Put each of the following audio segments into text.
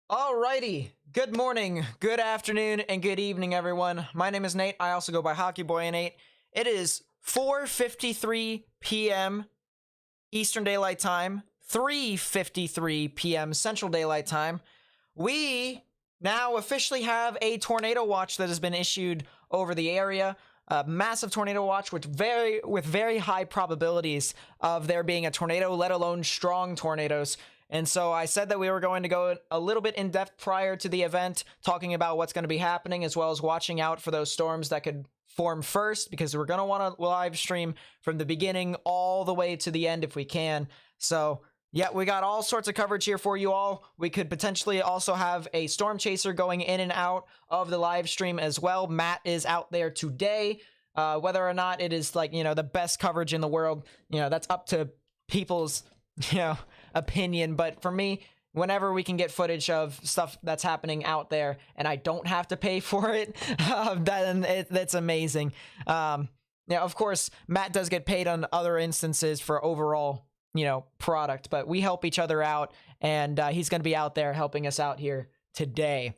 Alrighty, good morning, good afternoon, and good evening, everyone. My name is Nate. I also go by Hockey Boy Nate. It is 4:53 p.m. Eastern Daylight Time, 3:53 p.m. Central Daylight Time. We now officially have a tornado watch that has been issued over the area. A massive tornado watch with very high probabilities of there being a tornado, let alone strong tornadoes. And so I said that we were going to go a little bit in depth prior to the event, talking about what's going to be happening, as well as watching out for those storms that could form first, because we're going to want to live stream from the beginning all the way to the end if we can. So yeah, we got all sorts of coverage here for you all. We could potentially also have a storm chaser going in and out of the live stream as well. Matt is out there today. Whether or not it is the best coverage in the world, that's up to people's, opinion. But for me, whenever we can get footage of stuff that's happening out there and I don't have to pay for it, that's amazing. Of course, Matt does get paid on other instances for overall, product, but we help each other out, and he's going to be out there helping us out here today.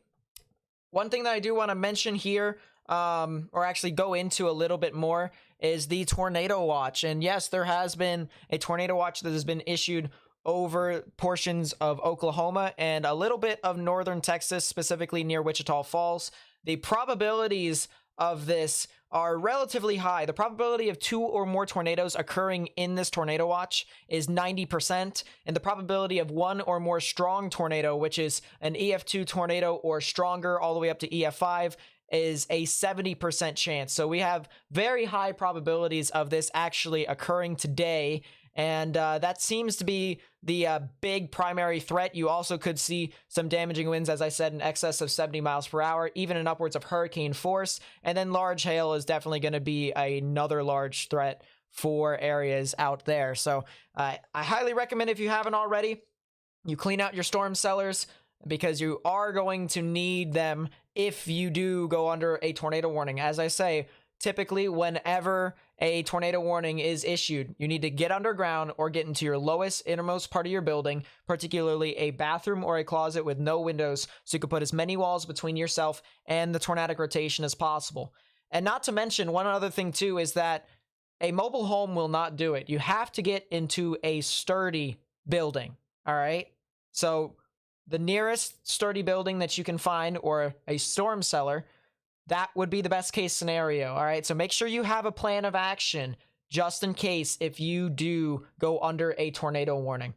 One thing that I do want to mention here, or actually go into a little bit more, is the tornado watch. And yes, there has been a tornado watch that has been issued over portions of Oklahoma and a little bit of northern Texas, specifically near Wichita Falls. The probabilities of this are relatively high. The probability of 2 or more tornadoes occurring in this tornado watch is 90%, and the probability of 1 or more strong tornado, which is an EF2 tornado or stronger all the way up to EF5, is a 70% chance. So we have very high probabilities of this actually occurring today, and that seems to be the big primary threat. You also could see some damaging winds, as I said, in excess of 70 miles per hour, even in upwards of hurricane force. And then large hail is definitely going to be another large threat for areas out there. So I highly recommend, if you haven't already, you clean out your storm cellars, because you are going to need them if you do go under a tornado warning. As I say, typically whenever a tornado warning is issued, you need to get underground or get into your lowest, innermost part of your building, particularly a bathroom or a closet with no windows, so you can put as many walls between yourself and the tornadic rotation as possible. And not to mention, one other thing too is that a mobile home will not do it. You have to get into a sturdy building, all right? So the nearest sturdy building that you can find, or a storm cellar, that would be the best case scenario. All right, so make sure you have a plan of action just in case if you do go under a tornado warning.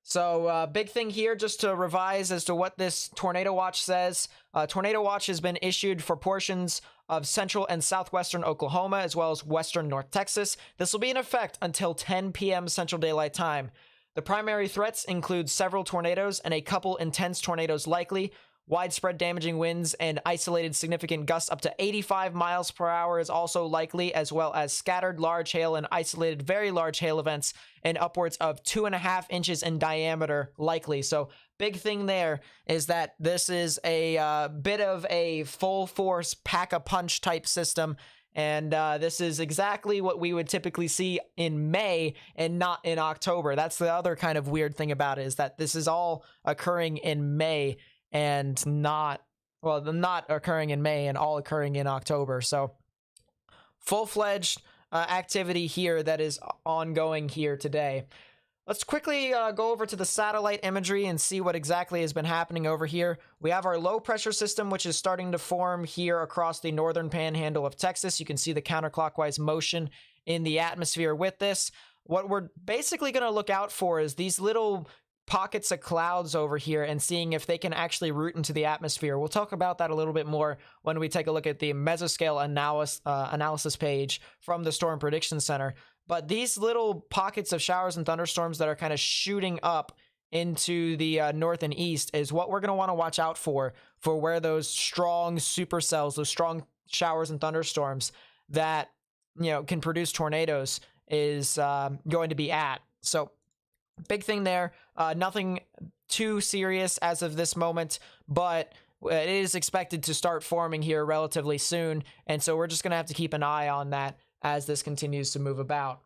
So big thing here, just to revise as to what this tornado watch says. Tornado watch has been issued for portions of central and southwestern Oklahoma, as well as western North Texas. This will be in effect until 10 p.m. Central Daylight Time. The primary threats include several tornadoes and a couple intense tornadoes likely. Widespread damaging winds and isolated significant gusts up to 85 miles per hour is also likely, as well as scattered large hail and isolated very large hail events and upwards of 2.5 inches in diameter likely. So big thing there is that this is a bit of a full force pack-a-punch type system. And this is exactly what we would typically see in May and not in October. That's the other kind of weird thing about it, is that this is all occurring in May and not occurring in May and all occurring in October. So full-fledged activity here that is ongoing here today. Let's quickly go over to the satellite imagery and see what exactly has been happening over here. We have our low pressure system, which is starting to form here across the northern panhandle of Texas. You can see the counterclockwise motion in the atmosphere with this. What we're basically going to look out for is these little pockets of clouds over here and seeing if they can actually root into the atmosphere. We'll talk about that a little bit more when we take a look at the Mesoscale analysis page from the Storm Prediction Center. But these little pockets of showers and thunderstorms that are kind of shooting up into the north and east is what we're going to want to watch out for where those strong supercells, those strong showers and thunderstorms that, can produce tornadoes is going to be at. So big thing there, nothing too serious as of this moment, but it is expected to start forming here relatively soon. And so we're just going to have to keep an eye on that as this continues to move about.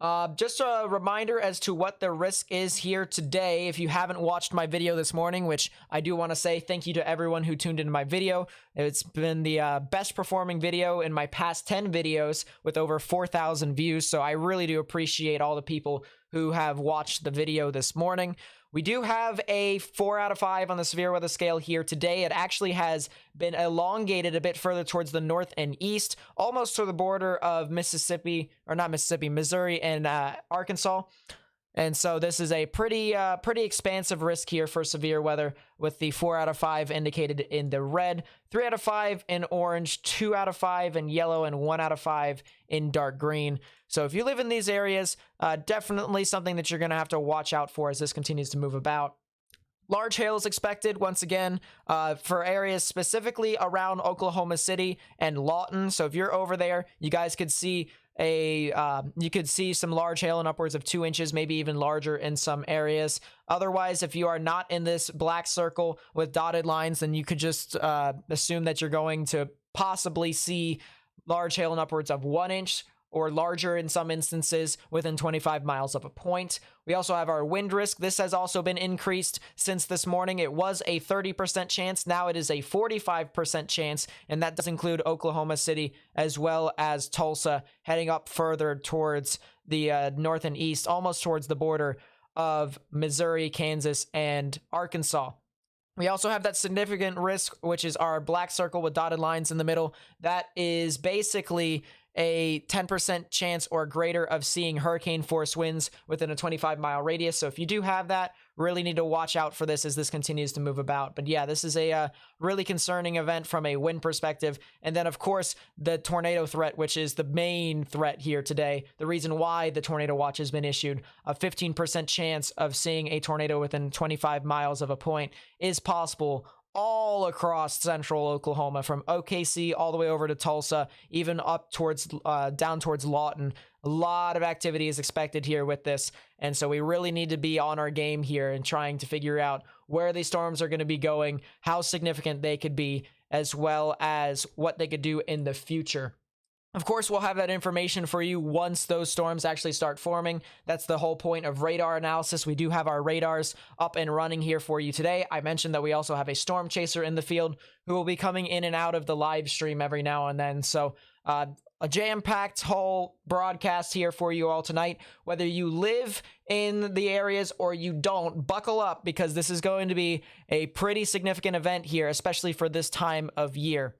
Just a reminder as to what the risk is here today. If you haven't watched my video this morning, which I do want to say thank you to everyone who tuned into my video. It's been the best performing video in my past 10 videos with over 4,000 views. So I really do appreciate all the people who have watched the video this morning. We do have a 4 out of 5 on the severe weather scale here today. It actually has been elongated a bit further towards the north and east, almost to the border of Mississippi, or not Mississippi, Missouri and Arkansas. And so this is a pretty expansive risk here for severe weather, with the 4 out of 5 indicated in the red, 3 out of 5 in orange, 2 out of 5 in yellow, and 1 out of 5 in dark green. So if you live in these areas, definitely something that you're going to have to watch out for as this continues to move about. Large hail is expected once again for areas specifically around Oklahoma City and Lawton. So if you're over there, you guys could see some large hail in upwards of 2 inches, maybe even larger in some areas. Otherwise, if you are not in this black circle with dotted lines, then you could just assume that you're going to possibly see large hail in upwards of 1 inch or larger in some instances within 25 miles of a point. We also have our wind risk. This has also been increased since this morning. It was a 30% chance. Now it is a 45% chance, and that does include Oklahoma City as well as Tulsa, heading up further towards the north and east, almost towards the border of Missouri, Kansas, and Arkansas. We also have that significant risk, which is our black circle with dotted lines in the middle. That is basically a 10% chance or greater of seeing hurricane force winds within a 25-mile radius. So if you do have that, really need to watch out for this as this continues to move about. But yeah, this is a really concerning event from a wind perspective. And then, of course, the tornado threat, which is the main threat here today. The reason why the tornado watch has been issued, a 15% chance of seeing a tornado within 25 miles of a point is possible all across central Oklahoma, from OKC all the way over to Tulsa, even up towards down towards Lawton. A lot of activity is expected here with this, and so we really need to be on our game here and trying to figure out where these storms are going to be going, how significant they could be, as well as what they could do in the future. Of course, we'll have that information for you once those storms actually start forming. That's the whole point of radar analysis. We do have our radars up and running here for you today. I mentioned that we also have a storm chaser in the field who will be coming in and out of the live stream every now and then. So a jam-packed whole broadcast here for you all tonight. Whether you live in the areas or you don't, buckle up, because this is going to be a pretty significant event here, especially for this time of year.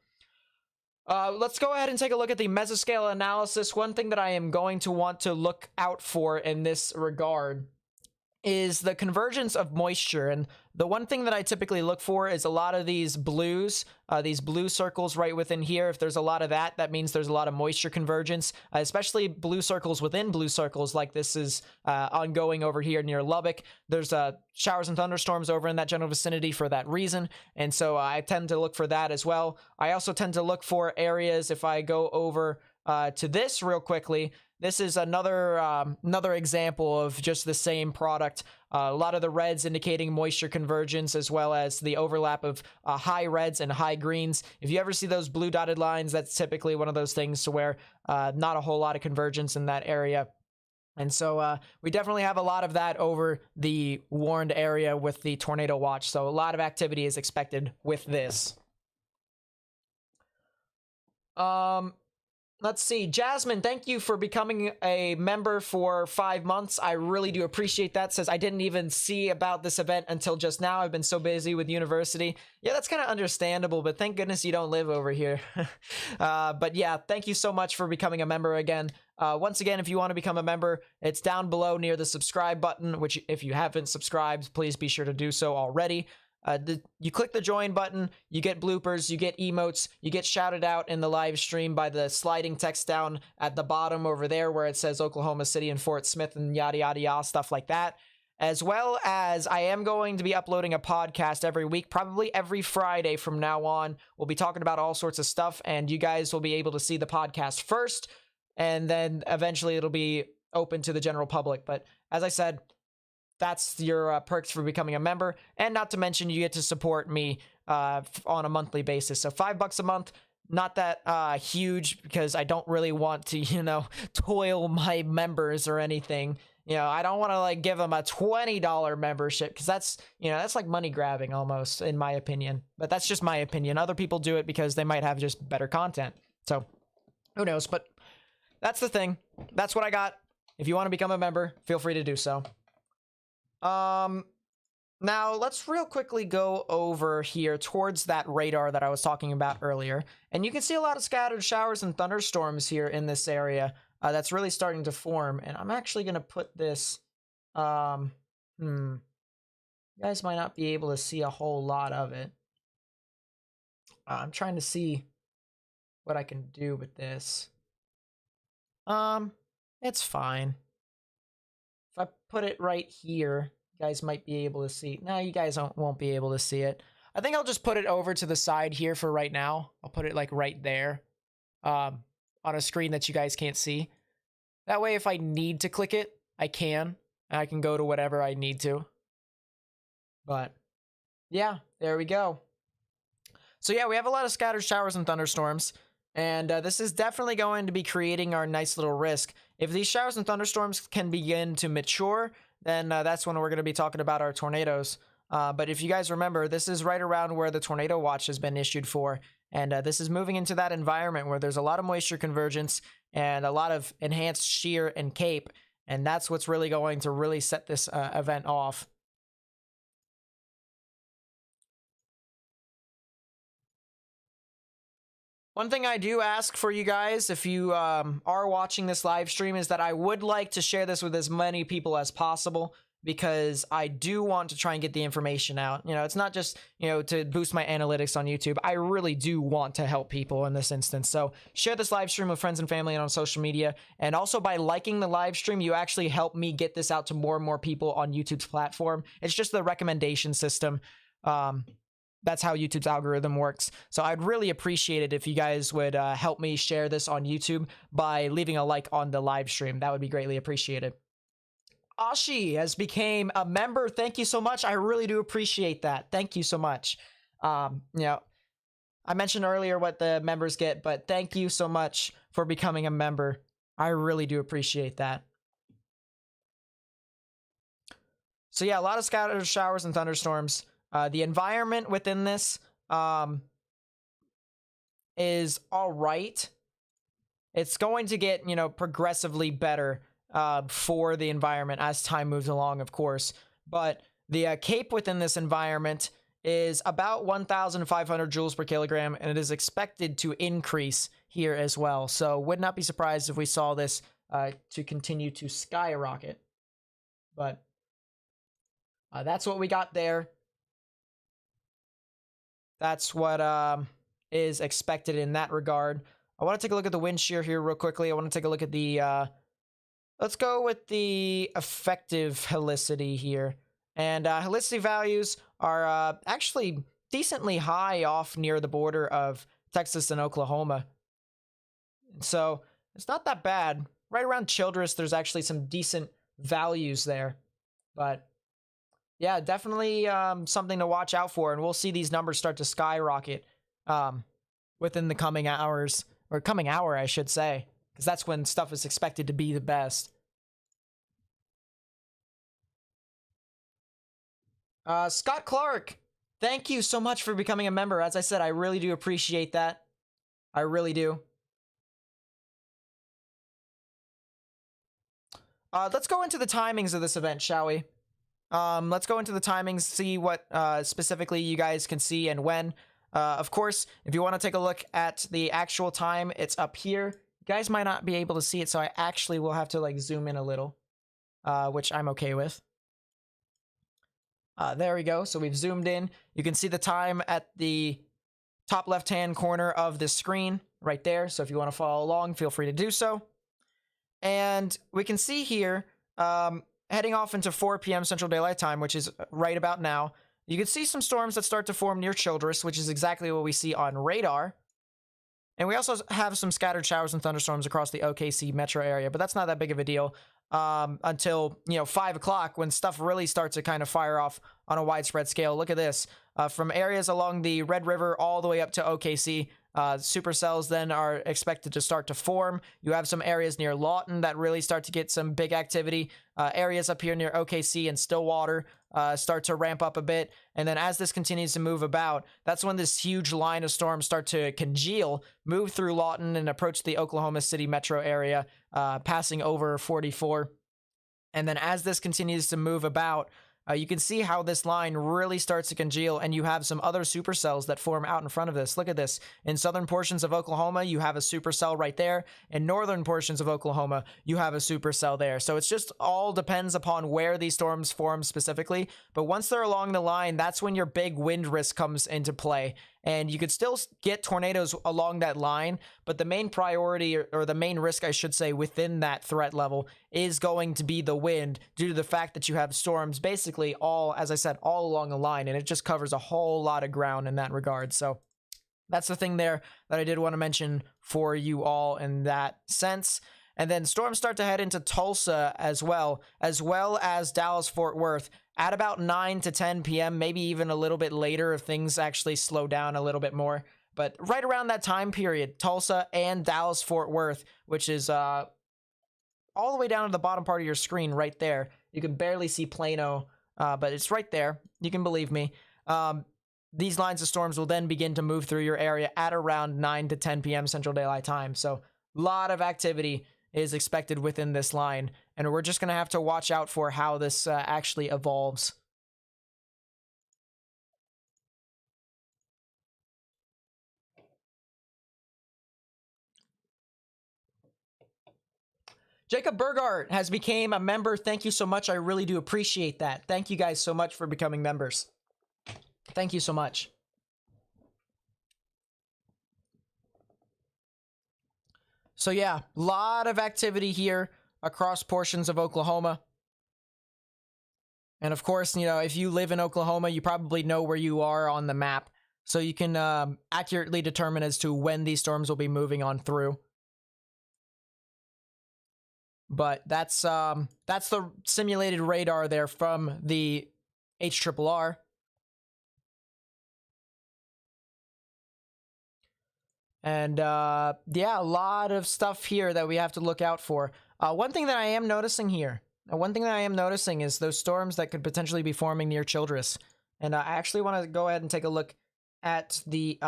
Let's go ahead and take a look at the mesoscale analysis. One thing that I am going to want to look out for in this regard is the convergence of moisture. And the one thing that I typically look for is a lot of these blues, these blue circles right within here. If there's a lot of that, that means there's a lot of moisture convergence, especially blue circles within blue circles, like this is ongoing over here near Lubbock. There's showers and thunderstorms over in that general vicinity for that reason. And so I tend to look for that as well. I also tend to look for areas, if I go over to this real quickly. This is another example of just the same product. A lot of the reds indicating moisture convergence, as well as the overlap of high reds and high greens. If you ever see those blue dotted lines, that's typically one of those things to where not a whole lot of convergence in that area. And so we definitely have a lot of that over the warned area with the tornado watch. So a lot of activity is expected with this. Let's see. Jasmine, thank you for becoming a member for 5 months. I really do appreciate that. Says, I didn't even see about this event until just now. I've been so busy with university. Yeah, that's kind of understandable, but thank goodness you don't live over here. But yeah, thank you so much for becoming a member again. Once again, if you want to become a member, it's down below near the subscribe button, which if you haven't subscribed, please be sure to do so already. You click the join button, you get bloopers, you get emotes, you get shouted out in the live stream by the sliding text down at the bottom over there where it says Oklahoma City and Fort Smith and yada yada yada, stuff like that. As well as I am going to be uploading a podcast every week, probably every Friday from now on. We'll be talking about all sorts of stuff, and you guys will be able to see the podcast first, and then eventually it'll be open to the general public. But as I said, that's your perks for becoming a member. And not to mention, you get to support me on a monthly basis. So $5 a month, not that huge, because I don't really want to, you know, toil my members or anything. You know, I don't want to like give them a $20 membership, because that's, you know, that's like money grabbing almost, in my opinion. But that's just my opinion. Other people do it because they might have just better content. So who knows? But that's the thing. That's what I got. If you want to become a member, feel free to do so. Now let's real quickly go over here towards that radar that I was talking about earlier. And you can see a lot of scattered showers and thunderstorms here in this area. That's really starting to form, and I'm actually going to put this, you guys might not be able to see a whole lot of it. I'm trying to see what I can do with this. It's fine. If I put it right here, you guys might be able to see. No, you guys won't be able to see it. I think I'll just put it over to the side here for right now. I'll put it like right there. On a screen that you guys can't see. That way, if I need to click it, I can. And I can go to whatever I need to. But, yeah, there we go. So, yeah, we have a lot of scattered showers and thunderstorms. And this is definitely going to be creating our nice little risk. If these showers and thunderstorms can begin to mature, then that's when we're going to be talking about our tornadoes. But if you guys remember, this is right around where the tornado watch has been issued for. And this is moving into that environment where there's a lot of moisture convergence and a lot of enhanced shear and cape. And that's what's really going to really set this event off. One thing I do ask for you guys, if you are watching this live stream, is that I would like to share this with as many people as possible, because I do want to try and get the information out. You know, it's not just, you know, to boost my analytics on YouTube. I really do want to help people in this instance. So share this live stream with friends and family and on social media. And also by liking the live stream, you actually help me get this out to more and more people on YouTube's platform. It's just the recommendation system. That's how YouTube's algorithm works. So I'd really appreciate it if you guys would help me share this on YouTube by leaving a like on the live stream. That would be greatly appreciated. Ashi has became a member. Thank you so much. I really do appreciate that. Thank you so much. You know, I mentioned earlier what the members get, but thank you so much for becoming a member. I really do appreciate that. So yeah, a lot of scattered showers and thunderstorms. The environment within this is all right. It's going to get, you know, progressively better for the environment as time moves along, of course. But the cape within this environment is about 1,500 joules per kilogram, and it is expected to increase here as well. So would not be surprised if we saw this to continue to skyrocket. But that's what we got there. That's what is expected in that regard. I want to take a look at the wind shear here real quickly. I want to take a look at the... let's go with the effective helicity here. And helicity values are actually decently high off near the border of Texas and Oklahoma. So it's not that bad. Right around Childress, there's actually some decent values there. But yeah, definitely something to watch out for. And we'll see these numbers start to skyrocket within the coming hours. Or coming hour, I should say. Because that's when stuff is expected to be the best. Scott Clark, thank you so much for becoming a member. As I said, I really do appreciate that. I really do. Let's go into the timings of this event, shall we? Let's go into the timings, see what specifically you guys can see and when. Of course, if you want to take a look at the actual time, it's up here. You guys might not be able to see it, so I actually will have to like zoom in a little, which I'm okay with. There we go. So we've zoomed in. You can see the time at the top left-hand corner of the screen right there. So if you want to follow along, feel free to do so. And we can see here, heading off into 4 p.m. Central Daylight Time, which is right about now, you can see some storms that start to form near Childress, which is exactly what we see on radar. And we also have some scattered showers and thunderstorms across the OKC metro area, but that's not that big of a deal until, you know, 5 o'clock when stuff really starts to kind of fire off on a widespread scale. Look at this. From areas along the Red River all the way up to OKC, Supercells then are expected to start to form. You have some areas near Lawton that really start to get some big activity. Areas up here near OKC and Stillwater start to ramp up a bit. And then as this continues to move about, that's when this huge line of storms start to congeal, move through Lawton, and approach the Oklahoma City metro area, passing over 44. And then as this continues to move about, you can see how this line really starts to congeal, and you have some other supercells that form out in front of this. Look at this. In southern portions of Oklahoma, you have a supercell right there. In northern portions of Oklahoma, you have a supercell there. So it's just all depends upon where these storms form specifically. But once they're along the line, that's when your big wind risk comes into play. And you could still get tornadoes along that line, but the main priority, or the main risk, I should say, within that threat level is going to be the wind, due to the fact that you have storms basically all, as I said, all along the line, and it just covers a whole lot of ground in that regard. So that's the thing there that I did want to mention for you all in that sense. And then storms start to head into Tulsa as well as Dallas-Fort Worth at about 9 to 10 p.m., maybe even a little bit later if things actually slow down a little bit more. But right around that time period, Tulsa and Dallas-Fort Worth, which is all the way down to the bottom part of your screen right there. You can barely see Plano, but it's right there. You can believe me. These lines of storms will then begin to move through your area at around 9 to 10 p.m. Central Daylight Time. So a lot of activity is expected within this line, and we're just going to have to watch out for how this actually evolves. Jacob Burgart has become a member. Thank you so much. I really do appreciate that. Thank you guys so much for becoming members. Thank you so much. So yeah, a lot of activity here across portions of Oklahoma. And of course, you know, if you live in Oklahoma, you probably know where you are on the map. So you can accurately determine as to when these storms will be moving on through. But that's the simulated radar there from the HRRR. And yeah, a lot of stuff here that we have to look out for. One thing that I am noticing here, is those storms that could potentially be forming near Childress. And I actually want to go ahead and take a look at the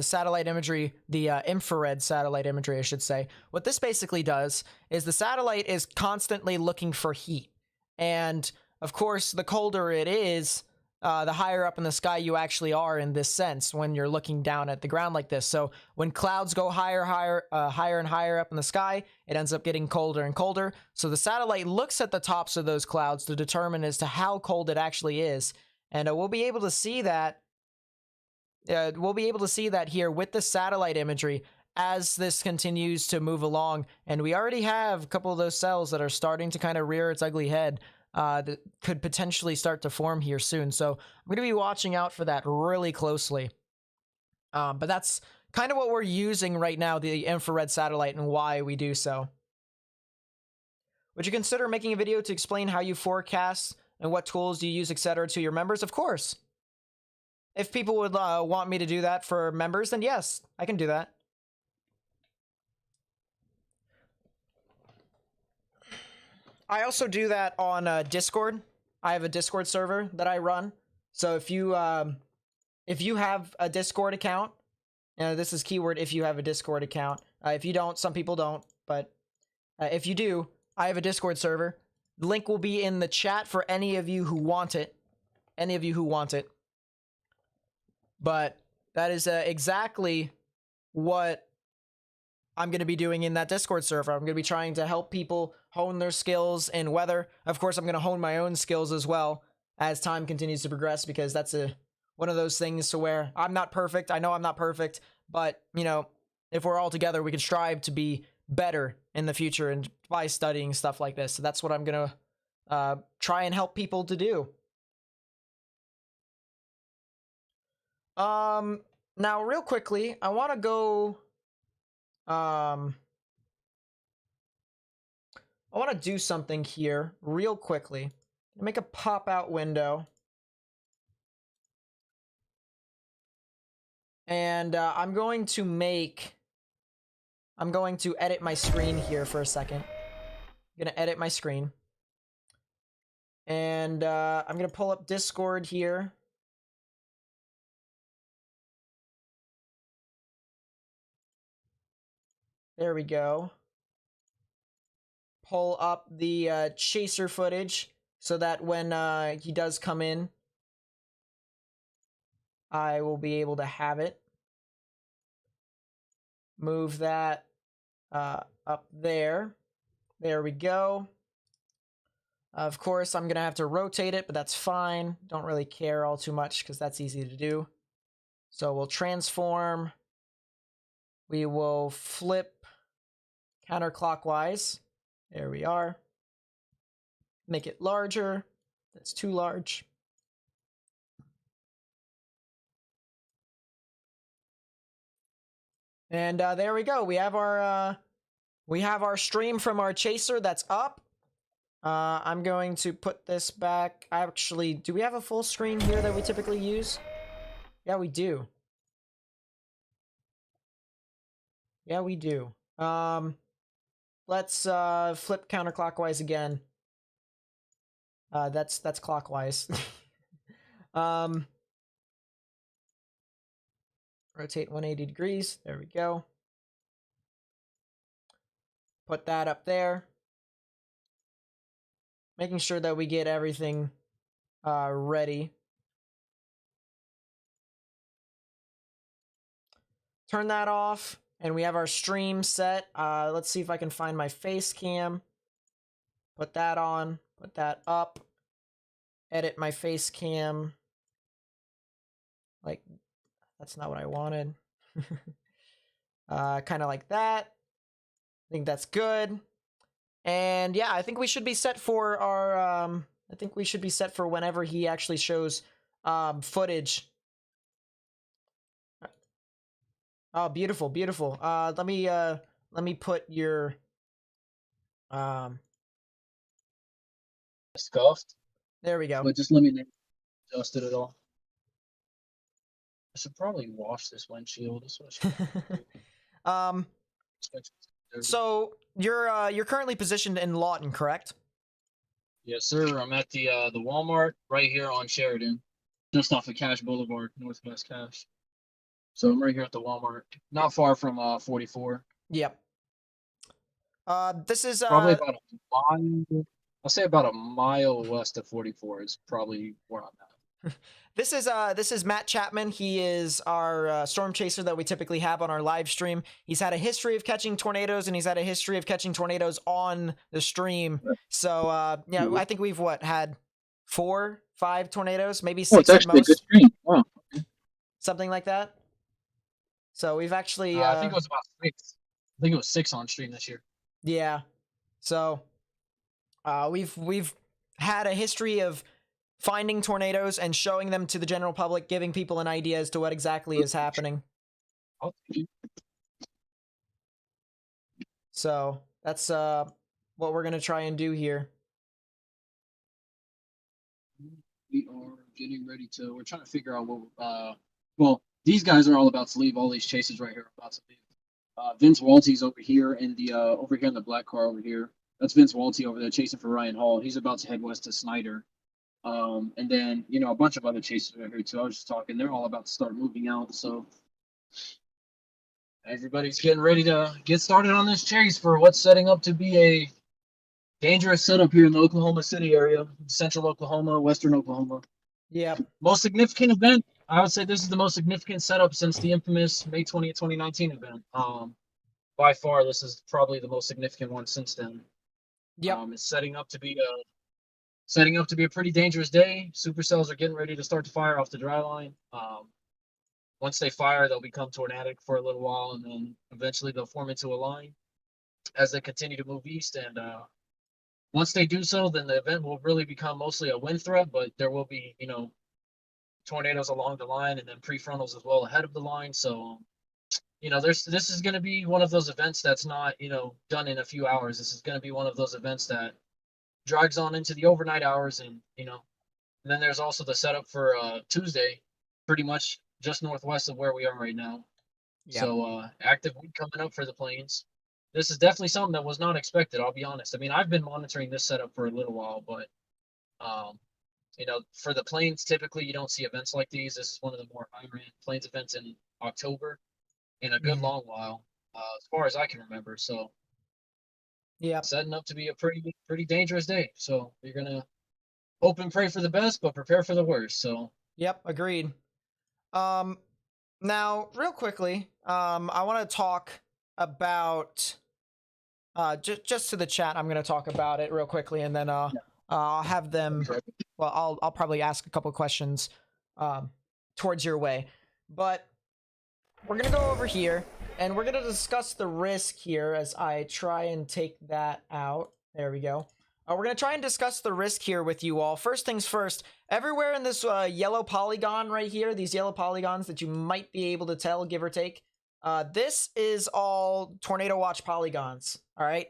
satellite imagery, the infrared satellite imagery, I should say. What this basically does is the satellite is constantly looking for heat. And of course, the colder it is, the higher up in the sky you actually are in this sense when you're looking down at the ground like this. So when clouds go higher and higher up in the sky, it ends up getting colder and colder. So the satellite looks at the tops of those clouds to determine as to how cold it actually is. And we'll be able to see that. We'll be able to see that here with the satellite imagery as this continues to move along. And we already have a couple of those cells that are starting to kind of rear its ugly head. That could potentially start to form here soon. So I'm going to be watching out for that really closely. But that's kind of what we're using right now, the infrared satellite, and why we do so. Would you consider making a video to explain how you forecast and what tools do you use, etc., to your members? Of course. If people would want me to do that for members, then yes, I can do that. I also do that on Discord. I have a Discord server that I run. So if you have a Discord account, this is keyword if you have a Discord account. If you don't, some people don't, but if you do, I have a Discord server. The link will be in the chat for any of you who want it. But that is exactly what I'm going to be doing in that Discord server. I'm going to be trying to help people hone their skills in weather. Of course, I'm going to hone my own skills as well as time continues to progress, because that's one of those things to where I'm not perfect. I know I'm not perfect, but, you know, if we're all together, we can strive to be better in the future and by studying stuff like this. So that's what I'm going to try and help people to do. Now, real quickly, I want to go... I want to do something here real quickly. Make a pop-out window. And I'm going to edit my screen here for a second. I'm going to edit my screen. And I'm going to pull up Discord here. There we go. Pull up the chaser footage so that when he does come in, I will be able to have it. Move that up there. There we go. Of course, I'm going to have to rotate it, but that's fine. Don't really care all too much because that's easy to do. So we'll transform. We will flip counterclockwise. There we are. Make it larger. That's too large. And there we go. We have our stream from our chaser that's up. I'm going to put this back. Actually, do we have a full screen here that we typically use? Yeah, we do. Yeah, we do. Let's flip counterclockwise again. That's clockwise. Rotate 180 degrees. There we go. Put that up there. Making sure that we get everything ready. Turn that off, and we have our stream set. Let's see if I can find my face cam. Put that on. Put that up. Edit my face cam. Like, that's not what I wanted. Kind of like that. I think that's good. And yeah, I think we should be set for our, I think we should be set for whenever he actually shows footage. Oh, beautiful, beautiful. Let me put your scuffed. There we go. But just let me adjust it at all. I should probably wash this windshield. That's what I should So you're currently positioned in Lawton, correct? Yes, sir. I'm at the Walmart right here on Sheridan, just off of Cash Boulevard, Northwest Cash. So I'm right here at the Walmart, not far from 44. Yep. This is probably about a mile. I'll say about a mile west of 44 is probably where I'm at. This is Matt Chapman. He is our storm chaser that we typically have on our live stream. He's had a history of catching tornadoes, and he's had a history of catching tornadoes on the stream. So yeah, I think we've had 4, 5 tornadoes, maybe 6 it's actually at most. A good stream. Wow. Something like that. So we've actually I think it was about 6. I think it was 6 on stream this year. Yeah. So we've had a history of finding tornadoes and showing them to the general public, giving people an idea as to what exactly is happening. So that's what we're gonna try and do here. We are getting ready to. We're trying to figure out what. Well, these guys are all about to leave. All these chases right here are about to leave. Vince Waltie's over here in the over here in the black car over here. That's Vince Waltie over there chasing for Ryan Hall. He's about to head west to Snyder. And then, a bunch of other chasers are here too. I was just talking. They're all about to start moving out. So everybody's getting ready to get started on this chase for what's setting up to be a dangerous setup here in the Oklahoma City area, central Oklahoma, western Oklahoma. Yeah. Most significant event. I would say this is the most significant setup since the infamous May 20th, 2019 event. By far, this is probably the most significant one since then. Yeah. It's setting up to be a pretty dangerous day. Supercells are getting ready to start to fire off the dry line. Once they fire, they'll become tornadic for a little while, and then eventually they'll form into a line as they continue to move east. And once they do so, then the event will really become mostly a wind threat, but there will be, tornadoes along the line and then prefrontals as well ahead of the line. So, this is going to be one of those events that's not, done in a few hours. This is going to be one of those events that drags on into the overnight hours. And then there's also the setup for Tuesday, pretty much just northwest of where we are right now. Yep. So active wind coming up for the plains. This is definitely something that was not expected. I'll be honest. I mean, I've been monitoring this setup for a little while, but um, for the plains, typically you don't see events like these. This is one of the more high-end plains events in October in a good Mhm. long while, as far as I can remember. So Yep. setting up to be a pretty dangerous day. So you're gonna hope and pray for the best, but prepare for the worst. So Yep. Agreed. Um, Now, real quickly, I want to talk about just to the chat. I'm going to talk about it real quickly, and then I'll have them. Well, I'll probably ask a couple questions um, towards your way, but we're gonna go over here, and we're gonna discuss the risk here as I try and take that out. There we go. We're gonna try and discuss the risk here with you all. First things first, everywhere in this yellow polygon right here, these yellow polygons that you might be able to tell, give or take, this is all tornado watch polygons, all right?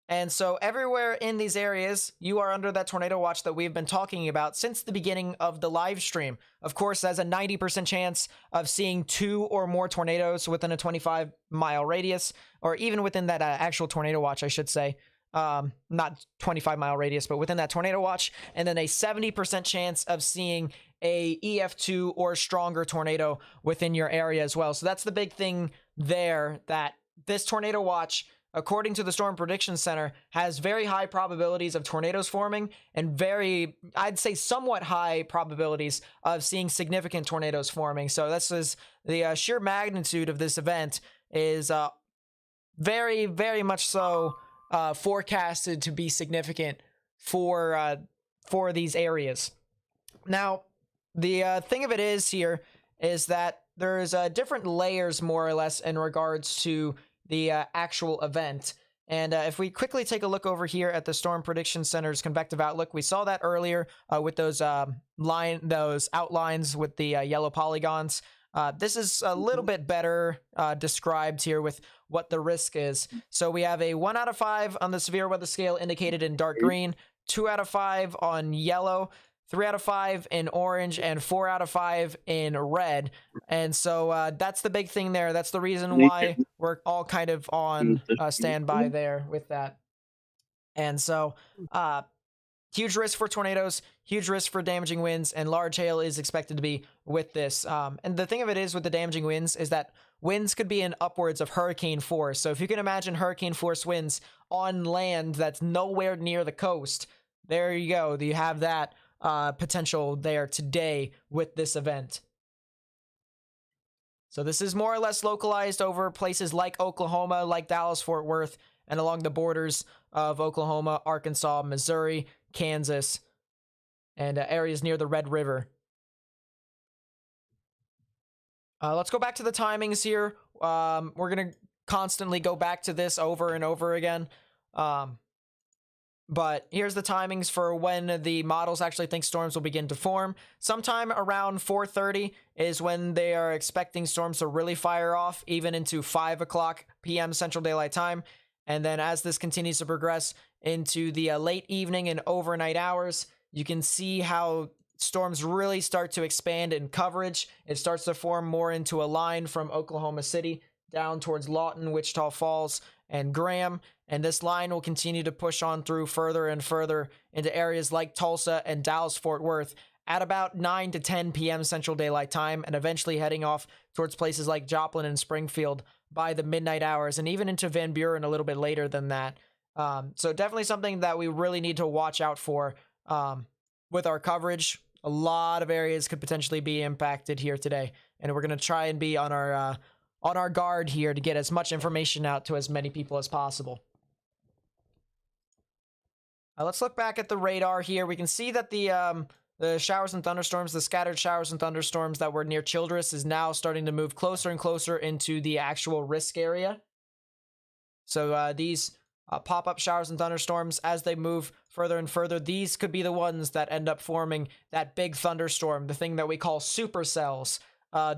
And so everywhere in these areas, you are under that tornado watch that we've been talking about since the beginning of the live stream. Of course, there's a 90% chance of seeing 2 or more tornadoes within a 25-mile radius, or even within that actual tornado watch, I should say. Not 25-mile radius, but within that tornado watch. And then a 70% chance of seeing a EF2 or stronger tornado within your area as well. So that's the big thing there, that this tornado watch, according to the Storm Prediction Center, has very high probabilities of tornadoes forming and very, I'd say, somewhat high probabilities of seeing significant tornadoes forming. So this is the sheer magnitude of this event is very, very much so forecasted to be significant for these areas. Now, the thing of it is here is that there's different layers, more or less, in regards to the actual event. And if we quickly take a look over here at the Storm Prediction Center's convective outlook, we saw that earlier with those outlines with the yellow polygons. This is a little bit better described here with what the risk is. So we have a 1 out of 5 on the severe weather scale indicated in dark green, 2 out of 5 on yellow, 3 out of 5 in orange, and 4 out of 5 in red. And so that's the big thing there. That's the reason why we're all kind of on standby there with that. And so huge risk for tornadoes, huge risk for damaging winds, and large hail is expected to be with this. And the thing of it is with the damaging winds is that winds could be in upwards of hurricane force. So if you can imagine hurricane force winds on land that's nowhere near the coast, there you go. You have that potential there today with this event. So this is more or less localized over places like Oklahoma, like Dallas, Fort Worth, and along the borders of Oklahoma, Arkansas, Missouri, Kansas, and areas near the Red River. Let's go back to the timings here. We're going to constantly go back to this over and over again. But here's the timings for when the models actually think storms will begin to form. Sometime around 4:30 is when they are expecting storms to really fire off, even into 5 o'clock p.m. Central Daylight Time. And then as this continues to progress into the late evening and overnight hours, you can see how storms really start to expand in coverage. It starts to form more into a line from Oklahoma City down towards Lawton, Wichita Falls, and Graham. And this line will continue to push on through further and further into areas like Tulsa and Dallas-Fort Worth at about 9 to 10 p.m. Central Daylight Time, and eventually heading off towards places like Joplin and Springfield by the midnight hours, and even into Van Buren a little bit later than that. So definitely something that we really need to watch out for with our coverage. A lot of areas could potentially be impacted here today, and we're going to try and be on our guard here to get as much information out to as many people as possible. Let's look back at the radar here. We can see that the showers and thunderstorms, the scattered showers and thunderstorms that were near Childress is now starting to move closer and closer into the actual risk area. So these pop-up showers and thunderstorms, as they move further and further, these could be the ones that end up forming that big thunderstorm, the thing that we call supercells.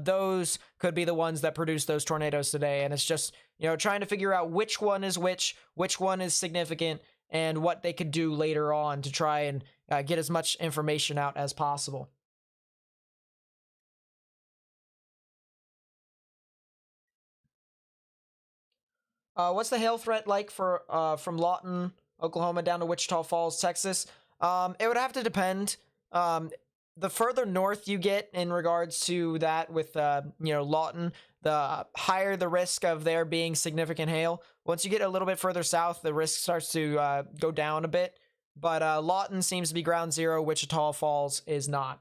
Those could be the ones that produce those tornadoes today. And it's just, trying to figure out which one is which one is significant, and what they could do later on to try and get as much information out as possible. What's the hail threat like for from Lawton, Oklahoma down to Wichita Falls, Texas? It would have to depend. The further north you get in regards to that with Lawton, the higher the risk of there being significant hail. Once you get a little bit further south, the risk starts to go down a bit. But Lawton seems to be ground zero. Wichita Falls is not.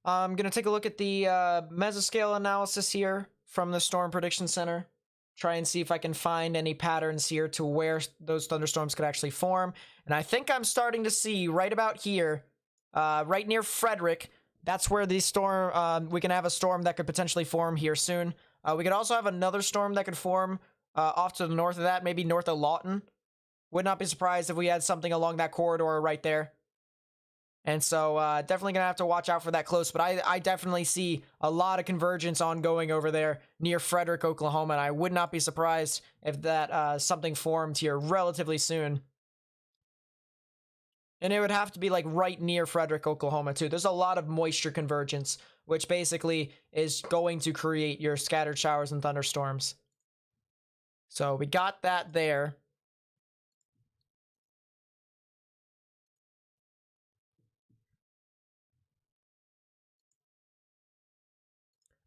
I'm going to take a look at the mesoscale analysis here from the Storm Prediction Center. Try and see if I can find any patterns here to where those thunderstorms could actually form. And I think I'm starting to see right about here, right near Frederick, that's where the storm, we can have a storm that could potentially form here soon. We could also have another storm that could form off to the north of that, maybe north of Lawton. Would not be surprised if we had something along that corridor right there. And so definitely going to have to watch out for that close. But I definitely see a lot of convergence ongoing over there near Frederick, Oklahoma. And I would not be surprised if that something formed here relatively soon. And it would have to be like right near Frederick, Oklahoma too. There's a lot of moisture convergence, which basically is going to create your scattered showers and thunderstorms. So we got that there.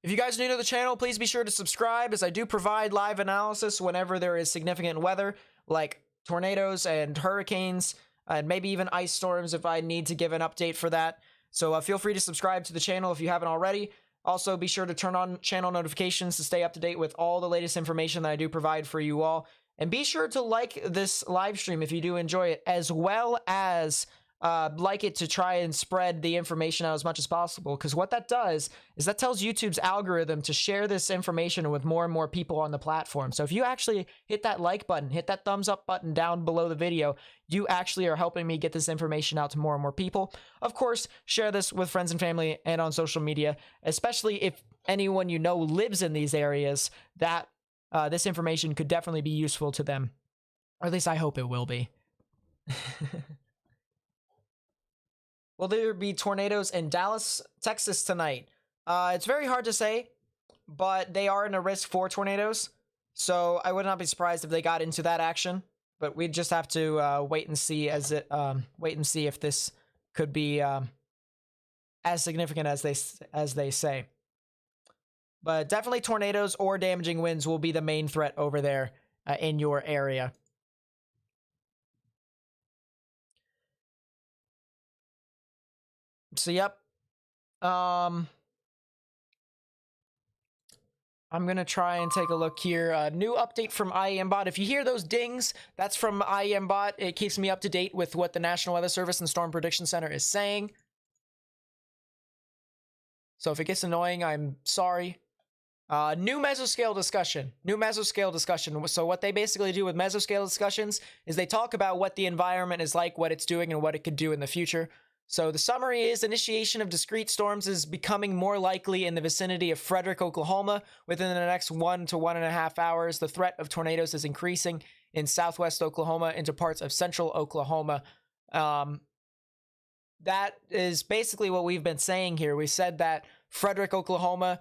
If you guys are new to the channel, please be sure to subscribe, as I do provide live analysis whenever there is significant weather, like tornadoes and hurricanes, and maybe even ice storms if I need to give an update for that. So feel free to subscribe to the channel if you haven't already. Also, be sure to turn on channel notifications to stay up to date with all the latest information that I do provide for you all. And be sure to like this live stream if you do enjoy it, as well as like it to try and spread the information out as much as possible, because what that does is that tells YouTube's algorithm to share this information with more and more people on the platform. So if you actually hit that like button, hit that thumbs up button down below the video, you actually are helping me get this information out to more and more people. Of course, share this with friends and family and on social media, especially if anyone you know lives in these areas, that this information could definitely be useful to them. Or at least I hope it will be. Will there be tornadoes in Dallas, Texas tonight? It's very hard to say, but they are in a risk for tornadoes. So I would not be surprised if they got into that action. But we'd just have to wait and see if this could be as significant as they say. But definitely tornadoes or damaging winds will be the main threat over there in your area. So yep. I'm gonna try and take a look here. New update from IEMBot. If you hear those dings, that's from IEMBot. It keeps me up to date with what the National Weather Service and Storm Prediction Center is saying. So if it gets annoying, I'm sorry. New mesoscale discussion. So what they basically do with mesoscale discussions is they talk about what the environment is like, what it's doing, and what it could do in the future. So the summary is initiation of discrete storms is becoming more likely in the vicinity of Frederick, Oklahoma. Within the next 1 to 1.5 hours, the threat of tornadoes is increasing in southwest Oklahoma into parts of central Oklahoma. That is basically what we've been saying here. We said that Frederick, Oklahoma,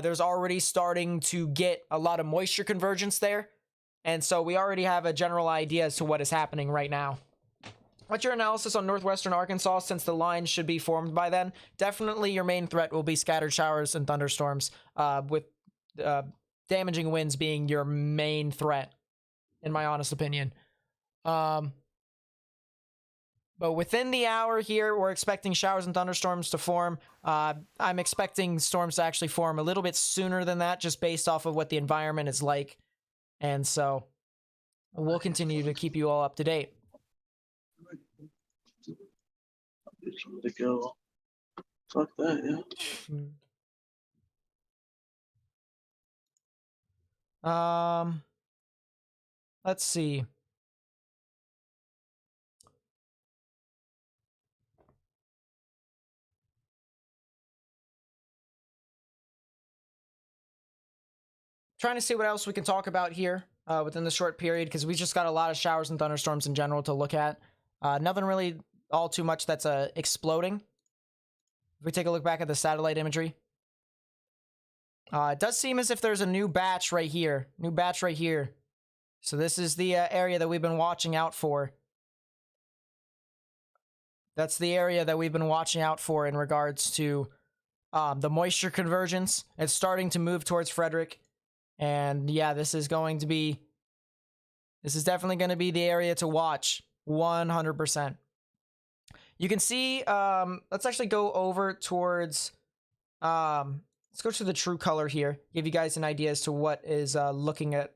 there's already starting to get a lot of moisture convergence there. And so we already have a general idea as to what is happening right now. What's your analysis on northwestern Arkansas, since the line should be formed by then? Definitely your main threat will be scattered showers and thunderstorms, with damaging winds being your main threat, in my honest opinion. But within the hour here, we're expecting showers and thunderstorms to form. I'm expecting storms to actually form a little bit sooner than that, just based off of what the environment is like. And so we'll continue to keep you all up to date. To go. Fuck that, yeah. Let's see. Trying to see what else we can talk about here. within the short period because we just got a lot of showers and thunderstorms in general to look at. Nothing really all too much that's exploding. If we take a look back at the satellite imagery, it does seem as if there's a new batch right here. So this is the area that we've been watching out for. That's the area that we've been watching out for in regards to the moisture convergence. It's starting to move towards Frederick. And yeah, this is definitely going to be the area to watch 100%. You can see, let's actually go over towards, let's go to the true color here, give you guys an idea as to what is looking at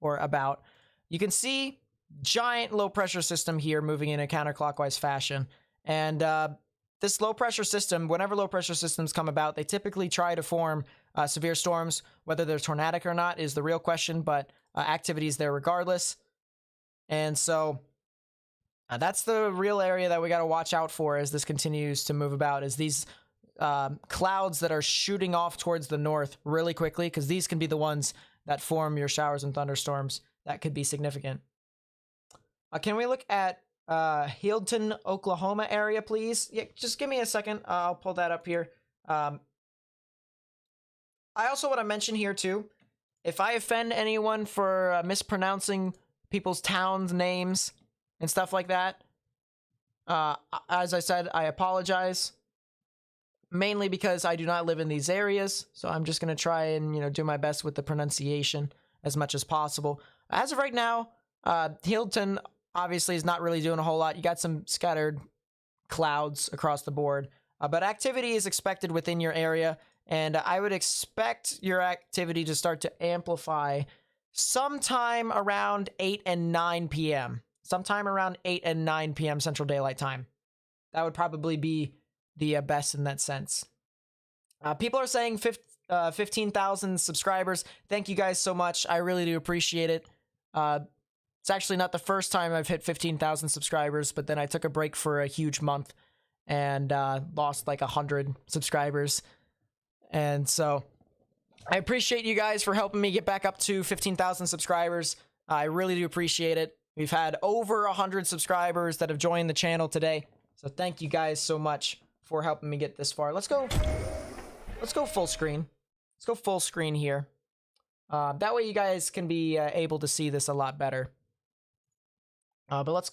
or about. You can see giant low pressure system here moving in a counterclockwise fashion. And this low pressure system, whenever low pressure systems come about, they typically try to form severe storms. Whether they're tornadic or not is the real question, but activity is there regardless. And so that's the real area that we got to watch out for as this continues to move about, is these clouds that are shooting off towards the north really quickly, because these can be the ones that form your showers and thunderstorms that could be significant. Can we look at Hildon, Oklahoma area, please? Yeah, just give me a second. I'll pull that up here. I also want to mention here too, if I offend anyone for mispronouncing people's towns' names and stuff like that, as I said, I apologize. Mainly because I do not live in these areas, so I'm just going to try and, do my best with the pronunciation as much as possible. As of right now, Hildon obviously is not really doing a whole lot. You got some scattered clouds across the board, but activity is expected within your area, and I would expect your activity to start to amplify sometime around 8 and 9 p.m. Sometime around 8 and 9 p.m. Central Daylight Time. That would probably be the best in that sense. People are saying 15,000 subscribers. Thank you guys so much. I really do appreciate it. It's actually not the first time I've hit 15,000 subscribers, but then I took a break for a huge month and lost like 100 subscribers. And so I appreciate you guys for helping me get back up to 15,000 subscribers. I really do appreciate it. We've had over 100 subscribers that have joined the channel today. So thank you guys so much for helping me get this far. Let's go full screen. Let's go full screen here. That way you guys can be able to see this a lot better. But let's...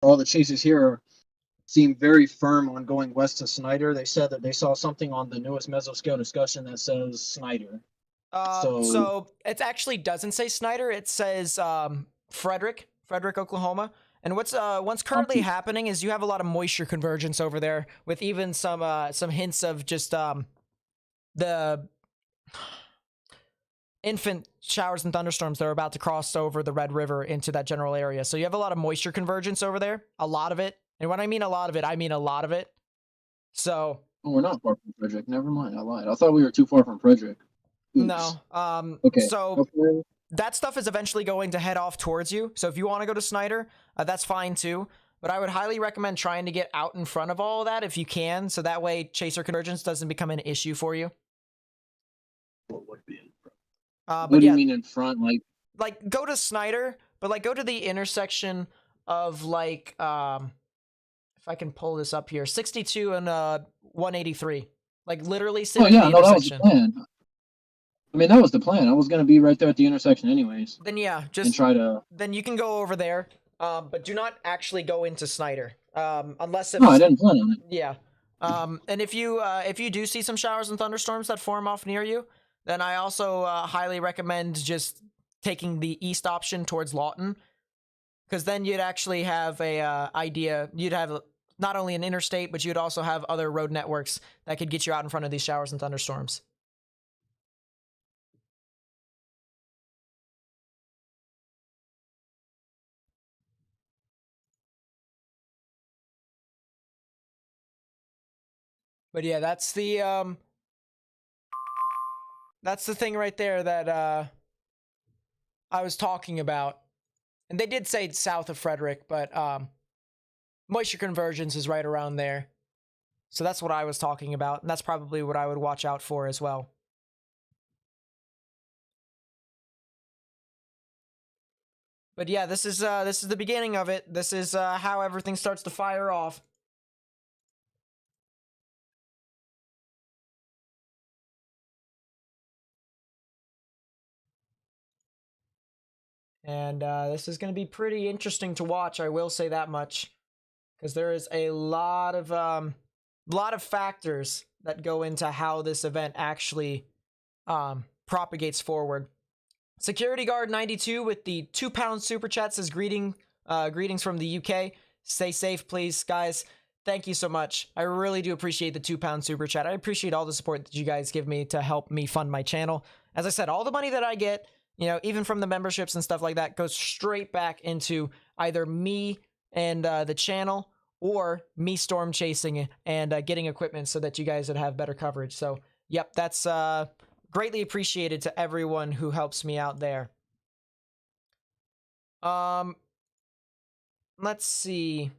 All the chasers here seem very firm on going west to Snyder. They said that they saw something on the newest Mesoscale discussion that says Snyder. So it actually doesn't say Snyder. It says Frederick, Oklahoma. And what's currently happening is you have a lot of moisture convergence over there, with even some hints of just the infant showers and thunderstorms that are about to cross over the Red River into that general area. So you have a lot of moisture convergence over there, a lot of it. And when I mean a lot of it, I mean a lot of it. So we're not far from Frederick. Never mind, I lied. I thought we were too far from Frederick. Oops. No. Okay. So that stuff is eventually going to head off towards you. So if you want to go to Snyder, that's fine too. But I would highly recommend trying to get out in front of all of that if you can. So that way chaser convergence doesn't become an issue for you. What would be in front? But what do yeah, you mean in front? Like go to Snyder, but like go to the intersection of like, if I can pull this up here, 62 and 183. Like literally sit at the intersection. That was the plan. I mean, that was the plan. I was going to be right there at the intersection anyways. Then yeah, then you can go over there. But do not actually go into Snyder. Unless no, I didn't plan on it. Yeah. And if you do see some showers and thunderstorms that form off near you, then I also highly recommend just taking the east option towards Lawton, because then you'd actually have a idea. You'd have not only an interstate, but you'd also have other road networks that could get you out in front of these showers and thunderstorms. But yeah, that's the thing right there that I was talking about. And they did say south of Frederick, but moisture convergence is right around there. So that's what I was talking about, and that's probably what I would watch out for as well. But yeah, this is the beginning of it. This is how everything starts to fire off. And this is going to be pretty interesting to watch. I will say that much, because there is a lot of factors that go into how this event actually propagates forward. Security Guard 92 with the £2 super chat says greetings from the UK. Stay safe, please, guys. Thank you so much. I really do appreciate the £2 super chat. I appreciate all the support that you guys give me to help me fund my channel. As I said, all the money that I get, you know, even from the memberships and stuff like that, goes straight back into either me and the channel, or me storm chasing and getting equipment so that you guys would have better coverage. So, yep, that's greatly appreciated to everyone who helps me out there. Let's see.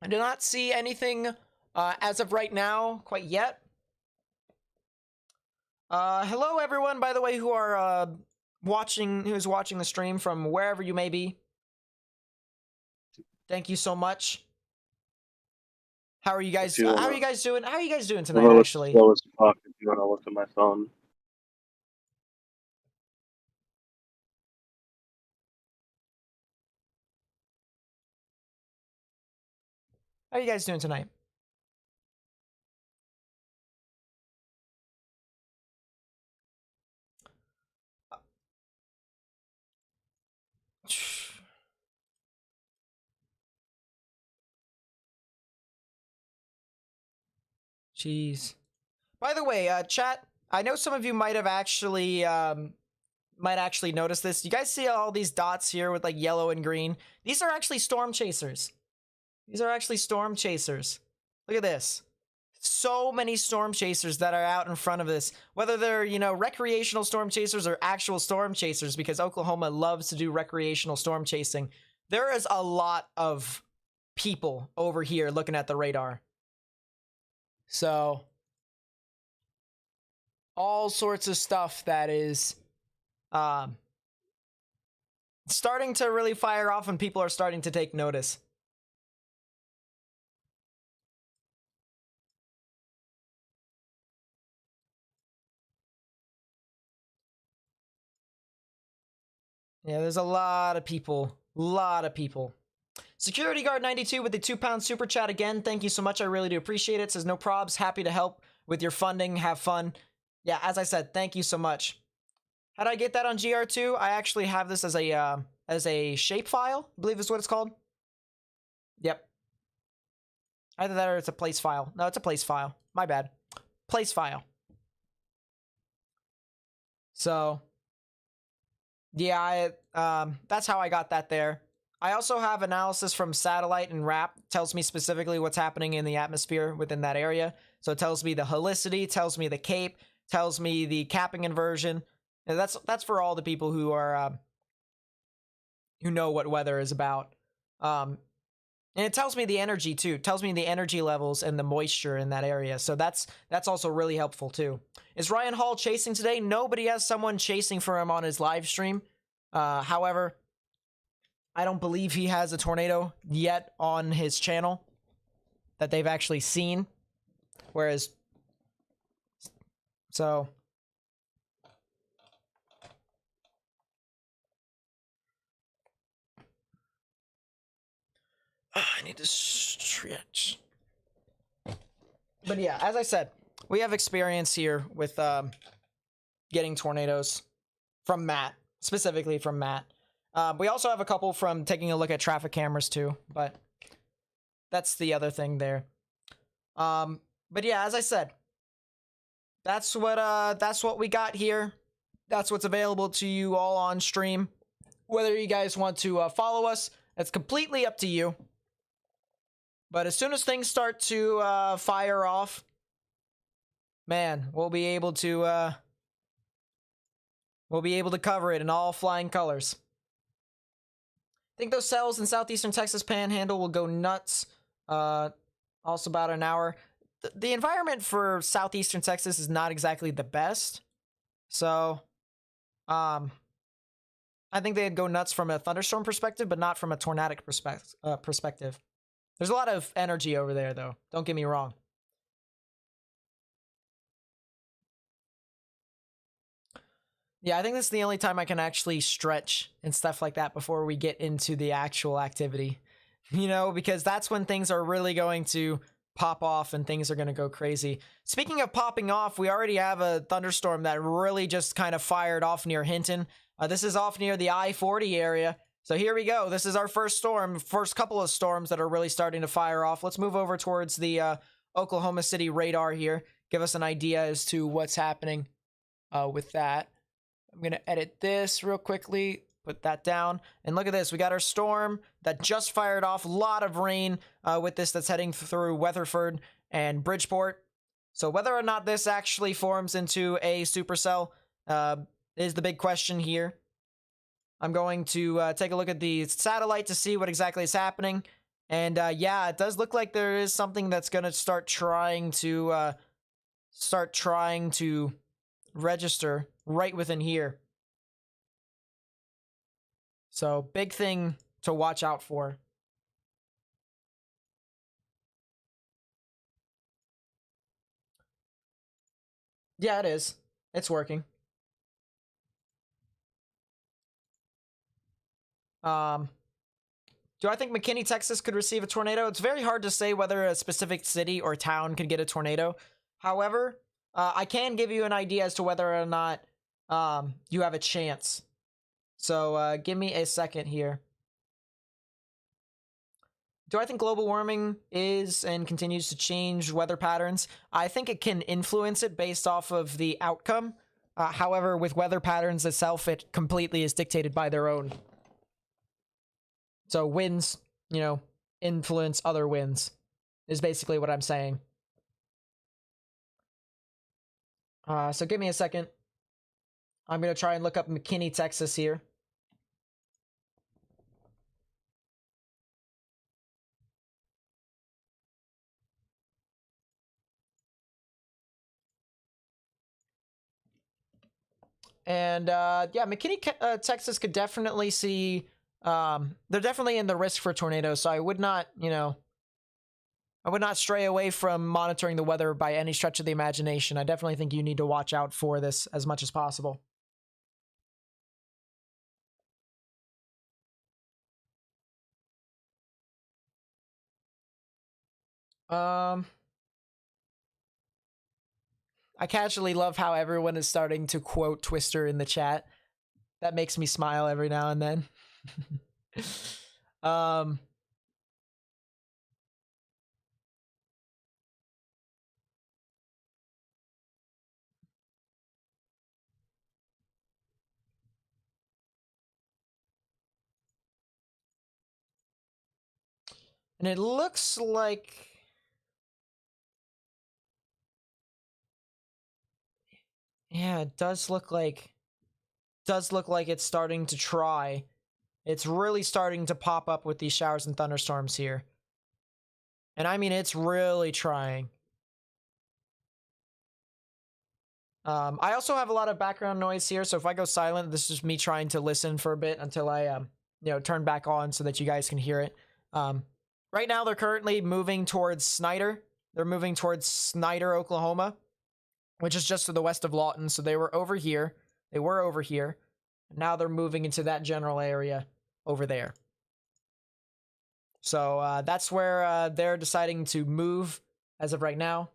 I do not see anything as of right now quite yet. Hello everyone, by the way, who are who's watching the stream from wherever you may be. Thank you so much. How are you guys? How are you guys doing? How are you guys doing tonight? Actually, slow as fuck if you want to look at my phone. how are you guys doing tonight? Jeez. By the way, chat, I know some of you might have actually notice this. You guys see all these dots here with like yellow and green? These are actually storm chasers. These are actually storm chasers. Look at this. So many storm chasers that are out in front of this. Whether they're, you know, recreational storm chasers or actual storm chasers, because Oklahoma loves to do recreational storm chasing. There is a lot of people over here looking at the radar. So, all sorts of stuff that is starting to really fire off, and people are starting to take notice. Yeah, there's a lot of people. Security Guard 92 with the £2 super chat again. Thank you so much. I really do appreciate it. Says no probs. Happy to help with your funding. Have fun. Yeah, as I said, thank you so much. How did I get that on GR2? I actually have this as a shape file, I believe is what it's called. Yep. Either that or it's a place file. No, it's a place file. My bad. Place file. So, yeah, that's how I got that there. I also have analysis from satellite and RAP. Tells me specifically what's happening in the atmosphere within that area. So it tells me the helicity, tells me the CAPE, tells me the capping inversion. And that's for all the people who are who know what weather is about. And it tells me the energy too. It tells me the energy levels and the moisture in that area. So that's also really helpful too. Is Ryan Hall chasing today? No, but he has someone chasing for him on his live stream. However, I don't believe he has a tornado yet on his channel that they've actually seen. Whereas, so I need to stretch. But yeah, as I said, we have experience here with getting tornadoes from Matt, specifically from Matt. We also have a couple from taking a look at traffic cameras too, but that's the other thing there. But yeah, as I said, that's what we got here. That's what's available to you all on stream. Whether you guys want to follow us, it's completely up to you. But as soon as things start to fire off, man, we'll be able to cover it in all flying colors. I think those cells in southeastern Texas Panhandle will go nuts. Also about an hour. The environment for southeastern Texas is not exactly the best. So, I think they'd go nuts from a thunderstorm perspective, but not from a tornadic perspective. There's a lot of energy over there, though. Don't get me wrong. Yeah, I think this is the only time I can actually stretch and stuff like that before we get into the actual activity. You know, because that's when things are really going to pop off and things are going to go crazy. Speaking of popping off, we already have a thunderstorm that really just kind of fired off near Hinton. This is off near the I-40 area. So here we go. This is our first storm, first couple of storms that are really starting to fire off. Let's move over towards the Oklahoma City radar here. Give us an idea as to what's happening with that. I'm going to edit this real quickly, put that down. And look at this. We got our storm that just fired off. A lot of rain with this that's heading through Weatherford and Bridgeport. So whether or not this actually forms into a supercell is the big question here. I'm going to take a look at the satellite to see what exactly is happening. And yeah, it does look like there is something that's going to start trying to register right within here. So big thing to watch out for. Yeah, it is. It's working. Do I think McKinney, Texas could receive a tornado? It's very hard to say whether a specific city or town could get a tornado. However, I can give you an idea as to whether or not you have a chance. So give me a second here. Do I think global warming is and continues to change weather patterns? I think it can influence it based off of the outcome. However, with weather patterns itself, it completely is dictated by their own. So winds, you know, influence other winds is basically what I'm saying. So give me a second. I'm going to try and look up McKinney, Texas here. And yeah, McKinney, Texas could definitely see, they're definitely in the risk for tornadoes. So I would not, you know, I would not stray away from monitoring the weather by any stretch of the imagination. I definitely think you need to watch out for this as much as possible. I casually love how everyone is starting to quote Twister in the chat. That makes me smile every now and then. And it looks like, yeah, it does look like it's starting to try. It's really starting to pop up with these showers and thunderstorms here. And I mean, it's really trying. I also have a lot of background noise here, so if I go silent, this is me trying to listen for a bit until I, you know, turn back on so that you guys can hear it. Right now, they're currently moving towards Snyder. They're moving towards Snyder, Oklahoma, which is just to the west of Lawton. So they were over here. They were over here. Now they're moving into that general area over there. So that's where they're deciding to move as of right now.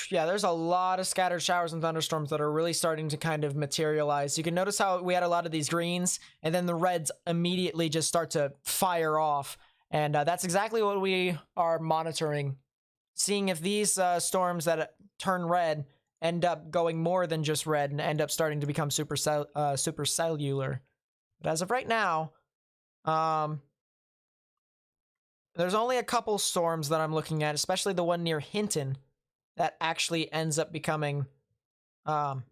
Yeah, there's a lot of scattered showers and thunderstorms that are really starting to kind of materialize. You can notice how we had a lot of these greens, and then the reds immediately just start to fire off. And that's exactly what we are monitoring. Seeing if these storms that turn red end up going more than just red and end up starting to become supercellular. But as of right now, There's only a couple storms that I'm looking at, especially the one near Hinton, that actually ends up becoming, or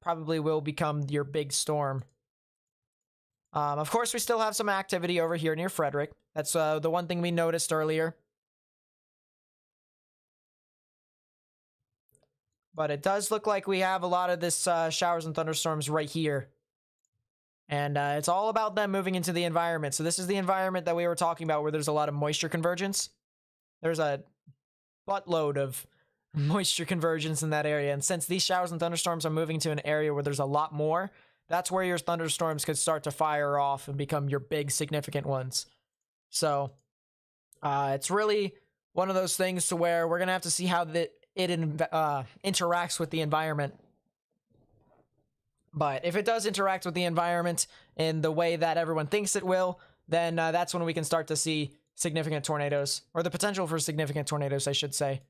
probably will become your big storm. Of course, we still have some activity over here near Frederick. That's the one thing we noticed earlier. But it does look like we have a lot of this showers and thunderstorms right here. And it's all about them moving into the environment. So this is the environment that we were talking about where there's a lot of moisture convergence. There's a buttload of moisture convergence in that area. And since these showers and thunderstorms are moving to an area where there's a lot more, that's where your thunderstorms could start to fire off and become your big significant ones. So it's really one of those things to where we're going to have to see how it interacts with the environment. But if it does interact with the environment in the way that everyone thinks it will, then that's when we can start to see significant tornadoes, or the potential for significant tornadoes, I should say.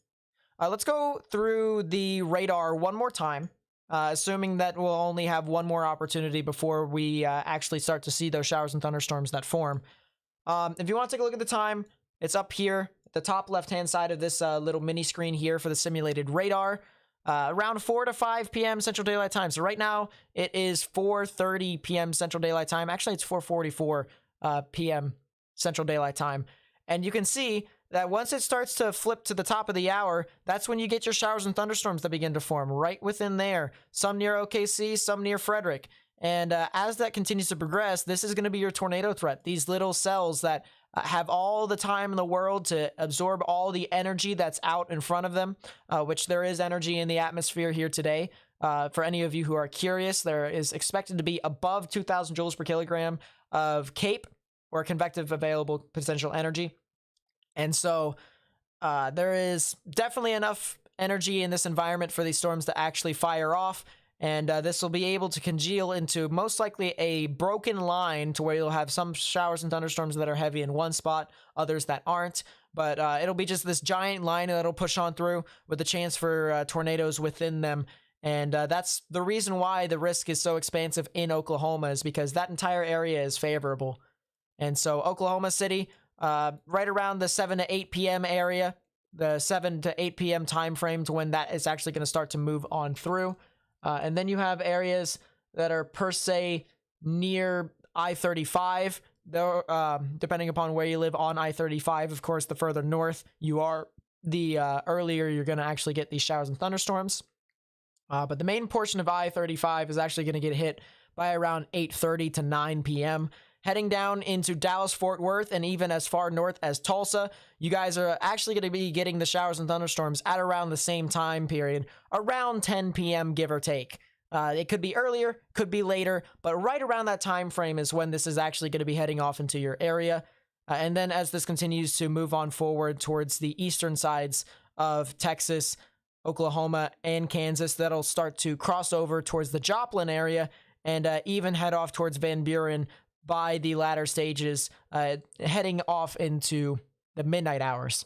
Let's go through the radar one more time, assuming that we'll only have one more opportunity before we actually start to see those showers and thunderstorms that form. If you want to take a look at the time, it's up here at the top left-hand side of this little mini screen here for the simulated radar. Around 4 to 5 p.m. Central Daylight Time. So right now, it is 4:30 p.m. Central Daylight Time. Actually, it's 4:44 p.m. Central Daylight Time. And you can see that once it starts to flip to the top of the hour, that's when you get your showers and thunderstorms that begin to form right within there. Some near OKC, some near Frederick. And as that continues to progress, this is going to be your tornado threat. These little cells that have all the time in the world to absorb all the energy that's out in front of them, which there is energy in the atmosphere here today. For any of you who are curious, there is expected to be above 2,000 joules per kilogram of CAPE, or convective available potential energy. And so there is definitely enough energy in this environment for these storms to actually fire off. And this will be able to congeal into most likely a broken line to where you'll have some showers and thunderstorms that are heavy in one spot, others that aren't. But it'll be just this giant line that'll push on through with a chance for tornadoes within them. And that's the reason why the risk is so expansive in Oklahoma, is because that entire area is favorable. And so Oklahoma City, right around the 7 to 8 p.m. area, the 7 to 8 p.m. time frame to when that is actually going to start to move on through. And then you have areas that are per se near I-35, depending upon where you live on I-35. Of course, the further north you are, the earlier you're going to actually get these showers and thunderstorms. But the main portion of I-35 is actually going to get hit by around 8:30 to 9 p.m., heading down into Dallas-Fort Worth and even as far north as Tulsa. You guys are actually going to be getting the showers and thunderstorms at around the same time period, around 10 p.m. give or take. It could be earlier, could be later, but right around that time frame is when this is actually going to be heading off into your area. And then as this continues to move on forward towards the eastern sides of Texas, Oklahoma, and Kansas, that'll start to cross over towards the Joplin area and even head off towards Van Buren by the latter stages, heading off into the midnight hours.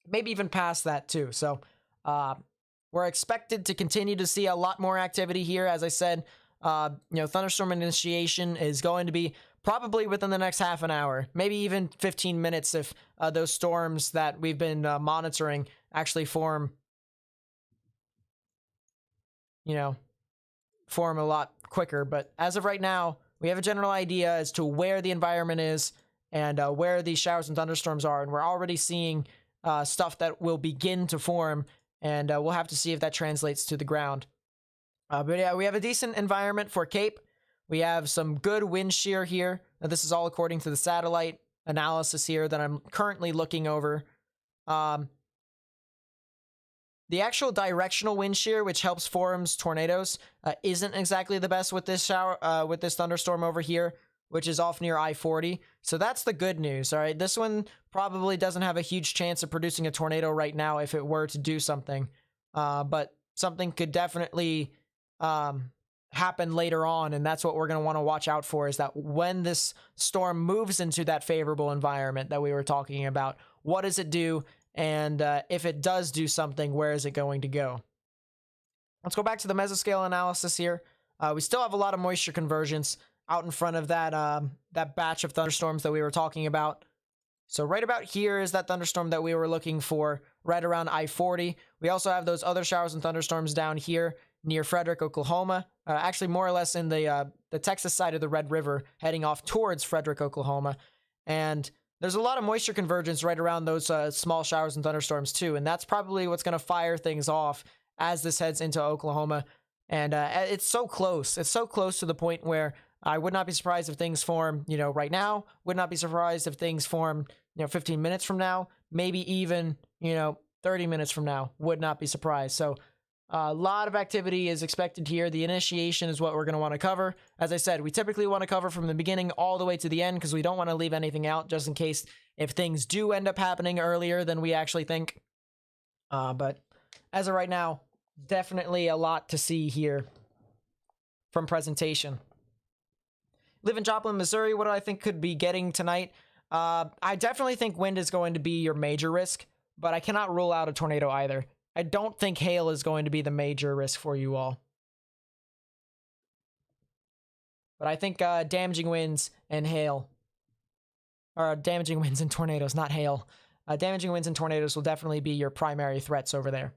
Maybe even past that too. So we're expected to continue to see a lot more activity here. As I said, thunderstorm initiation is going to be probably within the next half an hour, maybe even 15 minutes if those storms that we've been monitoring actually form a lot quicker. But as of right now, we have a general idea as to where the environment is and where these showers and thunderstorms are. And we're already seeing stuff that will begin to form, and we'll have to see if that translates to the ground. But yeah, we have a decent environment for CAPE. We have some good wind shear here. Now, this is all according to the satellite analysis here that I'm currently looking over. The actual directional wind shear, which helps forms tornadoes, isn't exactly the best with this with this thunderstorm over here, which is off near I-40. So that's the good news. All right, this one probably doesn't have a huge chance of producing a tornado right now if it were to do something, but something could definitely happen later on, and that's what we're going to want to watch out for. Is that when this storm moves into that favorable environment that we were talking about, what does it do? And if it does do something, where is it going to go? Let's go back to the mesoscale analysis here. We still have a lot of moisture convergence out in front of that that batch of thunderstorms that we were talking about. So right about here is that thunderstorm that we were looking for, right around I-40. We also have those other showers and thunderstorms down here near Frederick, Oklahoma. Actually, more or less in the Texas side of the Red River, heading off towards Frederick, Oklahoma. And there's a lot of moisture convergence right around those small showers and thunderstorms too. And that's probably what's going to fire things off as this heads into Oklahoma. And it's so close. It's so close to the point where I would not be surprised if things form, right now. Would not be surprised if things form, 15 minutes from now. Maybe even, 30 minutes from now. Would not be surprised. So a lot of activity is expected here. The initiation is what we're going to want to cover. As I said, we typically want to cover from the beginning all the way to the end because we don't want to leave anything out just in case if things do end up happening earlier than we actually think. But as of right now, definitely a lot to see here from presentation. Live in Joplin, Missouri. What do I think could be getting tonight? I definitely think wind is going to be your major risk, but I cannot rule out a tornado either. I don't think hail is going to be the major risk for you all. But I think damaging winds and hail, or damaging winds and tornadoes, not hail. Damaging winds and tornadoes will definitely be your primary threats over there.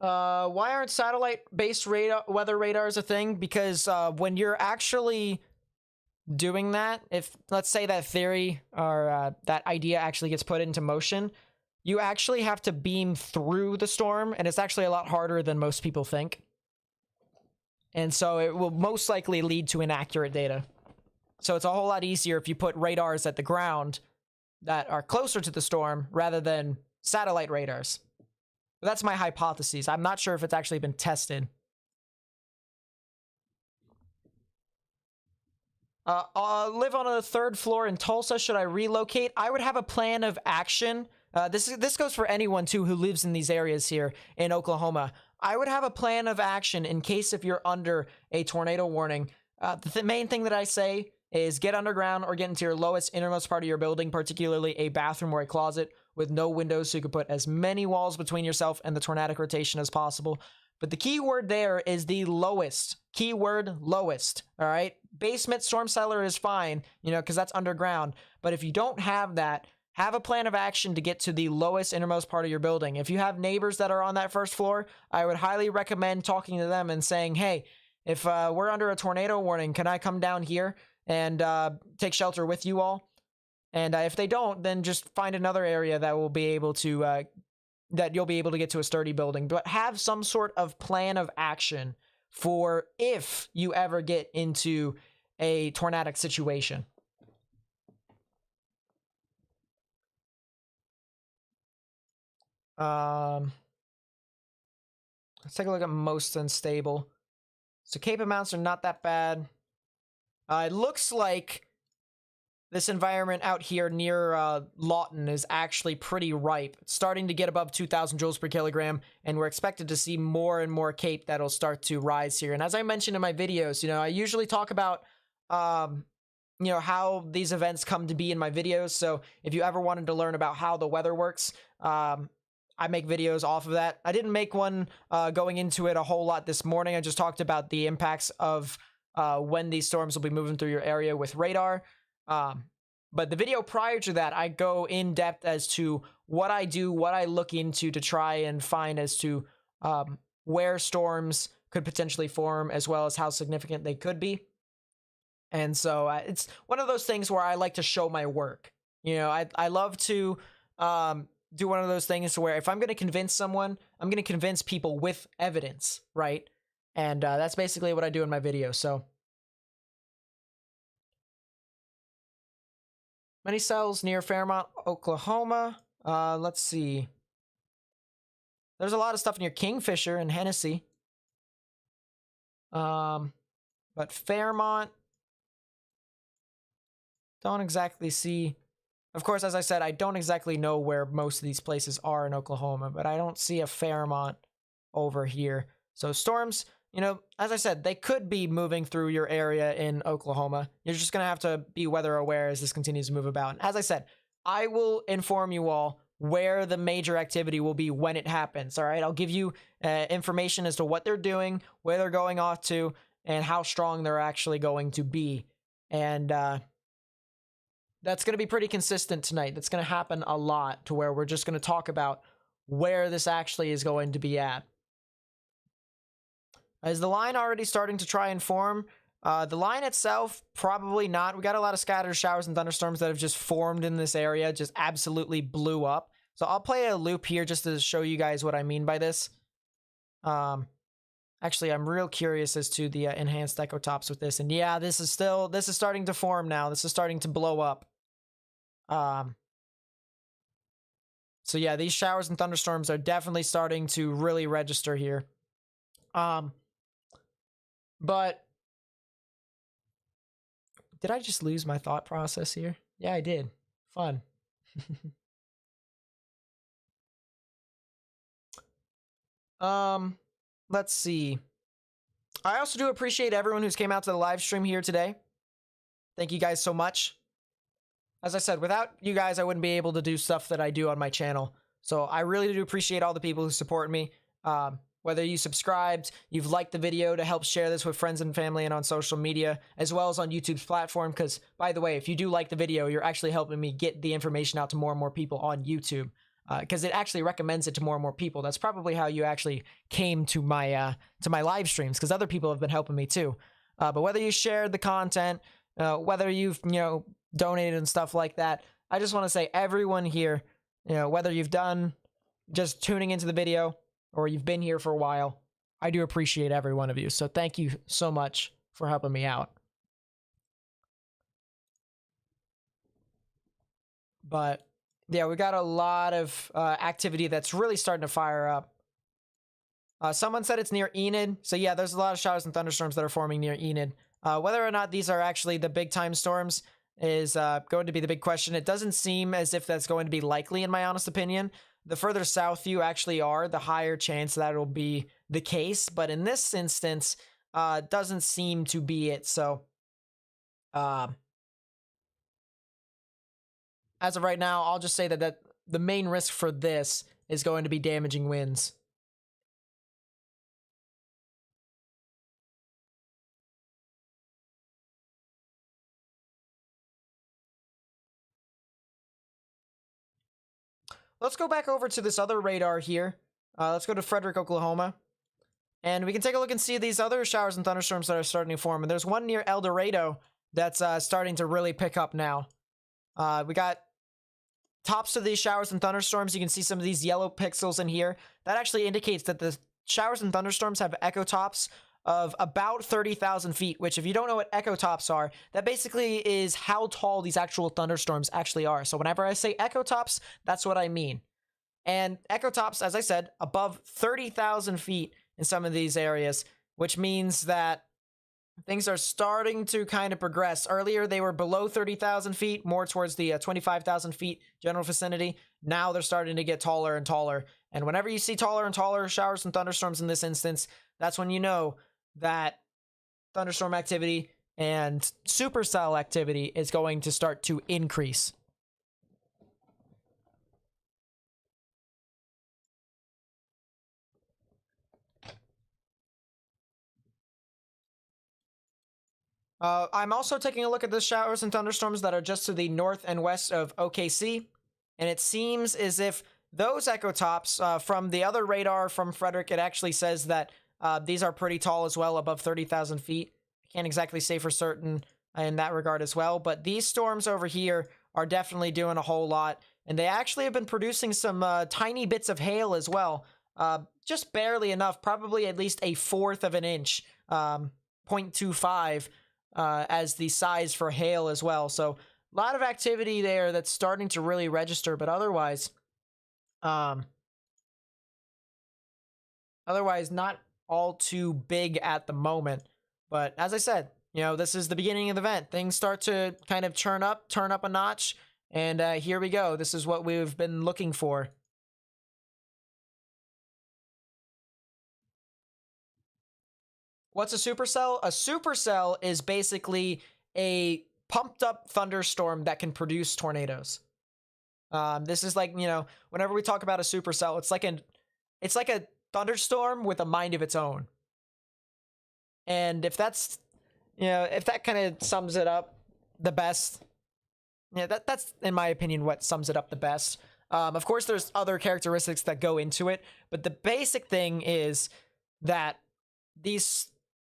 Why aren't satellite-based weather radars a thing? Because when you're actually doing that, if let's say that theory or that idea actually gets put into motion, you actually have to beam through the storm, and it's actually a lot harder than most people think. And so it will most likely lead to inaccurate data. So it's a whole lot easier if you put radars at the ground that are closer to the storm rather than satellite radars. That's my hypothesis. I'm not sure if it's actually been tested. Live on a third floor in Tulsa. Should I relocate? I would have a plan of action. This goes for anyone, too, who lives in these areas here in Oklahoma. I would have a plan of action in case if you're under a tornado warning. The main thing that I say is get underground or get into your lowest, innermost part of your building, particularly a bathroom or a closet with no windows so you can put as many walls between yourself and the tornadic rotation as possible. But the key word there is the lowest. Keyword lowest, all right? Basement storm cellar is fine, because that's underground. But if you don't have that, have a plan of action to get to the lowest, innermost part of your building. If you have neighbors that are on that first floor, I would highly recommend talking to them and saying, hey, if we're under a tornado warning, can I come down here and take shelter with you all? And if they don't, then just find another area that will be able to that you'll be able to get to a sturdy building. But have some sort of plan of action for if you ever get into a tornadic situation. Let's take a look at most unstable. So Cape amounts are not that bad. It looks like this environment out here near Lawton is actually pretty ripe. It's starting to get above 2,000 joules per kilogram, and we're expected to see more and more Cape that'll start to rise here. And as I mentioned in my videos, I usually talk about, how these events come to be in my videos. So if you ever wanted to learn about how the weather works, I make videos off of that. I didn't make one going into it a whole lot this morning. I just talked about the impacts of when these storms will be moving through your area with radar. But the video prior to that, I go in depth as to what I do, what I look into to try and find as to where storms could potentially form, as well as how significant they could be. And so it's one of those things where I like to show my work. I love to do one of those things where if I'm going to convince someone, I'm going to convince people with evidence, right? And that's basically what I do in my videos. So many cells near Fairmont, Oklahoma. Let's see. There's a lot of stuff near Kingfisher and Hennessy. But Fairmont, don't exactly see. Of course, as I said, I don't exactly know where most of these places are in Oklahoma, but I don't see a Fairmont over here. So storms you know, as I said, they could be moving through your area in Oklahoma. You're just going to have to be weather aware as this continues to move about. And as I said, I will inform you all where the major activity will be when it happens. All right. I'll give you information as to what they're doing, where they're going off to, and how strong they're actually going to be. And that's going to be pretty consistent tonight. That's going to happen a lot to where we're just going to talk about where this actually is going to be at. Is the line already starting to try and form? The line itself, probably not. We got a lot of scattered showers and thunderstorms that have just formed in this area, just absolutely blew up. So I'll play a loop here just to show you guys what I mean by this. Actually, I'm real curious as to the enhanced echo tops with this. And yeah, this is starting to form now. This is starting to blow up. So yeah, these showers and thunderstorms are definitely starting to really register here. But did I just lose my thought process here? Yeah, I did. Fun. Let's see. I also do appreciate everyone who's came out to the live stream here today. Thank you guys so much. As I said, without you guys, I wouldn't be able to do stuff that I do on my channel. So I really do appreciate all the people who support me. Whether you subscribed, you've liked the video to help share this with friends and family and on social media, as well as on YouTube's platform. Because, by the way, if you do like the video, you're actually helping me get the information out to more and more people on YouTube. Because it actually recommends it to more and more people. That's probably how you actually came to my live streams, because other people have been helping me too. But whether you shared the content, whether you've donated and stuff like that, I just want to say everyone here, whether you've done just tuning into the video or you've been here for a while, I do appreciate every one of you. So thank you so much for helping me out. But yeah, we got a lot of activity that's really starting to fire up. Someone said it's near Enid. So yeah, there's a lot of showers and thunderstorms that are forming near Enid. Whether or not these are actually the big time storms is going to be the big question. It doesn't seem as if that's going to be likely, in my honest opinion. The further south you actually are, the higher chance that will be the case. But in this instance, it doesn't seem to be it. So as of right now, I'll just say that the main risk for this is going to be damaging winds. Let's go back over to this other radar here. Let's go to Frederick, Oklahoma. And we can take a look and see these other showers and thunderstorms that are starting to form. And there's one near El Dorado that's starting to really pick up now. We got tops of these showers and thunderstorms. You can see some of these yellow pixels in here. That actually indicates that the showers and thunderstorms have echo tops of about 30,000 feet, which if you don't know what echo tops are, that basically is how tall these actual thunderstorms actually are. So whenever I say echo tops, that's what I mean. And echo tops, as I said, above 30,000 feet in some of these areas, which means that things are starting to kind of progress. Earlier, they were below 30,000 feet, more towards the 25,000 feet general vicinity. Now they're starting to get taller and taller. And whenever you see taller and taller showers and thunderstorms in this instance, that's when you know that thunderstorm activity and supercell activity is going to start to increase. I'm also taking a look at the showers and thunderstorms that are just to the north and west of OKC, and it seems as if those echo tops from the other radar from Frederick, it actually says that these are pretty tall as well, above 30,000 feet. I can't exactly say for certain in that regard as well, but these storms over here are definitely doing a whole lot, and they actually have been producing some tiny bits of hail as well, just barely enough, probably at least a fourth of an inch, 0.25 as the size for hail as well. So a lot of activity there that's starting to really register, but otherwise not all too big at the moment. But as I said, this is the beginning of the event. Things start to kind of turn up a notch, and here we go. This is what we've been looking for. What's a supercell? A supercell is basically a pumped up thunderstorm that can produce tornadoes. This is like, whenever we talk about a supercell, it's like a thunderstorm with a mind of its own. And if that's, if that kind of sums it up the best, that's in my opinion what sums it up the best. Of course, there's other characteristics that go into it, but the basic thing is that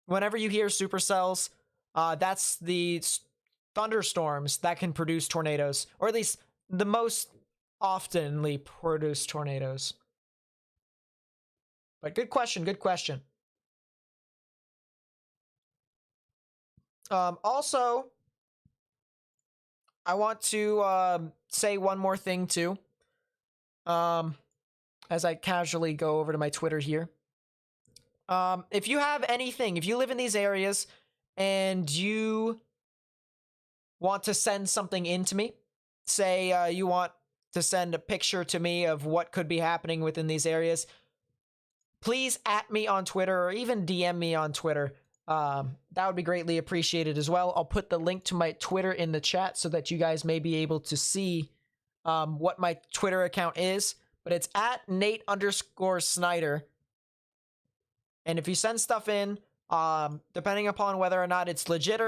whenever you hear supercells, that's the thunderstorms that can produce tornadoes, or at least the most oftenly produce tornadoes. But good question, good question. Also, I want to say one more thing too. As I casually go over to my Twitter here. If you have anything, if you live in these areas and you want to send something in to me, say you want to send a picture to me of what could be happening within these areas, please @ me on Twitter or even DM me on Twitter. That would be greatly appreciated as well. I'll put the link to my Twitter in the chat so that you guys may be able to see what my Twitter account is, but it's @Nate_Snyder. And if you send stuff in, depending upon whether or not it's legit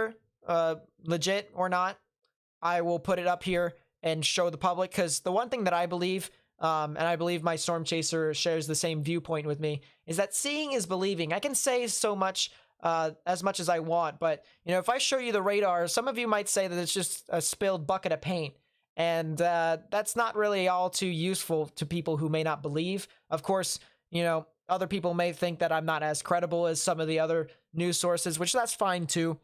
or not, I will put it up here and show the public. Because the one thing that I believe, and I believe my Storm Chaser shares the same viewpoint with me, is that seeing is believing. I can say so much, as much as I want, but if I show you the radar, some of you might say that it's just a spilled bucket of paint. And that's not really all too useful to people who may not believe. Of course, other people may think that I'm not as credible as some of the other news sources, which that's fine too.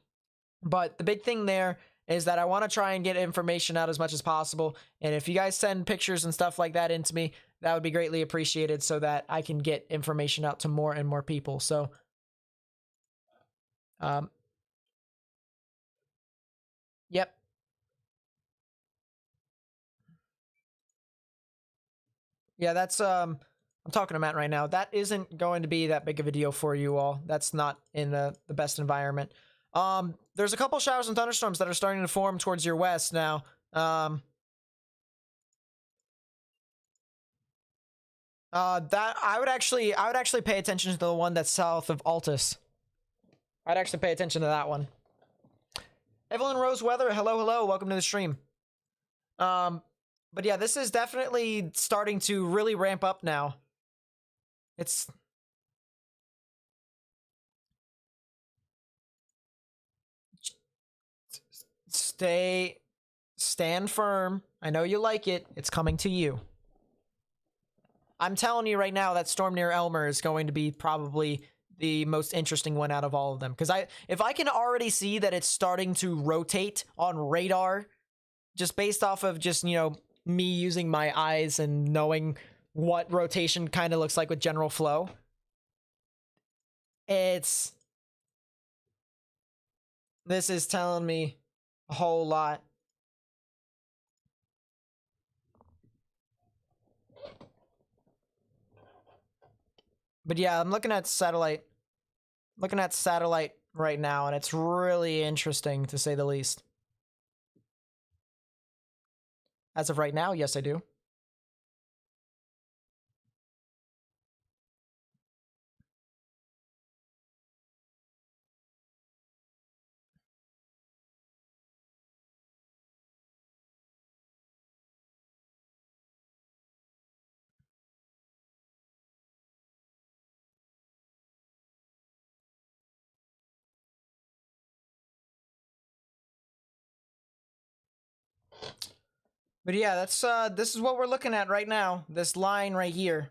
But the big thing there is that I want to try and get information out as much as possible. And if you guys send pictures and stuff like that into me, that would be greatly appreciated so that I can get information out to more and more people. So, yep. Yeah, that's, I'm talking to Matt right now. That isn't going to be that big of a deal for you all. That's not in the best environment. There's a couple showers and thunderstorms that are starting to form towards your west now. That I would actually pay attention to the one that's south of Altus. I'd actually pay attention to that one. Evelyn Rose Weather, hello, welcome to the stream. But yeah, this is definitely starting to really ramp up now. It's... Stand firm. I know you like it. It's coming to you. I'm telling you right now that storm near Elmer is going to be probably the most interesting one out of all of them. Because if I can already see that it's starting to rotate on radar, just based off of just, me using my eyes and knowing what rotation kind of looks like with general flow, this is telling me a whole lot. But yeah, I'm looking at satellite right now, and it's really interesting to say the least. As of right now, yes, I do. But yeah, that's this is what we're looking at right now. This line right here.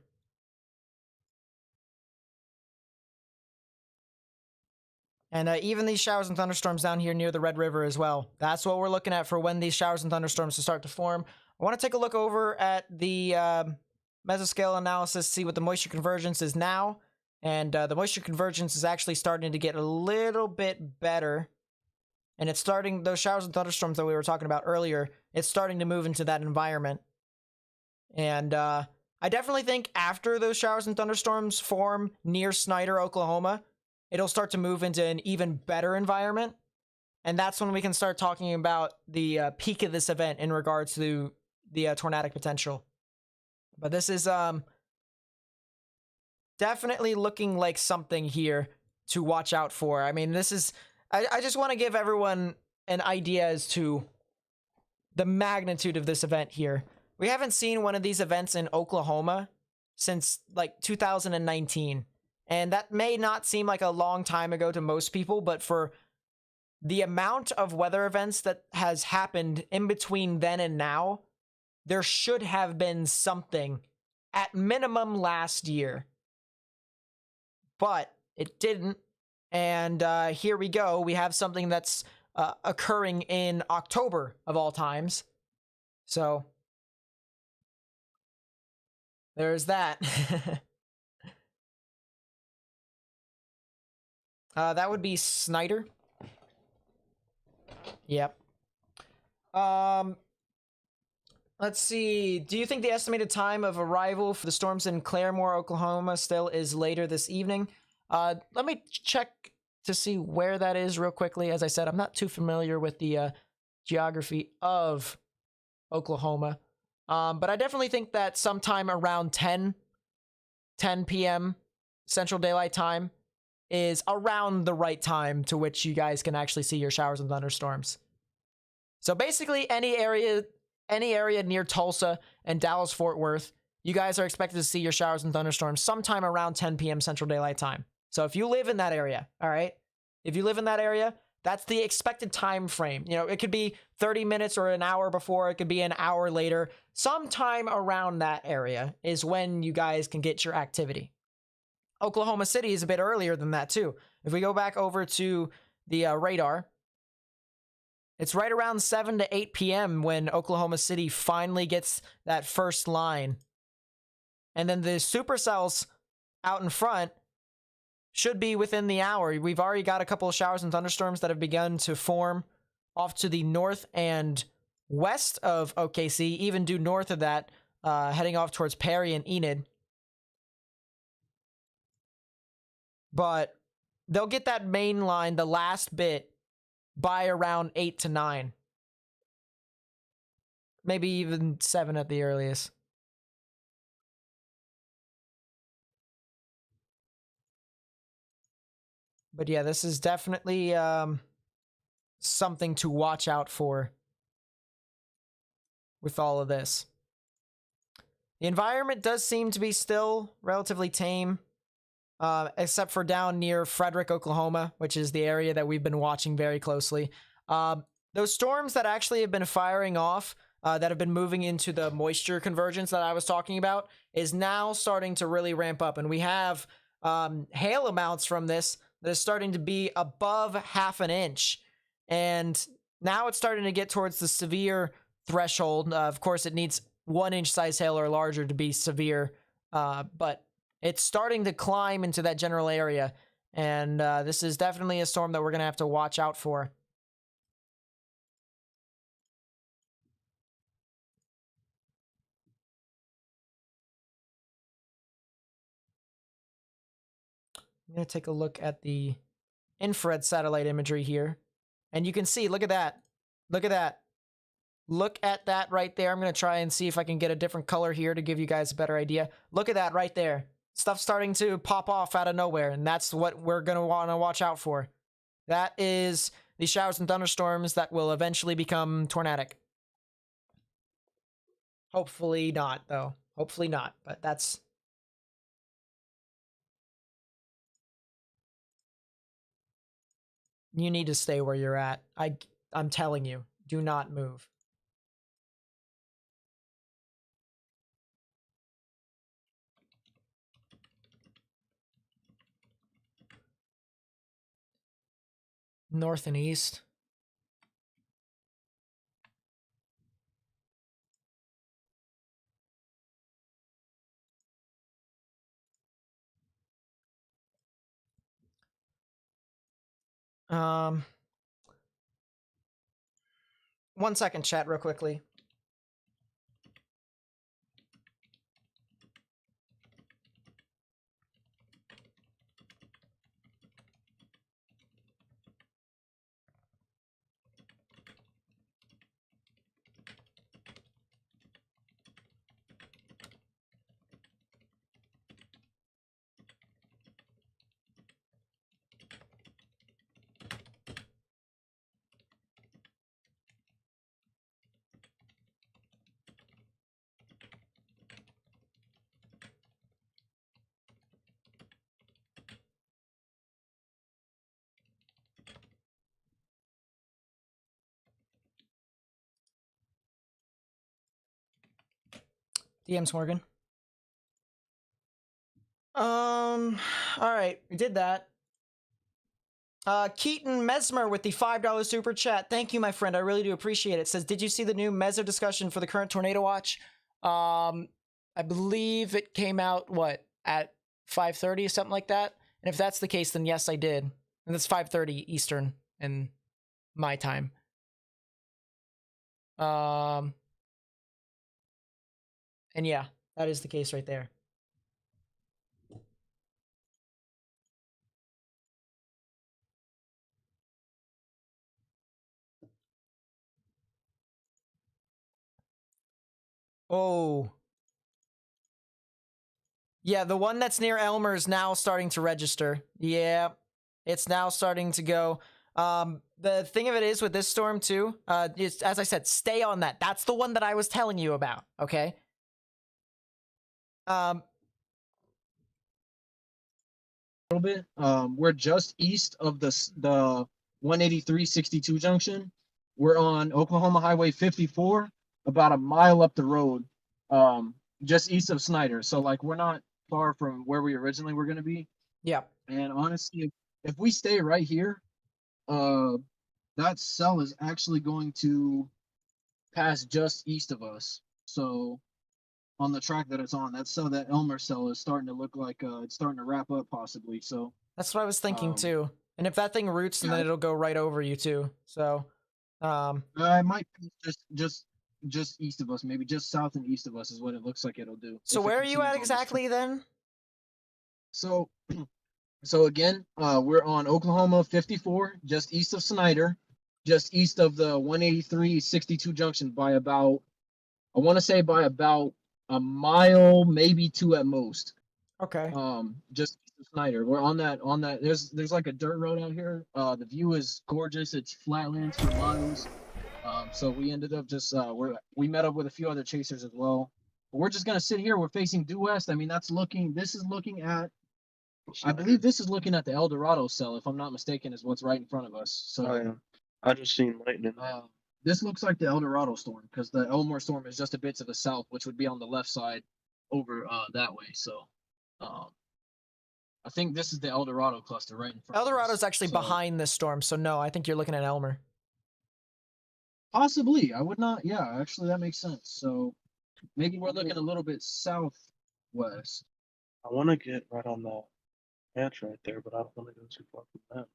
And even these showers and thunderstorms down here near the Red River as well. That's what we're looking at for when these showers and thunderstorms to start to form. I want to take a look over at the mesoscale analysis, see what the moisture convergence is now. And the moisture convergence is actually starting to get a little bit better. And it's starting, those showers and thunderstorms that we were talking about earlier, it's starting to move into that environment. And I definitely think after those showers and thunderstorms form near Snyder, Oklahoma, it'll start to move into an even better environment. And that's when we can start talking about the peak of this event in regards to the tornadic potential. But this is definitely looking like something here to watch out for. I mean, this is... I just want to give everyone an idea as to the magnitude of this event here. We haven't seen one of these events in Oklahoma since like 2019. And that may not seem like a long time ago to most people, but for the amount of weather events that has happened in between then and now, there should have been something at minimum last year. But it didn't. And here we go. We have something that's occurring in October of all times. So there's that. That would be Snyder. Yep. Let's see. Do you think the estimated time of arrival for the storms in Claremore, Oklahoma still is later this evening? Let me check to see where that is real quickly. As I said, I'm not too familiar with the geography of Oklahoma. But I definitely think that sometime around 10 p.m. Central Daylight Time is around the right time to which you guys can actually see your showers and thunderstorms. So basically any area near Tulsa and Dallas-Fort Worth, you guys are expected to see your showers and thunderstorms sometime around 10 p.m. Central Daylight Time. So if you live in that area, all right? If you live in that area, that's the expected time frame. You know, it could be 30 minutes or an hour before, it could be an hour later. Sometime around that area is when you guys can get your activity. Oklahoma City is a bit earlier than that too. If we go back over to the radar, it's right around 7 to 8 p.m. when Oklahoma City finally gets that first line. And then the supercells out in front should be within the hour. We've already got a couple of showers and thunderstorms that have begun to form off to the north and west of OKC, even due north of that, heading off towards Perry and Enid. But they'll get that main line, the last bit, by around 8 to 9. Maybe even 7 at the earliest. But yeah, this is definitely something to watch out for with all of this. The environment does seem to be still relatively tame, except for down near Frederick, Oklahoma, which is the area that we've been watching very closely. Those storms that actually have been firing off, that have been moving into the moisture convergence that I was talking about, is now starting to really ramp up. And we have hail amounts from this that is starting to be above half an inch. And now it's starting to get towards the severe threshold. Of course, it needs 1 inch size hail or larger to be severe. But it's starting to climb into that general area. And this is definitely a storm that we're going to have to watch out for. I'm going to take a look at the infrared satellite imagery here. And you can see, look at that. Look at that. Look at that right there. I'm going to try and see if I can get a different color here to give you guys a better idea. Look at that right there. Stuff starting to pop off out of nowhere, and that's what we're going to want to watch out for. That is the showers and thunderstorms that will eventually become tornadic. Hopefully not, though. Hopefully not, but that's... You need to stay where you're at. I'm telling you, do not move. North and east. Um, 1 second, chat, real quickly. DMs Morgan. All right, we did that. Keaton Mesmer with the $5 super chat. Thank you, my friend. I really do appreciate it. Says, did you see the new Meso discussion for the current tornado watch? I believe it came out, what, at 5:30 or something like that? And if that's the case, then yes, I did. And that's 5:30 Eastern in my time. And yeah, that is the case right there. Oh. Yeah, the one that's near Elmer is now starting to register. Yeah, it's now starting to go. The thing of it is with this storm too, is, as I said, stay on that. That's the one that I was telling you about, okay? Little bit. We're just east of the 183-62 junction. We're on Oklahoma Highway 54, about a mile up the road, just east of Snyder. So like we're not far from where we originally were going to be. Yeah. And honestly, if we stay right here, that cell is actually going to pass just east of us. So on the track that it's on, that cell, that Elmer cell, is starting to look like it's starting to wrap up possibly. So That's what I was thinking too. And if that thing roots, then yeah. it'll go right over you too. So, it might be just east of us, maybe just south and east of us is what it looks like it'll do. so where are you at exactly then? So, so again, we're on Oklahoma 54, just east of Snyder, just east of the 183-62 junction by about, I want to say by about a mile, maybe two at most. Okay. Just east of Snyder. We're on that. There's like a dirt road out here. The view is gorgeous. It's flatlands for miles. So we ended up just we met up with a few other chasers as well. But we're just gonna sit here. We're facing due west. I mean, this is looking at, I believe this is looking at the El Dorado cell, if I'm not mistaken, is what's right in front of us. So Oh, yeah. I just seen lightning. this looks like the El Dorado storm because the Elmore storm is just a bit to the south, which would be on the left side over that way. So I think this is the El Dorado cluster right in front. El Dorado's of us. actually behind this storm, so no, I think you're looking at Elmer. Possibly, I would not. Yeah, actually, that makes sense. So maybe we're looking a little bit southwest. I want to get right on the patch right there, but I don't want to go too far from that.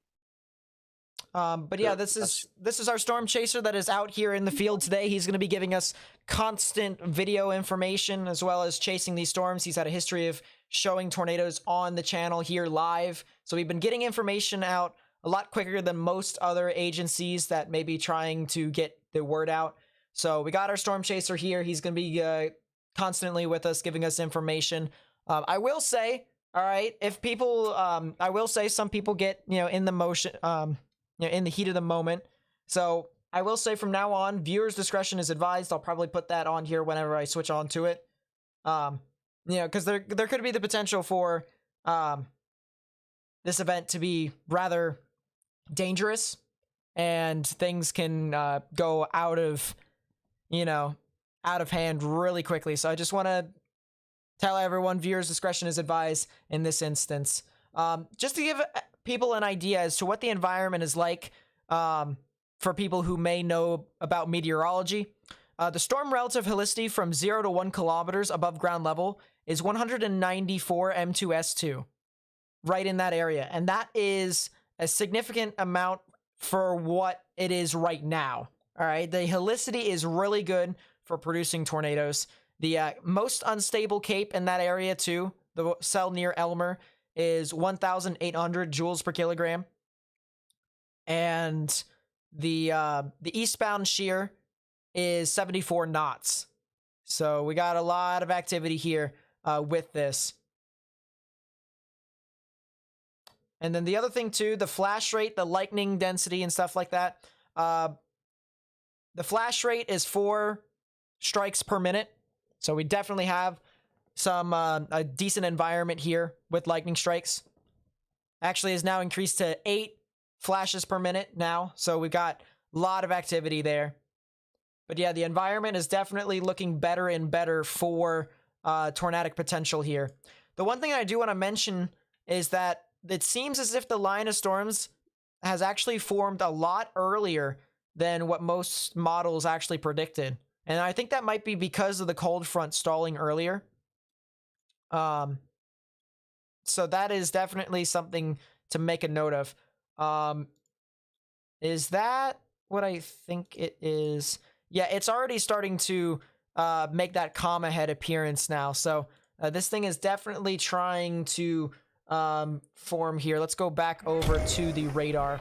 But yeah, this is our storm chaser that is out here in the field today. He's going to be giving us constant video information as well as chasing these storms. He's had a history of showing tornadoes on the channel here live. So we've been getting information out a lot quicker than most other agencies that may be trying to get the word out. So we got our storm chaser here. He's going to be constantly with us, giving us information. I will say, all right, if people, I will say some people get, in the motion, in the heat of the moment. So I will say from now on, viewers' discretion is advised. I'll probably put that on here whenever I switch on to it. Because there could be the potential for this event to be rather dangerous, and things can go out of hand really quickly. So I just want to tell everyone, viewers' discretion is advised in this instance. Just to give people an idea as to what the environment is like for people who may know about meteorology. The storm relative helicity from 0 to 1 kilometers above ground level is 194 M2S2, right in that area. And that is a significant amount for what it is right now. All right, the helicity is really good for producing tornadoes. The most unstable cape in that area too, the cell near Elmer, is 1,800 joules per kilogram. And the eastbound shear is 74 knots. So we got a lot of activity here with this. And then the other thing too, the flash rate, the lightning density and stuff like that. The flash rate is 4 strikes per minute. So we definitely have some a decent environment here with lightning strikes. Actually is now increased to 8 flashes per minute now. So we've got a lot of activity there. But yeah, the environment is definitely looking better and better for tornadic potential here. The one thing I do want to mention is that it seems as if the line of storms has actually formed a lot earlier than what most models actually predicted. And I think that might be because of the cold front stalling earlier. So that is definitely something to make a note of. Is that what I think it is? Yeah, it's already starting to make that comma head appearance now. So this thing is definitely trying to form here. Let's go back over to the radar.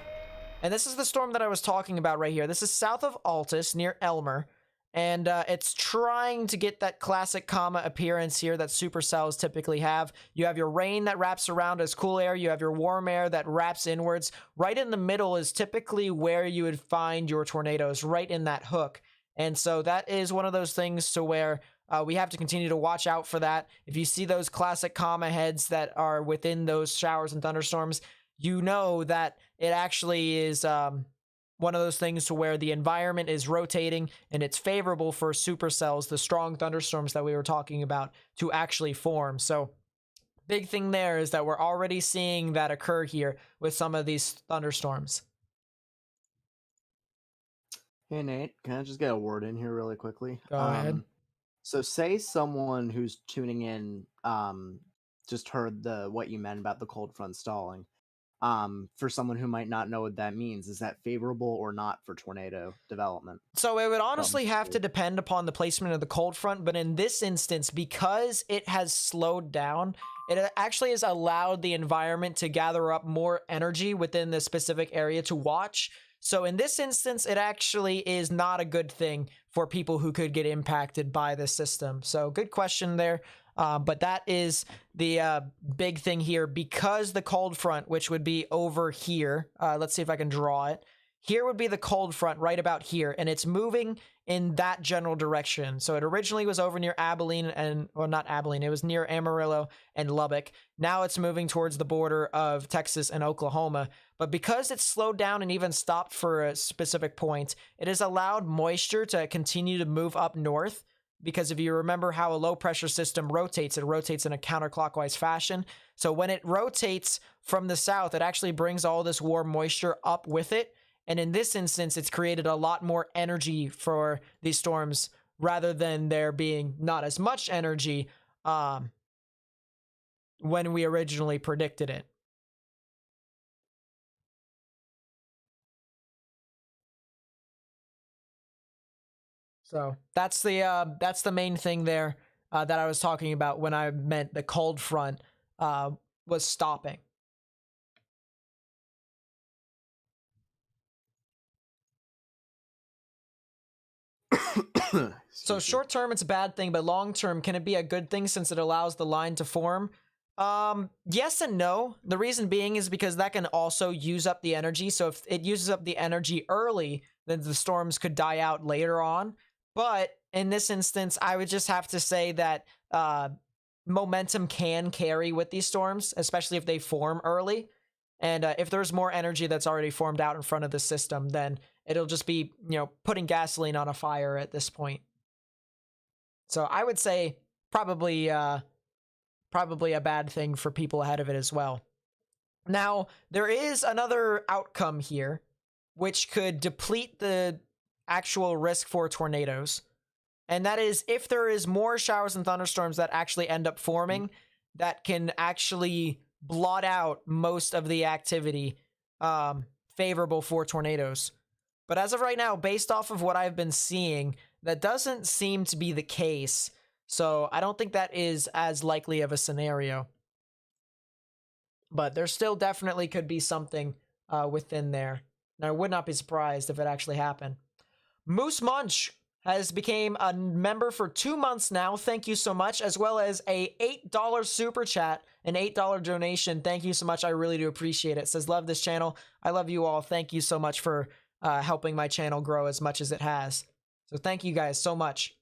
And this is the storm that I was talking about right here. This is south of Altus near Elmer. And it's trying to get that classic comma appearance here that supercells typically have. You have your rain that wraps around as cool air. You have your warm air that wraps inwards. Right in the middle is typically where you would find your tornadoes, right in that hook. And so that is one of those things to where we have to continue to watch out for that. If you see those classic comma heads that are within those showers and thunderstorms, you know that it actually is one of those things to where the environment is rotating and it's favorable for supercells, the strong thunderstorms that we were talking about, to actually form. So big thing there is that we're already seeing that occur here with some of these thunderstorms. Hey Nate, can I just get a word in here really quickly? Go ahead. So say someone who's tuning in just heard what you meant about the cold front stalling. For someone who might not know what that means, is that favorable or not for tornado development? So it would honestly have to depend upon the placement of the cold front, but in this instance, because it has slowed down, it actually has allowed the environment to gather up more energy within the specific area to watch. So in this instance, it actually is not a good thing for people who could get impacted by the system. So good question there. But that is the big thing here, because the cold front, which would be over here, let's see if I can draw it. Here would be the cold front right about here, and it's moving in that general direction. So it originally was over near Abilene and, well, not Abilene, it was near Amarillo and Lubbock. Now it's moving towards the border of Texas and Oklahoma. But because it's slowed down and even stopped for a specific point, it has allowed moisture to continue to move up north. Because if you remember how a low pressure system rotates, it rotates in a counterclockwise fashion. So when it rotates from the south, it actually brings all this warm moisture up with it. And in this instance, it's created a lot more energy for these storms rather than there being not as much energy when we originally predicted it. So that's the main thing there that I was talking about when I meant the cold front was stopping. So short term, it's a bad thing, but long term, can it be a good thing since it allows the line to form? Yes and no. The reason being is because that can also use up the energy. So if it uses up the energy early, then the storms could die out later on. But in this instance, I would just have to say that momentum can carry with these storms, especially if they form early. And if there's more energy that's already formed out in front of the system, then it'll just be, putting gasoline on a fire at this point. So I would say probably a bad thing for people ahead of it as well. Now, there is another outcome here, which could deplete the actual risk for tornadoes. And that is if there is more showers and thunderstorms that actually end up forming, that can actually blot out most of the activity favorable for tornadoes. But as of right now, based off of what I've been seeing, that doesn't seem to be the case. So I don't think that is as likely of a scenario. But there still definitely could be something within there. And I would not be surprised if it actually happened. Moose Munch has became a member for 2 months now. Thank you so much, as well as a $8 super chat, an $8 donation. Thank you so much. I really do appreciate it. It says, love this channel. I love you all. Thank you so much for helping my channel grow as much as it has. So thank you guys so much.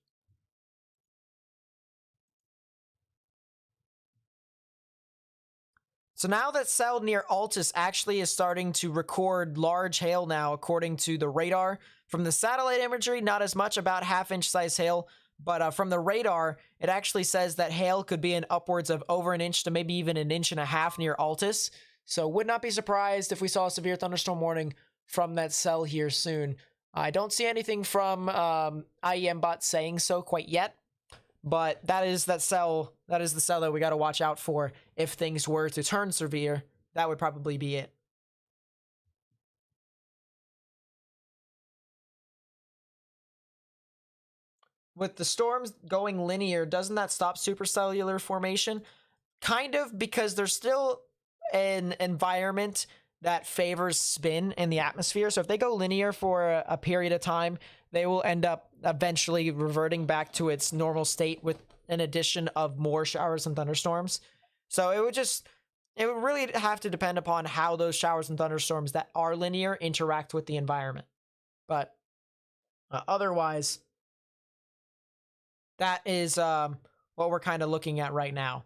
So now that cell near Altus actually is starting to record large hail now, according to the radar. From the satellite imagery, not as much, about half-inch size hail. But from the radar, it actually says that hail could be in upwards of over an inch to maybe even an inch and a half near Altus. So would not be surprised if we saw a severe thunderstorm warning from that cell here soon. I don't see anything from IEM bot saying so quite yet, but that is that cell. That is the cell that we got to watch out for if things were to turn severe. That would probably be it. With the storms going linear, doesn't that stop supercellular formation? Kind of, because there's still an environment that favors spin in the atmosphere. So if they go linear for a period of time, they will end up eventually reverting back to its normal state with an addition of more showers and thunderstorms. So it would really have to depend upon how those showers and thunderstorms that are linear interact with the environment. But otherwise, that is what we're kind of looking at right now.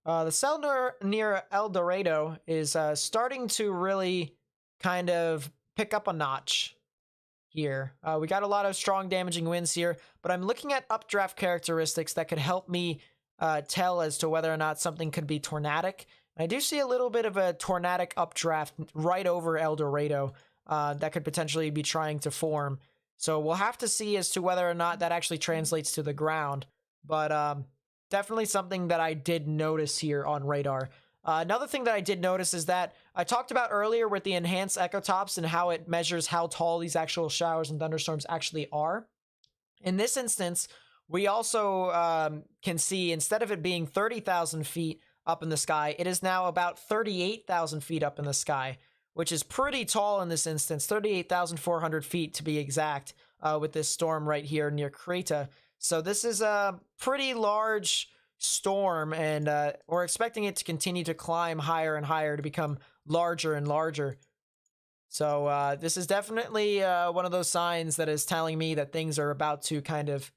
The cell near El Dorado is starting to really kind of pick up a notch here. We got a lot of strong damaging winds here, but I'm looking at updraft characteristics that could help me tell as to whether or not something could be tornadic. I do see a little bit of a tornadic updraft right over El Dorado that could potentially be trying to form. So we'll have to see as to whether or not that actually translates to the ground. But definitely something that I did notice here on radar. Another thing that I did notice is that I talked about earlier with the enhanced echotops and how it measures how tall these actual showers and thunderstorms actually are. In this instance, we also can see, instead of it being 30,000 feet up in the sky, it is now about 38,000 feet up in the sky, which is pretty tall in this instance, 38,400 feet to be exact, with this storm right here near Creta. So this is a pretty large storm, and we're expecting it to continue to climb higher and higher to become larger and larger. So this is definitely one of those signs that is telling me that things are about to kind of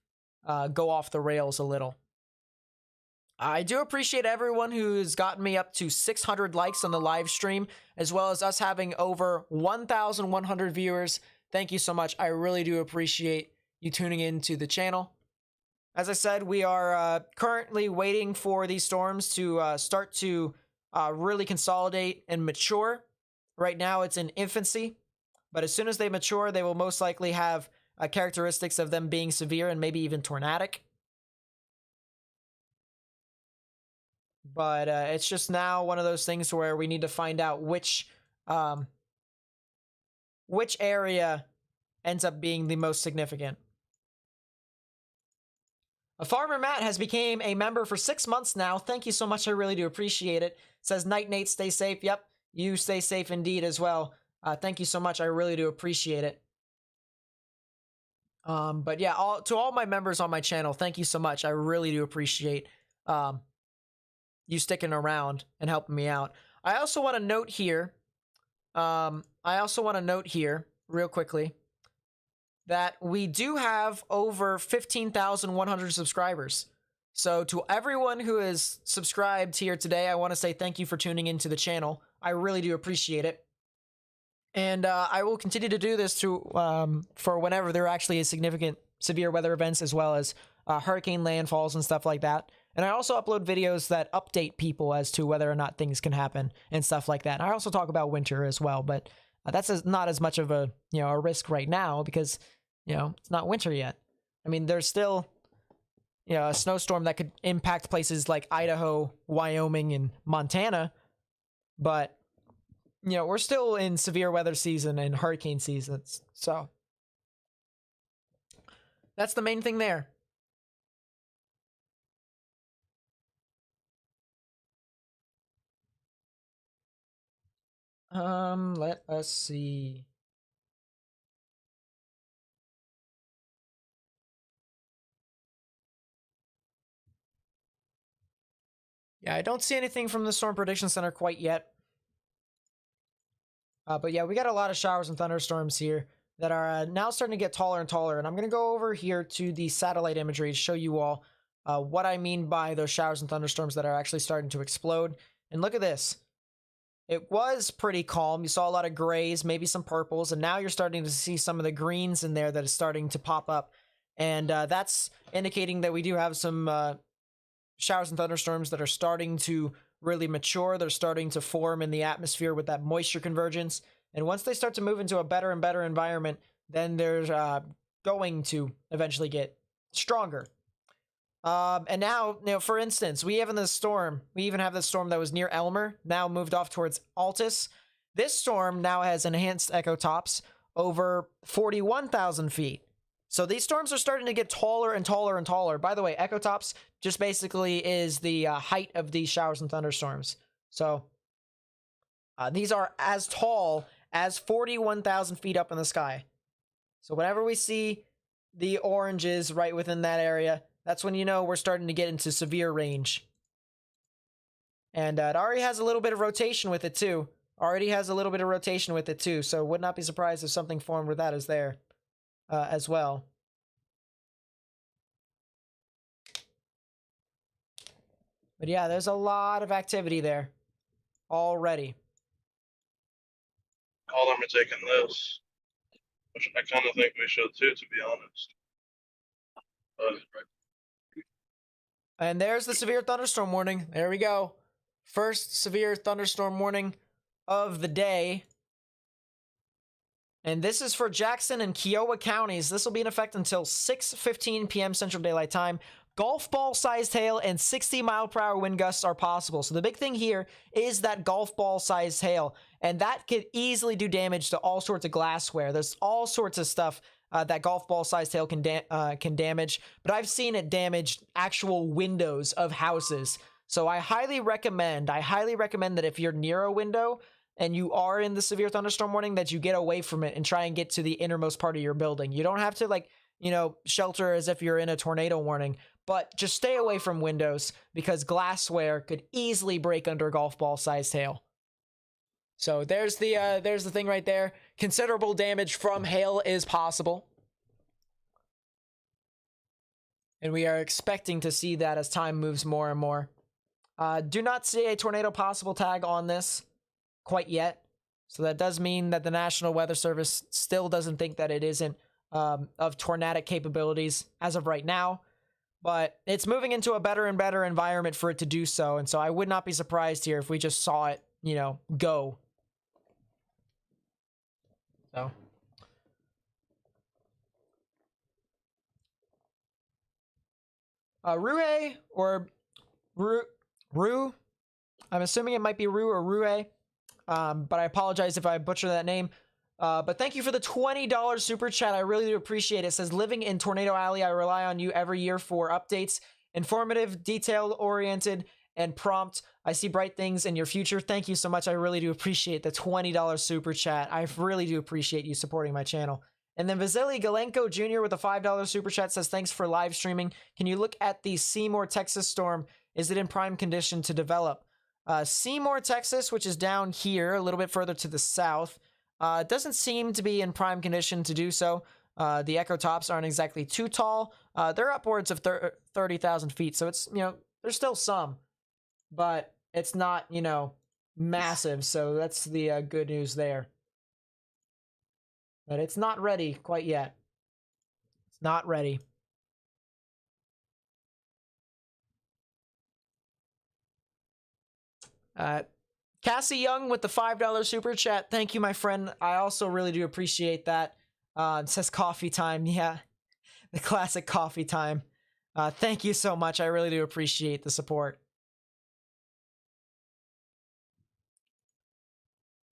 go off the rails a little. I do appreciate everyone who's gotten me up to 600 likes on the live stream, as well as us having over 1,100 viewers. Thank you so much. I really do appreciate you tuning into the channel. As I said, we are currently waiting for these storms to start to really consolidate and mature. Right now, it's in infancy, but as soon as they mature, they will most likely have characteristics of them being severe and maybe even tornadic. But it's just now one of those things where we need to find out which area ends up being the most significant. A Farmer Matt has become a member for 6 months now. Thank you so much. I really do appreciate it. Says, Night Nate, stay safe. Yep, you stay safe indeed as well. Thank you so much. I really do appreciate it. But yeah, to all my members on my channel, thank you so much. I really do appreciate you sticking around and helping me out. I also want to note here, real quickly, that we do have over 15,100 subscribers. So to everyone who is subscribed here today, I want to say thank you for tuning into the channel. I really do appreciate it. And I will continue to do this for whenever there actually is significant severe weather events, as well as hurricane landfalls and stuff like that. And I also upload videos that update people as to whether or not things can happen and stuff like that. And I also talk about winter as well, but that's not as much of a a risk right now because it's not winter yet. I mean, there's still a snowstorm that could impact places like Idaho, Wyoming, and Montana, but we're still in severe weather season and hurricane seasons. So that's the main thing there. Let us see. Yeah, I don't see anything from the Storm Prediction Center quite yet. But yeah, we got a lot of showers and thunderstorms here that are now starting to get taller and taller. And I'm going to go over here to the satellite imagery to show you all what I mean by those showers and thunderstorms that are actually starting to explode. And look at this. It was pretty calm. You saw a lot of grays, maybe some purples, and now you're starting to see some of the greens in there that is starting to pop up. And that's indicating that we do have some showers and thunderstorms that are starting to really mature. They're starting to form in the atmosphere with that moisture convergence. And once they start to move into a better and better environment, then they're going to eventually get stronger. And now, for instance, we even have this storm that was near Elmer, now moved off towards Altus. This storm now has enhanced ecotops over 41,000 feet. So these storms are starting to get taller and taller and taller. By the way, ecotops just basically is the height of these showers and thunderstorms. So these are as tall as 41,000 feet up in the sky. So whenever we see the oranges right within that area, that's when you know we're starting to get into severe range. And it already has a little bit of rotation with it too. So would not be surprised if something formed with that is there as well. But yeah, there's a lot of activity there already. All of them are taking this, which I kind of think we should too, to be honest. And there's the severe thunderstorm warning. There we go. First severe thunderstorm warning of the day. And this is for Jackson and Kiowa counties. This will be in effect until 6:15 p.m. Central Daylight Time. Golf ball sized hail and 60-mile-per-hour wind gusts are possible. So the big thing here is that golf ball sized hail. And that could easily do damage to all sorts of glassware. There's all sorts of stuff that golf ball sized hail can damage. But I've seen it damage actual windows of houses. So I highly recommend that if you're near a window and you are in the severe thunderstorm warning, that you get away from it and try and get to the innermost part of your building. You don't have to shelter as if you're in a tornado warning, but just stay away from windows because glassware could easily break under golf ball sized hail. So there's the thing right there. Considerable damage from hail is possible. And we are expecting to see that as time moves more and more. Do not see a tornado possible tag on this quite yet. So that does mean that the National Weather Service still doesn't think that it isn't of tornadic capabilities as of right now. But it's moving into a better and better environment for it to do so. And so I would not be surprised here if we just saw it, go. So. Rue or Rue. I'm assuming it might be Rue or Rue. But I apologize if I butcher that name. But thank you for the $20 super chat. I really do appreciate it. It says, living in Tornado Alley, I rely on you every year for updates. Informative, detail-oriented, and prompt. I see bright things in your future. Thank you so much. I really do appreciate the $20 super chat. I really do appreciate you supporting my channel. And then Vasily Galenko Jr. with a $5 super chat says, thanks for live streaming. Can you look at the Seymour, Texas storm? Is it in prime condition to develop? Seymour, Texas, which is down here, a little bit further to the south, doesn't seem to be in prime condition to do so. The ecotops aren't exactly too tall. They're upwards of 30,000 feet, so it's, there's still some, but it's not, massive, so that's the good news there. But it's not ready quite yet. It's not ready. Cassie Young with the $5 super chat. Thank you, my friend. I also really do appreciate that. It says coffee time. Yeah, the classic coffee time. Thank you so much. I really do appreciate the support.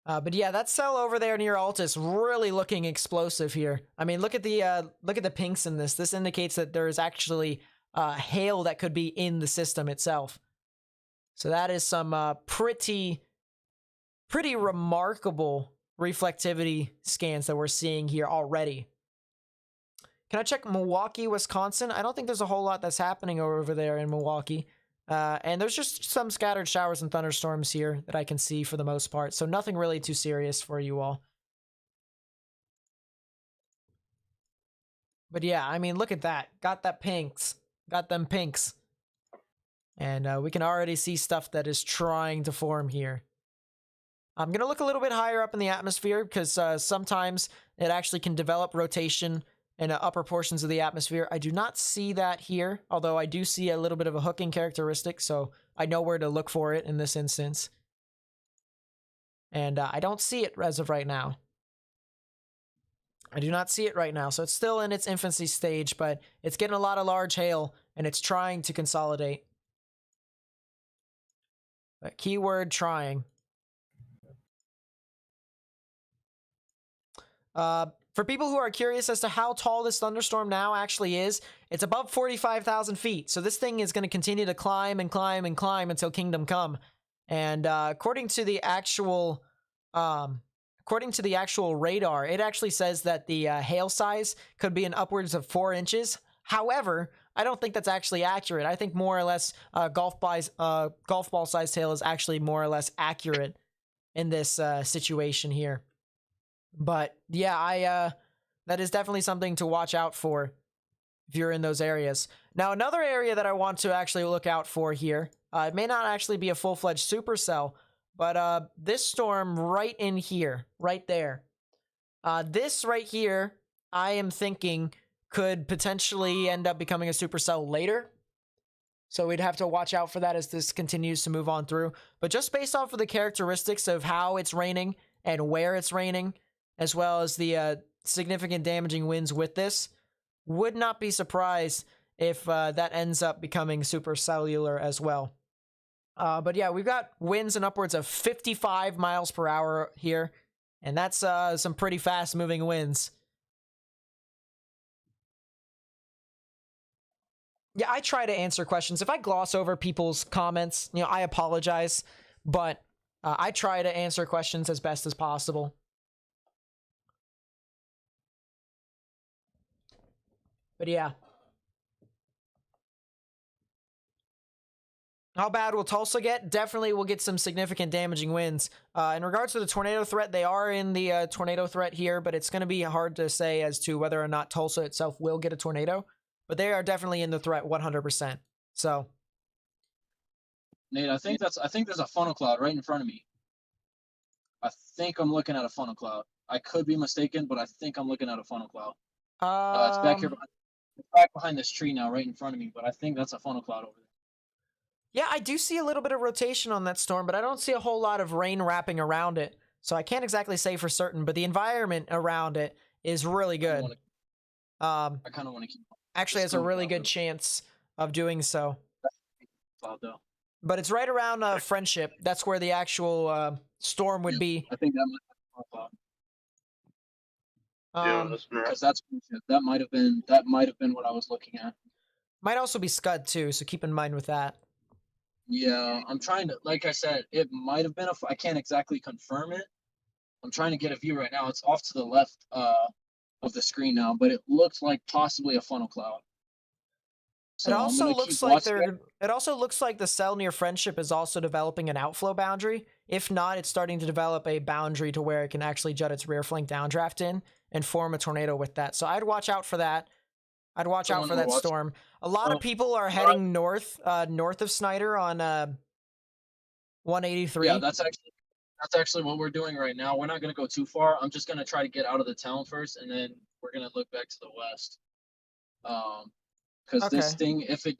But yeah, that cell over there near Altus really looking explosive here. I mean, look at the pinks in this. This indicates that there is actually hail that could be in the system itself. So that is some pretty remarkable reflectivity scans that we're seeing here already. Can I check Milwaukee, Wisconsin? I don't think there's a whole lot that's happening over there in Milwaukee. And there's just some scattered showers and thunderstorms here that I can see for the most part. So nothing really too serious for you all. But yeah, I mean, look at that. Got that pinks. Got them pinks. And we can already see stuff that is trying to form here. I'm going to look a little bit higher up in the atmosphere because sometimes it actually can develop rotation in upper portions of the atmosphere. I do not see that here, although I do see a little bit of a hooking characteristic, so I know where to look for it in this instance. And I don't see it as of right now. I do not see it right now, so it's still in its infancy stage, but it's getting a lot of large hail, and it's trying to consolidate. But keyword trying. For people who are curious as to how tall this thunderstorm now actually is, it's above 45,000 feet. So this thing is going to continue to climb and climb and climb until Kingdom Come. And according to the actual radar, it actually says that the hail size could be in upwards of 4 inches. However, I don't think that's actually accurate. I think more or less golf ball sized hail is actually more or less accurate in this situation here. But yeah, that is definitely something to watch out for if you're in those areas. Now, another area that I want to actually look out for here, it may not actually be a full-fledged supercell, but this storm right in here, right there, this right here, I am thinking could potentially end up becoming a supercell later. So we'd have to watch out for that as this continues to move on through. But just based off of the characteristics of how it's raining and where it's raining, as well as the significant damaging winds with this, would not be surprised if that ends up becoming supercellular as well. But yeah, we've got winds in upwards of 55 miles per hour here, and that's some pretty fast moving winds. Yeah, I try to answer questions. If I gloss over people's comments, I apologize, but I try to answer questions as best as possible. But yeah. How bad will Tulsa get? Definitely will get some significant damaging winds. In regards to the tornado threat, they are in the tornado threat here, but it's going to be hard to say as to whether or not Tulsa itself will get a tornado. But they are definitely in the threat 100%. So, Nate, I think there's a funnel cloud right in front of me. I think I'm looking at a funnel cloud. I could be mistaken, but I think I'm looking at a funnel cloud. It's back here, back behind this tree now, right in front of me. But I think that's a funnel cloud over there. Yeah, I do see a little bit of rotation on that storm, but I don't see a whole lot of rain wrapping around it. So I can't exactly say for certain, but the environment around it is really good. I kind of want to keep. Actually has a really good chance of doing so. Cloud, though. But it's right around Friendship. That's where the actual storm would be. I think that might be a cloud. Because that might have been what I was looking at. Might also be Scud too, so keep in mind with that. Yeah, I'm trying to, like I said, it might have been I can't exactly confirm it. I'm trying to get a view right now. It's off to the left of the screen now, but it looks like possibly a funnel cloud. So it also looks like the cell near Friendship is also developing an outflow boundary. If not, it's starting to develop a boundary to where it can actually jut its rear flank downdraft in and form a tornado with that. So I'd watch out for that. I'd watch out for that storm. A lot of people are heading north of Snyder on 183. Yeah, that's actually what we're doing right now. We're not going to go too far. I'm just going to try to get out of the town first, and then we're going to look back to the west. Because this thing, if it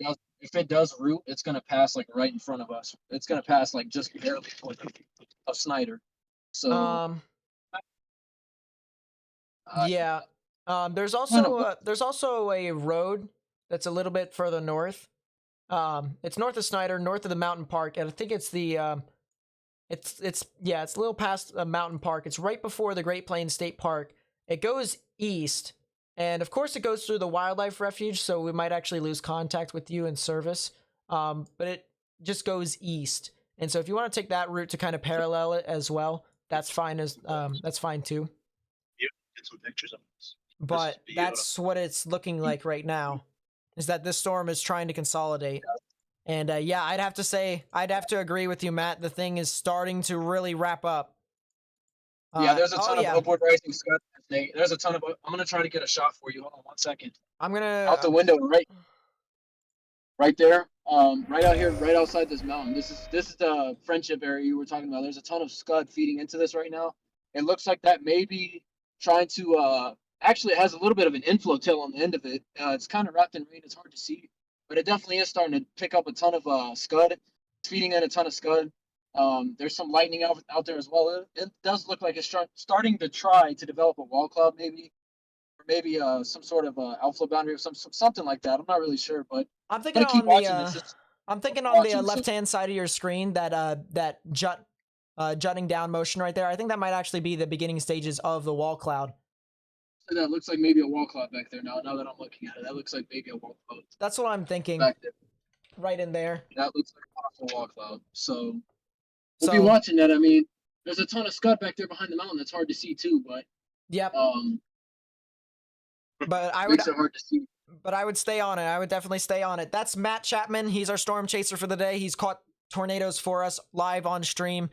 does root, it's going to pass like right in front of us. It's going to pass like just barely of Snyder. So yeah. There's also a road that's a little bit further north. It's north of Snyder, north of the mountain park, and I think it's the it's a little past a mountain park. It's right before the Great Plains State Park. It goes east, and of course it goes through the wildlife refuge, so we might actually lose contact with you in service. But it just goes east, and so if you want to take that route to kind of parallel it as well, that's fine too. Yeah, get some pictures of this. But that's what it's looking like right now, is that this storm is trying to consolidate. And yeah, I'd have to agree with you, Matt. The thing is starting to really wrap up. Yeah, there's a ton of upward rising scud. There's a ton of. I'm gonna try to get a shot for you. Hold on 1 second. I'm gonna out the window right. right there, right out here, right outside this mountain. This is the friendship area you were talking about. There's a ton of scud feeding into this right now. It looks like that may be trying to actually it has a little bit of an inflow tail on the end of it. It's kind of wrapped in rain. It's hard to see, but it definitely is starting to pick up a ton of scud. It's feeding in a ton of scud. There's some lightning out there as well. It does look like it's starting to try to develop a wall cloud, maybe, or maybe some sort of outflow boundary or something like that. I'm not really sure, but I'm I'm thinking gonna keep on watching this. I'm thinking on the Watching. So left-hand side of your screen that jutting down motion right there. I think that might actually be the beginning stages of the wall cloud. that looks like maybe a wall cloud back there. Now that I'm looking at it, that looks like maybe a wall cloud That's what I'm thinking. back there. Right in there. That looks like a possible wall cloud. So we'll be watching that. I mean, there's a ton of scud back there behind the mountain. That's hard to see too, but yep. But I would makes it hard to see. But I would stay on it. I would definitely stay on it. That's Matt Chapman. He's our storm chaser for the day. He's caught tornadoes for us live on stream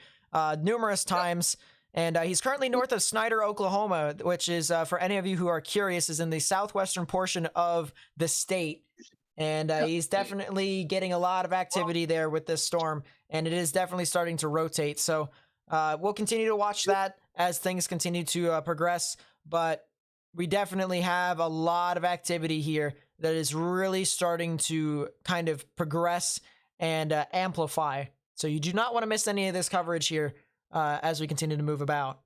numerous times. And he's currently north of Snyder, Oklahoma, which is, for any of you who are curious, is in the southwestern portion of the state. And he's definitely getting a lot of activity there with this storm. And it is definitely starting to rotate. So we'll continue to watch that as things continue to progress. But we definitely have a lot of activity here that is really starting to kind of progress and amplify. So you do not want to miss any of this coverage here as we continue to move about.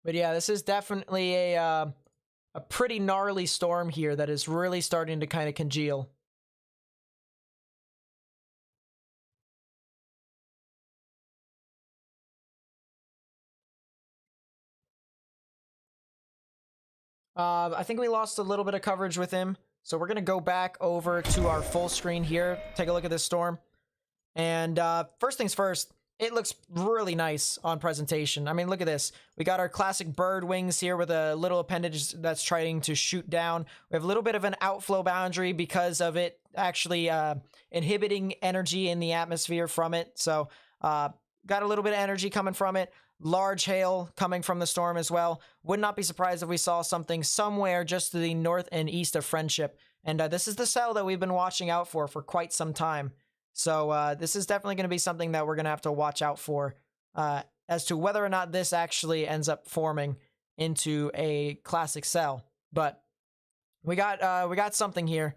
But yeah, this is definitely a pretty gnarly storm here that is really starting to kind of congeal. I think we lost a little bit of coverage with him. So we're going to go back over to our full screen here. Take a look at this storm. And first things first, it looks really nice on presentation. I mean, look at this. We got our classic bird wings here with a little appendage that's trying to shoot down. We have a little bit of an outflow boundary because of it actually inhibiting energy in the atmosphere from it. So got a little bit of energy coming from it. Large hail coming from the storm as well. Would not be surprised if we saw something somewhere just to the north and east of Friendship. And this is the cell that we've been watching out for quite some time. So this is definitely going to be something that we're going to have to watch out for as to whether or not this actually ends up forming into a classic cell. But we got something here,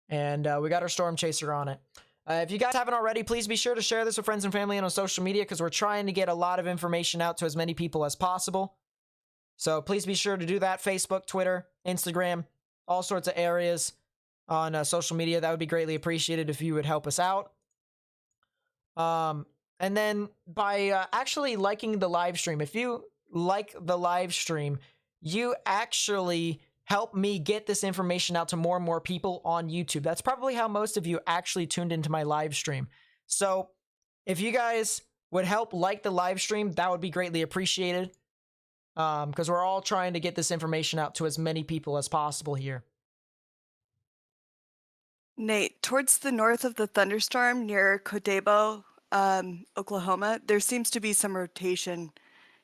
and we got our storm chaser on it. If you guys haven't already, please be sure to share this with friends and family and on social media because we're trying to get a lot of information out to as many people as possible. So please be sure to do that. Facebook, Twitter, Instagram, all sorts of areas on social media. That would be greatly appreciated if you would help us out. And then by actually liking the live stream, if you like the live stream, you actually help me get this information out to more and more people on YouTube. That's probably how most of you actually tuned into my live stream. So if you guys would help like the live stream, that would be greatly appreciated. Because we're all trying to get this information out to as many people as possible here. Nate, towards the north of the thunderstorm near Codebo, Oklahoma, there seems to be some rotation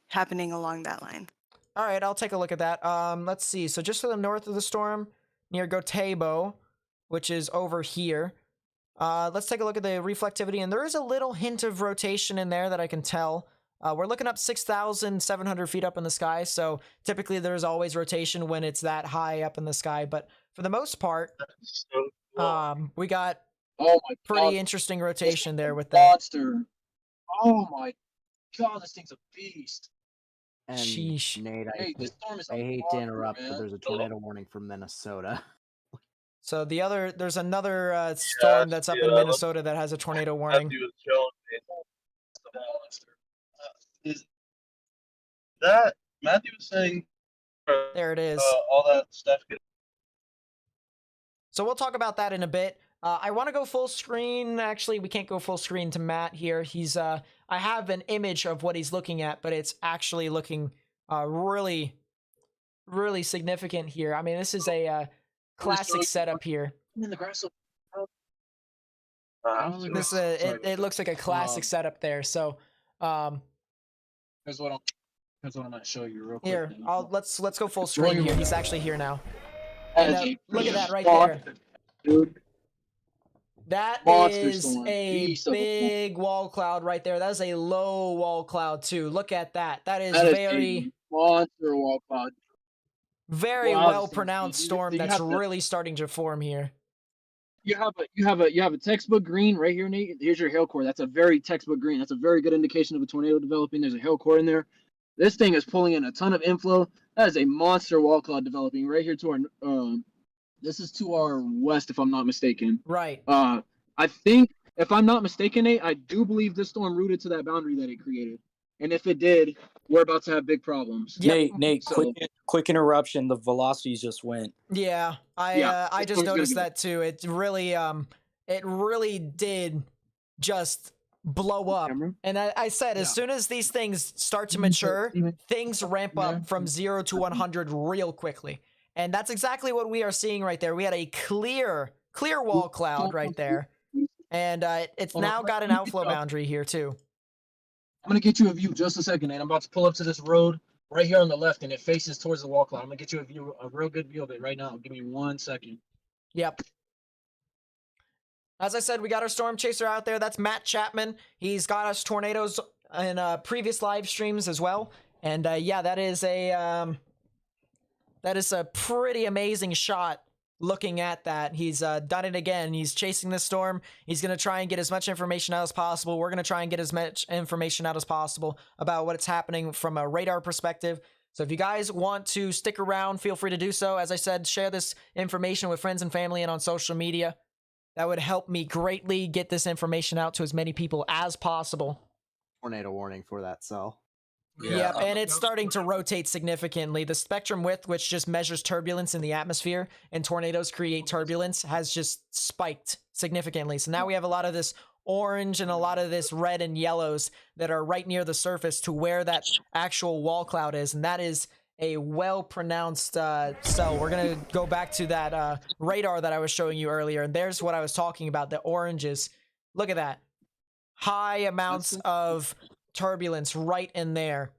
happening along that line. All right, I'll take a look at that. Let's see. So just to the north of the storm, near Gotebo, which is over here. Let's take a look at the reflectivity, and there is a little hint of rotation in there that I can tell. We're looking up 6,700 feet up in the sky, so typically there's always rotation when it's that high up in the sky. But for the most part, we got pretty interesting rotation there with that. Monster. Oh my god, this thing's a beast. And Sheesh. Nate, This storm is a I hate to monster, interrupt, but man. there's a tornado warning from Minnesota. So there's another storm that's up in Minnesota that has a tornado warning. Is that Matthew was saying? There it is. All that stuff. So we'll talk about that in a bit. I want to go full screen. Actually, we can't go full screen to Matt here. He's I have an image of what he's looking at, but it's actually looking really, really significant here. I mean, this is a classic setup here. In the grass. It looks like a classic setup there. So Here's what That's what I'm gonna show you real quick. Here, then. let's go full screen your here. way. He's actually here now. That And is a look at that right there. monster, dude. That Monster is storm. a Beast of a storm. big wall cloud right there. That is a low wall cloud too. Look at that. That is That is very, a monster wall cloud. very Wow, well this is- pronounced you- storm you that's have to- really starting to form here. You have a textbook green right here, Nate. Here's your hail core. That's a very textbook green. That's a very good indication of a tornado developing. There's a hail core in there. This thing is pulling in a ton of inflow. That is a monster wall cloud developing right here to our. This is to our west, if I'm not mistaken. Right. I think, if I'm not mistaken, Nate, I do believe this storm rooted to that boundary that it created. And if it did, we're about to have big problems. Yep. Nate, So- quick interruption. The velocities just went. Yeah, I this just storm's gonna noticed go. that too. It really did just blow up. Camera? And I said, as Yeah. soon as these things start to Steven, mature, Steven. things ramp Yeah. up from 0 to 100 real quickly. And that's exactly what we are seeing right there. We had a clear wall cloud right there. And it's Hold on, now got an let me outflow get you- boundary here too. I'm gonna get you a view just a second, Nate. I'm about to pull up to this road right here on the left, and it faces towards the wall cloud. I'm gonna get you a real good view of it right now. Give me 1 second. Yep. As I said, we got our storm chaser out there. That's Matt Chapman. He's got us tornadoes in previous live streams as well. And yeah, that is a pretty amazing shot. Looking at that, he's done it again. He's chasing this storm. He's gonna try and get as much information out as possible. We're gonna try and get as much information out as possible about what's happening from a radar perspective. So if you guys want to stick around, feel free to do so. As I said, share this information with friends and family and on social media. That would help me greatly get this information out to as many people as possible. Tornado warning for that cell. Yep, and it's starting to rotate significantly. The spectrum width, which just measures turbulence in the atmosphere, and tornadoes create turbulence, has just spiked significantly. So now we have a lot of this orange and a lot of this red and yellows that are right near the surface to where that actual wall cloud is, and that is a well-pronounced cell. We're going to go back to that radar that I was showing you earlier, and there's what I was talking about, the oranges. Look at that. High amounts of turbulence right in there.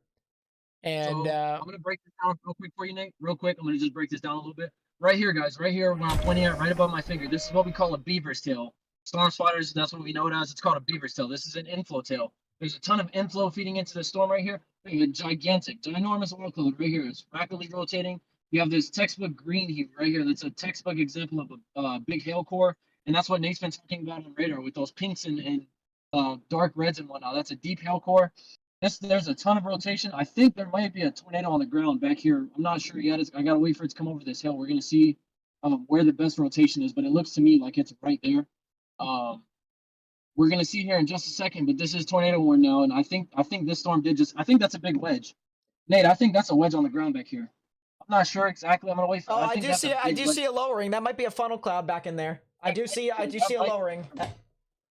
And So, I'm gonna break this down real quick for you, Nate. Real quick, I'm gonna just break this down a little bit. Right here, guys. Right here, when I'm pointing at right above my finger. This is what we call a beaver's tail. Storm spotters, that's what we know it as. It's called a beaver's tail. This is an inflow tail. There's a ton of inflow feeding into the storm right here. We have a gigantic, ginormous wall cloud right here. It's rapidly rotating. You have this textbook green here right here. That's a textbook example of a big hail core, and that's what Nate's been talking about on radar with those pinks and dark reds and whatnot. That's a deep hail core. There's a ton of rotation. I think there might be a tornado on the ground back here. I'm not sure yet. I gotta wait for it to come over this hill. We're gonna see where the best rotation is, but it looks to me like it's right there. We're gonna see here in just a second, but this is tornado warn now, and I think this storm did just. I think that's a big wedge, Nate. I think that's a wedge on the ground back here. I'm not sure exactly. I'm gonna wait for. oh, I think do that's see a I big do wedge. see a lowering. That might be a funnel cloud back in there. I do see a lowering.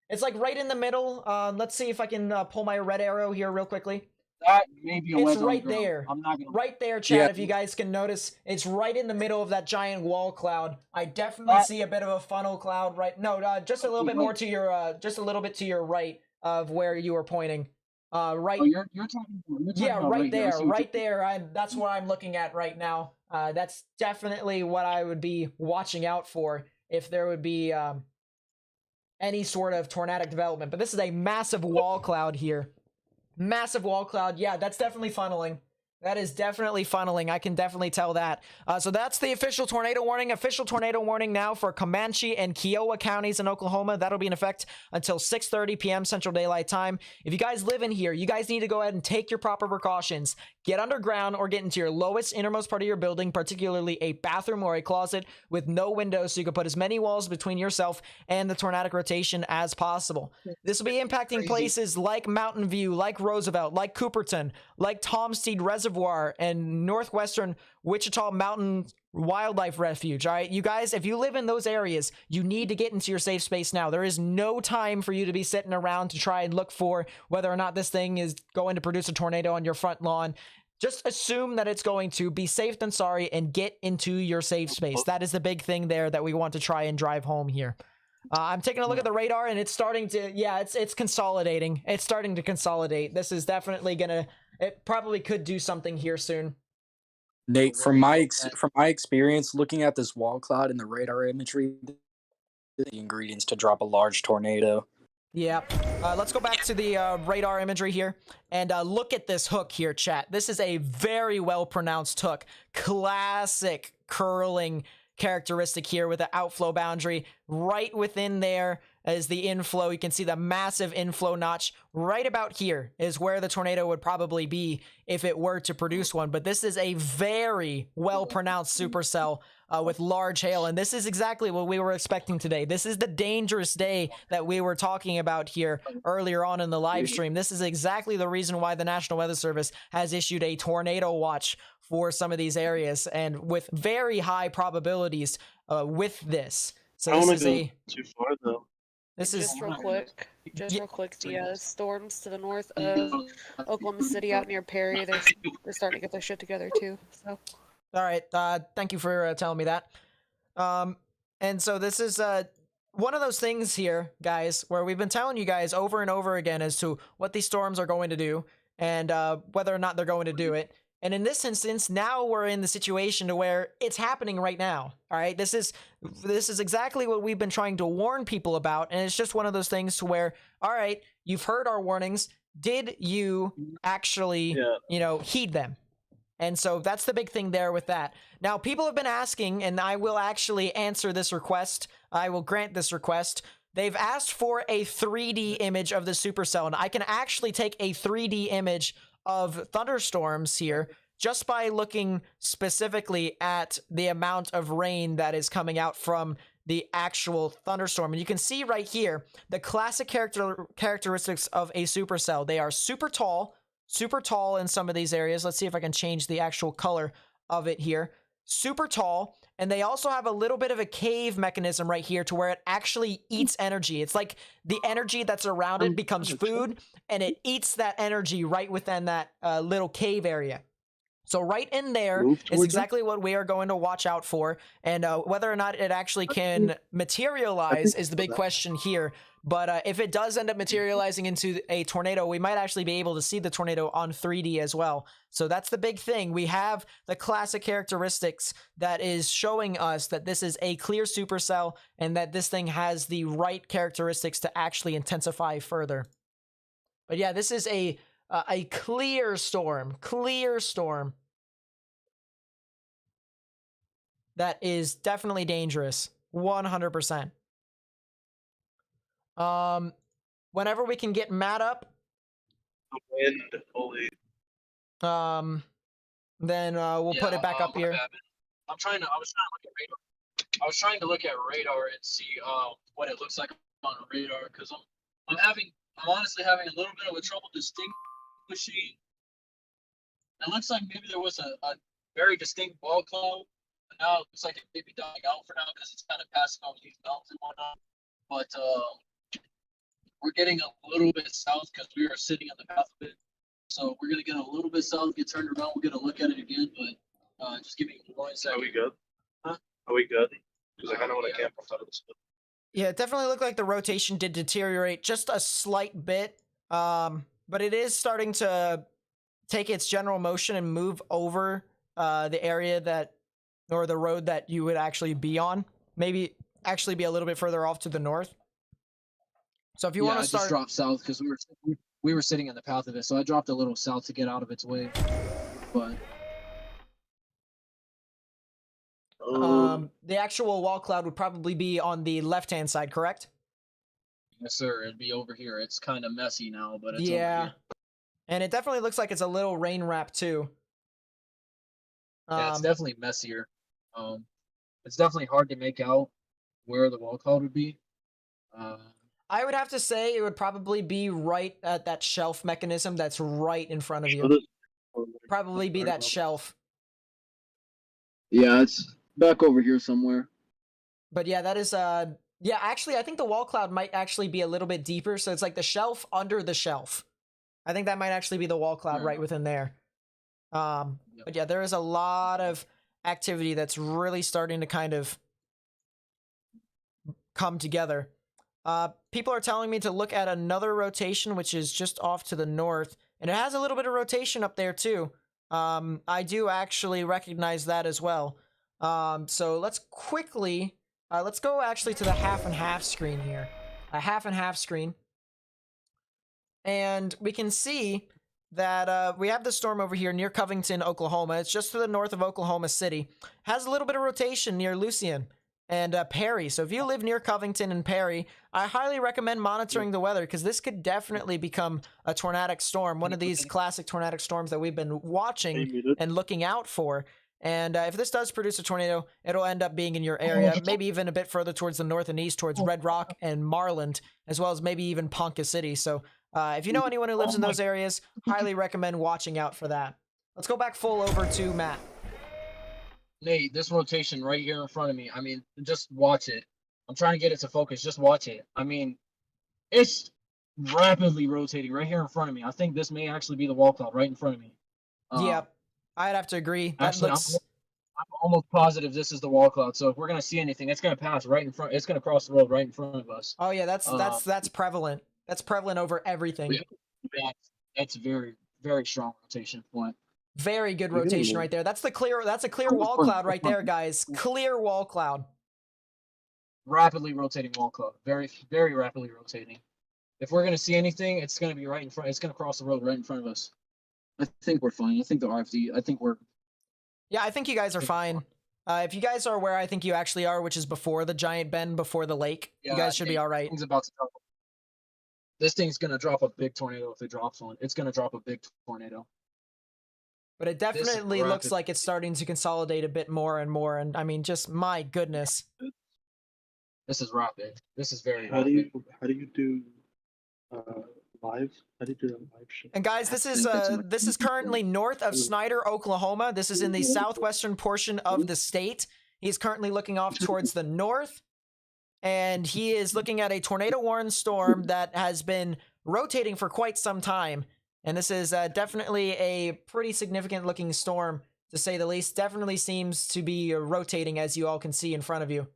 It's like right in the middle. Let's see if I can pull my red arrow here real quickly. That may be a It's wedge on the right ground. there. I'm not gonna. Right there, Chad, Yeah. if you guys can notice, it's right in the middle of that giant wall cloud. I definitely That- see a bit of a funnel cloud right. No, just a little bit more to your, just a little bit to your right of where you were pointing. Right. Oh, you're talking. You're talking Yeah, about right here. I there, see what right there. That's what I'm looking at right now. That's definitely what I would be watching out for if there would be any sort of tornadic development. But this is a massive wall cloud here. Massive wall cloud. Yeah, that's definitely funneling. That is definitely funneling. I can definitely tell that. So that's the official tornado warning. Official tornado warning now for Comanche and Kiowa counties in Oklahoma. That'll be in effect until 6:30 p.m. Central Daylight Time. If you guys live in here, you guys need to go ahead and take your proper precautions. Get underground or get into your lowest, innermost part of your building, particularly a bathroom or a closet with no windows, so you can put as many walls between yourself and the tornadic rotation as possible. This will be impacting places like Mountain View, like Roosevelt, like Cooperton, like Tomstead Reservoir, and northwestern Wichita Mountain Wildlife Refuge. All right, you guys, if you live in those areas, you need to get into your safe space now. There is no time for you to be sitting around to try and look for whether or not this thing is going to produce a tornado on your front lawn. Just assume that it's going to. Be safe than sorry and get into your safe space. That is the big thing there that we want to try and drive home here. I'm taking a look at the radar, and it's starting to, yeah, it's consolidating. It's starting to consolidate. This is definitely gonna, it probably could do something here soon. Nate, Well, from let me my know ex- that. from my experience looking at this wall cloud and the radar imagery, the ingredients to drop a large tornado. Yeah. Let's go back to the radar imagery here and look at this hook here, chat. This is a very well pronounced hook. Classic curling characteristic here with the outflow boundary. Right within there is the inflow. You can see the massive inflow notch. Right about here is where the tornado would probably be if it were to produce one. But this is a very well pronounced supercell with large hail. And this is exactly what we were expecting today. This is the dangerous day that we were talking about here earlier on in the live stream. This is exactly the reason why the National Weather Service has issued a tornado watch for some of these areas, and with very high probabilities with this. So I don't this want is to go a too far though. this is Just real quick, the storms to the north You of know, Oklahoma City out near Perry, they're starting to get their shit together too. So all right. Thank you for telling me that. And so this is one of those things here, guys, where we've been telling you guys over and over again as to what these storms are going to do and whether or not they're going to do it. And in this instance, now we're in the situation to where it's happening right now. All right, this is exactly what we've been trying to warn people about, and it's just one of those things to where, all right, you've heard our warnings. Did you actually, heed them? And so that's the big thing there with that. Now, people have been asking, and I will actually answer this request. I will grant this request. They've asked for a 3D image of the supercell, and I can actually take a 3D image of thunderstorms here just by looking specifically at the amount of rain that is coming out from the actual thunderstorm. And you can see right here the classic characteristics of a supercell. They are super tall in some of these areas. Let's see if I can change the actual color of it here. Super tall, and they also have a little bit of a cave mechanism right here to where it actually eats energy. It's like the energy that's around it becomes food, and it eats that energy right within that little cave area. So right in there is exactly what we are going to watch out for, and whether or not it actually can materialize is the big question here. But if it does end up materializing into a tornado, we might actually be able to see the tornado on 3D as well. So that's the big thing. We have the classic characteristics that is showing us that this is a clear supercell and that this thing has the right characteristics to actually intensify further. But yeah, this is a clear storm. That is definitely dangerous. 100%. Whenever we can get Matt up, The wind, holy. then we'll put it back up here. I was trying to look at radar. I was trying to look at radar and see what it looks like on radar, because I'm honestly having a little bit of a trouble distinguishing. It looks like maybe there was a very distinct wall cloud, but now it looks like it may be dying out for now because it's kind of passing over these mountains and whatnot. But we're getting a little bit south because we are sitting on the path of it. So we're gonna get a little bit south, get turned around. We're gonna look at it again, but just give me 1 second. Are we good? Huh? Are we good? Because I kind of want Yeah. to camp outside of this. Yeah, it definitely looked like the rotation did deteriorate just a slight bit. But it is starting to take its general motion and move over the area that, or the road that you would actually be on. Maybe actually be a little bit further off to the north. So if you want to I start, just dropped south because we were sitting in the path of it, so I dropped a little south to get out of its way. But the actual wall cloud would probably be on the left-hand side, correct? yes, sir, it'd be over here. It's kind of messy now, but it's Yeah. over here. And it definitely looks like it's a little rain wrap too. Yeah, it's definitely messier. It's definitely hard to make out where the wall cloud would be. I would have to say it would probably be right at that shelf mechanism that's right in front of you. Probably be that shelf. Yeah, it's back over here somewhere. But yeah, that is yeah, actually I think the wall cloud might actually be a little bit deeper, so it's like the shelf under the shelf. I think that might actually be the wall cloud right within there. But yeah, there is a lot of activity that's really starting to kind of come together. People are telling me to look at another rotation, which is just off to the north, and it has a little bit of rotation up there too. I do actually recognize that as well. So let's quickly, let's go actually to the half and half screen here. A half and half screen. And we can see that we have the storm over here near Covington, Oklahoma. It's just to the north of Oklahoma City. Has a little bit of rotation near Lucien and Perry. So if you live near Covington and Perry, I highly recommend monitoring the weather because this could definitely become a tornadic storm, one of these classic tornadic storms that we've been watching and looking out for. And if this does produce a tornado, it'll end up being in your area, maybe even a bit further towards the north and east, towards Red Rock and Marland, as well as maybe even Ponca City. So if you know anyone who lives in those areas, highly recommend watching out for that. Let's go back full over to Matt. Nate, this rotation right here in front of me, I mean, just watch it. I'm trying to get it to focus. Just watch it. I mean, it's rapidly rotating right here in front of me. I think this may actually be the wall cloud right in front of me. Yep, I'd have to agree. That Actually, looks... I'm almost positive this is the wall cloud. So if we're gonna see anything, it's gonna pass right in front. It's gonna cross the road right in front of us. Oh yeah, that's prevalent. That's prevalent over everything. That's very, very strong rotation point. Very good rotation right there. That's a clear wall cloud right there, guys. Clear wall cloud. Rapidly rotating wall cloud. Very, very rapidly rotating. If we're gonna see anything, it's gonna be right in front. It's gonna cross the road right in front of us. I think we're fine. I think the RFD. I think we're. Yeah, I think you guys are fine. If you guys are where I think you actually are, which is before the giant bend, before the lake, you guys should be all right. This thing's gonna drop a big tornado if it drops one. It's gonna drop a big tornado. But it definitely looks like it's starting to consolidate a bit more and more. And I mean, just my goodness. This is rapid. This is very rapid. How do you do live? How do you do that live show? And guys, this is currently north of Snyder, Oklahoma. This is in the southwestern portion of the state. He's currently looking off towards the north. And he is looking at a tornado-warned storm that has been rotating for quite some time. And this is definitely a pretty significant-looking storm, to say the least. Definitely seems to be rotating, as you all can see in front of you.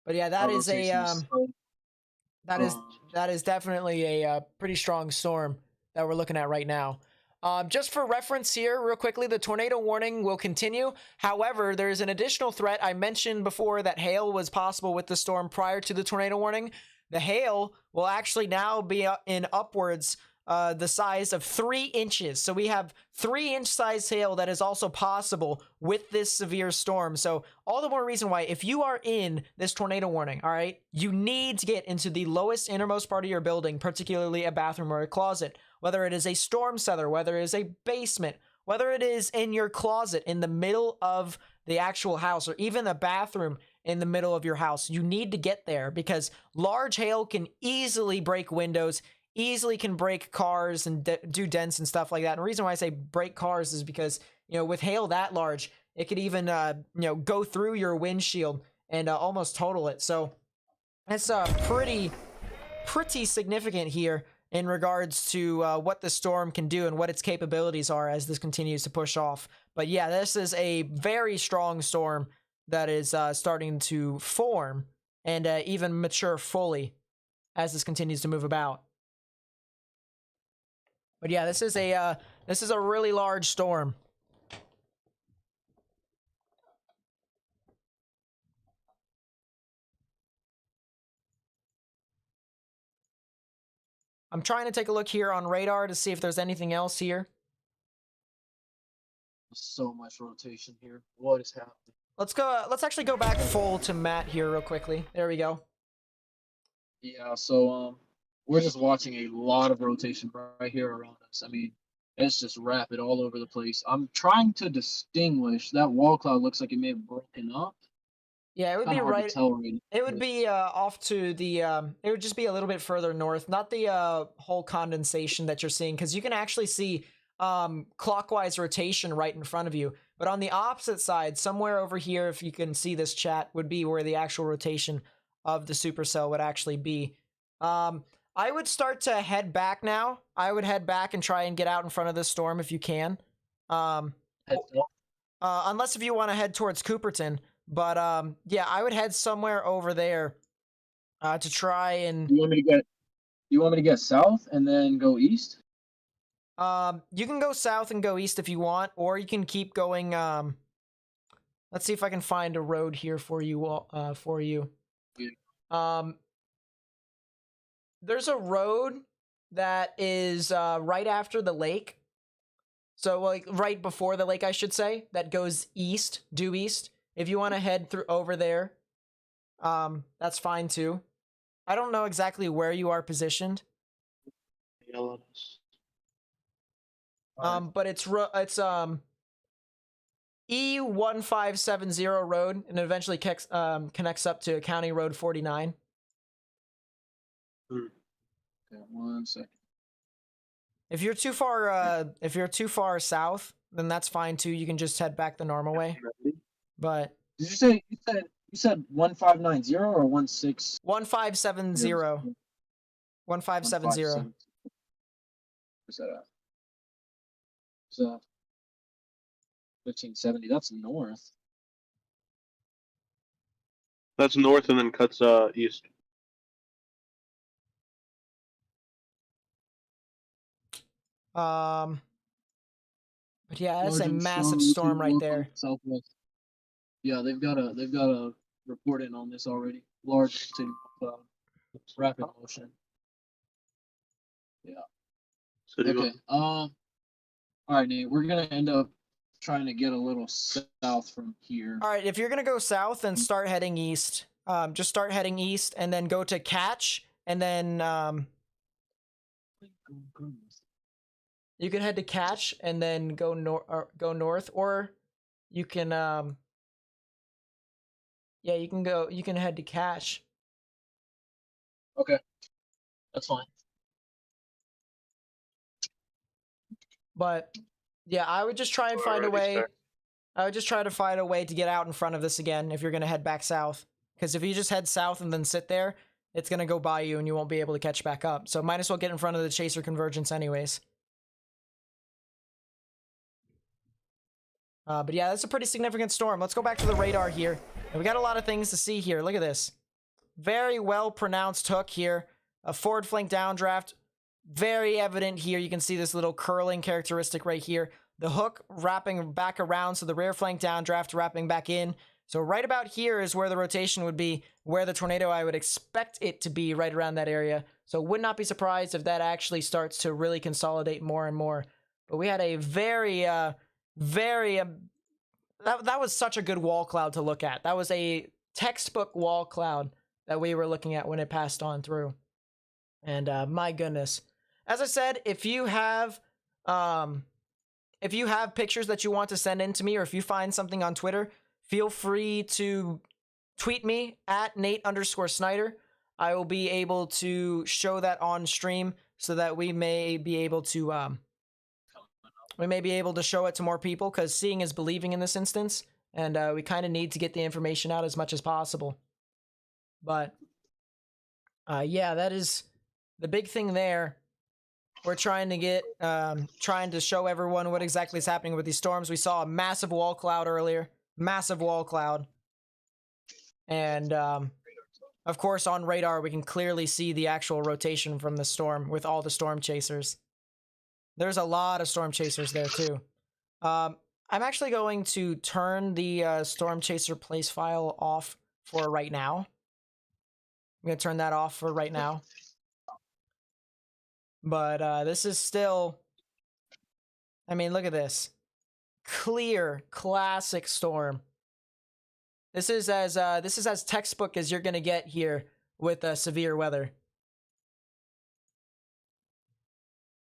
But yeah, that is that is definitely a pretty strong storm that we're looking at right now. Just for reference here, real quickly, the tornado warning will continue. However, there's an additional threat. I mentioned before that hail was possible with the storm prior to the tornado warning. The hail will actually now be in upwards the size of 3 inches. So we have 3-inch size hail that is also possible with this severe storm. So all the more reason why, if you are in this tornado warning, all right, you need to get into the lowest innermost part of your building, particularly a bathroom or a closet, whether it is a storm cellar, whether it is a basement, whether it is in your closet in the middle of the actual house, or even the bathroom in the middle of your house. You need to get there because large hail can easily break windows, easily can break cars and do dents and stuff like that. And the reason why I say break cars is because, you know, with hail that large, it could even, go through your windshield and almost total it. So it's pretty significant here in regards to what the storm can do and what its capabilities are as this continues to push off. But yeah, this is a very strong storm that is starting to form and even mature fully as this continues to move about. But yeah, this is a really large storm. I'm trying to take a look here on radar to see if there's anything else here. So much rotation here. What is happening? Let's go. Let's actually go back full to Matt here real quickly. There we go. Yeah. So we're just watching a lot of rotation right here around us. I mean, it's just rapid all over the place. I'm trying to distinguish that wall cloud. Looks like it may have broken up. Yeah, it would be right. It would be off to the. It would just be a little bit further north, not the whole condensation that you're seeing, because you can actually see clockwise rotation right in front of you. But on the opposite side, somewhere over here, if you can see this chat, would be where the actual rotation of the supercell would actually be. I would start to head back now. I would head back and try and get out in front of this storm if you can. Unless if you want to head towards Cooperton. But yeah, I would head somewhere over there to try and. You want me to get south and then go east? You can go south and go east if you want, or you can keep going. Let's see if I can find a road here for you. There's a road that is right after the lake. So like right before the lake, I should say, that goes east, due east. If you want to head through over there, that's fine too. I don't know exactly where you are positioned. Yell at us. Alright. But it's E1570 road, and it eventually connects up to County Road 49. Okay, 1 second. If you're too far south, then that's fine too. You can just head back the normal way. But Did you say you said 1590 or 16? 1570. 1570. Where's that at? So 1570. That's north. That's north and then cuts east. But yeah, that's a Large and massive strong storm right north there. Southwest. Yeah, they've got a report in on this already. Large to rapid motion. City Okay. All right, Nate. We're gonna end up trying to get a little south from here. All right, if you're gonna go south, then start heading east. Just start heading east, and then go to Catch, and then you can head to Catch, and then go north, or you can yeah, you can head to Catch. Okay, that's fine. But yeah, I would just try and find a Already way. start. I would just try to find a way to get out in front of this again if you're gonna head back south. Because if you just head south and then sit there, it's gonna go by you and you won't be able to catch back up. So might as well get in front of the chaser convergence anyways. But yeah, that's a pretty significant storm. Let's go back to the radar here. And we got a lot of things to see here. Look at this. Very well pronounced hook here. A forward flank downdraft. Very evident here. You can see this little curling characteristic right here. The hook wrapping back around, so the rear flank downdraft wrapping back in. So right about here is where the rotation would be, where the tornado I would expect it to be, right around that area. So would not be surprised if that actually starts to really consolidate more and more. But we had a that was such a good wall cloud to look at. That was a textbook wall cloud that we were looking at when it passed on through. And my goodness. As I said, if you have pictures that you want to send in to me, or if you find something on Twitter, feel free to tweet me at Nate_Snyder. I will be able to show that on stream so that we may be able to show it to more people, because seeing is believing in this instance, and we kind of need to get the information out as much as possible. But yeah, that is the big thing there. We're trying to show everyone what exactly is happening with these storms. We saw a massive wall cloud earlier. Massive wall cloud. And, of course, on radar, we can clearly see the actual rotation from the storm with all the storm chasers. There's a lot of storm chasers there, too. I'm actually going to turn the storm chaser place file off for right now. I'm going to turn that off for right now. But this is still, I mean, look at this. Clear, classic storm. This is as textbook as you're gonna get here with severe weather.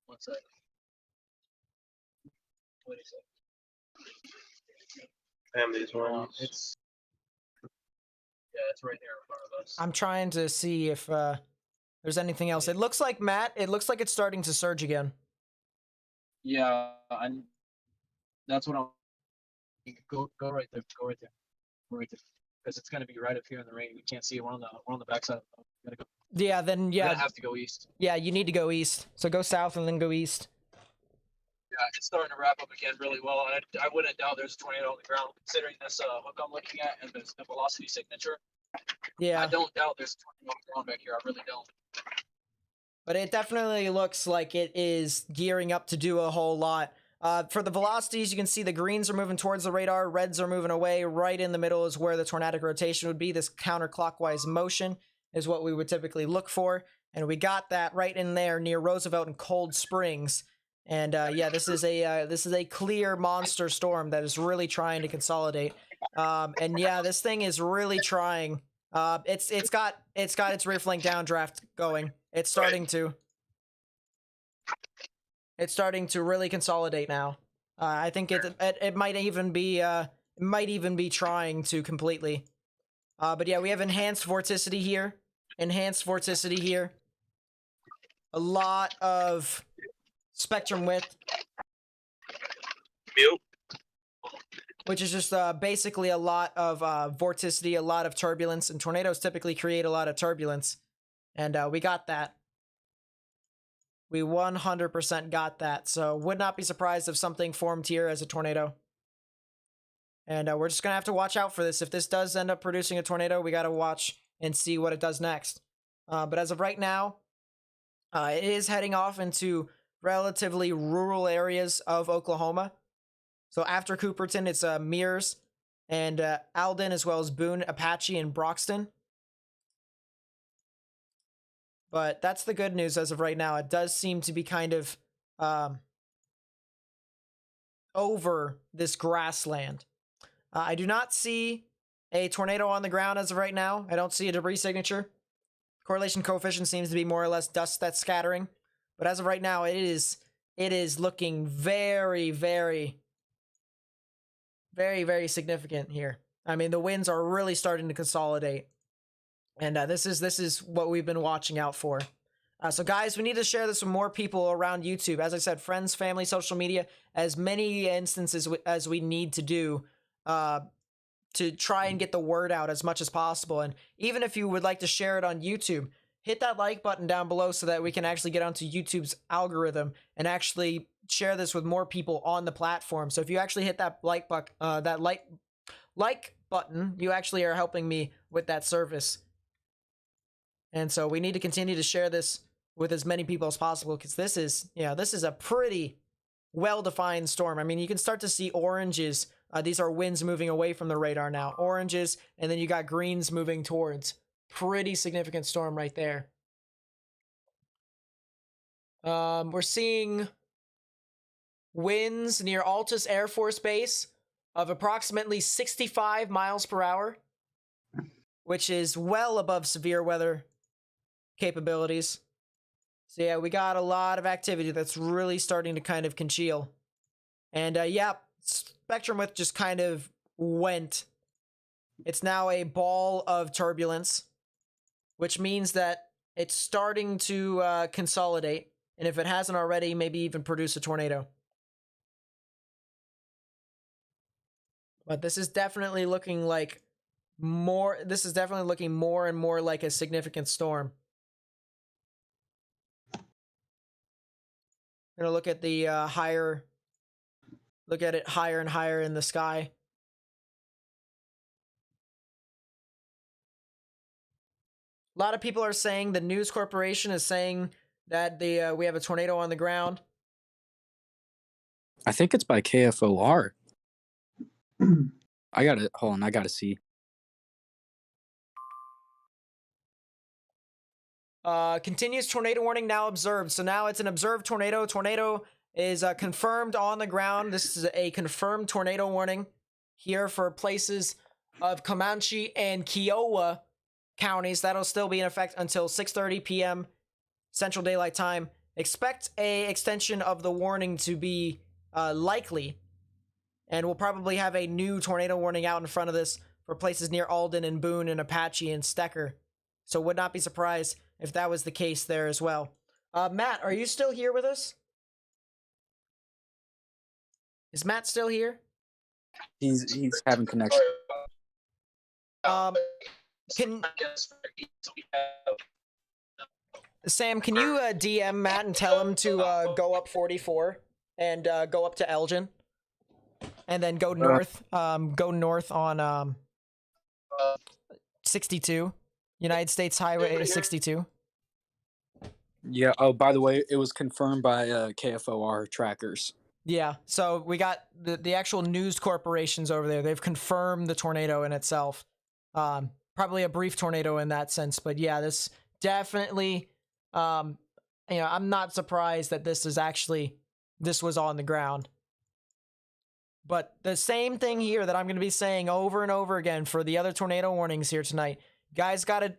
One sec. Wait a sec. Damn these ones. It's right here in front of us. I'm trying to see if there's anything else. It looks like, Matt, it's starting to surge again. Yeah, that's what I'm. Go right there. Go right there. Because it's gonna be right up here in the rain. We can't see it. We're on the backside. We gotta go. Yeah, then We're yeah. gonna have to go east. Yeah, you need to go east. So go south and then go east. Yeah, it's starting to wrap up again really well. I wouldn't doubt there's a tornado on the ground, considering this hook I'm looking at and the velocity signature. Yeah. I don't doubt there's a tornado on the ground back here. I really don't. but it definitely looks like it is gearing up to do a whole lot. For the velocities, you can see the greens are moving towards the radar, reds are moving away. Right in the middle is where the tornadic rotation would be. This counterclockwise motion is what we would typically look for, and we got that right in there near Roosevelt and Cold Springs. And yeah, this is a clear monster storm that is really trying to consolidate. And yeah, this thing is really trying. It's got its rear flank downdraft going. It's starting to really consolidate now. I think it might even be trying to completely. But yeah, we have enhanced vorticity here. A lot of spectrum width, which is just basically a lot of vorticity, a lot of turbulence, and tornadoes typically create a lot of turbulence. And we got that. We 100% got that. So would not be surprised if something formed here as a tornado. And we're just going to have to watch out for this. If this does end up producing a tornado, we got to watch and see what it does next. But as of right now, it is heading off into relatively rural areas of Oklahoma. So after Cooperton, it's Mears and Alden, as well as Boone, Apache, and Broxton. But that's the good news as of right now. It does seem to be kind of over this grassland. I do not see a tornado on the ground as of right now. I don't see a debris signature. Correlation coefficient seems to be more or less dust that's scattering. But as of right now, it is looking very, very, very, very significant here. I mean, the winds are really starting to consolidate. And this is what we've been watching out for. So guys, we need to share this with more people around YouTube. As I said, friends, family, social media, as many instances as we need to do to try and get the word out as much as possible. And even if you would like to share it on YouTube, hit that like button down below so that we can actually get onto YouTube's algorithm and actually share this with more people on the platform. So if you actually hit that like button, you actually are helping me with that service. And so we need to continue to share this with as many people as possible, because this is a pretty well-defined storm. I mean, you can start to see oranges. These are winds moving away from the radar now. Oranges, and then you got greens moving towards. Pretty significant storm right there. We're seeing winds near Altus Air Force Base of approximately 65 miles per hour, which is well above severe weather capabilities. So yeah, we got a lot of activity that's really starting to kind of congeal. And yeah, spectrum width just kind of went. It's now a ball of turbulence, which means that it's starting to consolidate. And if it hasn't already, maybe even produce a tornado. But this is definitely looking like more and more like a significant storm. I'm gonna look at the look at it higher and higher in the sky. A lot of people are saying, the News Corporation is saying that we have a tornado on the ground. I think it's by KFOR. I gotta see. Continuous tornado warning now observed. So now it's an observed tornado. Tornado is confirmed on the ground. This is a confirmed tornado warning here for places of Comanche and Kiowa counties. That'll still be in effect until 6:30 p.m. Central Daylight Time. Expect a extension of the warning to be likely, and we'll probably have a new tornado warning out in front of this for places near Alden and Boone and Apache and Stecker. So would not be surprised if that was the case there as well. Matt, are you still here with us? Is Matt still here? He's having connection. Sam, can you DM Matt and tell him to go up 44 and go up to Elgin, and then go north. Go north on 62, United States Highway 62. Yeah. Oh, by the way, it was confirmed by KFOR trackers. Yeah, so we got the actual news corporations over there. They've confirmed the tornado in itself. Probably a brief tornado in that sense, but yeah, this definitely. I'm not surprised that this was on the ground. But the same thing here that I'm going to be saying over and over again for the other tornado warnings here tonight. Guys got to,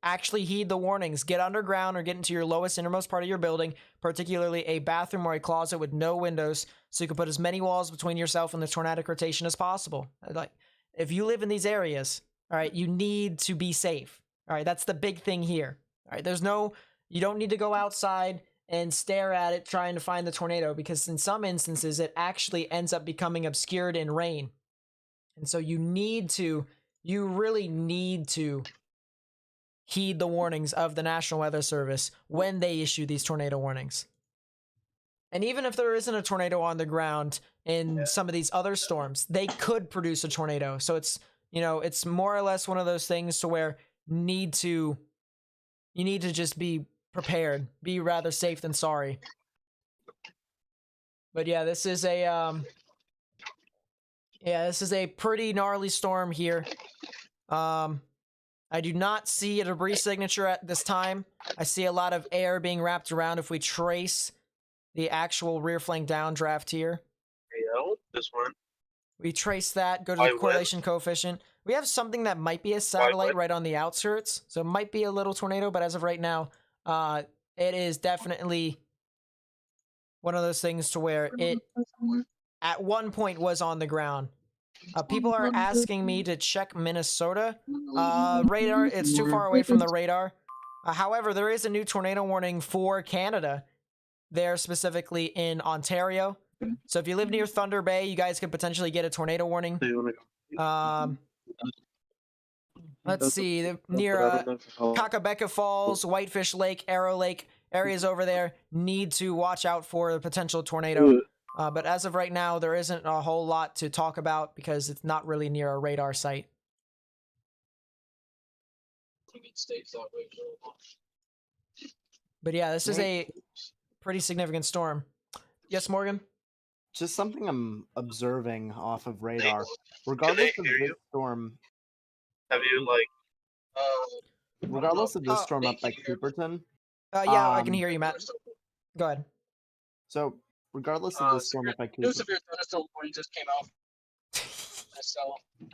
actually heed the warnings. Get underground or get into your lowest innermost part of your building, particularly a bathroom or a closet with no windows, so you can put as many walls between yourself and the tornadic rotation as possible. Like, if you live in these areas, all right, you need to be safe. All right, that's the big thing here. All right, you don't need to go outside and stare at it trying to find the tornado, because in some instances it actually ends up becoming obscured in rain. And so you really need to heed the warnings of the National Weather Service when they issue these tornado warnings. And even if there isn't a tornado on the ground in some of these other storms, they could produce a tornado. So it's more or less one of those things to where you need to just be prepared, be rather safe than sorry. But yeah, this is a pretty gnarly storm here. I do not see a debris signature at this time. I see a lot of air being wrapped around if we trace the actual rear flank downdraft here. This one. We trace that, go to the correlation coefficient. We have something that might be a satellite right on the outskirts, so it might be a little tornado, but as of right now, it is definitely one of those things to where it at one point was on the ground. People are asking me to check Minnesota radar. It's too far away from the radar. However, there is a new tornado warning for Canada there, specifically in Ontario. So if you live near Thunder Bay, you guys could potentially get a tornado warning. Let's see, near Kakabeka Falls, Whitefish Lake, Arrow Lake, areas over there need to watch out for a potential tornado. But as of right now, there isn't a whole lot to talk about because it's not really near a radar site. But yeah, this is a pretty significant storm. Yes, Morgan? Just something I'm observing off of radar. Regardless of this storm, Have you regardless of this storm up by Cooperton. Yeah, I can hear you, Matt. Go ahead. So, regardless of this storm up by News Cooperton. of your thunderstorm warning just came out. So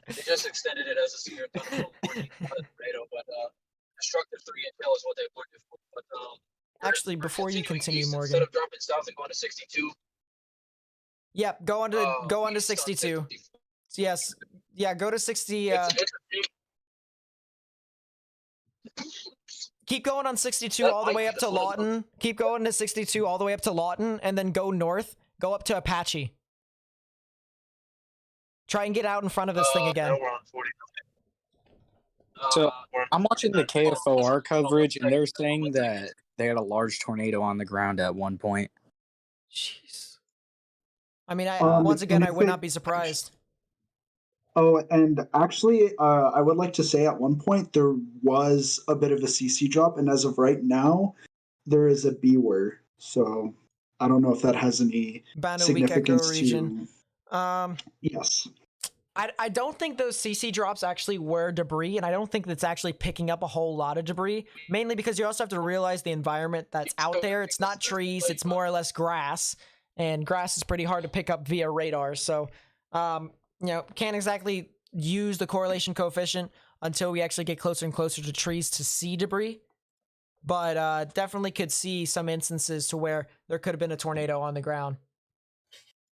they just extended it as a severe thunderstorm warning on the tornado, but destructive 3 inch hail is what they warned it for. But actually, before you continue, Morgan, instead of dropping south and going to 62. Yep, go on to 62. Yes, yeah, go to 60. Keep going on 62 all the way up to Lawton. Keep going to 62 all the way up to Lawton, and then go north. Go up to Apache. Try and get out in front of this thing again. So I'm watching the KFOR coverage, and they're saying that they had a large tornado on the ground at one point. Jeez. I mean, once again, I would not be surprised. Oh, and actually, I would like to say at one point there was a bit of a CC drop, and as of right now, there is a B-word. So I don't know if that has any significance to. Yes. I don't think those CC drops actually were debris, and I don't think that's actually picking up a whole lot of debris, mainly because you also have to realize the environment that's out there. It's not trees, it's more or less grass, and grass is pretty hard to pick up via radar. So, can't exactly use the correlation coefficient until we actually get closer and closer to trees to see debris. But definitely could see some instances to where there could have been a tornado on the ground.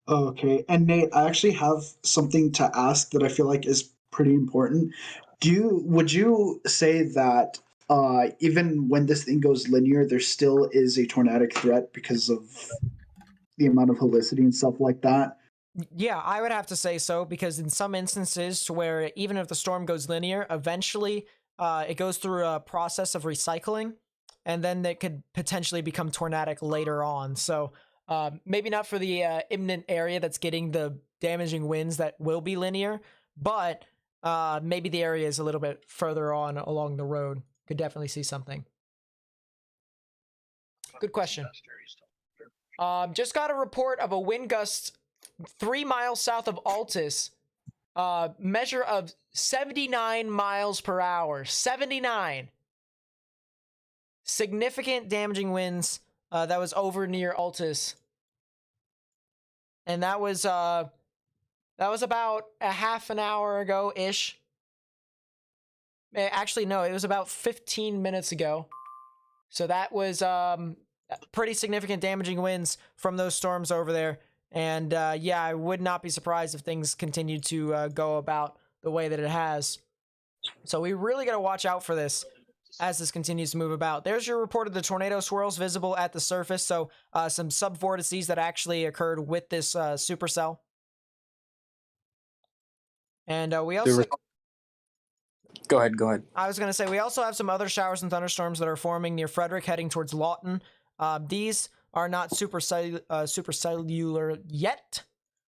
Okay, and Nate, I actually have something to ask that I feel like is pretty important. Would you say that even when this thing goes linear, there still is a tornadic threat because of the amount of helicity and stuff like that? Yeah, I would have to say so, because in some instances to where even if the storm goes linear, eventually it goes through a process of recycling, and then it could potentially become tornadic later on. So maybe not for the imminent area that's getting the damaging winds that will be linear, but maybe the area is a little bit further on along the road. Could definitely see something. Good question. Just got a report of a wind gust 3 miles south of Altus. Measure of 79 miles per hour. 79. Significant damaging winds. That was over near Altus. And that was about a half an hour ago-ish. Actually, no, it was about 15 minutes ago. So that was pretty significant damaging winds from those storms over there. And yeah, I would not be surprised if things continue to go about the way that it has. So we really got to watch out for this as this continues to move about. There's your report of the tornado swirls visible at the surface. So some subvortices that actually occurred with this supercell. And we also... Go ahead. I was going to say, we also have some other showers and thunderstorms that are forming near Frederick heading towards Lawton. These are not supercellular yet,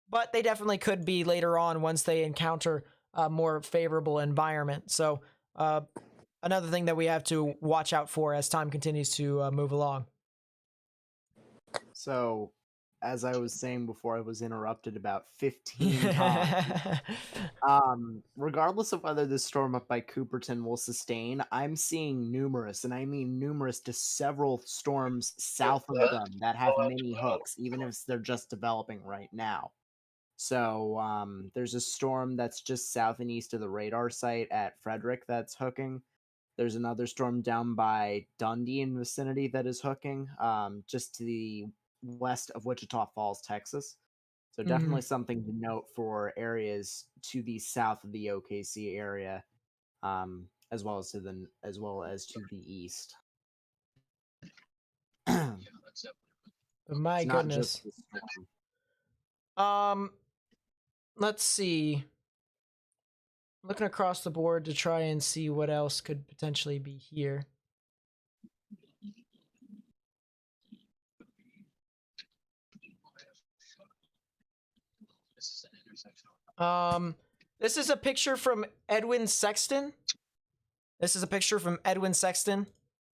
but they definitely could be later on once they encounter a more favorable environment. So another thing that we have to watch out for as time continues to move along. So, as I was saying before I was interrupted about 15 times, regardless of whether this storm up by Cooperton will sustain, I'm seeing numerous, and I mean numerous, to several storms south of them that have mini hooks, even if they're just developing right now. So there's a storm that's just south and east of the radar site at Frederick that's hooking. There's another storm down by Dundee in vicinity that is hooking, just to the west of Wichita Falls, Texas. So definitely something to note for areas to the south of the OKC area, as well as to the east. My It's not goodness. just the storm. Let's see. Looking across the board to try and see what else could potentially be here. This is a picture from Edwin Sexton.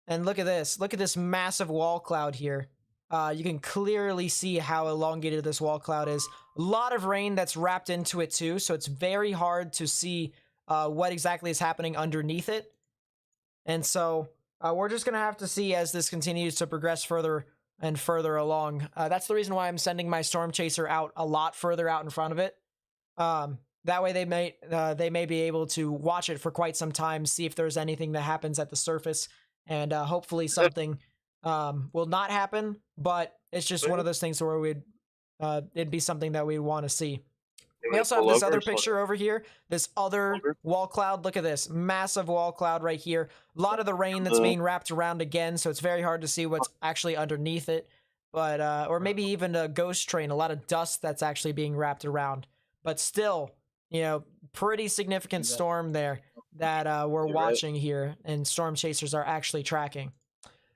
And look at this. Look at this massive wall cloud here. You can clearly see how elongated this wall cloud is. A lot of rain that's wrapped into it too, so it's very hard to see what exactly is happening underneath it. And so we're just going to have to see as this continues to progress further and further along. That's the reason why I'm sending my Storm Chaser out a lot further out in front of it. That way they may be able to watch it for quite some time, see if there's anything that happens at the surface, and hopefully something will not happen, but it's just one of those things where it'd be something that we'd want to see. We also have this other picture over here, this other wall cloud. Look at this massive wall cloud right here. A lot of the rain that's being wrapped around again, so it's very hard to see what's actually underneath it. But or maybe even a ghost train, a lot of dust that's actually being wrapped around. But still, you know, pretty significant storm there that we're watching here, and Storm Chasers are actually tracking.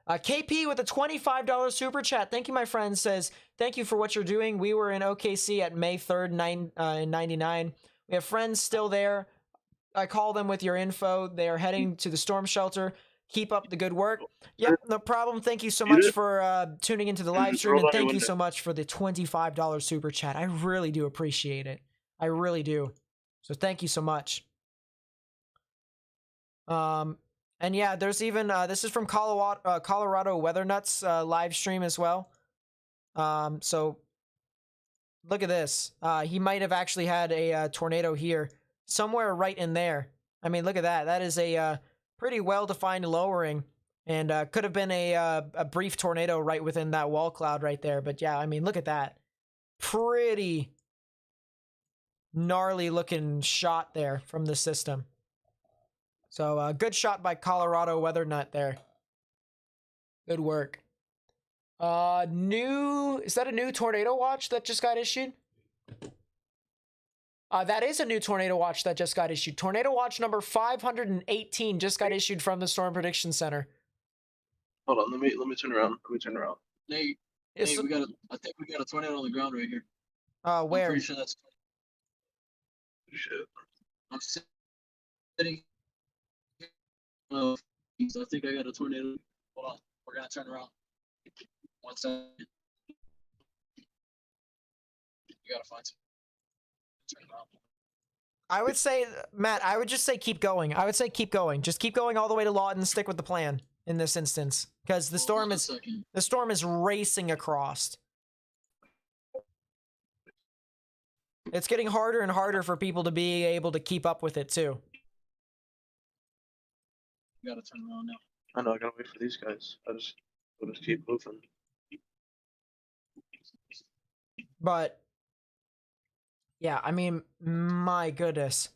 KP with a $25 super chat. Thank you, my friend. Says, thank you for what you're doing. We were in OKC at May 3rd, in 99. We have friends still there. I call them with your info. They are heading to the storm shelter. Keep up the good work. Yep, no problem. Thank you so much for tuning into the live stream, and thank you so much for the $25 super chat. I really do appreciate it. I really do. So thank you so much. And yeah, there's even, this is from Colorado Weather Nuts live stream as well. So look at this. He might have actually had a tornado here, somewhere right in there. I mean, look at that. That is a pretty well-defined lowering, and could have been a brief tornado right within that wall cloud right there. But yeah, I mean, look at that. Pretty gnarly looking shot there from the system. So good shot by Colorado Weather Nut there. Good work. Is that a new tornado watch that just got issued? That is a new tornado watch that just got issued. Tornado watch number 518 just got issued from the Storm Prediction Center. Hold on, let me turn around. Nate, Yes, Nate, I think we got a tornado on the ground right here. where? I'm pretty sure that's Shit. I'm sitting. I think I got a tornado. Hold on, we're gonna turn around. 1 second. You gotta find some. Turn it on. I would say, Matt, I would just say keep going. I would say keep going. Just keep going all the way to Lawton. Stick with the plan in this instance, because the Hold on a second. storm is racing across. It's getting harder and harder for people to be able to keep up with it too. You gotta turn it on now. I know, I gotta wait for these guys. I'll just keep moving. But yeah, I mean, my goodness.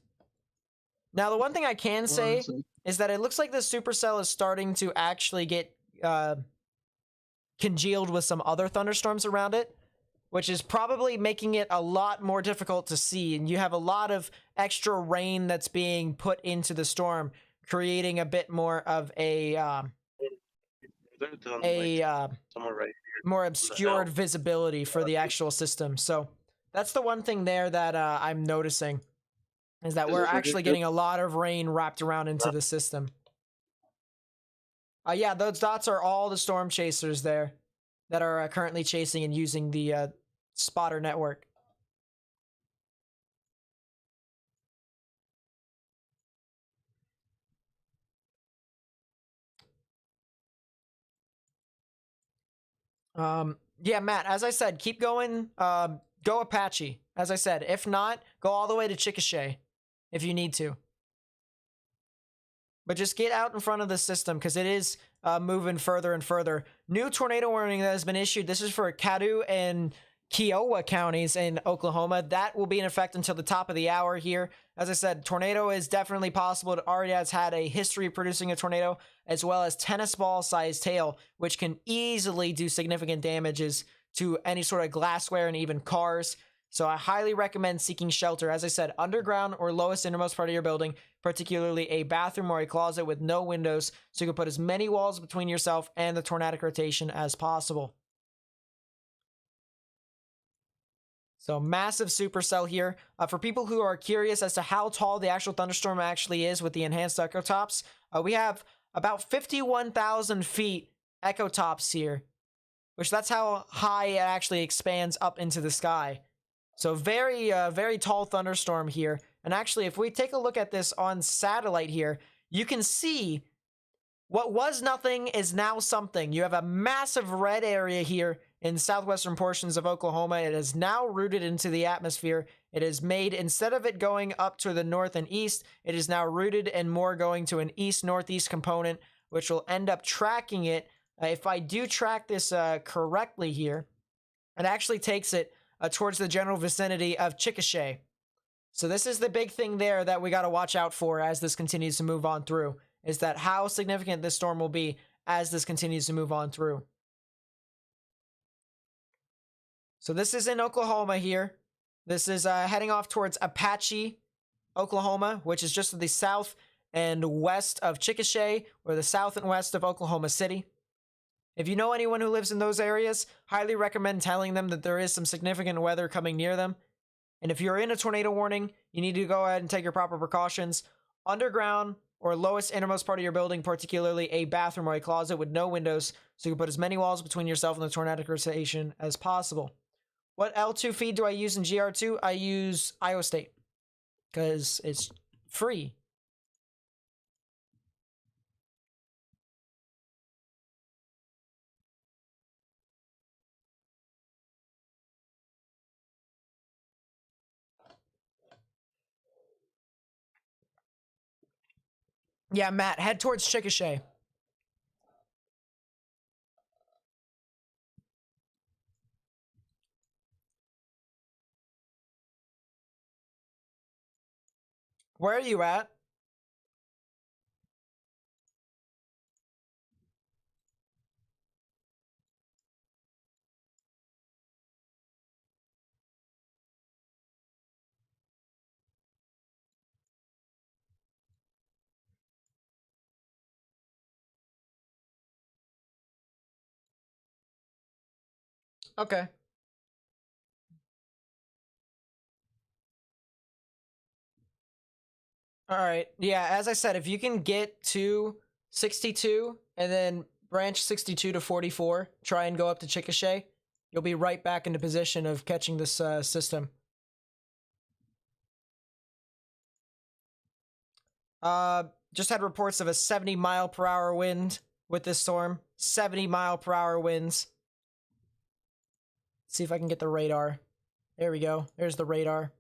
Now, the one thing I can say is that it looks like the supercell is starting to actually get congealed with some other thunderstorms around it, which is probably making it a lot more difficult to see. And you have a lot of extra rain that's being put into the storm, creating a bit more of a They're done, like, somewhere right here. more obscured visibility for the actual system. So that's the one thing there that I'm noticing, is that we're actually getting a lot of rain wrapped around into the system. Yeah, those dots are all the storm chasers there that are currently chasing and using the spotter network. Yeah, Matt, as I said, keep going. Go Apache. As I said, if not, go all the way to Chickasha if you need to. But just get out in front of the system, because it is moving further and further. New tornado warning that has been issued. This is for Caddo and Kiowa counties in Oklahoma. That will be in effect until the top of the hour here. As I said, tornado is definitely possible. It already has had a history of producing a tornado, as well as tennis ball sized hail, which can easily do significant damages to any sort of glassware and even cars. So I highly recommend seeking shelter, as I said, underground or lowest innermost part of your building, particularly a bathroom or a closet with no windows, so you can put as many walls between yourself and the tornadic rotation as possible. So massive supercell here. For people who are curious as to how tall the actual thunderstorm actually is with the enhanced echo tops, we have about 51,000 feet echo tops here, which that's how high it actually expands up into the sky. So very, very tall thunderstorm here. And actually, if we take a look at this on satellite here, you can see what was nothing is now something. You have a massive red area here in southwestern portions of Oklahoma. It is now rooted into the atmosphere. It is made, instead of it going up to the north and east, it is now rooted and more going to an east-northeast component, which will end up tracking it. If I do track this correctly here, it actually takes it towards the general vicinity of Chickasha. So this is the big thing there that we got to watch out for as this continues to move on through, is that how significant this storm will be as this continues to move on through. So this is in Oklahoma here. This is heading off towards Apache, Oklahoma, which is just to the south and west of Chickasha, or the south and west of Oklahoma City. If you know anyone who lives in those areas, highly recommend telling them that there is some significant weather coming near them. And if you're in a tornado warning, you need to go ahead and take your proper precautions. Underground or lowest innermost part of your building, particularly a bathroom or a closet with no windows, so you can put as many walls between yourself and the tornadic rotation as possible. What L2 feed do I use in GR2? I use Iowa State, because it's free. Yeah, Matt, head towards Chickasha. Where are you at? Okay. All right. Yeah, as I said, if you can get to 62 and then branch 62 to 44, try and go up to Chickasha. You'll be right back into position of catching this system. Just had reports of a 70-mile-per-hour wind with this storm. 70-mile-per-hour winds. See if I can get the radar. There we go. There's the radar.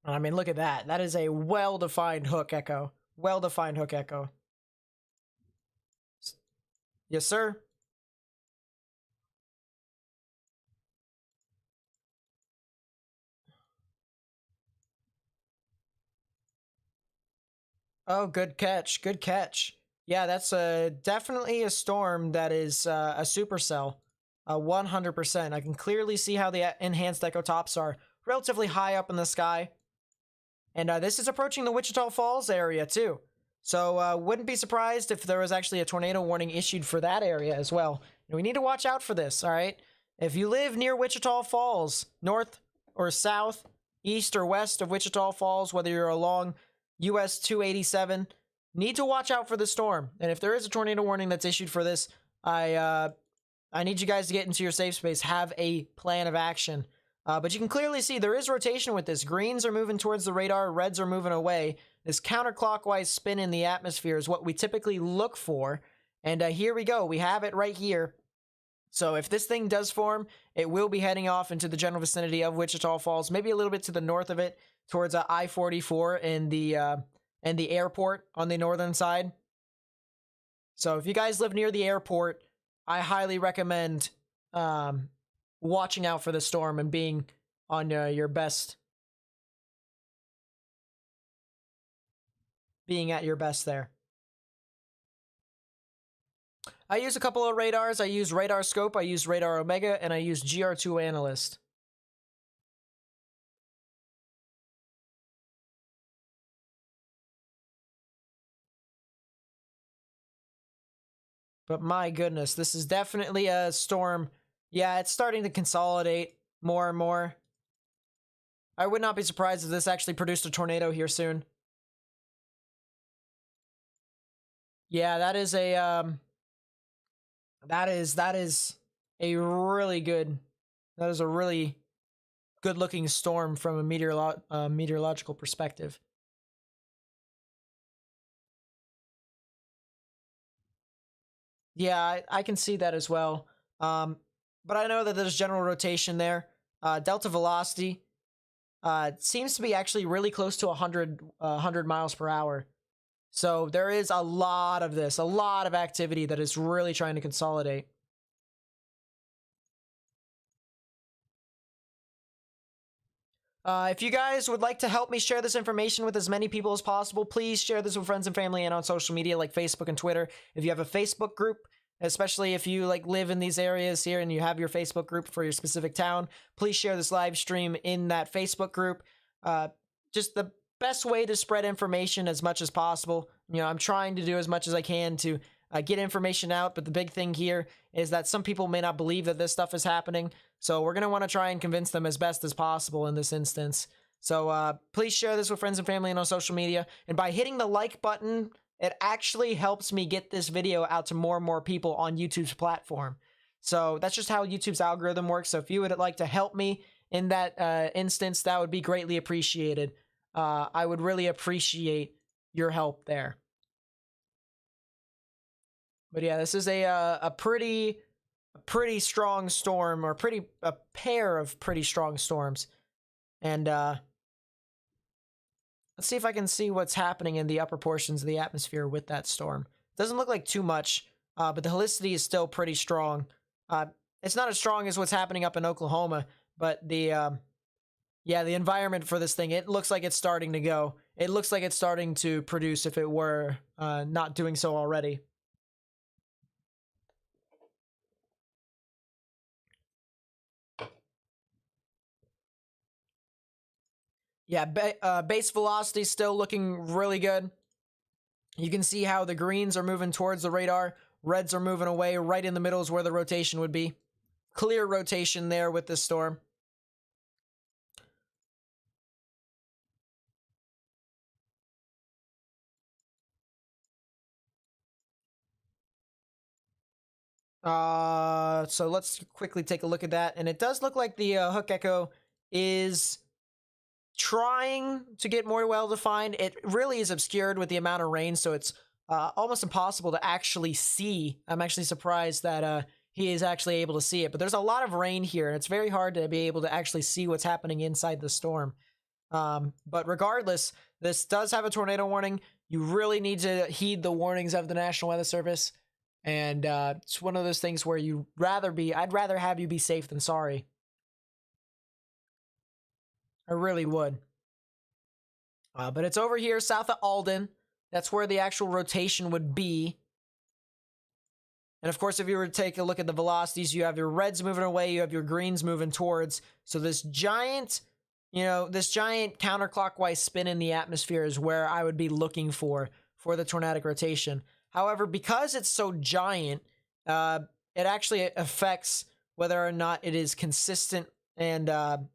I mean, look at that. That is a well-defined hook echo. Well-defined hook echo. Yes, sir. Oh, good catch. Good catch. Yeah, that's definitely a storm that is a supercell. 100%. I can clearly see how the enhanced echo tops are relatively high up in the sky. And this is approaching the Wichita Falls area, too. So wouldn't be surprised if there was actually a tornado warning issued for that area as well. And we need to watch out for this, all right? If you live near Wichita Falls, north or south, east or west of Wichita Falls, whether you're along US 287, need to watch out for the storm. And if there is a tornado warning that's issued for this, I need you guys to get into your safe space. Have a plan of action. But you can clearly see there is rotation with this. Greens are moving towards the radar. Reds are moving away. This counterclockwise spin in the atmosphere is what we typically look for. And here we go. We have it right here. So if this thing does form, it will be heading off into the general vicinity of Wichita Falls, maybe a little bit to the north of it, towards I-44 and the airport on the northern side. So if you guys live near the airport, I highly recommend watching out for the storm and being on your best, being at your best there. I use a couple of radars. I use Radar Scope, I use Radar Omega, and I use GR2 Analyst. But my goodness, this is definitely a storm. Yeah, it's starting to consolidate more and more. I would not be surprised if this actually produced a tornado here soon. Yeah, that is a that is a really good, that is a really good looking storm from a meteorological perspective. Yeah, I can see that as well. But I know that there's general rotation there. Delta velocity seems to be actually really close to 100 miles per hour. So there is a lot of this, a lot of activity that is really trying to consolidate. If you guys would like to help me share this information with as many people as possible, please share this with friends and family and on social media like Facebook and Twitter. If you have a Facebook group, especially if you live in these areas here and you have your Facebook group for your specific town, please share this live stream in that Facebook group. Just the best way to spread information as much as possible. You know, I'm trying to do as much as I can to get information out, but the big thing here is that some people may not believe that this stuff is happening. So we're going to want to try and convince them as best as possible in this instance. So please share this with friends and family and on social media. And by hitting the like button, it actually helps me get this video out to more and more people on YouTube's platform. So that's just how YouTube's algorithm works. So if you would like to help me in that instance, that would be greatly appreciated. I would really appreciate your help there. But yeah, this is a pretty strong storm, or a pair of pretty strong storms. And let's see if I can see what's happening in the upper portions of the atmosphere with that storm. Doesn't look like too much, but the helicity is still pretty strong. It's not as strong as what's happening up in Oklahoma, but the environment for this thing, it looks like it's starting to go. It looks like it's starting to produce if it were not doing so already. Yeah, base velocity still looking really good. You can see how the greens are moving towards the radar. Reds are moving away. Right in the middle is where the rotation would be. Clear rotation there with this storm. So let's quickly take a look at that. And it does look like the Hook Echo is trying to get more well defined. It really is obscured with the amount of rain, so it's almost impossible to actually see. I'm actually surprised that he is actually able to see it, but there's a lot of rain here, and it's very hard to be able to actually see what's happening inside the storm. But regardless, this does have a tornado warning. You really need to heed the warnings of the National Weather Service, and it's one of those things where I'd rather have you be safe than sorry. I really would. But it's over here south of Alden. That's where the actual rotation would be. And of course, if you were to take a look at the velocities, you have your reds moving away, you have your greens moving towards. So this giant, this giant counterclockwise spin in the atmosphere is where I would be looking for the tornadic rotation. However, because it's so giant, it actually affects whether or not it is consistent and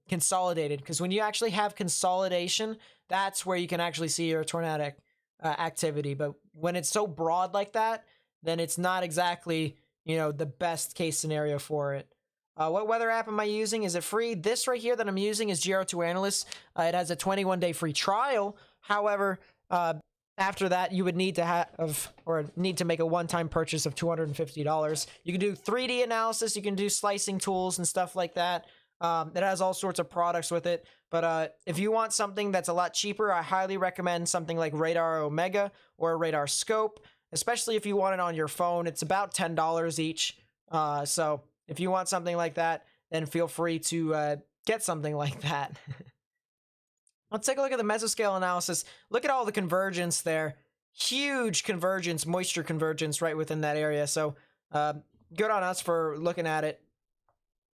consolidated. Because when you actually have consolidation, that's where you can actually see your tornadic activity. But when it's so broad like that, then it's not exactly, the best case scenario for it. What weather app am I using? Is it free? This right here that I'm using is GR2 Analyst. It has a 21-day free trial. However, after that, you would need to make a one-time purchase of $250. You can do 3D analysis. You can do slicing tools and stuff like that. It has all sorts of products with it. But if you want something that's a lot cheaper, I highly recommend something like Radar Omega or Radar Scope, especially if you want it on your phone. It's about $10 each. So if you want something like that, then feel free to get something like that. Let's take a look at the mesoscale analysis. Look at all the convergence there. Huge convergence, moisture convergence right within that area. So good on us for looking at it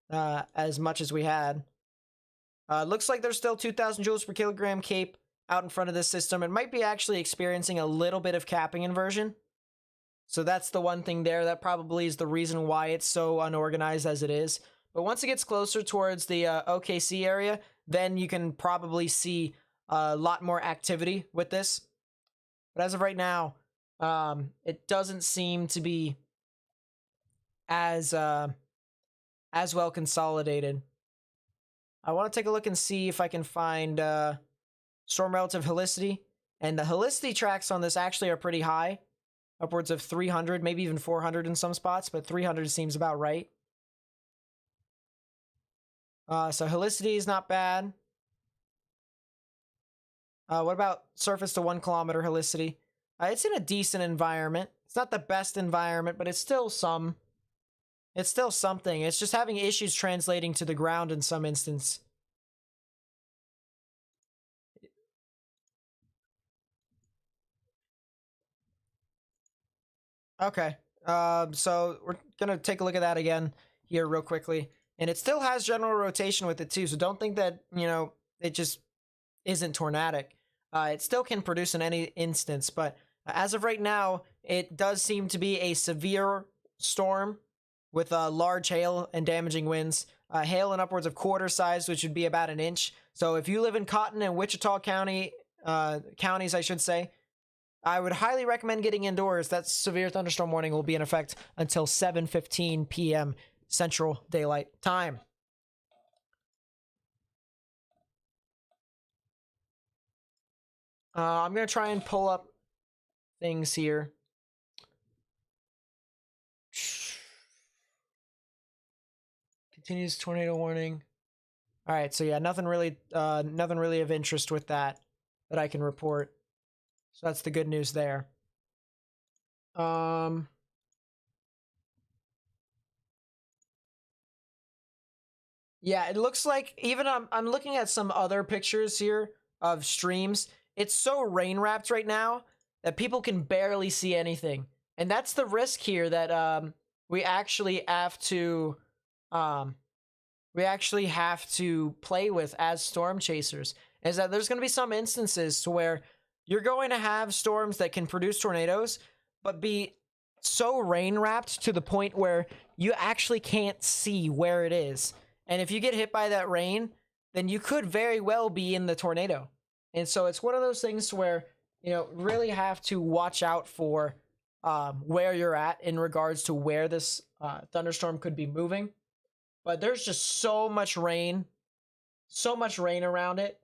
as much as we had. Looks like there's still 2,000 joules per kilogram CAPE out in front of this system. It might be actually experiencing a little bit of capping inversion. So that's the one thing there. That probably is the reason why it's so unorganized as it is. But once it gets closer towards the OKC area, then you can probably see a lot more activity with this. But as of right now, it doesn't seem to be as well consolidated. I want to take a look and see if I can find storm relative helicity. And the helicity tracks on this actually are pretty high. Upwards of 300, maybe even 400 in some spots, but 300 seems about right. So helicity is not bad. What about surface to 1 kilometer helicity? It's in a decent environment. It's not the best environment, but it's still something. It's just having issues translating to the ground in some instance. Okay. So we're gonna take a look at that again here real quickly. And it still has general rotation with it too, so don't think that, it just isn't tornadic. It still can produce in any instance, but as of right now, it does seem to be a severe storm with large hail and damaging winds. Hail in upwards of quarter size, which would be about an inch. So if you live in Cotton and Wichita counties, I should say, I would highly recommend getting indoors. That severe thunderstorm warning will be in effect until 7:15 p.m. Central Daylight Time. I'm going to try and pull up things here. Continues tornado warning. All right, so yeah, nothing really of interest with that I can report. So that's the good news there. Yeah, it looks like even I'm looking at some other pictures here of streams. It's so rain wrapped right now that people can barely see anything, and that's the risk here that we actually have to play with as storm chasers. Is that there's going to be some instances to where you're going to have storms that can produce tornadoes, but be so rain wrapped to the point where you actually can't see where it is. And if you get hit by that rain, then you could very well be in the tornado. And so it's one of those things where, really have to watch out for where you're at in regards to where this thunderstorm could be moving. But there's just so much rain around it.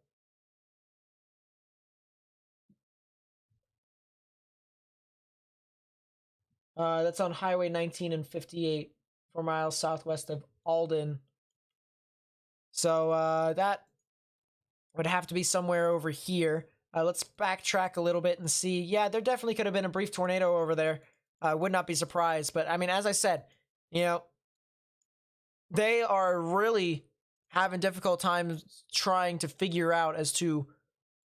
That's on Highway 19 and 58, 4 miles southwest of Alden. So that would have to be somewhere over here. Let's backtrack a little bit and see. Yeah, there definitely could have been a brief tornado over there. I would not be surprised. But I mean, as I said, you know, they are really having difficult times trying to figure out as to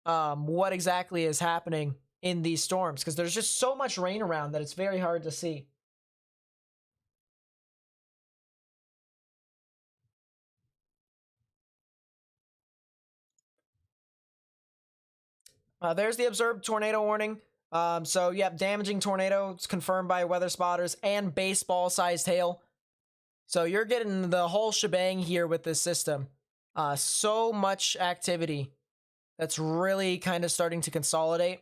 what exactly is happening in these storms, because there's just so much rain around that it's very hard to see. There's the observed tornado warning. So, yep, damaging tornado. It's confirmed by weather spotters and baseball-sized hail. So you're getting the whole shebang here with this system. So much activity that's really kind of starting to consolidate.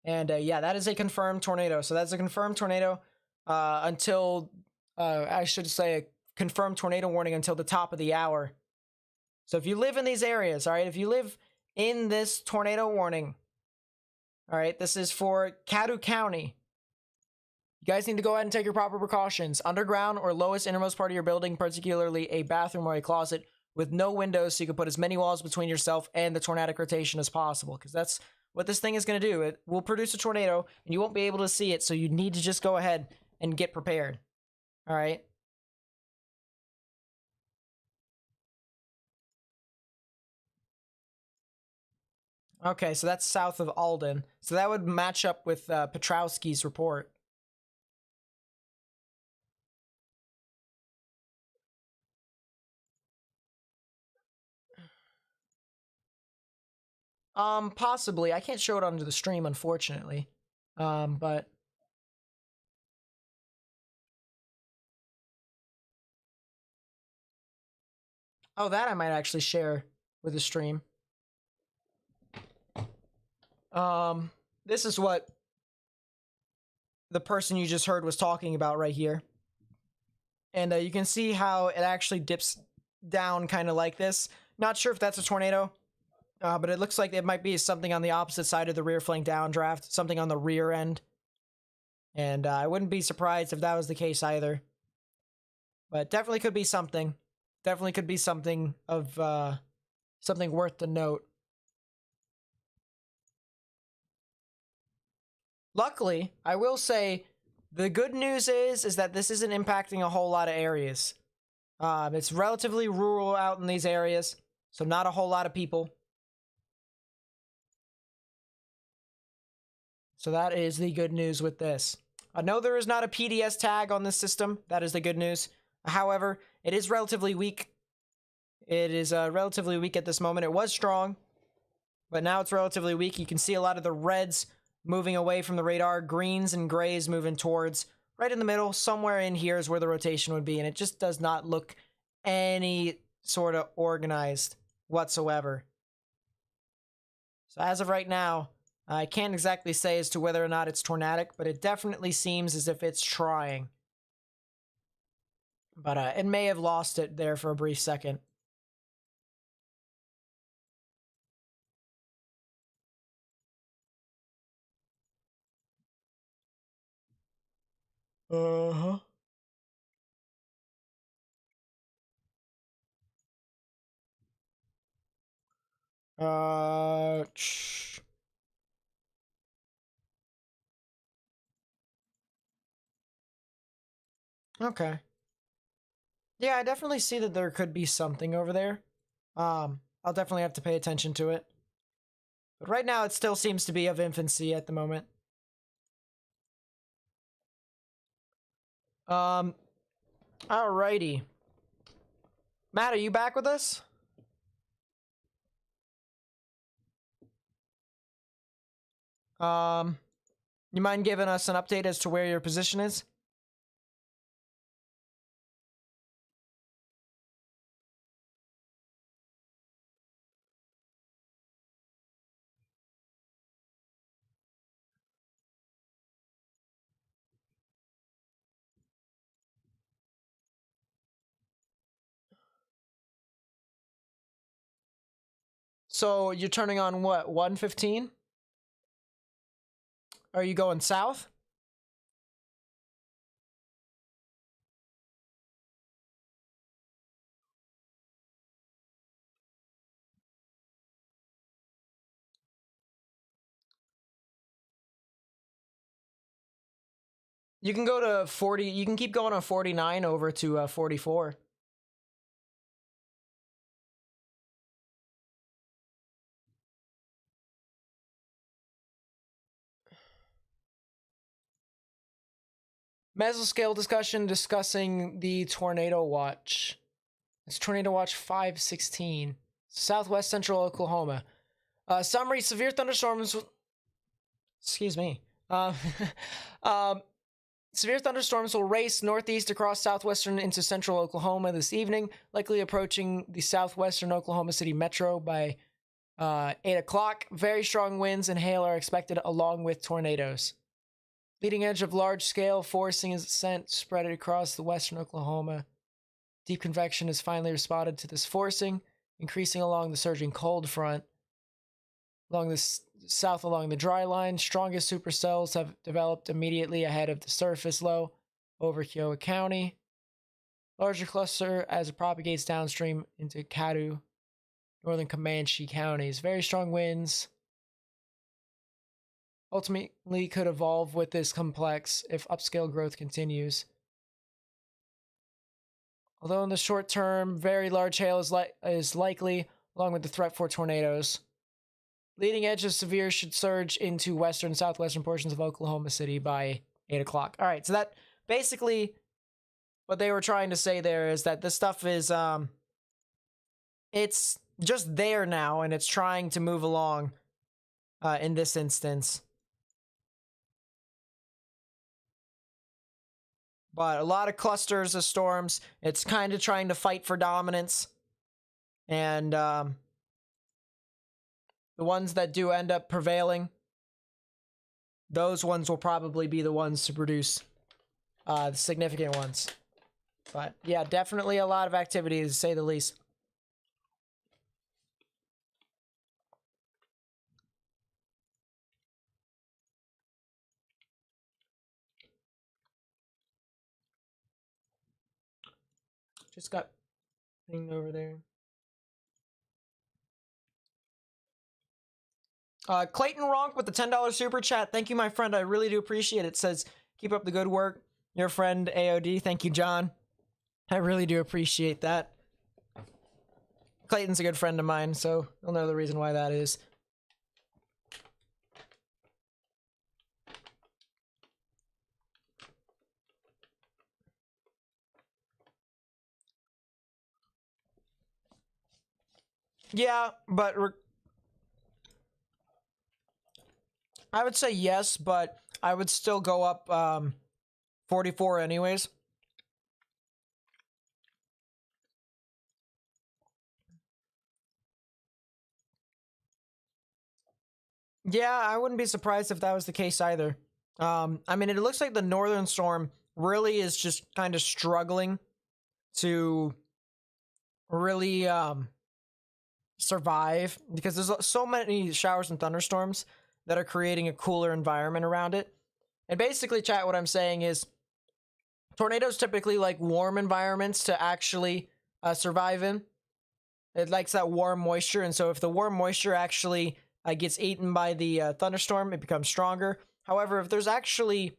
And yeah, that is a confirmed tornado. So that's a confirmed tornado until, I should say, a confirmed tornado warning until the top of the hour. So if you live in these areas, all right, if you live in this tornado warning, all right, this is for Caddo County. You guys need to go ahead and take your proper precautions. Underground or lowest innermost part of your building, particularly a bathroom or a closet with no windows, so you can put as many walls between yourself and the tornadic rotation as possible, because that's what this thing is going to do. It will produce a tornado, and you won't be able to see it, so you need to just go ahead and get prepared. All right? Okay, so that's south of Alden. So that would match up with Petrowski's report. Possibly. I can't show it onto the stream, unfortunately. But oh, that I might actually share with the stream. This is what the person you just heard was talking about right here. And you can see how it actually dips down kind of like this. Not sure if that's a tornado, but it looks like it might be something on the opposite side of the rear flank downdraft, something on the rear end. And I wouldn't be surprised if that was the case either. But definitely could be something. Definitely could be something of something worth to note. Luckily, I will say the good news is that this isn't impacting a whole lot of areas. It's relatively rural out in these areas, so not a whole lot of people. So that is the good news with this. No, there is not a PDS tag on this system. That is the good news. However, it is relatively weak. It is relatively weak at this moment. It was strong, but now it's relatively weak. You can see a lot of the reds moving away from the radar, greens and grays moving towards right in the middle. Somewhere in here is where the rotation would be, and it just does not look any sort of organized whatsoever. So as of right now, I can't exactly say as to whether or not it's tornadic, but it definitely seems as if it's trying. But it may have lost it there for a brief second. Uh-huh. Uh, okay. Yeah, I definitely see that there could be something over there. I'll definitely have to pay attention to it. But right now, it still seems to be of infancy at the moment. Alrighty. Matt, are you back with us? You mind giving us an update as to where your position is? So you're turning on what, 115? Are you going south? You can go to 40. You can keep going on 49 over to 44. Mesoscale discussion discussing the tornado watch. It's tornado watch 516. Southwest central Oklahoma. Summary: severe thunderstorms. Excuse me. Severe thunderstorms will race northeast across southwestern into central Oklahoma this evening, likely approaching the southwestern Oklahoma City metro by 8 o'clock. Very strong winds and hail are expected along with tornadoes. Leading edge of large-scale forcing is sent spread across the western Oklahoma. Deep convection has finally responded to this forcing, increasing along the surging cold front. Along the south along the dry line, strongest supercells have developed immediately ahead of the surface low over Kiowa County. Larger cluster as it propagates downstream into Caddo, northern Comanche counties. Very strong winds ultimately could evolve with this complex if upscale growth continues. Although in the short term, very large hail is likely, along with the threat for tornadoes. Leading edge of severe should surge into western and southwestern portions of Oklahoma City by 8 o'clock. All right, so that basically what they were trying to say there is that this stuff is, it's just there now, and it's trying to move along in this instance. But a lot of clusters of storms. It's kind of trying to fight for dominance. And the ones that do end up prevailing, those ones will probably be the ones to produce the significant ones. But yeah, definitely a lot of activity, to say the least. Just got thing over there. Clayton Ronk with the $10 super chat. Thank you, my friend. I really do appreciate it. Says, keep up the good work. Your friend, AOD. Thank you, John. I really do appreciate that. Clayton's a good friend of mine, so you'll know the reason why that is. Yeah, but I would say yes, but I would still go up 44 anyways. Yeah, I wouldn't be surprised if that was the case either. I mean, it looks like the northern storm really is just kind of struggling to really survive because there's so many showers and thunderstorms that are creating a cooler environment around it. And basically, chat, what I'm saying is tornadoes typically like warm environments to actually survive in. It likes that warm moisture, and so if the warm moisture actually gets eaten by the thunderstorm, it becomes stronger. However, if there's actually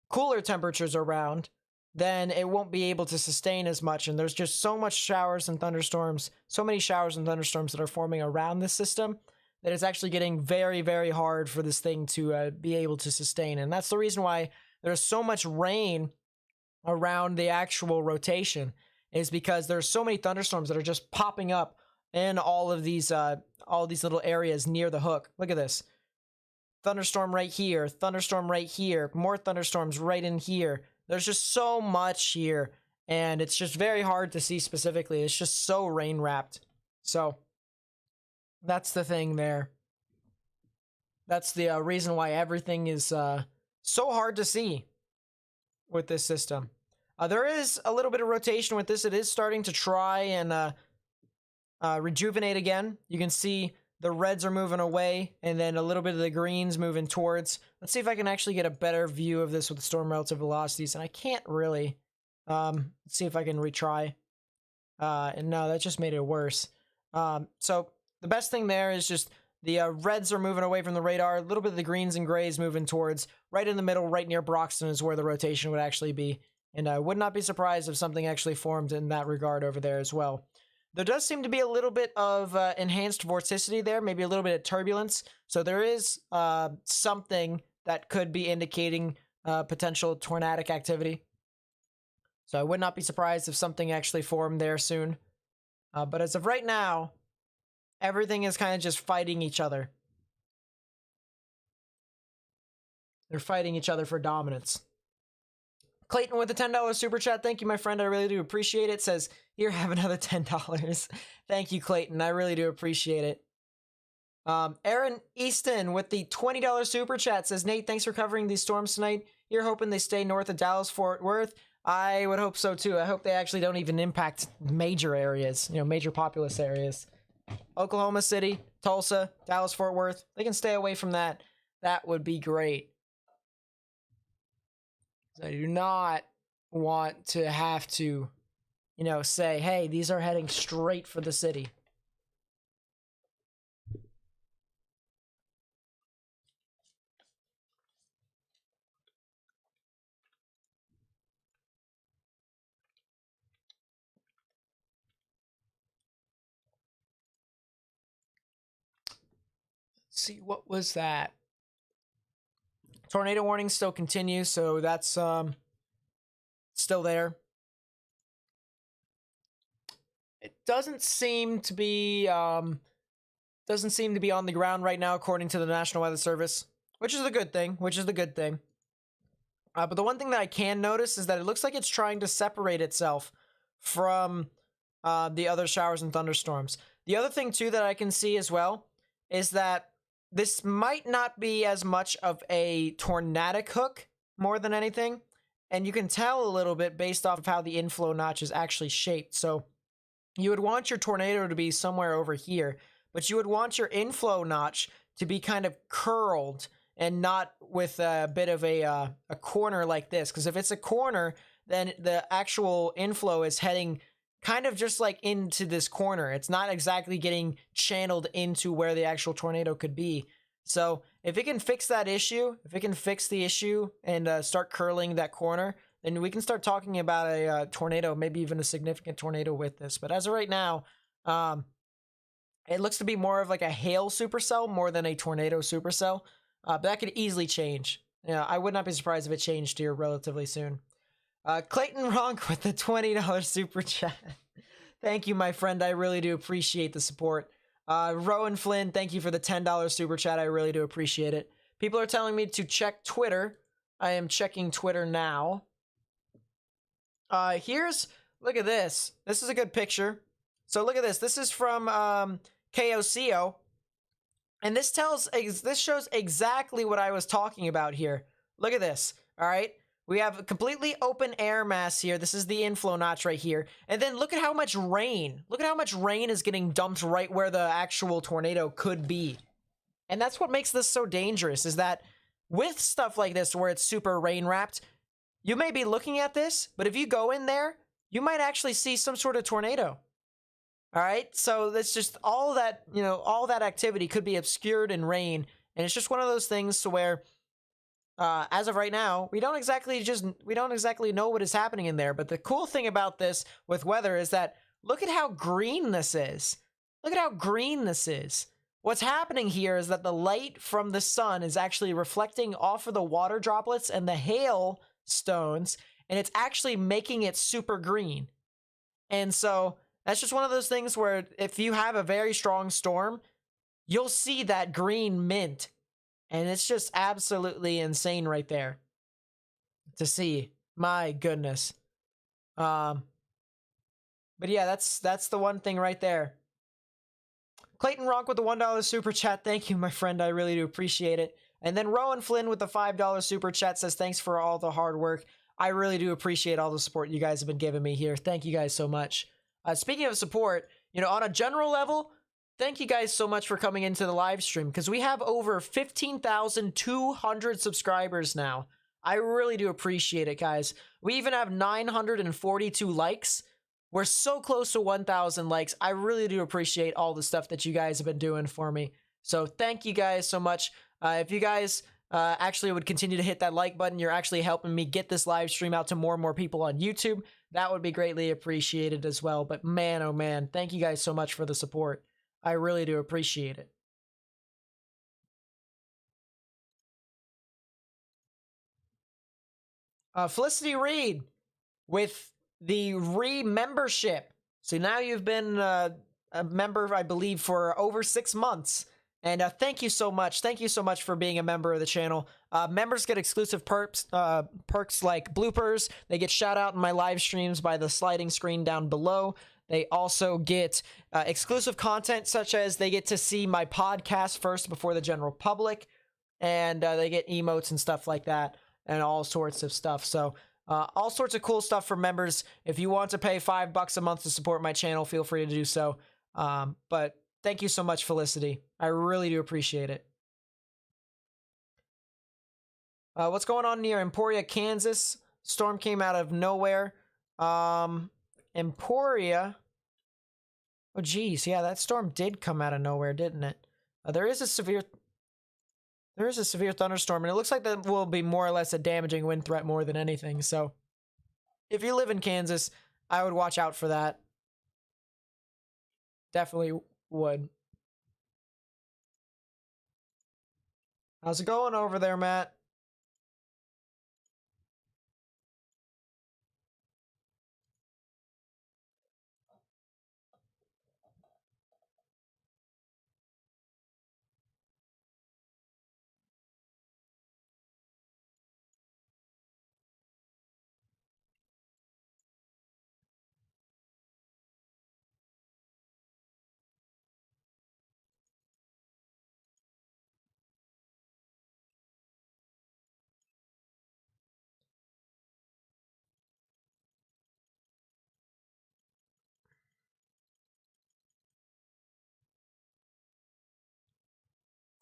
cooler temperatures around, then it won't be able to sustain as much, and there's just so much showers and thunderstorms, so many showers and thunderstorms that are forming around this system that it's actually getting very, very hard for this thing to be able to sustain. And that's the reason why there's so much rain around the actual rotation, is because there's so many thunderstorms that are just popping up in all these little areas near the hook. Look at this. Thunderstorm right here, thunderstorm right here, more thunderstorms right in here. There's just so much here, and it's just very hard to see specifically. It's just so rain-wrapped. So that's the thing there. That's the reason why everything is so hard to see with this system. There is a little bit of rotation with this. It is starting to try and rejuvenate again. You can see the reds are moving away, and then a little bit of the greens moving towards. Let's see if I can actually get a better view of this with the storm relative velocities, and I can't really. Let's see if I can retry. And no, that just made it worse. So the best thing there is just the reds are moving away from the radar. A little bit of the greens and grays moving towards. Right in the middle, right near Broxton is where the rotation would actually be. And I would not be surprised if something actually formed in that regard over there as well. There does seem to be a little bit of enhanced vorticity there, maybe a little bit of turbulence. So there is something that could be indicating potential tornadic activity. So I would not be surprised if something actually formed there soon. But as of right now, everything is kind of just fighting each other. They're fighting each other for dominance. Clayton with the $10 super chat. Thank you, my friend. I really do appreciate it. Says, here, have another $10. Thank you, Clayton. I really do appreciate it. Aaron Easton with the $20 super chat says, Nate, thanks for covering these storms tonight. You're hoping they stay north of Dallas-Fort Worth. I would hope so, too. I hope they actually don't even impact major areas, major populous areas. Oklahoma City, Tulsa, Dallas-Fort Worth. They can stay away from that. That would be great. I do not want to have to, say, hey, these are heading straight for the city. Let's see, what was that? Tornado warning still continues, so that's still there. It doesn't seem to be on the ground right now, according to the National Weather Service, which is a good thing. But the one thing that I can notice is that it looks like it's trying to separate itself from the other showers and thunderstorms. The other thing too that I can see as well is that this might not be as much of a tornadic hook more than anything. And you can tell a little bit based off of how the inflow notch is actually shaped. So you would want your tornado to be somewhere over here, but you would want your inflow notch to be kind of curled and not with a bit of a corner like this. Because if it's a corner, then the actual inflow is heading kind of just like into this corner. It's not exactly getting channeled into where the actual tornado could be. So if it can fix that issue, if it can fix the issue and start curling that corner, then we can start talking about a tornado, maybe even a significant tornado with this. But as of right now, it looks to be more of like a hail supercell more than a tornado supercell. But that could easily change. I would not be surprised if it changed here relatively soon. Clayton Ronk with the $20 super chat. Thank you, my friend. I really do appreciate the support. Rowan Flynn, thank you for the $10 super chat. I really do appreciate it. People are telling me to check Twitter. I am checking Twitter now. Look at this. This is a good picture. So look at this. This is from KOCO. And this shows exactly what I was talking about here. Look at this. All right. We have a completely open air mass here. This is the inflow notch right here. And then look at how much rain. Look at how much rain is getting dumped right where the actual tornado could be. And that's what makes this so dangerous, is that with stuff like this where it's super rain wrapped, you may be looking at this, but if you go in there, you might actually see some sort of tornado. All right. So that's just all that, all that activity could be obscured in rain. And it's just one of those things to where, as of right now, we don't exactly know what is happening in there. But the cool thing about this with weather is that look at how green this is. Look at how green this is. What's happening here is that the light from the sun is actually reflecting off of the water droplets and the hail stones, and it's actually making it super green. And so that's just one of those things where if you have a very strong storm, you'll see that green mint. And it's just absolutely insane right there to see. My goodness. But yeah, that's the one thing right there. Clayton Ronk with the $1 super chat. Thank you, my friend. I really do appreciate it. And then Rowan Flynn with the $5 super chat says, thanks for all the hard work. I really do appreciate all the support you guys have been giving me here. Thank you guys so much. Speaking of support, on a general level, thank you guys so much for coming into the live stream, because we have over 15,200 subscribers now. I really do appreciate it, guys. We even have 942 likes. We're so close to 1,000 likes. I really do appreciate all the stuff that you guys have been doing for me. So thank you guys so much. If you guys actually would continue to hit that like button, you're actually helping me get this live stream out to more and more people on YouTube. That would be greatly appreciated as well. But man, oh man, thank you guys so much for the support. I really do appreciate it. Felicity Reed with the re-membership. So now you've been a member, I believe, for over 6 months. And thank you so much. Thank you so much for being a member of the channel. Members get exclusive perks like bloopers. They get shout out in my live streams by the sliding screen down below. They also get exclusive content, such as they get to see my podcast first before the general public. And they get emotes and stuff like that, and all sorts of stuff. So all sorts of cool stuff for members. If you want to pay $5 a month to support my channel, feel free to do so. But thank you so much, Felicity. I really do appreciate it. What's going on near Emporia, Kansas? Storm came out of nowhere. Emporia. Oh, geez. Yeah, that storm did come out of nowhere, didn't it? There is a severe thunderstorm, and it looks like that will be more or less a damaging wind threat more than anything. So if you live in Kansas, I would watch out for that. Definitely would. How's it going over there, Matt?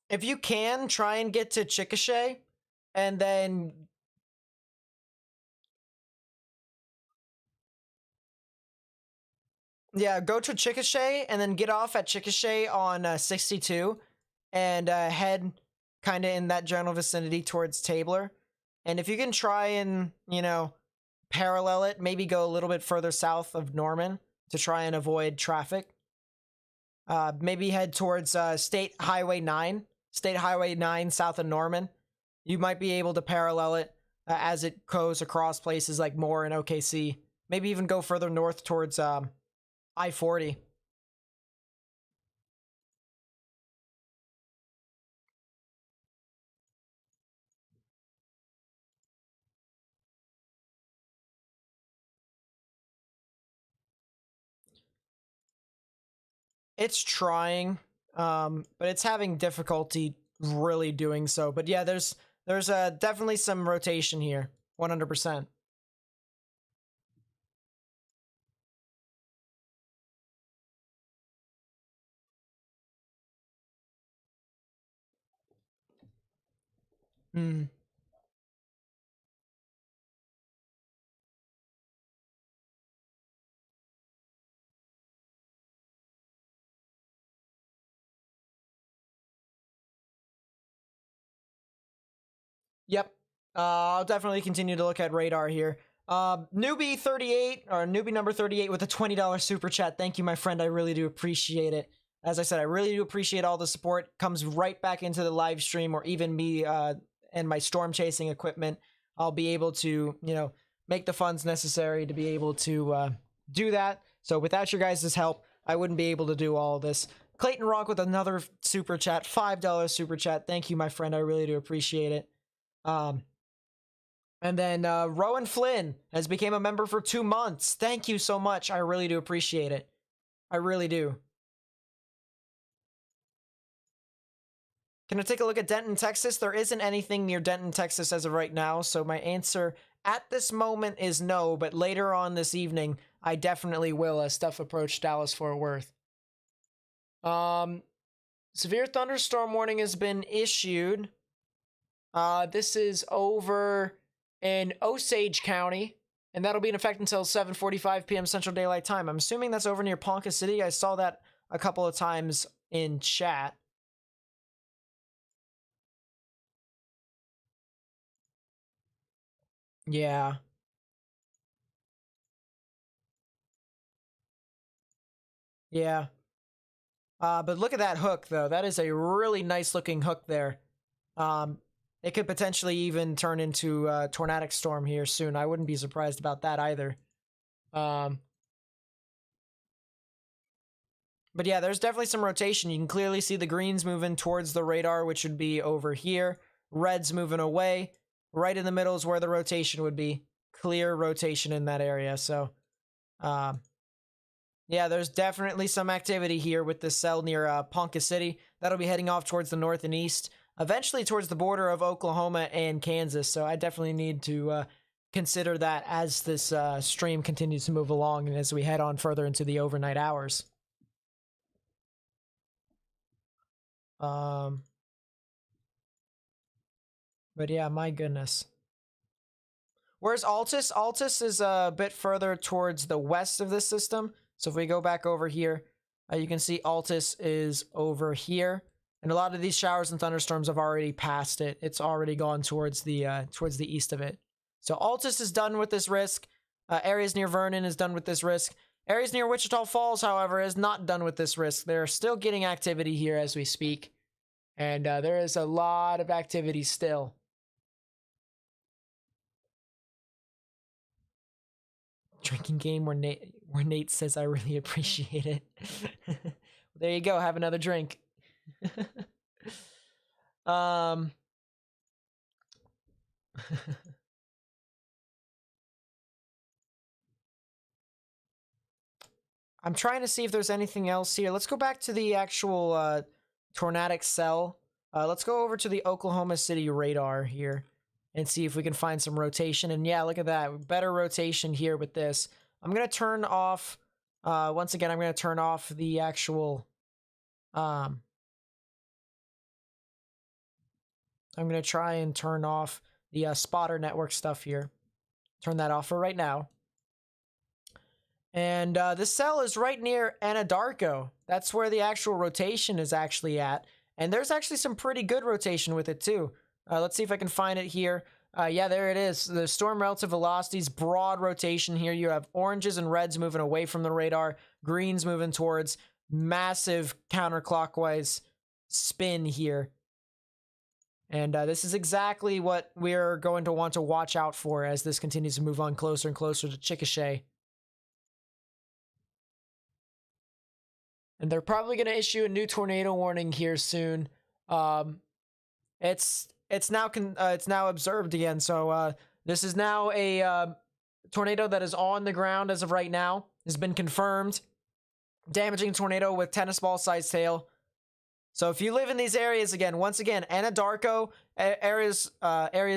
If you can, try and get to Chickasha, and then yeah, go to Chickasha and then get off at Chickasha on 62 and head kind of in that general vicinity towards Tabler. And if you can try and, you know, parallel it, maybe go a little bit further south of Norman to try and avoid traffic. Maybe head towards State Highway 9 south of Norman. You might be able to parallel it as it goes across places like Moore and OKC. Maybe even go further north towards I-40. It's trying, but it's having difficulty really doing so. But yeah, there's definitely some rotation here, 100%. Hmm. Yep. I'll definitely continue to look at radar here. Newbie 38 or newbie number 38 with a $20 super chat. Thank you, my friend. I really do appreciate it. As I said, I really do appreciate all the support. Comes right back into the live stream, or even me and my storm chasing equipment. I'll be able to, you know, make the funds necessary to be able to do that. So without your guys' help, I wouldn't be able to do all this. Clayton Rock with another super chat, $5 super chat. Thank you, my friend. I really do appreciate it. And then Rowan Flynn has become a member for 2 months. Thank you so much. I really do appreciate it. I really do. Can I take a look at Denton, Texas? There isn't anything near Denton, Texas as of right now, so my answer at this moment is no, but later on this evening, I definitely will as stuff approach Dallas-Fort Worth. Severe thunderstorm warning has been issued. This is over in Osage County, and that'll be in effect until 7:45 p.m. Central Daylight Time. I'm assuming that's over near Ponca City. I saw that a couple of times in chat. Yeah. Yeah. But look at that hook, though. That is a really nice looking hook there. It could potentially even turn into a tornadic storm here soon. I wouldn't be surprised about that either. But yeah, there's definitely some rotation. You can clearly see the greens moving towards the radar, which would be over here. Reds moving away. Right in the middle is where the rotation would be. Clear rotation in that area. So, yeah, there's definitely some activity here with this cell near Ponca City. That'll be heading off towards the north and east, eventually towards the border of Oklahoma and Kansas. So I definitely need to consider that as this stream continues to move along and as we head on further into the overnight hours. But yeah, my goodness. Where's Altus? Altus is a bit further towards the west of this system. So if we go back over here, you can see Altus is over here. And a lot of these showers and thunderstorms have already passed it. It's already gone towards the east of it. So Altus is done with this risk. Areas near Vernon is done with this risk. Areas near Wichita Falls, however, is not done with this risk. They're still getting activity here as we speak. And there is a lot of activity still. Drinking game where Nate says I really appreciate it. There you go, have another drink. I'm trying to see if there's anything else here. Let's go back to the actual tornadic cell. Let's go over to the Oklahoma City radar here and see if we can find some rotation. And yeah, look at that. Better rotation here with this. I'm going to turn off, once again, I'm going to turn off the actual, I'm going to try and turn off the spotter network stuff here. Turn that off for right now. And this cell is right near Anadarko. That's where the actual rotation is actually at. And there's actually some pretty good rotation with it too. Let's see if I can find it here. Yeah, there it is. The storm relative velocities, broad rotation here. You have oranges and reds moving away from the radar, greens moving towards, massive counterclockwise spin here. And this is exactly what we're going to want to watch out for as this continues to move on closer and closer to Chickasha. And they're probably going to issue a new tornado warning here soon. It's now observed again. So this is now a tornado that is on the ground as of right now. Has been confirmed. Damaging tornado with tennis ball sized tail. So if you live in these areas again, once again, Anadarko areas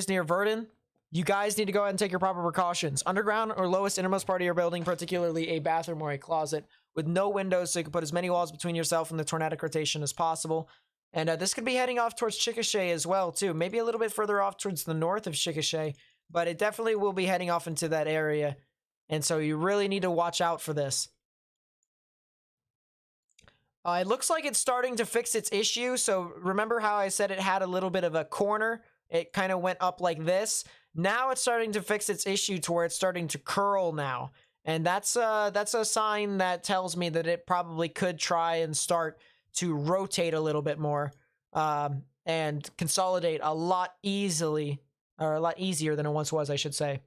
near Verdon, you guys need to go ahead and take your proper precautions. Underground or lowest innermost part of your building, particularly a bathroom or a closet with no windows, so you can put as many walls between yourself and the tornadic rotation as possible. And this could be heading off towards Chickasha as well, too. Maybe a little bit further off towards the north of Chickasha, but it definitely will be heading off into that area. And so you really need to watch out for this. It looks like it's starting to fix its issue. So remember how I said it had a little bit of a corner? It kind of went up like this. Now it's starting to fix its issue to where it's starting to curl now. And that's a sign that tells me that it probably could try and start to rotate a little bit more and consolidate a lot easily, or a lot easier than it once was, I should say.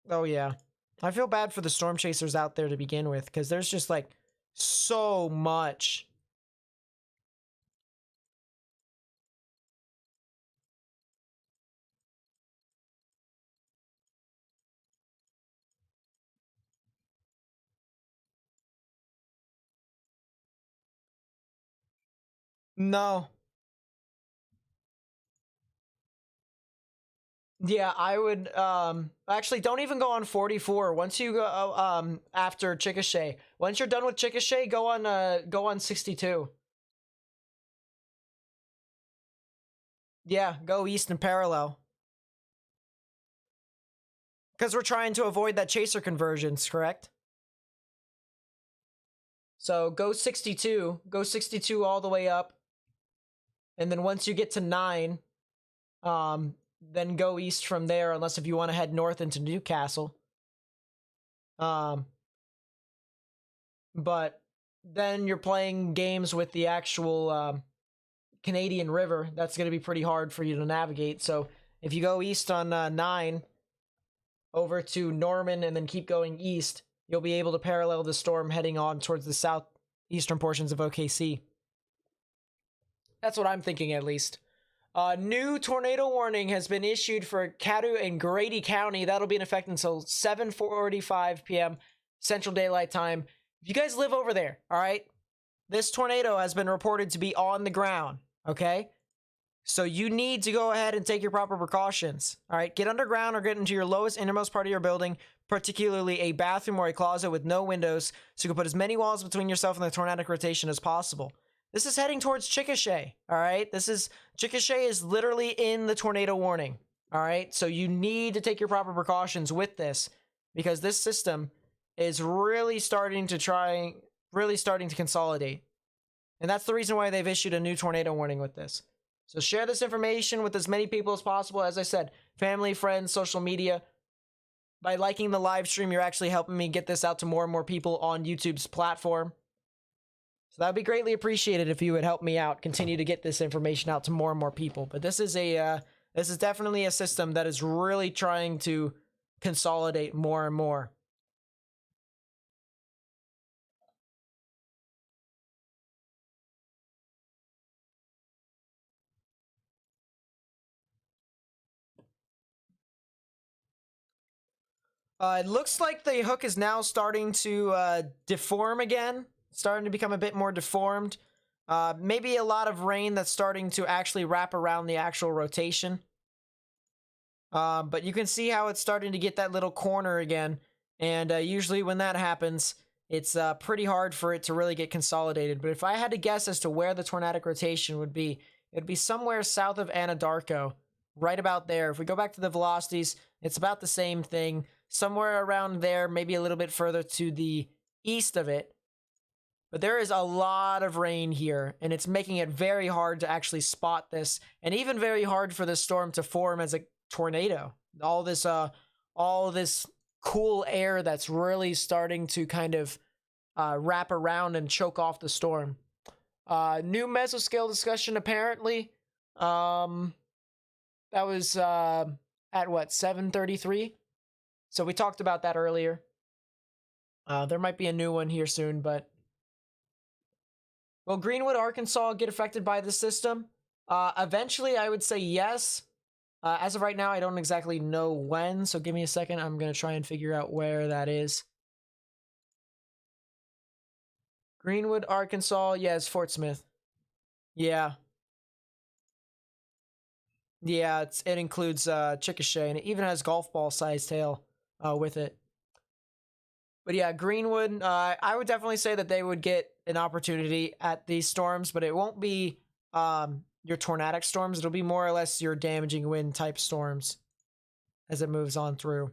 Oh yeah. I feel bad for the storm chasers out there to begin with, because there's just like so much. No. Yeah, I would actually don't even go on 44. Once you go after Chickasha. Once you're done with Chickasha, go on 62. Yeah, go east and parallel. Because we're trying to avoid that chaser convergence, correct? So go 62. Go 62 all the way up. And then once you get to 9, then go east from there, unless if you want to head north into Newcastle. But then you're playing games with the actual Canadian River. That's going to be pretty hard for you to navigate. So if you go east on 9 over to Norman and then keep going east, you'll be able to parallel the storm heading on towards the southeastern portions of OKC. That's what I'm thinking, at least. New tornado warning has been issued for Caddo and Grady County. That'll be in effect until 7:45 p.m. Central Daylight Time. If you guys live over there, all right, this tornado has been reported to be on the ground, okay? So you need to go ahead and take your proper precautions, all right? Get underground or get into your lowest, innermost part of your building, particularly a bathroom or a closet with no windows, so you can put as many walls between yourself and the tornadic rotation as possible. This is heading towards Chickasha, all right? Chickasha is literally in the tornado warning, all right? So you need to take your proper precautions with this, because this system is really starting to consolidate. And that's the reason why they've issued a new tornado warning with this. So share this information with as many people as possible. As I said, family, friends, social media. By liking the live stream, you're actually helping me get this out to more and more people on YouTube's platform. So that would be greatly appreciated if you would help me out, continue to get this information out to more and more people. But this is definitely a system that is really trying to consolidate more and more. It looks like the hook is now starting to deform again. Starting to become a bit more deformed. Maybe a lot of rain that's starting to actually wrap around the actual rotation. But you can see how it's starting to get that little corner again. And usually when that happens, it's pretty hard for it to really get consolidated. But if I had to guess as to where the tornadic rotation would be, it would be somewhere south of Anadarko. Right about there. If we go back to the velocities, it's about the same thing. Somewhere around there, maybe a little bit further to the east of it. But there is a lot of rain here, and it's making it very hard to actually spot this, and even very hard for this storm to form as a tornado. All this cool air that's really starting to kind of wrap around and choke off the storm. New mesoscale discussion apparently. That was at what, 7:33? So we talked about that earlier. There might be a new one here soon, but will Greenwood, Arkansas get affected by the system? Eventually, I would say yes. As of right now, I don't exactly know when, so give me a second. I'm going to try and figure out where that is. Greenwood, Arkansas. Yeah, it's Fort Smith. Yeah. Yeah, it includes Chickasha, and it even has golf ball size tail with it. But yeah, Greenwood, I would definitely say that they would get an opportunity at these storms, but it won't be your tornadic storms. It'll be more or less your damaging wind type storms as it moves on through.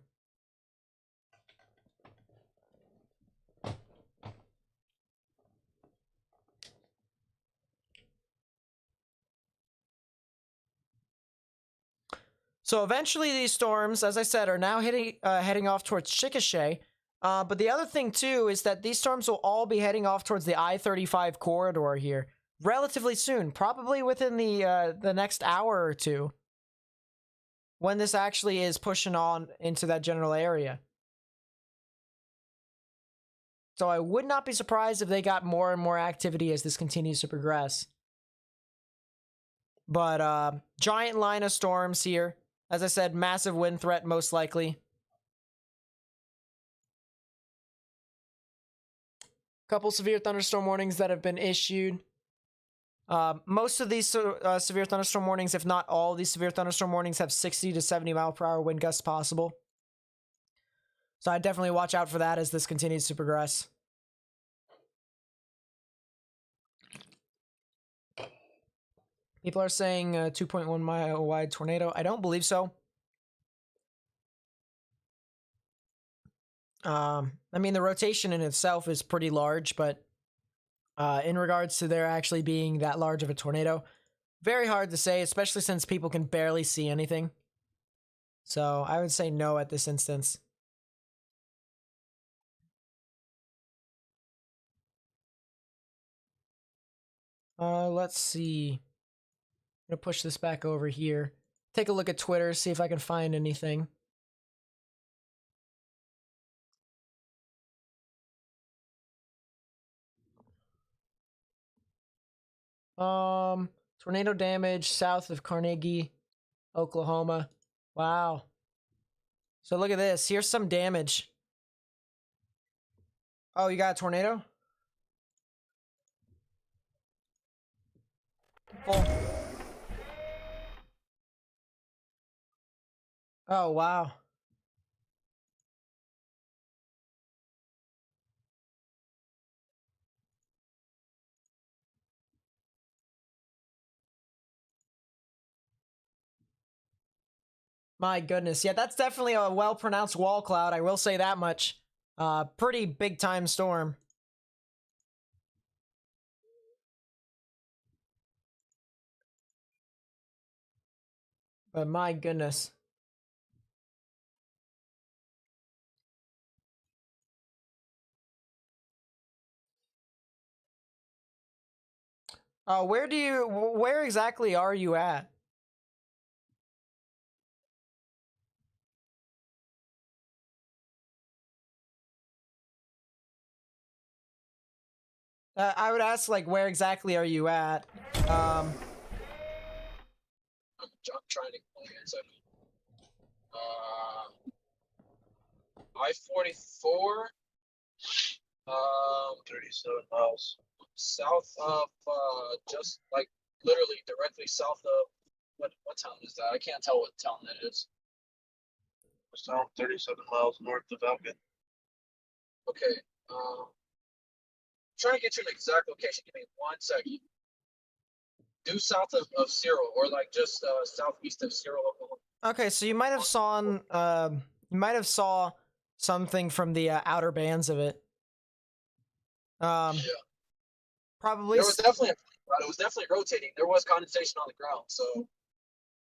So eventually these storms, as I said, are now heading off towards Chickasha. But the other thing, too, is that these storms will all be heading off towards the I-35 corridor here relatively soon, probably within the next hour or two, when this actually is pushing on into that general area. So I would not be surprised if they got more and more activity as this continues to progress. But giant line of storms here. As I said, massive wind threat most likely. Couple severe thunderstorm warnings that have been issued. Most of these severe thunderstorm warnings, if not all of these severe thunderstorm warnings, have 60 to 70 mile per hour wind gusts possible. So I definitely watch out for that as this continues to progress. People are saying 2.1 mile wide tornado. I don't believe so. I mean, the rotation in itself is pretty large, but in regards to there actually being that large of a tornado, very hard to say, especially since people can barely see anything. So I would say no at this instance. Let's see. I'm gonna push this back over here. Take a look at Twitter, see if I can find anything. Tornado damage south of Carnegie, Oklahoma. Wow. So look at this. Here's some damage. Oh, you got a tornado? Full. Oh, wow. My goodness. Yeah, that's definitely a well-pronounced wall cloud. I will say that much. Pretty big-time storm. But my goodness. Where exactly are you at? I would ask, like, where exactly are you at? I'm trying to answer. I-44. 37 miles. South of just like literally directly south of what town is that? I can't tell what town that is. South 37 miles north of Elgin. Okay. Trying to get you an exact location. Give me 1 second. Due south of Cyril, or like just southeast of Cyril, Oklahoma. Okay, so you might have saw something from the outer bands of it. Yeah. Probably There was definitely it was definitely rotating. There was condensation on the ground, so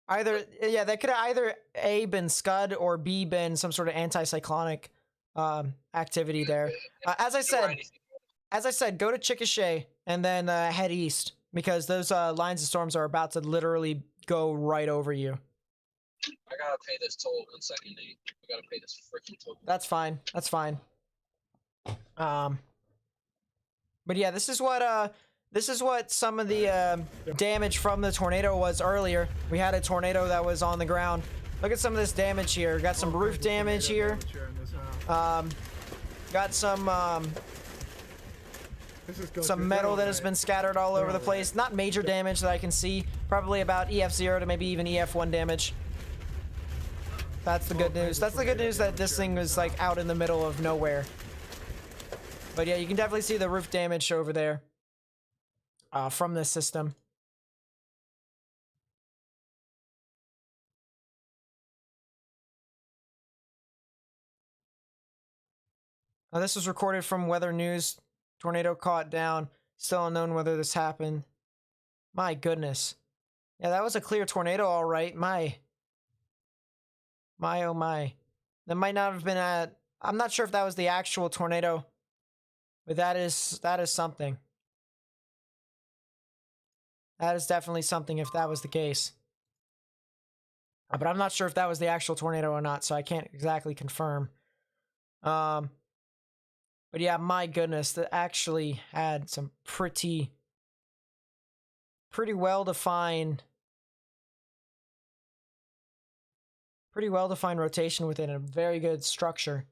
either, yeah, that could have either A, been scud, or B, been some sort of anticyclonic activity there. As I said, go to Chickasha and then head east, because those lines of storms are about to literally go right over you. I gotta pay this toll 1 second, Nate. I gotta pay this freaking toll. That's fine. That's fine. But yeah, this is what some of the damage from the tornado was earlier. We had a tornado that was on the ground. Look at some of this damage here. Got some roof damage here. Got some metal that has been scattered all over the place. Not major damage that I can see. Probably about EF0 to maybe even EF1 damage. That's the good news. That's the good news, that this thing was like out in the middle of nowhere. But yeah, you can definitely see the roof damage over there from this system. Now, this was recorded from Weather News. Tornado caught down. Still unknown whether this happened. My goodness. Yeah, that was a clear tornado, all right. My, oh my. That might not have been at... I'm not sure if that was the actual tornado. But that is something. That is definitely something if that was the case. But I'm not sure if that was the actual tornado or not, so I can't exactly confirm. But yeah, my goodness, that actually had some pretty well-defined rotation within a very good structure.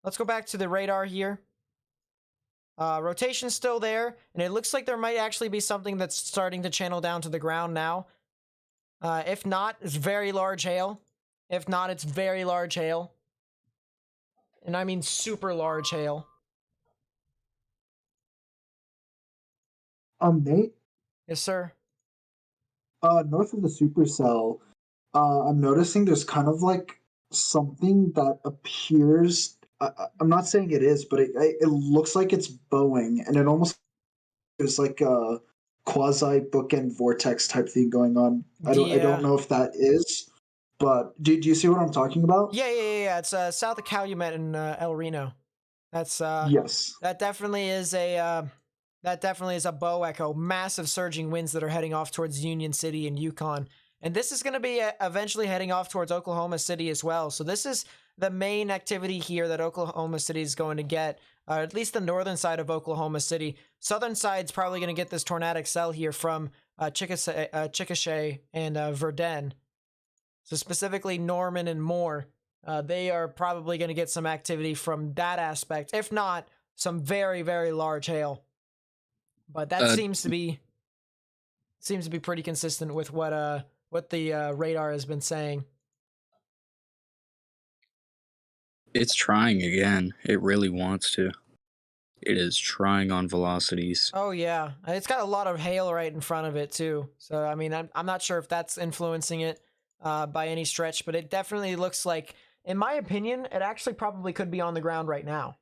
Let's go back to the radar here. Rotation's still there, and it looks like there might actually be something that's starting to channel down to the ground now. If not, it's very large hail. If not, it's very large hail. And I mean super large hail. Nate, Yes, sir. north of the supercell, I'm noticing there's kind of like something that appears. I'm not saying it is, but it looks like it's bowing, and it almost is like a quasi bookend vortex type thing going on. I don't know if that is, but do you see what I'm talking about? Yeah. It's south of Calumet and El Reno. That's Yes. that definitely is a bow echo. Massive surging winds that are heading off towards Union City and Yukon. And this is going to be eventually heading off towards Oklahoma City as well. So this is the main activity here that Oklahoma City is going to get, at least the northern side of Oklahoma City. Southern side's probably going to get this tornadic cell here from Chickasha and Verdun. So specifically Norman and Moore, they are probably going to get some activity from that aspect. If not, some very, very large hail. But that seems to be pretty consistent with what the radar has been saying. It's trying again. It really wants to. It is trying on velocities. Oh yeah, it's got a lot of hail right in front of it too. So I mean, I'm not sure if that's influencing it by any stretch, but it definitely looks like, in my opinion, it actually probably could be on the ground right now,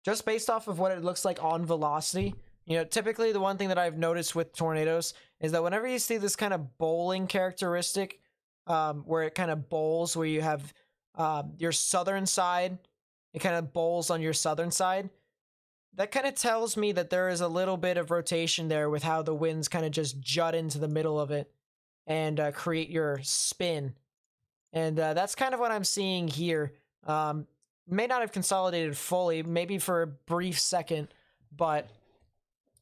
just based off of what it looks like on velocity. You know, typically the one thing that I've noticed with tornadoes is that whenever you see this kind of bowling characteristic, where it kind of bowls, where you have your southern side, it kind of bowls on your southern side, that kind of tells me that there is a little bit of rotation there with how the winds kind of just jut into the middle of it and create your spin. And that's kind of what I'm seeing here. May not have consolidated fully, maybe for a brief second, but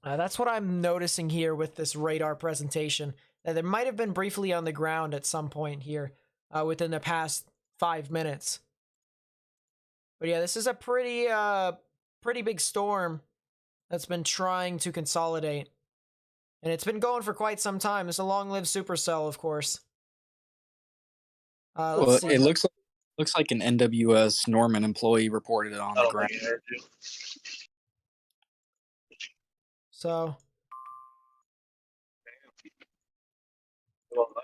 that's what I'm noticing here with this radar presentation. That it might have been briefly on the ground at some point here within the past 5 minutes. But yeah, this is a pretty big storm that's been trying to consolidate. And it's been going for quite some time. It's a long-lived supercell, of course. Well, it looks like an NWS Norman employee reported it on the ground. So,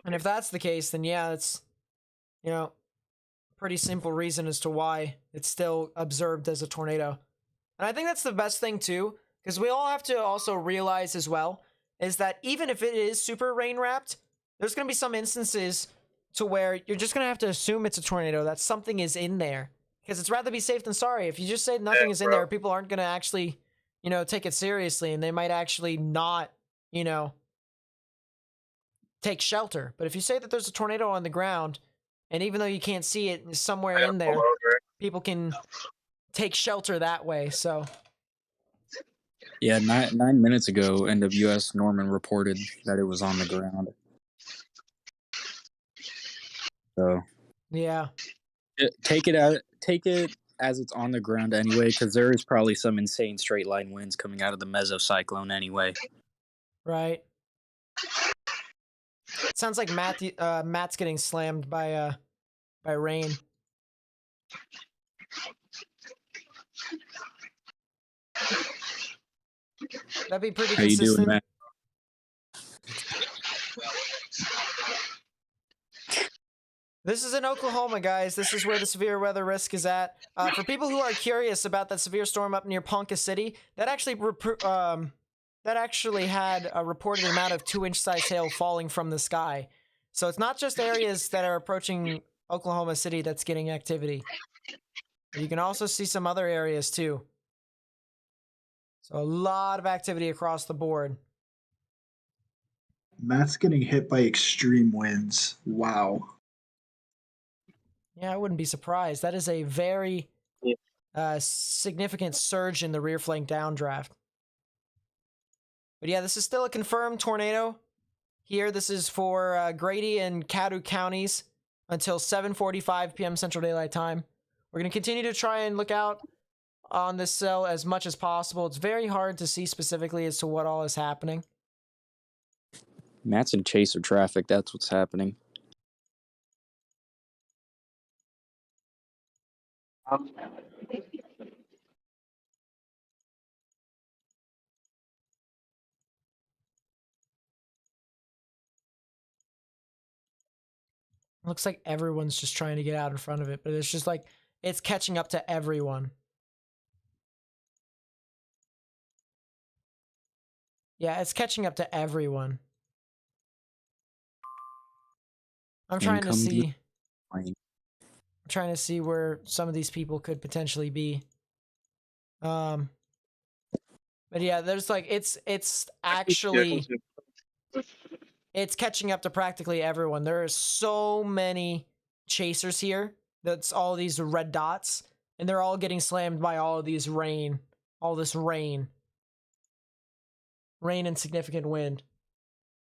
and if that's the case, then yeah, it's, you know, pretty simple reason as to why it's still observed as a tornado. And I think that's the best thing too, because we all have to also realize as well, is that even if it is super rain wrapped, there's going to be some instances to where you're just going to have to assume it's a tornado, that something is in there. Because it's rather be safe than sorry. If you just say nothing is in there, people aren't going to actually, you know, take it seriously, and they might actually not, you know, take shelter. But if you say that there's a tornado on the ground, and even though you can't see it somewhere in there, people can take shelter that way. So yeah, 9 minutes ago, NWS Norman reported that it was on the ground. So yeah, take it as it's on the ground anyway, because there is probably some insane straight line winds coming out of the mesocyclone anyway. right. It sounds like Matt's getting slammed by rain. That'd be pretty How you consistent. doing, Matt? This is in Oklahoma, guys. This is where the severe weather risk is at. For people who are curious about that severe storm up near Ponca City, that actually had a reported amount of 2-inch size hail falling from the sky. So it's not just areas that are approaching Oklahoma City that's getting activity. You can also see some other areas too. So a lot of activity across the board. Matt's getting hit by extreme winds. Wow. Yeah, I wouldn't be surprised. That is a very significant surge in the rear flank downdraft. But yeah, this is still a confirmed tornado. Here, this is for Grady and Caddo counties until 7:45 p.m. Central Daylight Time. We're going to continue to try and look out on this cell as much as possible. It's very hard to see specifically as to what all is happening. Matt's in chaser traffic. That's what's happening. Looks like everyone's just trying to get out in front of it, but it's just like it's catching up to everyone. Yeah, it's catching up to everyone. I'm trying to see. I'm trying to see where some of these people could potentially be. But yeah, there's like it's actually it's catching up to practically everyone. There are so many chasers here. That's all these red dots, and they're all getting slammed by all of these rain, all this rain and significant wind.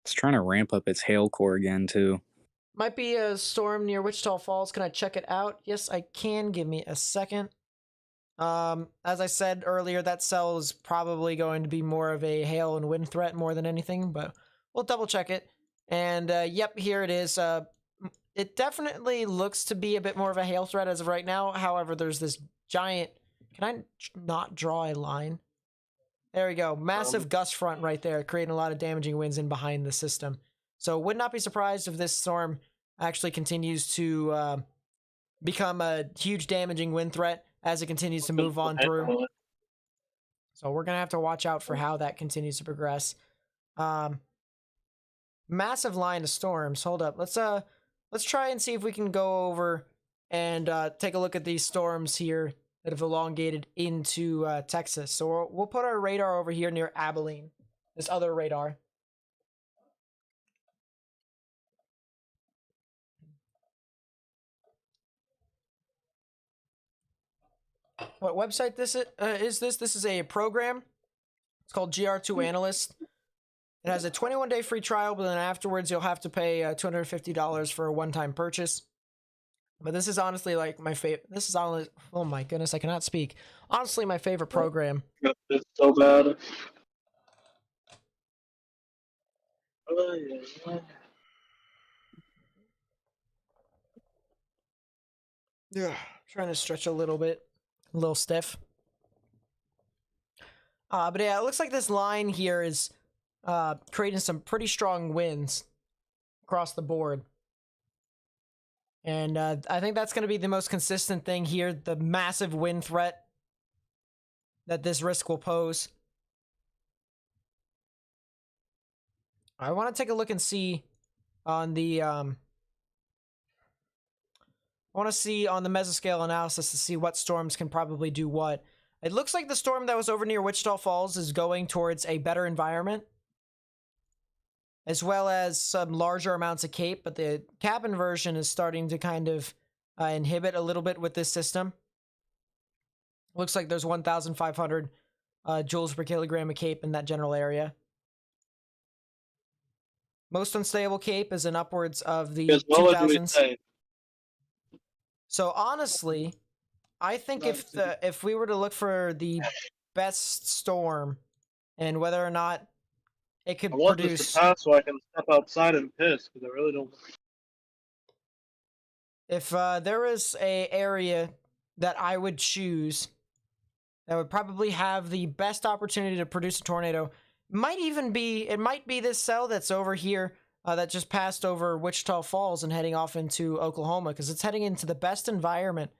It's trying to ramp up its hail core again too. Might be a storm near Wichita Falls. Can I check it out? Yes, I can. Give me a second. As I said earlier, that cell is probably going to be more of a hail and wind threat more than anything, but we'll double check it. And yep, here it is. It definitely looks to be a bit more of a hail threat as of right now. However, there's this giant... Can I not draw a line? There we go. Massive gust front right there, creating a lot of damaging winds in behind the system. So would not be surprised if this storm actually continues to become a huge damaging wind threat as it continues to move on through. So we're going to have to watch out for how that continues to progress. Massive line of storms. Hold up. Let's try and see if we can go over and take a look at these storms here that have elongated into Texas. So we'll put our radar over here near Abilene. This other radar. What website this is this? This is a program. It's called GR2 Analyst. It has a 21-day free trial, but then afterwards you'll have to pay $250 for a one-time purchase. But this is honestly like my favorite. This is honestly, oh my goodness, I cannot speak. Honestly, my favorite program. It's so bad. Yeah, trying to stretch a little bit, a little stiff. But yeah, it looks like this line here is creating some pretty strong winds across the board. And I think that's going to be the most consistent thing here, the massive wind threat that this risk will pose. I want to take a look and see on the I want to see on the mesoscale analysis to see what storms can probably do what. It looks like the storm that was over near Wichita Falls is going towards a better environment, as well as some larger amounts of cape, but the cap inversion is starting to kind of inhibit a little bit with this system. Looks like there's 1,500 joules per kilogram of cape in that general area. Most unstable cape is in upwards of the 2,000s. So honestly, I think if we were to look for the best storm and whether or not it could I want produce... this to pass so I can step outside and piss, because I really don't... If there is a area that I would choose that would probably have the best opportunity to produce a tornado, it might be this cell that's over here that just passed over Wichita Falls and heading off into Oklahoma, because it's heading into the best environment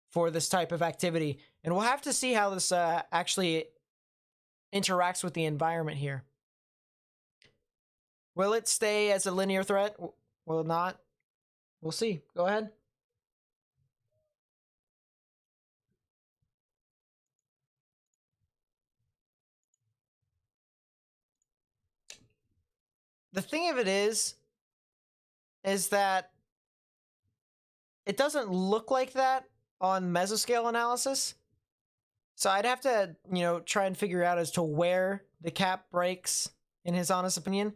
for this type of activity. And we'll have to see how this actually interacts with the environment here. Will it stay as a linear threat? Will it not? We'll see. Go ahead. The thing of it is that it doesn't look like that on mesoscale analysis. So I'd have to, try and figure out as to where the cap breaks, in his honest opinion.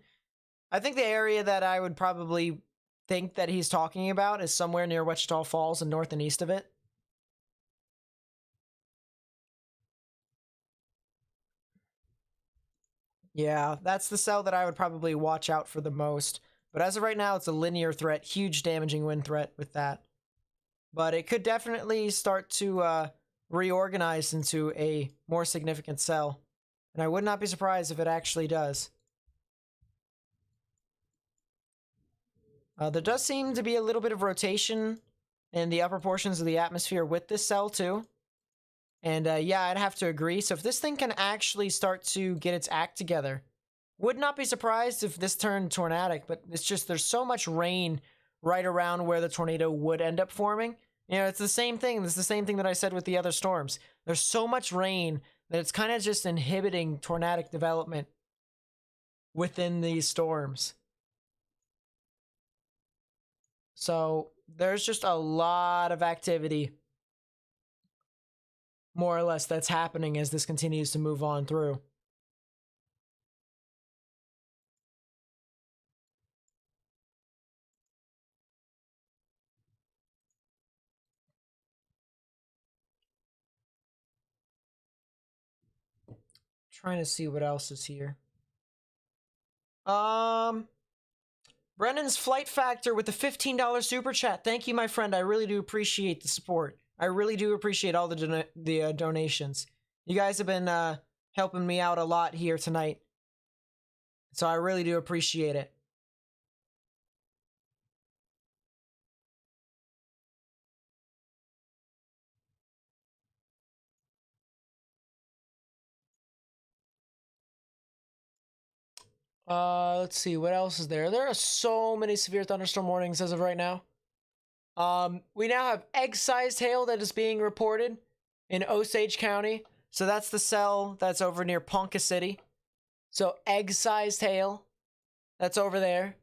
I think the area that I would probably think that he's talking about is somewhere near Wichita Falls and north and east of it. Yeah, that's the cell that I would probably watch out for the most. But as of right now, it's a linear threat, huge damaging wind threat with that. But it could definitely start to reorganize into a more significant cell. And I would not be surprised if it actually does. There does seem to be a little bit of rotation in the upper portions of the atmosphere with this cell too. And yeah, I'd have to agree. So if this thing can actually start to get its act together, would not be surprised if this turned tornadic, but it's just there's so much rain right around where the tornado would end up forming. You know, it's the same thing. It's the same thing that I said with the other storms. There's so much rain that it's kind of just inhibiting tornadic development within these storms. So there's just a lot of activity, more or less, that's happening as this continues to move on through. Trying to see what else is here. Brennan's Flight Factor with the $15 super chat. Thank you, my friend. I really do appreciate the support. I really do appreciate all the donations. You guys have been helping me out a lot here tonight. So I really do appreciate it. Let's see, what else is there? There are so many severe thunderstorm warnings as of right now. We now have egg-sized hail that is being reported in Osage County. So that's the cell that's over near Ponca City. So egg-sized hail that's over there,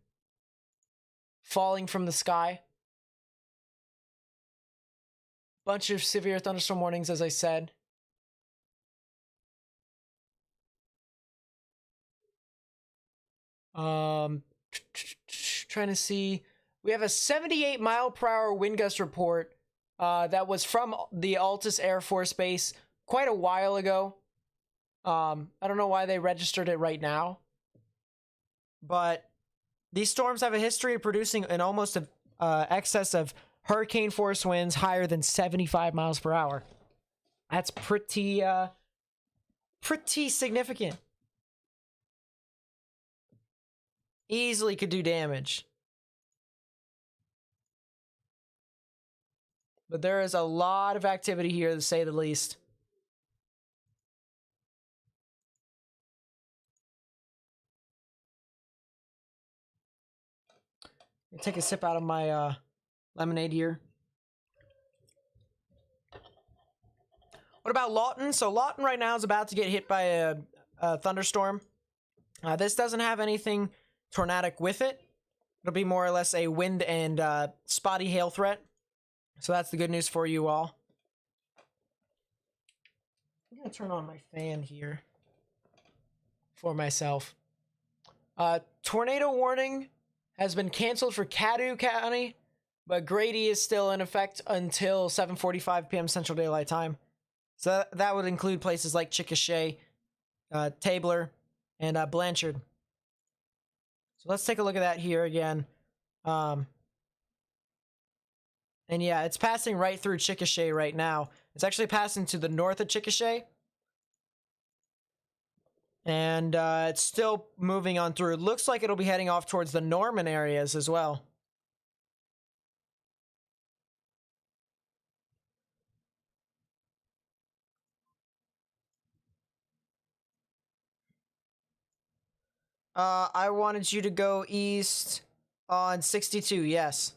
falling from the sky. Bunch of severe thunderstorm warnings, as I said. Trying to see. We have a 78 mile per hour wind gust report that was from the Altus Air Force Base quite a while ago. I don't know why they registered it right now, but these storms have a history of producing an almost excess of hurricane force winds higher than 75 miles per hour. That's pretty significant. Easily could do damage. But there is a lot of activity here, to say the least. Take a sip out of my lemonade here. What about Lawton? So Lawton right now is about to get hit by a thunderstorm. This doesn't have anything tornadic with it. It'll be more or less a wind and spotty hail threat. So that's the good news for you all. I'm going to turn on my fan here for myself. Tornado warning has been canceled for Caddo County, but Grady is still in effect until 7:45 p.m. Central Daylight Time. So that would include places like Chickasha, Tabler, and Blanchard. So let's take a look at that here again. And yeah, it's passing right through Chickasha right now. It's actually passing to the north of Chickasha. And it's still moving on through. It looks like it'll be heading off towards the Norman areas as well. I wanted you to go east on 62, yes.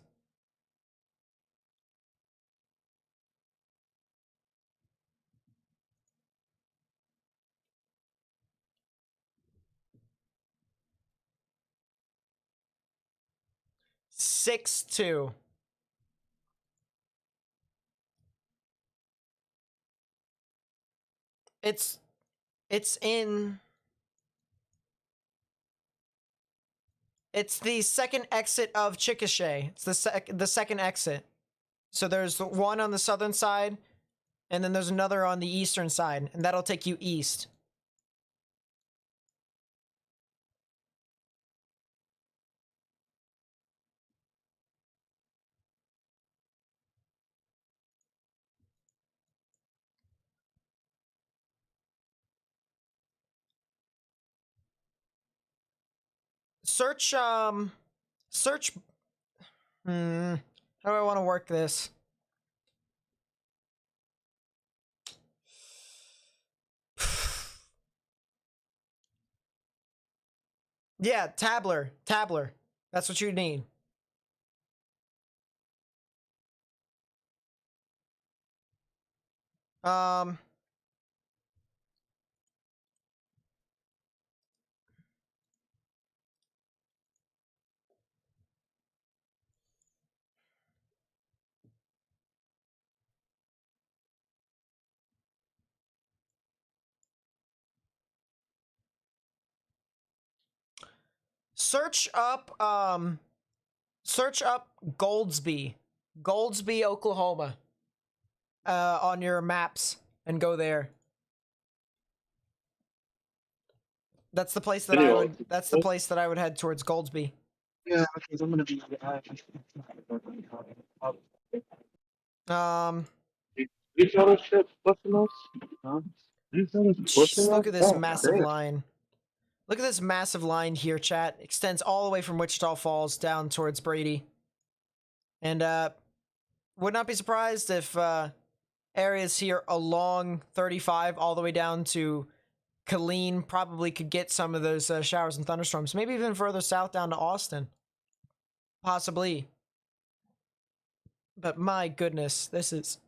Six two. It's in. It's the second exit of Chickasha. It's the second exit. So there's one on the southern side, and then there's another on the eastern side, and that'll take you east. search search how do I want to work this? Yeah, tabler. That's what you need. Um search up Goldsby, Oklahoma, on your maps and go there. That's the place that Video. that's the place that I would head towards, Goldsby. Yeah, because I'm gonna be. You saw this shit pushing us? Huh? You saw this Just pushing look us? at this God massive damn. line. Look at this massive line here, chat. Extends all the way from Wichita Falls down towards Brady. And would not be surprised if areas here along 35 all the way down to Killeen probably could get some of those showers and thunderstorms. Maybe even further south down to Austin. Possibly. But my goodness, this is...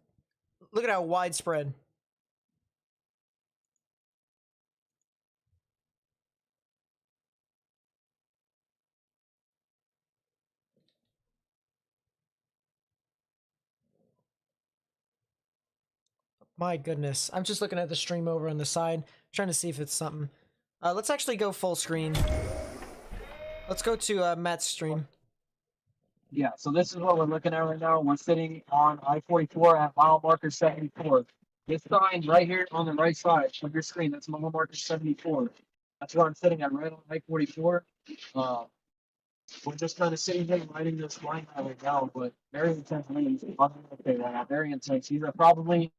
Look at how widespread. My goodness. I'm just looking at the stream over on the side, trying to see if it's something. Let's actually go full screen. Let's go to Matt's stream. Yeah, so this is what we're looking at right now. We're sitting on I-44 at mile marker 74. This sign right here on the right side of your screen, that's mile marker 74. That's where I'm sitting at, right on I-44. We're just kind of sitting here writing this line right now, but very intense winds on the right now. Very intense. These are probably,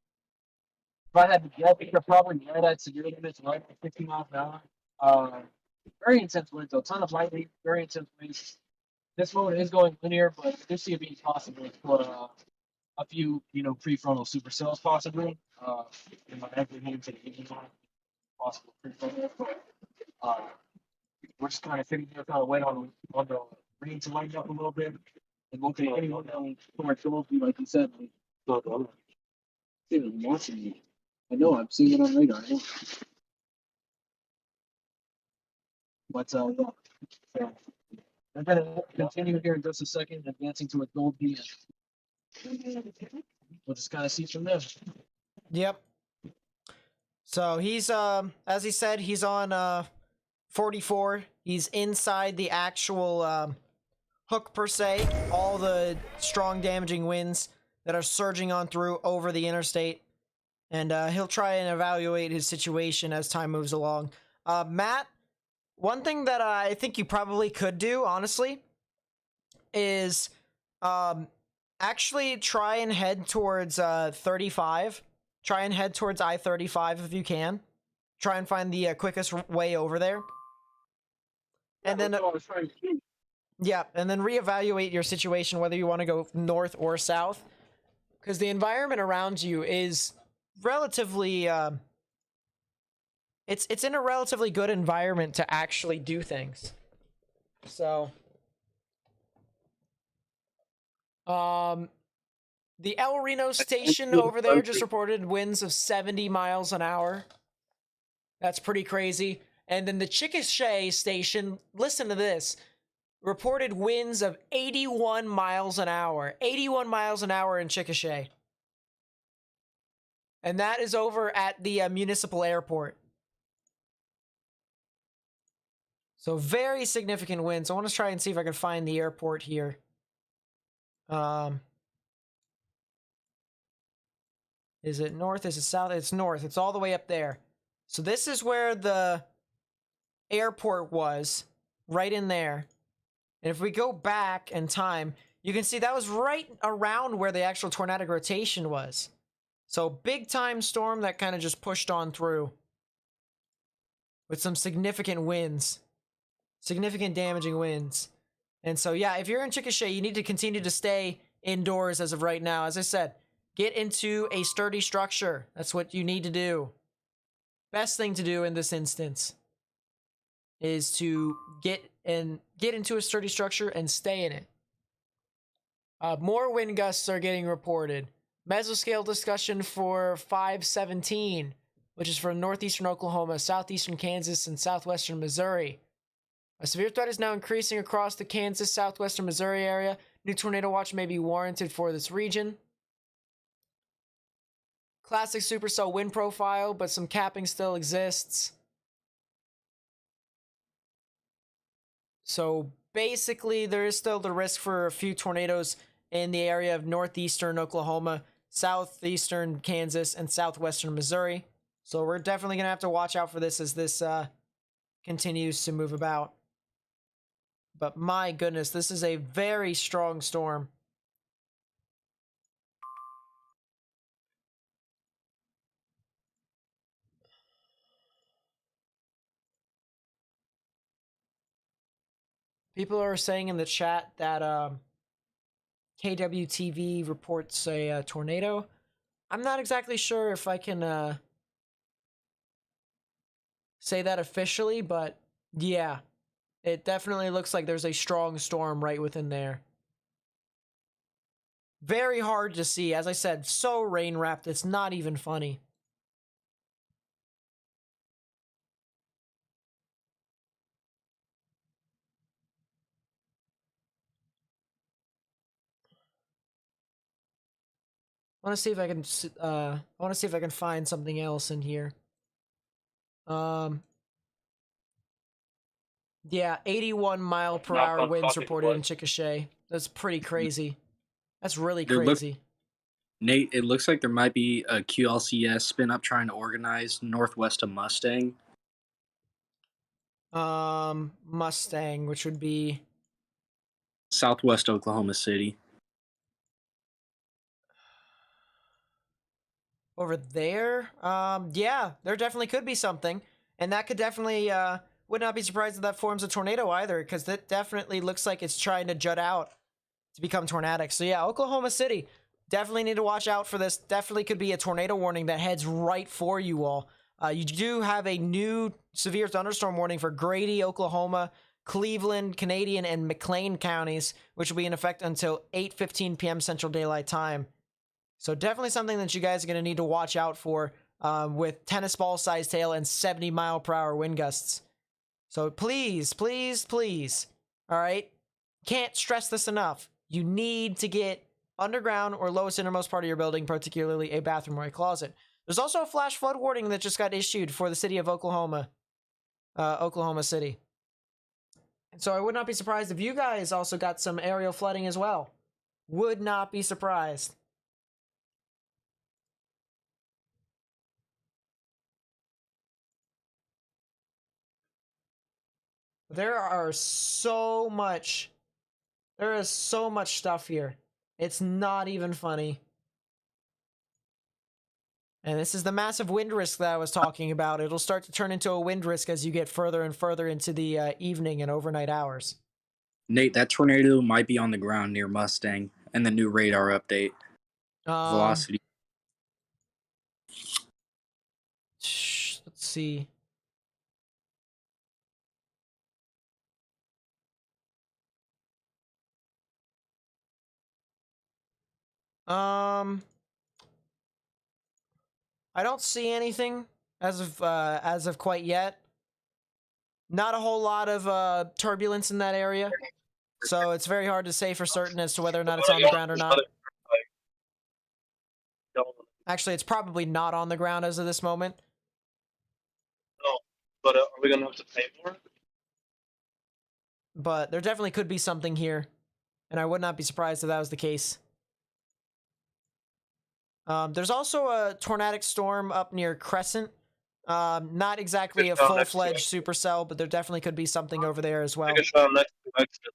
if I had to guess, these are probably right at severe limits, right at 50 miles an hour. Very intense winds, a ton of lightning, very intense winds. This mode is going linear, but I do see it being possible for a few, prefrontal supercells possibly. In my every hand to the possible prefrontal. We're just kind of sitting here, kind of wait on the rain to lighten up a little bit, and we'll take anyone going towards Goldby, like you said. I'm watching you. I know, I'm seeing it on radar. I know. But yeah. I'm gonna continue here in just a second, advancing towards Goldby. We'll just kind of see from there. Yep. So he's as he said, he's on 44. He's inside the actual hook per se. All the strong damaging winds that are surging on through over the interstate. And he'll try and evaluate his situation as time moves along. Matt, one thing that I think you probably could do, honestly, is actually try and head towards 35. Try and head towards I-35 if you can. Try and find the quickest way over there. And then, yeah, and then reevaluate your situation, whether you want to go north or south. Because the environment around you is relatively, it's in a relatively good environment to actually do things. So, the El Reno station over there just reported winds of 70 miles an hour. That's pretty crazy. And then the Chickasha station, listen to this, reported winds of 81 miles an hour. 81 miles an hour in Chickasha. And that is over at the municipal airport. So very significant winds. I want to try and see if I can find the airport here. Is it north? Is it south? It's north. It's all the way up there. So this is where the airport was, right in there. And if we go back in time, you can see that was right around where the actual tornadic rotation was. So big time storm that kind of just pushed on through with some significant winds. significant damaging winds. And so, yeah, if you're in Chickasha, you need to continue to stay indoors as of right now. As I said, get into a sturdy structure. That's what you need to do. Best thing to do in this instance is to get into a sturdy structure and stay in it. More wind gusts are getting reported. Mesoscale discussion for 517, which is from northeastern Oklahoma, southeastern Kansas, and southwestern Missouri. A severe threat is now increasing across the Kansas, southwestern Missouri area. New tornado watch may be warranted for this region. Classic supercell wind profile, but some capping still exists. So basically, there is still the risk for a few tornadoes in the area of northeastern Oklahoma, southeastern Kansas, and southwestern Missouri. So we're definitely going to have to watch out for this as this continues to move about. But my goodness, this is a very strong storm. People are saying in the chat that KWTV reports a tornado. I'm not exactly sure if I can say that officially, but yeah, it definitely looks like there's a strong storm right within there. Very hard to see. As I said, so rain wrapped, it's not even funny. I want to see if I can find something else in here. Yeah, 81 mile per hour winds reported in Chickasha. That's pretty crazy. That's really crazy. Nate, it looks like there might be a QLCS spin up trying to organize northwest of Mustang. Mustang, which would be Southwest Oklahoma City. over there. Yeah, there definitely could be something, and that could definitely would not be surprised if that forms a tornado either, because that definitely looks like it's trying to jut out to become tornadic. So yeah, Oklahoma City, definitely need to watch out for this. Definitely could be a tornado warning that heads right for you all. You do have a new severe thunderstorm warning for Grady, Oklahoma, Cleveland, Canadian, and McLean counties, which will be in effect until 8:15 p.m. Central Daylight Time. So definitely something that you guys are going to need to watch out for with tennis ball sized hail and 70 mile per hour wind gusts. So please, please, please, all right? Can't stress this enough. You need to get underground or lowest innermost part of your building, particularly a bathroom or a closet. There's also a flash flood warning that just got issued for the city of Oklahoma, Oklahoma City. And so I would not be surprised if you guys also got some aerial flooding as well. Would not be surprised. There is so much stuff here. It's not even funny. And this is the massive wind risk that I was talking about. It'll start to turn into a wind risk as you get further and further into the evening and overnight hours. Nate, that tornado might be on the ground near Mustang and the new radar update. Velocity. Let's see. I don't see anything as of quite yet. Not a whole lot of turbulence in that area, so it's very hard to say for certain as to whether or not it's on the ground or not. Actually, it's probably not on the ground as of this moment. No, but are we gonna have to pay for it? But there definitely could be something here, and I would not be surprised if that was the case. There's also a tornadic storm up near Crescent. Not exactly a full-fledged supercell, but there definitely could be something over there as well. Take a shot next to exit.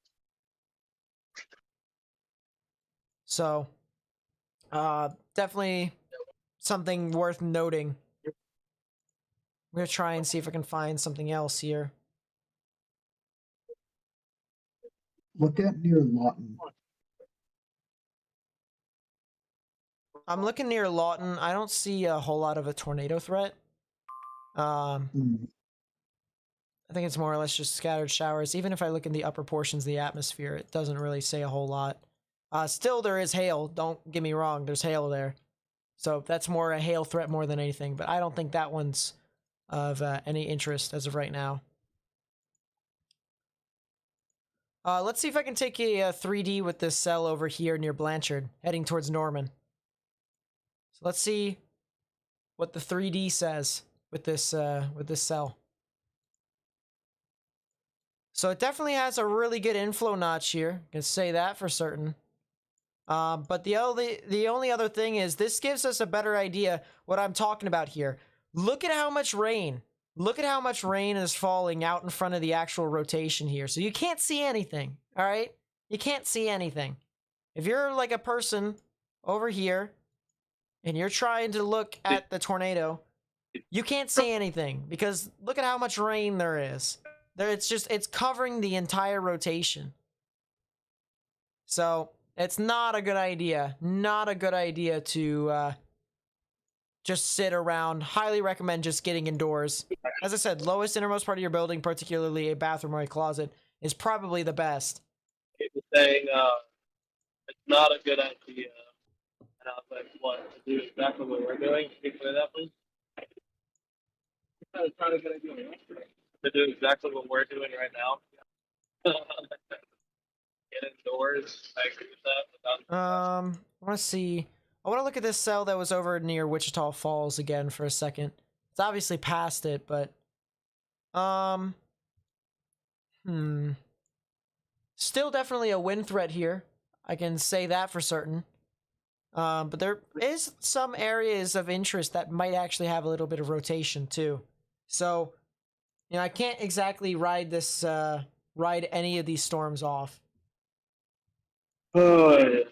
So, definitely something worth noting. I'm gonna try and see if I can find something else here. Look at near Lawton. I'm looking near Lawton. I don't see a whole lot of a tornado threat. Hmm. I think it's more or less just scattered showers. Even if I look in the upper portions of the atmosphere, it doesn't really say a whole lot. Still, there is hail. Don't get me wrong. There's hail there. So that's more a hail threat more than anything. But I don't think that one's of any interest as of right now. Let's see if I can take a 3D with this cell over here near Blanchard, heading towards Norman. So let's see what the 3D says with this cell. So it definitely has a really good inflow notch here. I can say that for certain. But the only other thing is this gives us a better idea what I'm talking about here. Look at how much rain. Look at how much rain is falling out in front of the actual rotation here. So you can't see anything, all right? You can't see anything. If you're like a person over here and you're trying to look at the tornado, you can't see anything because look at how much rain there is. It's covering the entire rotation. So it's not a good idea. Not a good idea to just sit around. Highly recommend just getting indoors. As I said, lowest innermost part of your building, particularly a bathroom or a closet, is probably the best. He was saying it's not a good idea. And I was like, what? To do exactly what we're doing? Can you clear that, please? It's not a good idea. To do exactly what we're doing right now. Get indoors. I agree with that. I want to see. I want to look at this cell that was over near Wichita Falls again for a second. It's obviously past it, but still definitely a wind threat here. I can say that for certain. But there is some areas of interest that might actually have a little bit of rotation too. So, you know, I can't exactly ride any of these storms off. Oh, yeah.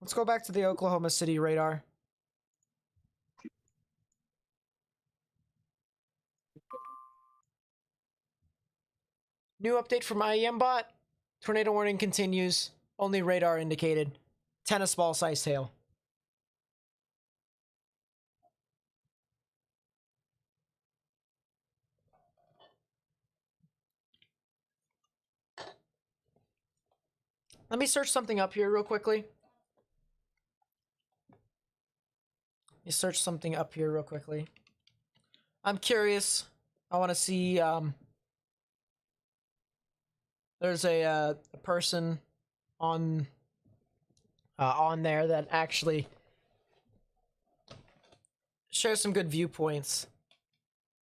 Let's go back to the Oklahoma City radar. New update from IEM bot. Tornado warning continues. Only radar indicated. Tennis ball sized hail. Let me search something up here real quickly. I'm curious. I want to see. There's a person on there that actually shares some good viewpoints.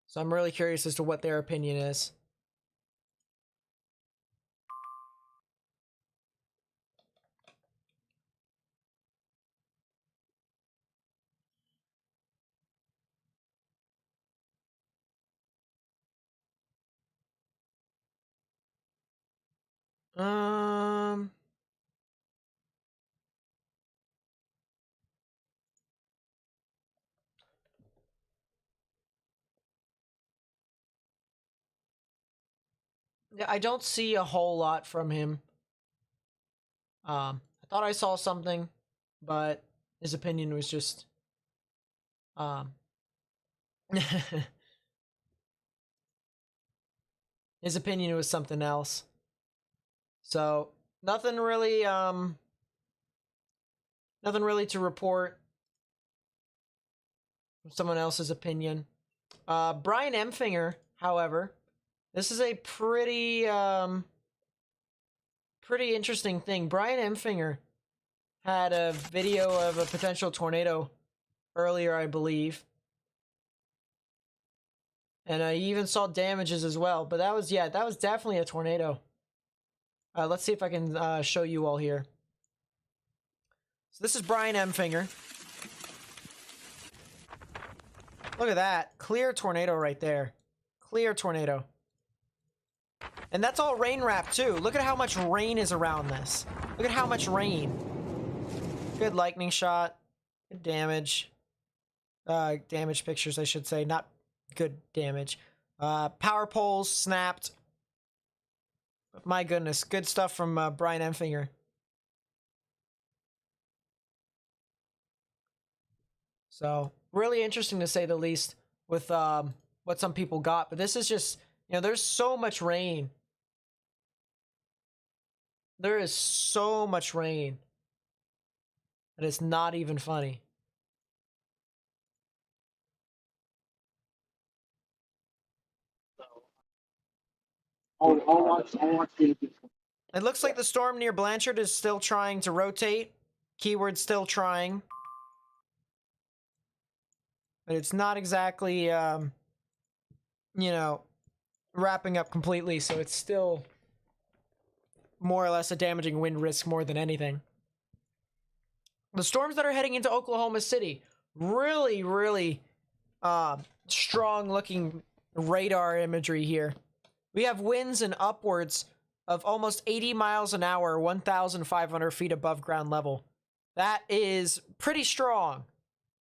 So I'm really curious as to what their opinion is. Yeah, I don't see a whole lot from him. I thought I saw something, but his opinion was just his opinion was something else. So nothing really to report from someone else's opinion. Brian Empfinger, however, this is a pretty interesting thing. Brian Empfinger had a video of a potential tornado earlier, I believe. And I even saw damages as well. But that was definitely a tornado. Let's see if I can show you all here. So this is Brian Empfinger. Look at that. Clear tornado right there. Clear tornado. And that's all rain wrapped too. Look at how much rain is around this. Look at how much rain. Good lightning shot. Good damage. Damage pictures, I should say. Not good damage. Power poles snapped. My goodness. Good stuff from Brian Empfinger. So, really interesting to say the least with what some people got. But this is just, there's so much rain. There is so much rain that it's not even funny. I'll watch the. It looks like the storm near Blanchard is still trying to rotate. Keyword still trying. But it's not exactly, wrapping up completely, so it's still more or less a damaging wind risk more than anything. The storms that are heading into Oklahoma City, really, really strong looking radar imagery here. We have winds and upwards of almost 80 miles an hour, 1,500 feet above ground level. That is pretty strong.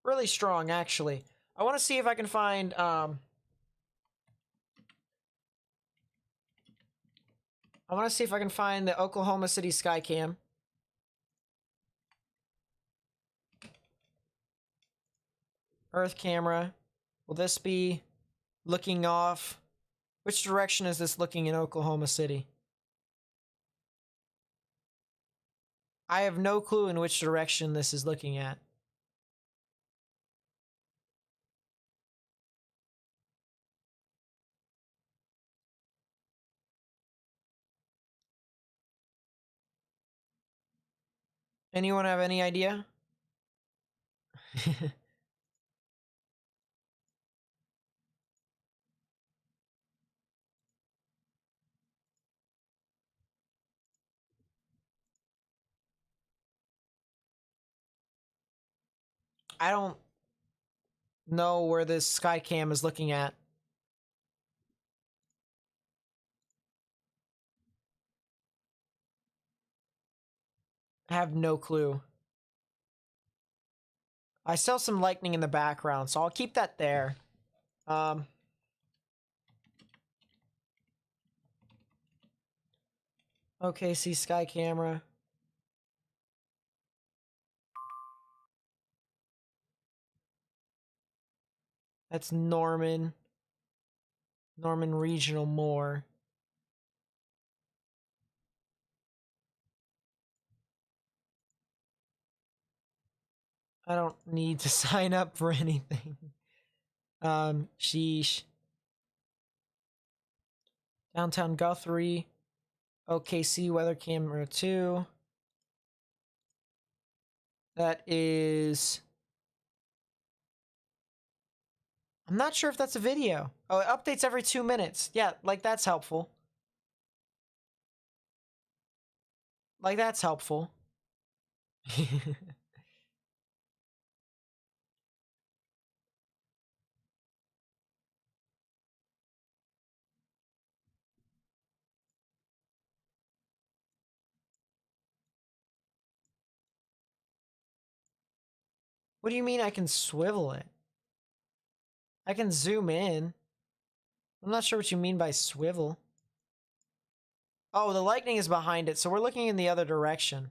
Really strong, actually. I want to see if I can find the Oklahoma City Skycam. Earth camera. Will this be looking off? Which direction is this looking in Oklahoma City? I have no clue in which direction this is looking at. Anyone have any idea? I don't know where this Skycam is looking at. I have no clue. I saw some lightning in the background, so I'll keep that there. Okay, see sky camera. That's Norman. Norman Regional Moore. I don't need to sign up for anything. Sheesh. Downtown Guthrie. OKC weather camera 2. That is... I'm not sure if that's a video. Oh, it updates every 2 minutes. Yeah, like that's helpful. Like that's helpful. What do you mean I can swivel it? I can zoom in. I'm not sure what you mean by swivel. Oh, the lightning is behind it, so we're looking in the other direction.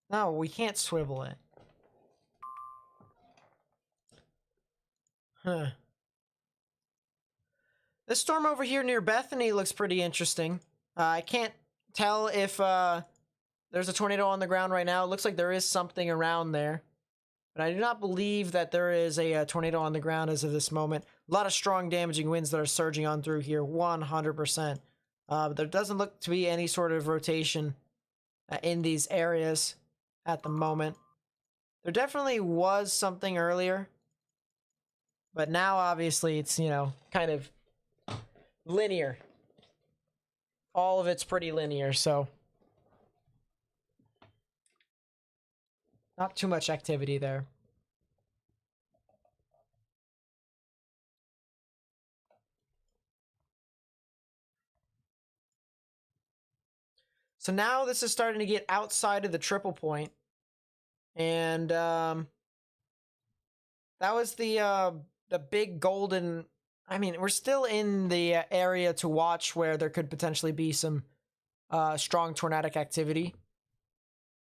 No, we can't swivel it. Huh. This storm over here near Bethany looks pretty interesting. I can't tell if there's a tornado on the ground right now. It looks like there is something around there. But I do not believe that there is a tornado on the ground as of this moment. A lot of strong damaging winds that are surging on through here, 100%. But there doesn't look to be any sort of rotation in these areas at the moment. There definitely was something earlier. But now, obviously, it's, kind of linear. All of it's pretty linear, so... Not too much activity there. So now this is starting to get outside of the triple point. And that was the big golden. I mean, we're still in the area to watch where there could potentially be some strong tornadic activity.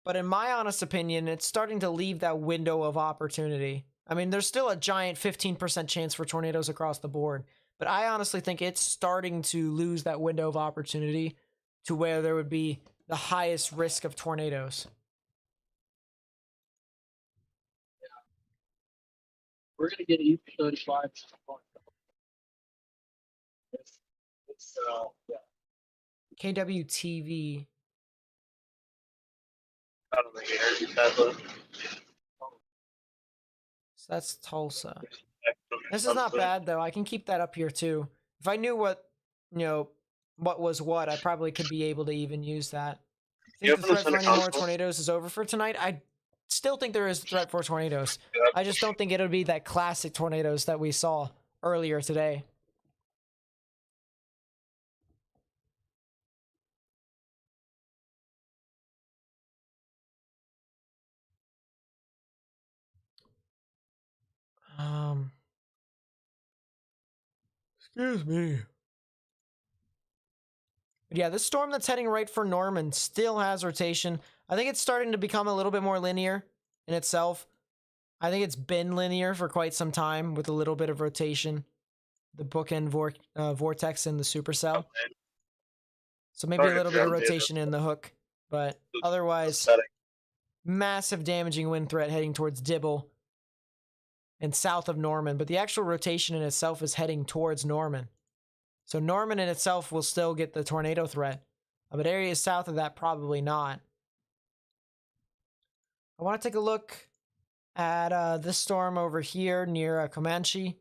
But in my honest opinion, it's starting to leave that window of opportunity. I mean, there's still a giant 15% chance for tornadoes across the board. But I honestly think it's starting to lose that window of opportunity to where there would be the highest risk of tornadoes. We're gonna get even 35. Yeah. KWTV. I don't think he heard you, Tesla. So that's Tulsa. This is not bad though. I can keep that up here too. If I knew what, what was what, I probably could be able to even use that. I think the threat for any more tornadoes is over for tonight. I still think there is a threat for tornadoes. I just don't think it'll be that classic tornadoes that we saw earlier today. Excuse me. But yeah, this storm that's heading right for Norman still has rotation. I think it's starting to become a little bit more linear in itself. I think it's been linear for quite some time with a little bit of rotation. The bookend vortex and the supercell. So maybe a little bit of rotation in the hook. But otherwise, massive damaging wind threat heading towards Dibble and south of Norman. But the actual rotation in itself is heading towards Norman. So Norman in itself will still get the tornado threat. But areas south of that, probably not. I want to take a look at this storm over here near Comanche.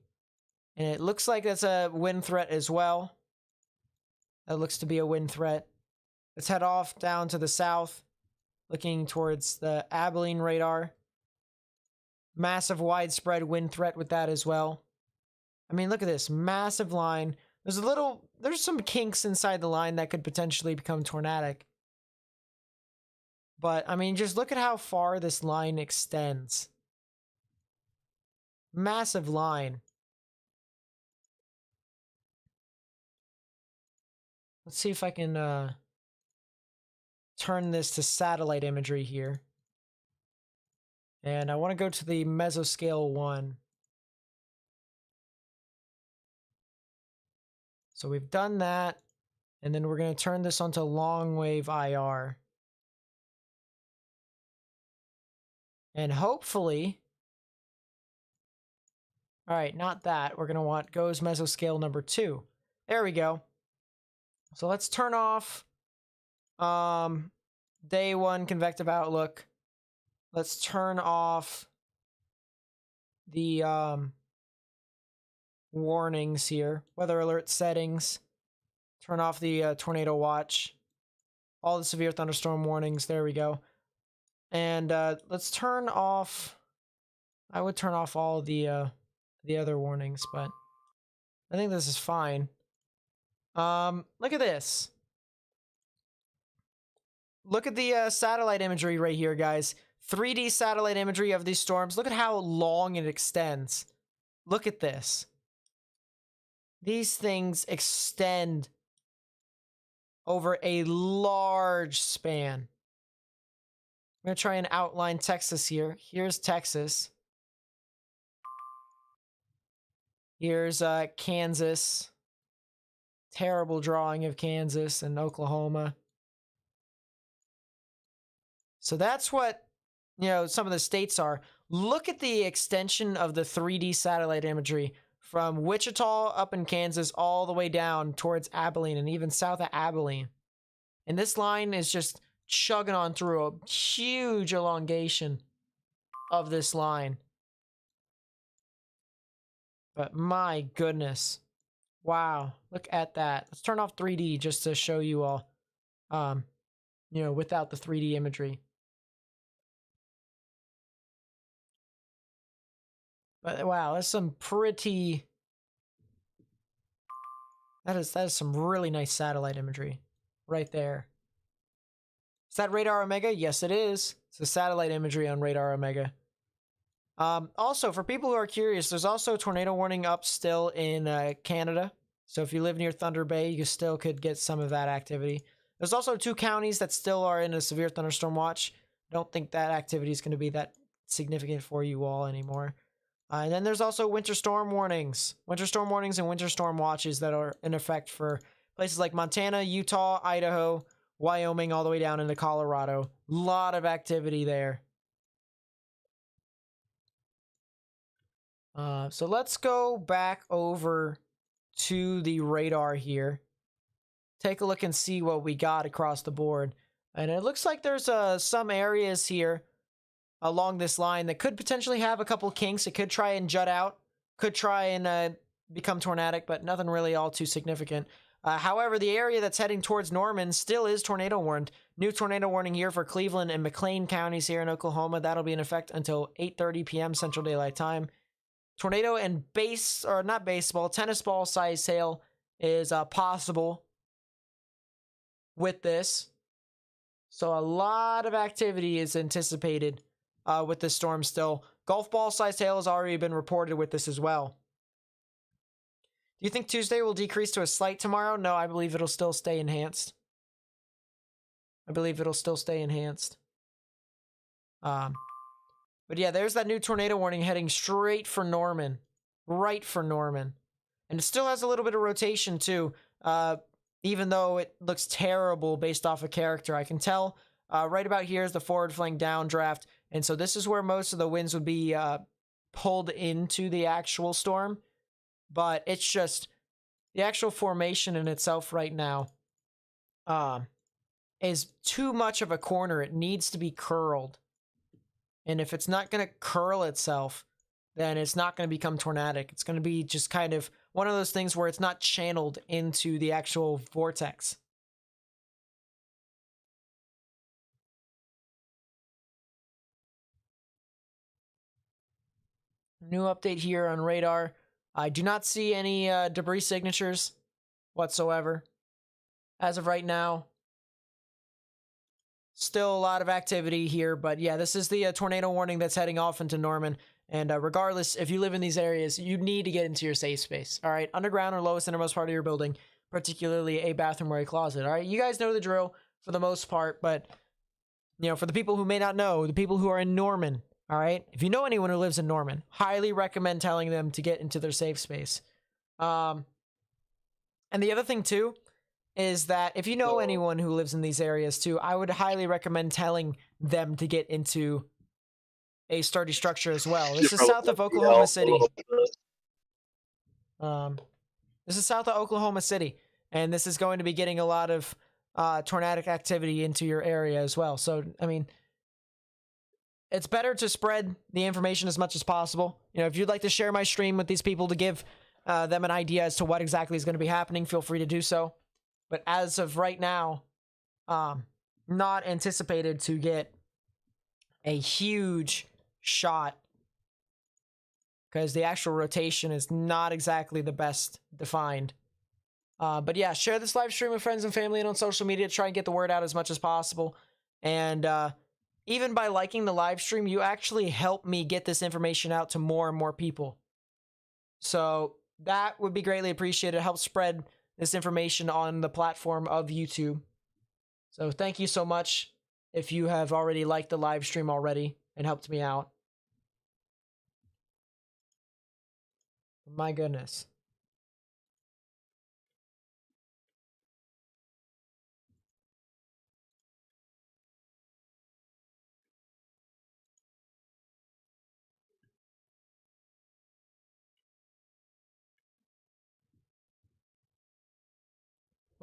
And it looks like that's a wind threat as well. That looks to be a wind threat. Let's head off down to the south, looking towards the Abilene radar. Massive widespread wind threat with that as well. I mean, look at this massive line. There's some kinks inside the line that could potentially become tornadic. But, I mean, just look at how far this line extends. Massive line. Let's see if I can turn this to satellite imagery here. And I want to go to the Mesoscale 1. So we've done that. And then we're going to turn this onto long wave IR. And hopefully... Alright, not that. We're going to want goes Mesoscale number 2. There we go. So let's turn off day 1 convective outlook. Let's turn off the warnings here. Weather alert settings. Turn off the tornado watch. All the severe thunderstorm warnings. There we go. And let's turn off... I would turn off all the other warnings, but I think this is fine. Look at this. Look at the satellite imagery right here, guys. 3D satellite imagery of these storms. Look at how long it extends. Look at this. These things extend over a large span. I'm going to try and outline Texas here. Here's Texas. Here's Kansas. Terrible drawing of Kansas and Oklahoma. So that's what, some of the states are. Look at the extension of the 3D satellite imagery from Wichita up in Kansas all the way down towards Abilene and even south of Abilene. And this line is just chugging on through a huge elongation of this line. But my goodness. Wow. Look at that. Let's turn off 3D just to show you all, without the 3D imagery. But wow, that's some pretty. That is some really nice satellite imagery, right there. Is that Radar Omega? Yes, it is. It's the satellite imagery on Radar Omega. Also, for people who are curious, there's also a tornado warning up still in Canada. So if you live near Thunder Bay, you still could get some of that activity. There's also 2 counties that still are in a severe thunderstorm watch. I don't think that activity is going to be that significant for you all anymore. And then there's also winter storm warnings. Winter storm warnings and winter storm watches that are in effect for places like Montana, Utah, Idaho, Wyoming, all the way down into Colorado. Lot of activity there. So let's go back over to the radar here. Take a look and see what we got across the board. And it looks like there's some areas here along this line that could potentially have a couple kinks. It could try and jut out. Could try and become tornadic, but nothing really all too significant. However, the area that's heading towards Norman still is tornado warned. New tornado warning here for Cleveland and McLean counties here in Oklahoma. That'll be in effect until 8:30 p.m. Central Daylight Time. Tornado and tennis ball size hail is possible with this. So a lot of activity is anticipated with this storm still. Golf ball size hail has already been reported with this as well. Do you think Tuesday will decrease to a slight tomorrow? No, I believe it'll still stay enhanced. But yeah, there's that new tornado warning heading straight for Norman. Right for Norman. And it still has a little bit of rotation too. Even though it looks terrible based off of character. I can tell right about here is the forward flank downdraft. And so this is where most of the winds would be pulled into the actual storm. But it's just the actual formation in itself right now is too much of a corner. It needs to be curled. And if it's not going to curl itself, then it's not going to become tornadic. It's going to be just kind of one of those things where it's not channeled into the actual vortex. New update here on radar. I do not see any debris signatures whatsoever as of right now. Still a lot of activity here, but yeah, this is the tornado warning that's heading off into Norman. And regardless, if you live in these areas, you need to get into your safe space. All right, underground or lowest innermost part of your building, particularly a bathroom or a closet. All right, you guys know the drill for the most part, but you know, for the people who may not know, the people who are in Norman, all right, if you know anyone who lives in Norman, highly recommend telling them to get into their safe space. And the other thing too is that if you know anyone who lives in these areas too, I would highly recommend telling them to get into a sturdy structure as well. This is south of Oklahoma City. This is south of Oklahoma City, and this is going to be getting a lot of tornadic activity into your area as well. So, I mean, it's better to spread the information as much as possible. You know, if you'd like to share my stream with these people to give them an idea as to what exactly is going to be happening, feel free to do so. But as of right now, not anticipated to get a huge shot because the actual rotation is not exactly the best defined. But yeah, share this live stream with friends and family and on social media to try and get the word out as much as possible. And even by liking the live stream, you actually help me get this information out to more and more people. So that would be greatly appreciated. It helps spread this information on the platform of YouTube. So thank you so much if you have already liked the live stream already and helped me out. My goodness.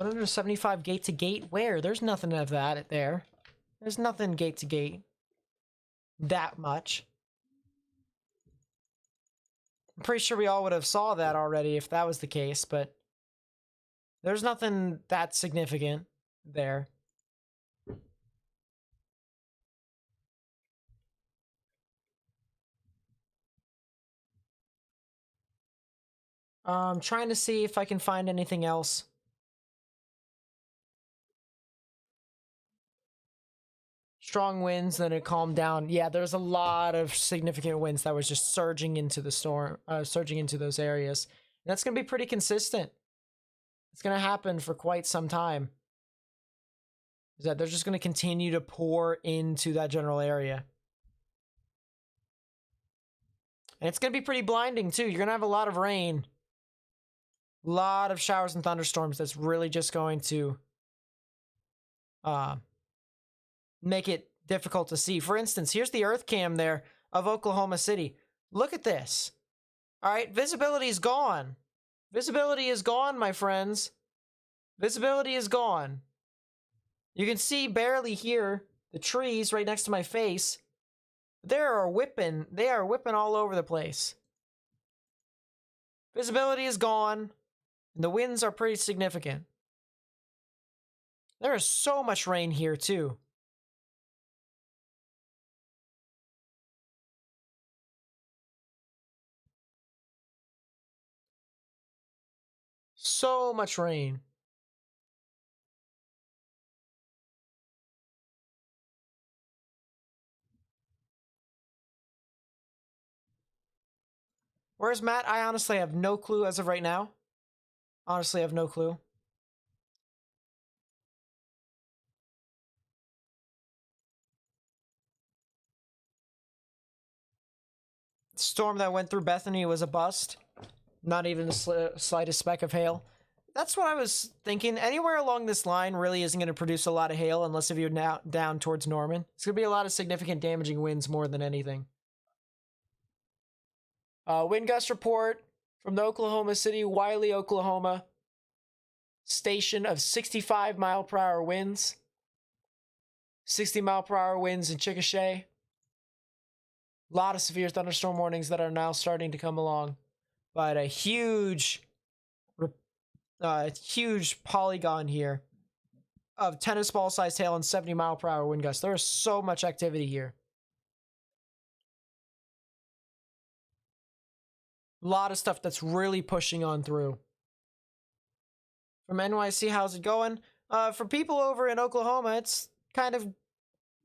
$175 gate to gate? Where? There's nothing of that there. There's nothing gate to gate. That much. I'm pretty sure we all would have saw that already if that was the case, but there's nothing that significant there. Trying to see if I can find anything else. Strong winds, then it calmed down. Yeah, there's a lot of significant winds that was just surging into the storm, surging into those areas. And that's going to be pretty consistent. It's going to happen for quite some time. Is that they're just going to continue to pour into that general area. And it's going to be pretty blinding too. You're going to have a lot of rain. A lot of showers and thunderstorms that's really just going to make it difficult to see. For instance, here's the earth cam there of Oklahoma City. Look at this. All right, visibility is gone. Visibility is gone, my friends. Visibility is gone. You can see barely here the trees right next to my face. They are whipping all over the place. Visibility is gone, and the winds are pretty significant. There is so much rain here too. So much rain. Where's Matt? I honestly have no clue as of right now. Honestly, I have no clue. The storm that went through Bethany was a bust. Not even the slightest speck of hail. That's what I was thinking. Anywhere along this line really isn't going to produce a lot of hail unless if you're now down towards Norman. It's going to be a lot of significant damaging winds more than anything. Wind gust report from the Oklahoma City, Wiley, Oklahoma station of 65 mile per hour winds. 60 mile per hour winds in Chickasha. A lot of severe thunderstorm warnings that are now starting to come along. But a huge polygon here of tennis ball sized hail and 70 mile per hour wind gusts. There is so much activity here. A lot of stuff that's really pushing on through. From NYC, how's it going? For people over in Oklahoma, it's kind of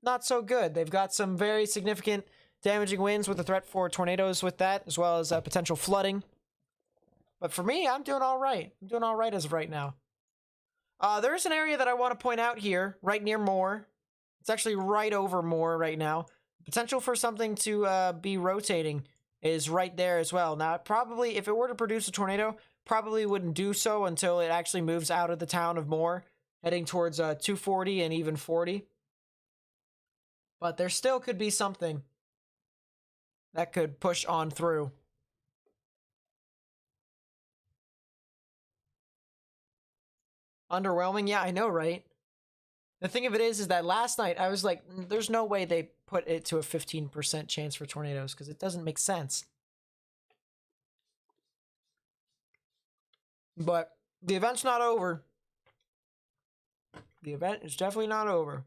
not so good. They've got some very significant damaging winds with a threat for tornadoes with that, as well as potential flooding. But for me, I'm doing all right. I'm doing all right as of right now. There's an area that I want to point out here, right near Moore. It's actually right over Moore right now. Potential for something to be rotating is right there as well. Now, probably, if it were to produce a tornado, probably wouldn't do so until it actually moves out of the town of Moore, heading towards 240 and even 40. But there still could be something that could push on through. Underwhelming? Yeah, I know, right? The thing of it is that last night I was like, there's no way they put it to a 15% chance for tornadoes because it doesn't make sense. But the event's not over. The event is definitely not over.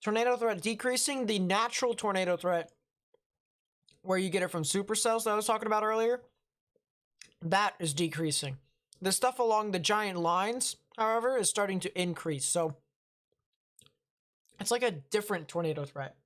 Tornado threat decreasing. The natural tornado threat, where you get it from supercells that I was talking about earlier, that is decreasing. The stuff along the giant lines, however, is starting to increase. So it's like a different tornado threat.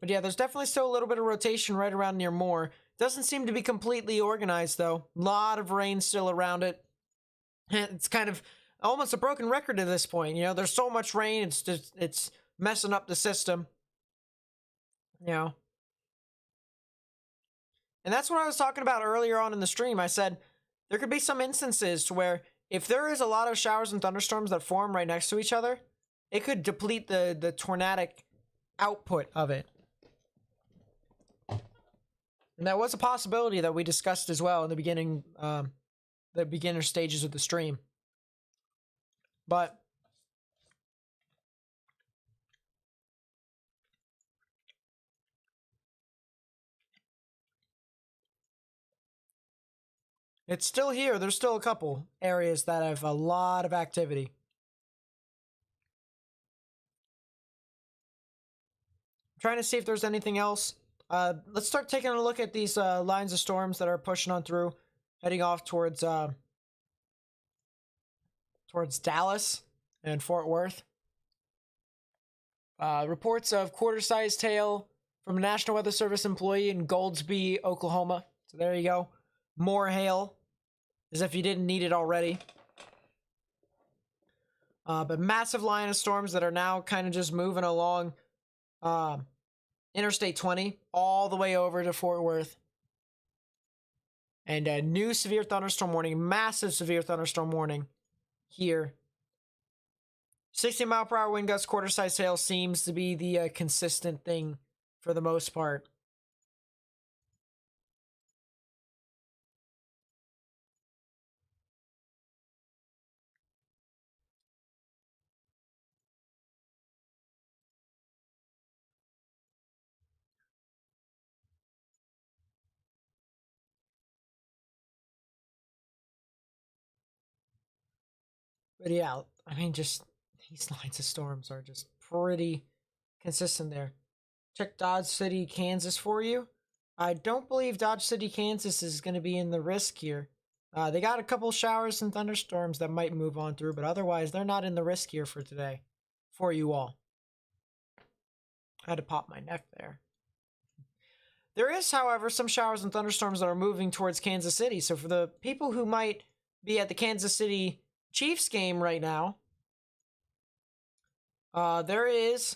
But yeah, there's definitely still a little bit of rotation right around near Moore. Doesn't seem to be completely organized, though. A lot of rain still around it. It's kind of almost a broken record at this point. You know, there's so much rain, it's messing up the system. You know. And that's what I was talking about earlier on in the stream. I said there could be some instances to where if there is a lot of showers and thunderstorms that form right next to each other, it could deplete the tornadic output of it. And that was a possibility that we discussed as well in the beginning, the beginner stages of the stream. But it's still here. There's still a couple areas that have a lot of activity. I'm trying to see if there's anything else. Let's start taking a look at these lines of storms that are pushing on through, heading off towards Dallas and Fort Worth. Reports of quarter-sized hail from a National Weather Service employee in Goldsby, Oklahoma. So there you go. More hail, as if you didn't need it already. But massive line of storms that are now kind of just moving along Interstate 20 all the way over to Fort Worth. And a new severe thunderstorm warning, massive severe thunderstorm warning here. 60-mile-per-hour wind gusts, quarter-sized hail seems to be the consistent thing for the most part. But yeah, I mean, just these lines of storms are just pretty consistent there. Check Dodge City, Kansas for you. I don't believe Dodge City, Kansas is going to be in the risk here. They got a couple showers and thunderstorms that might move on through, but otherwise they're not in the risk here for today, for you all. I had to pop my neck there. There is, however, some showers and thunderstorms that are moving towards Kansas City. So for the people who might be at the Kansas City Chiefs game right now, there is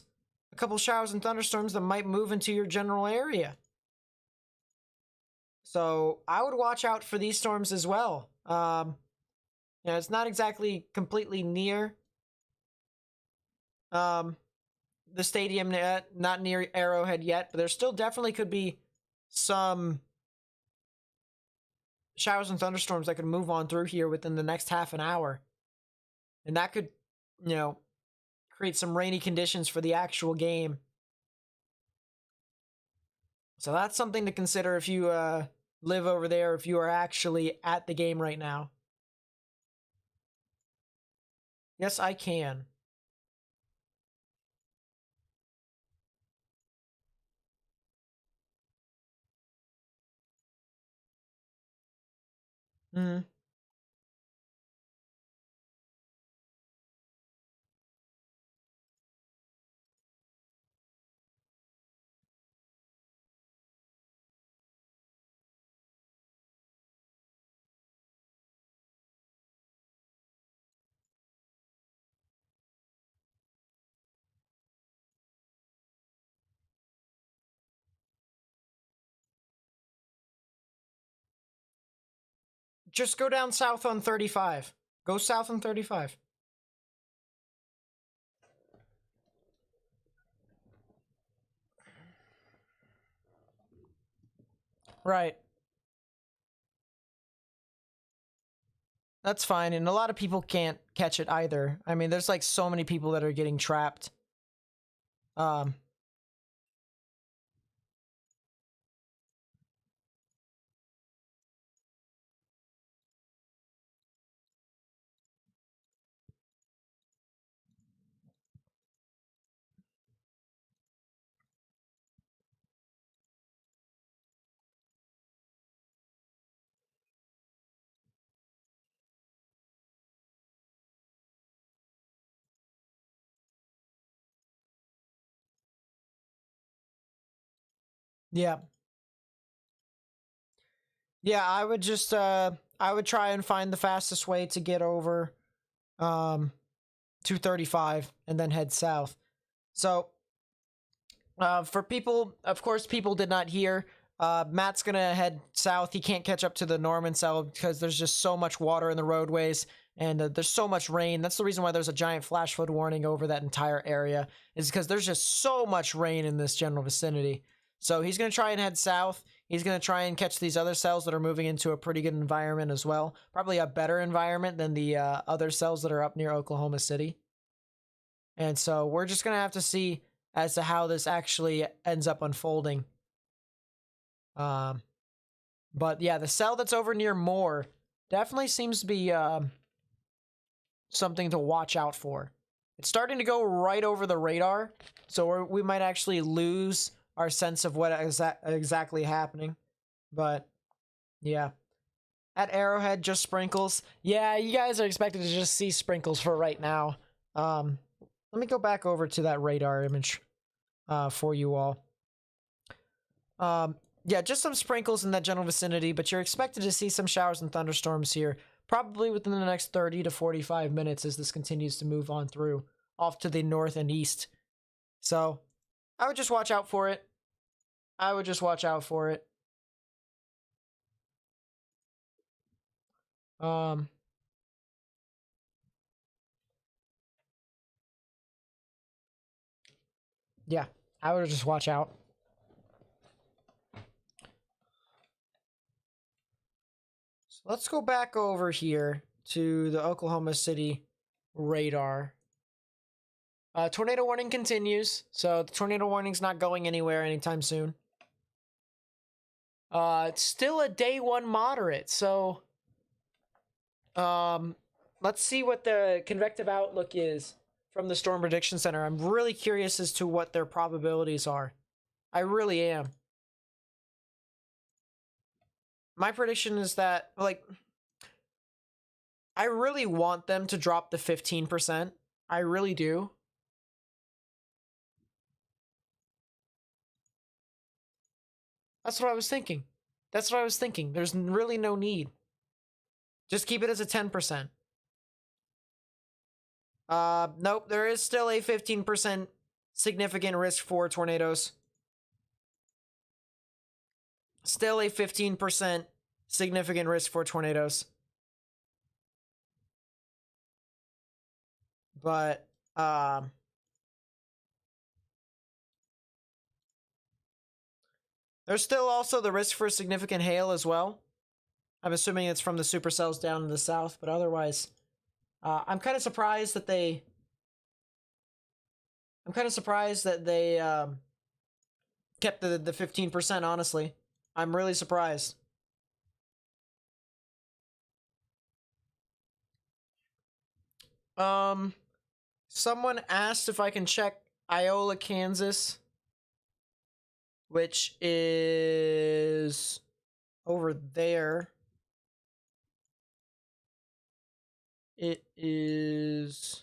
a couple showers and thunderstorms that might move into your general area. So I would watch out for these storms as well. It's not exactly completely near the stadium, not near Arrowhead yet, but there still definitely could be some showers and thunderstorms that could move on through here within the next half an hour. And that could, create some rainy conditions for the actual game. So that's something to consider if you live over there, if you are actually at the game right now. Yes, I can. Mm-hmm. Just go down south on 35. Go south on 35. Right. That's fine, and a lot of people can't catch it either. I mean, there's like so many people that are getting trapped. Yeah. Yeah, I would just I would try and find the fastest way to get over 235 and then head south. So for people, of course, people did not hear. Matt's gonna head south. He can't catch up to the Norman cell because there's just so much water in the roadways and there's so much rain. That's the reason why there's a giant flash flood warning over that entire area, is because there's just so much rain in this general vicinity. So he's gonna try and head south. He's going to try and catch these other cells that are moving into a pretty good environment as well. Probably a better environment than the other cells that are up near Oklahoma City. And so we're just going to have to see as to how this actually ends up unfolding. But yeah, the cell that's over near Moore definitely seems to be something to watch out for. It's starting to go right over the radar, so we might actually lose our sense of what exactly happening. But yeah, at Arrowhead, just sprinkles. Yeah, you guys are expected to just see sprinkles for right now. Let me go back over to that radar image for you all. Yeah, just some sprinkles in that general vicinity, but you're expected to see some showers and thunderstorms here, probably within the next 30 to 45 minutes as this continues to move on through, off to the north and east. So, I would just watch out for it. I would just watch out for it. Yeah, I would just watch out. So let's go back over here to the Oklahoma City radar. Tornado warning continues, so the tornado warning's not going anywhere anytime soon. It's still a day 1 moderate, so let's see what the convective outlook is from the Storm Prediction Center. I'm really curious as to what their probabilities are. I really am. My prediction is that, like, I really want them to drop the 15%. I really do. That's what I was thinking. That's what I was thinking. There's really no need. Just keep it as a 10%. Nope, there is still a 15% significant risk for tornadoes. Still a 15% significant risk for tornadoes. But, there's still also the risk for significant hail as well. I'm assuming it's from the supercells down in the south, but otherwise, I'm kind of surprised that they... kept the 15%, honestly. I'm really surprised. Someone asked if I can check Iola, Kansas, which is over there. It is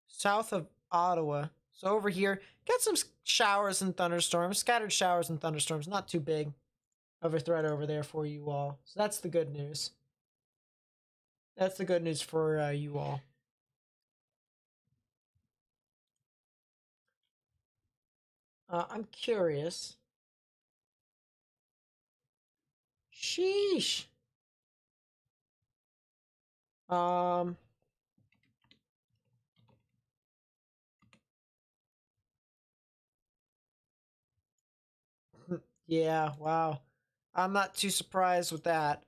south of Ottawa. So over here, got some showers and thunderstorms, scattered showers and thunderstorms, not too big of a threat over there for you all. So that's the good news. That's the good news for you all. I'm curious. Sheesh. Yeah, wow. I'm not too surprised with that.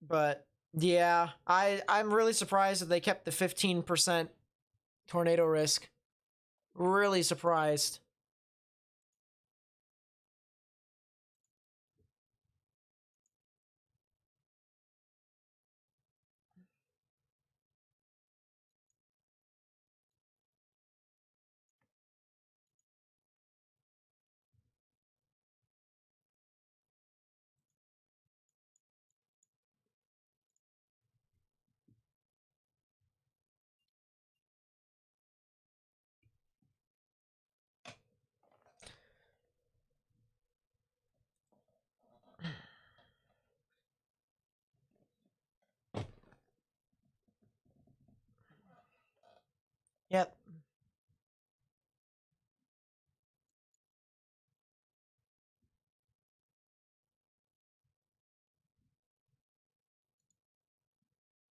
But yeah, I'm really surprised that they kept the 15% tornado risk. Really surprised. Yep.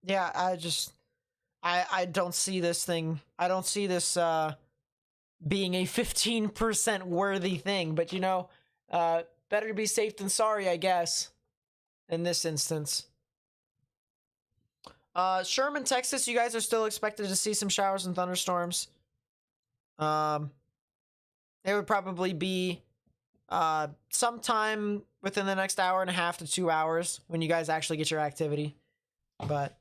Yeah, I don't see this thing. I don't see this being a 15% worthy thing, but you know, better to be safe than sorry, I guess, in this instance. Sherman, Texas, you guys are still expected to see some showers and thunderstorms. It would probably be sometime within the next hour and a half to 2 hours when you guys actually get your activity. But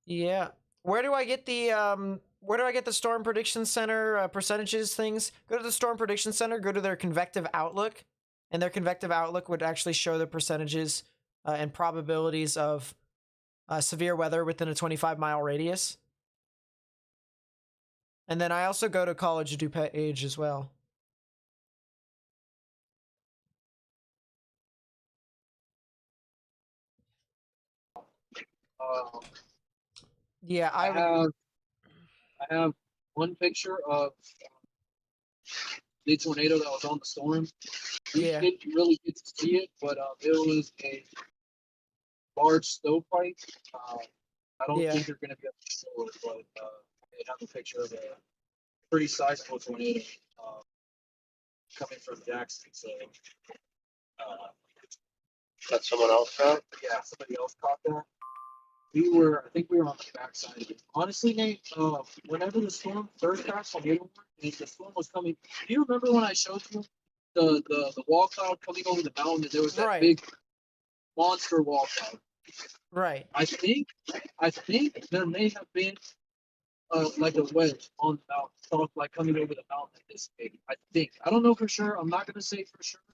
yeah, where do I get the Storm Prediction Center percentages things? Go to the Storm Prediction Center, go to their convective outlook, and their convective outlook would actually show the percentages and probabilities of severe weather within a 25-mile radius. And then I also go to College of DuPage as well. Yeah, I have one picture of the tornado that was on the storm. We Yeah. didn't really get to see it, but it was a large stovepipe. I don't Yeah. think you're going to be able to show it, but they have a picture of a pretty sizable tornado coming from Jackson. So That someone else found. yeah, somebody else caught that. I think we were on the backside of it. Honestly, Nate, whenever the storm first crashed on Hayward and the storm was coming, do you remember when I showed you the wall cloud coming over the mountain and there was that Right. big monster wall cloud? Right. I think there may have been like a wedge on the mountain, so like coming over the mountain at this big. I think. I don't know for sure. I'm not gonna say for sure,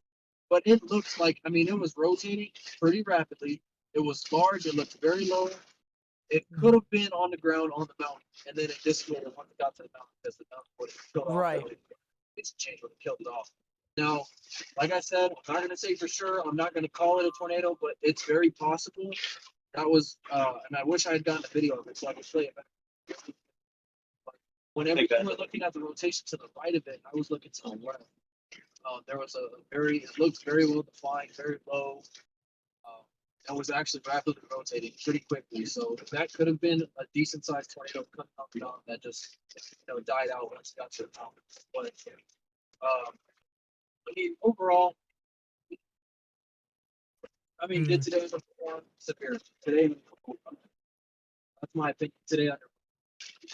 but it looks like, I mean, it was rotating pretty rapidly. It was large. It looked very low. It could have been on the ground on the mountain, and then it disappeared once it got to the mountain because the mountain would have killed off. Right. It's changed would have killed it off. Now, like I said, I'm not gonna say for sure. I'm not gonna call it a tornado, but it's very possible. That was, and I wish I had gotten a video of it so I could play it back. Whenever you were looking at the rotation to the right of it, I was looking to the left. There was it looked very well defined, very low. And was actually rapidly rotating pretty quickly. So that could have been a decent sized tornado coming up and down that just died out once it got to the mountain. But I mean, overall, I mean, did today perform severe? Today, that's my opinion. Today,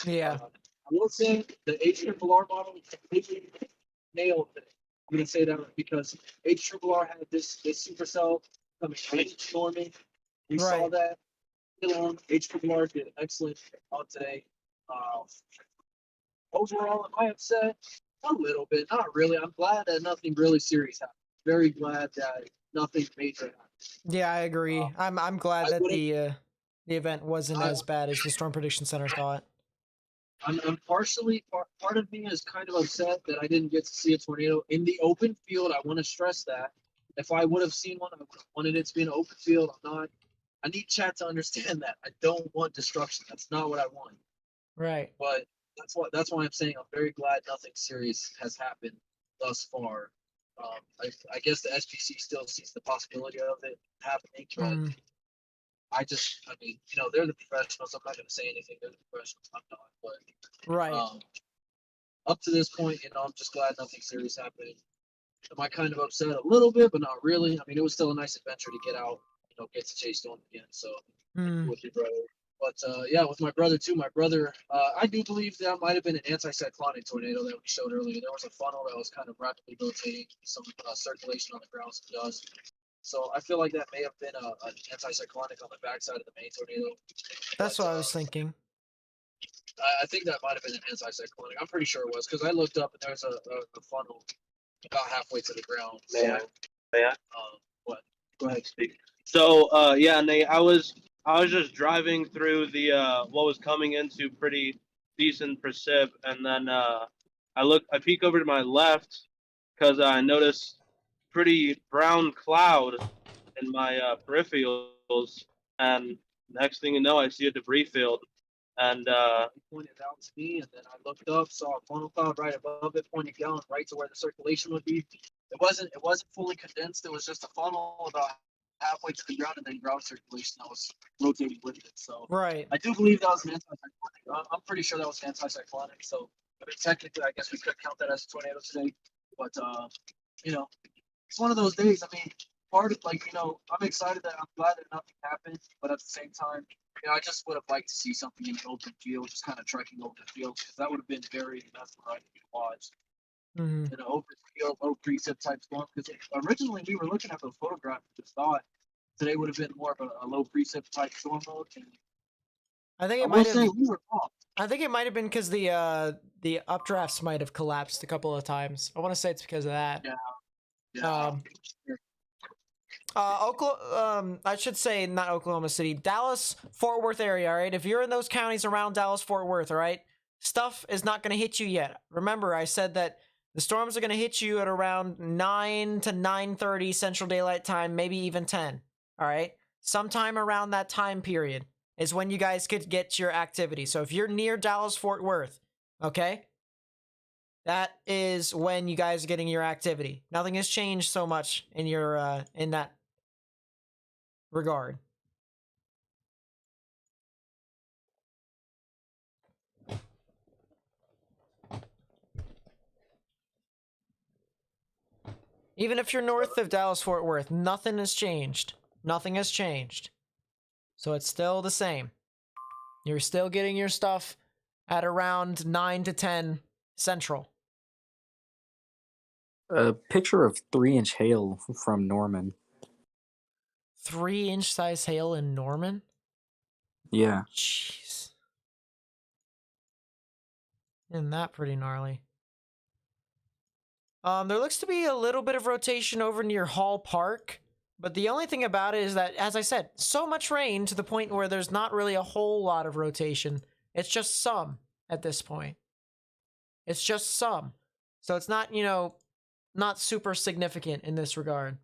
Yeah. I will say the HRRR model completely nailed it. I'm going to say that because HRRR had this Supercell coming storming. We saw Right. that. HRRR did excellent on today. Overall, am I upset? A little bit, not really. I'm glad that nothing really serious happened. Very glad that nothing major happened. Yeah, I agree. I'm glad I that wouldn't- the event wasn't as bad as the Storm Prediction Center thought. I'm partially part of me is kind of upset that I didn't get to see a tornado in the open field. I want to stress that. If I would have seen one, I would have wanted it to be an open field. I need chat to understand that. I don't want destruction. That's not what I want. Right. But that's why I'm saying I'm very glad nothing serious has happened thus far. I guess the SGC still sees the possibility of it happening, but I mean, they're the professionals. I'm not going to say anything. They're the professionals. I'm not. But Right. Up to this point, I'm just glad nothing serious happened. Am I kind of upset a little bit, but not really? I mean, it was still a nice adventure to get out, get to chase storm again. So with your brother. But yeah, with my brother too. My brother, I do believe that might have been an anticyclonic tornado that we showed earlier. There was a funnel that was kind of rapidly rotating, some circulation on the ground, some dust. So I feel like that may have been an anticyclonic on the backside of the main tornado. That's what I was thinking. I think that might have been an anticyclonic. I'm pretty sure it was because I looked up and there's a funnel about halfway to the ground. May I? What? Go ahead, speak. So yeah, Nate, I was just driving through the what was coming into pretty decent precip, and then I peek over to my left because I noticed pretty brown cloud in my peripherals, and next thing you know, I see a debris field, and He pointed out to me, and then I looked up, saw a funnel cloud right above it, pointing down right to where the circulation would be. It wasn't fully condensed. It was just a funnel about halfway to the ground, and then ground circulation that was rotating with it. So Right. I do believe that was an anticyclonic. I'm pretty sure that was an anticyclonic. So I mean, technically, I guess we could count that as a tornado today, but you know, it's one of those days. I mean, part of like I'm excited that I'm glad that nothing happened, but at the same time, I just would have liked to see something in the open field, just kind of trekking over the field, because that would have been very mesmerizing to watch. Hmm. In an open field, low precip type storm. Because originally we were looking at those photographs, and just thought today would have been more of a low precip type storm mode. And I think I it will might say have. we were wrong. I think it might have been because the updrafts might have collapsed a couple of times. I want to say it's because of that. Yeah. Yeah. Um, I should say not Oklahoma City, Dallas, Fort Worth area. All right, if you're in those counties around Dallas, Fort Worth, all right, stuff is not going to hit you yet. Remember, I said that the storms are going to hit you at around 9 to 9:30 Central Daylight Time, maybe even 10. All right, sometime around that time period is when you guys could get your activity. So if you're near Dallas, Fort Worth, okay, that is when you guys are getting your activity. Nothing has changed so much in your in that regard. Even if you're north of Dallas Fort Worth, nothing has changed. Nothing has changed. So it's still the same. You're still getting your stuff at around 9 to 10 Central. A picture of 3-inch hail from Norman. 3-inch size hail in Norman? Yeah. Jeez. Isn't that pretty gnarly? There looks to be a little bit of rotation over near Hall Park, but the only thing about it is that, as I said, so much rain to the point where there's not really a whole lot of rotation. It's just some at this point. It's just some. So it's not, not super significant in this regard.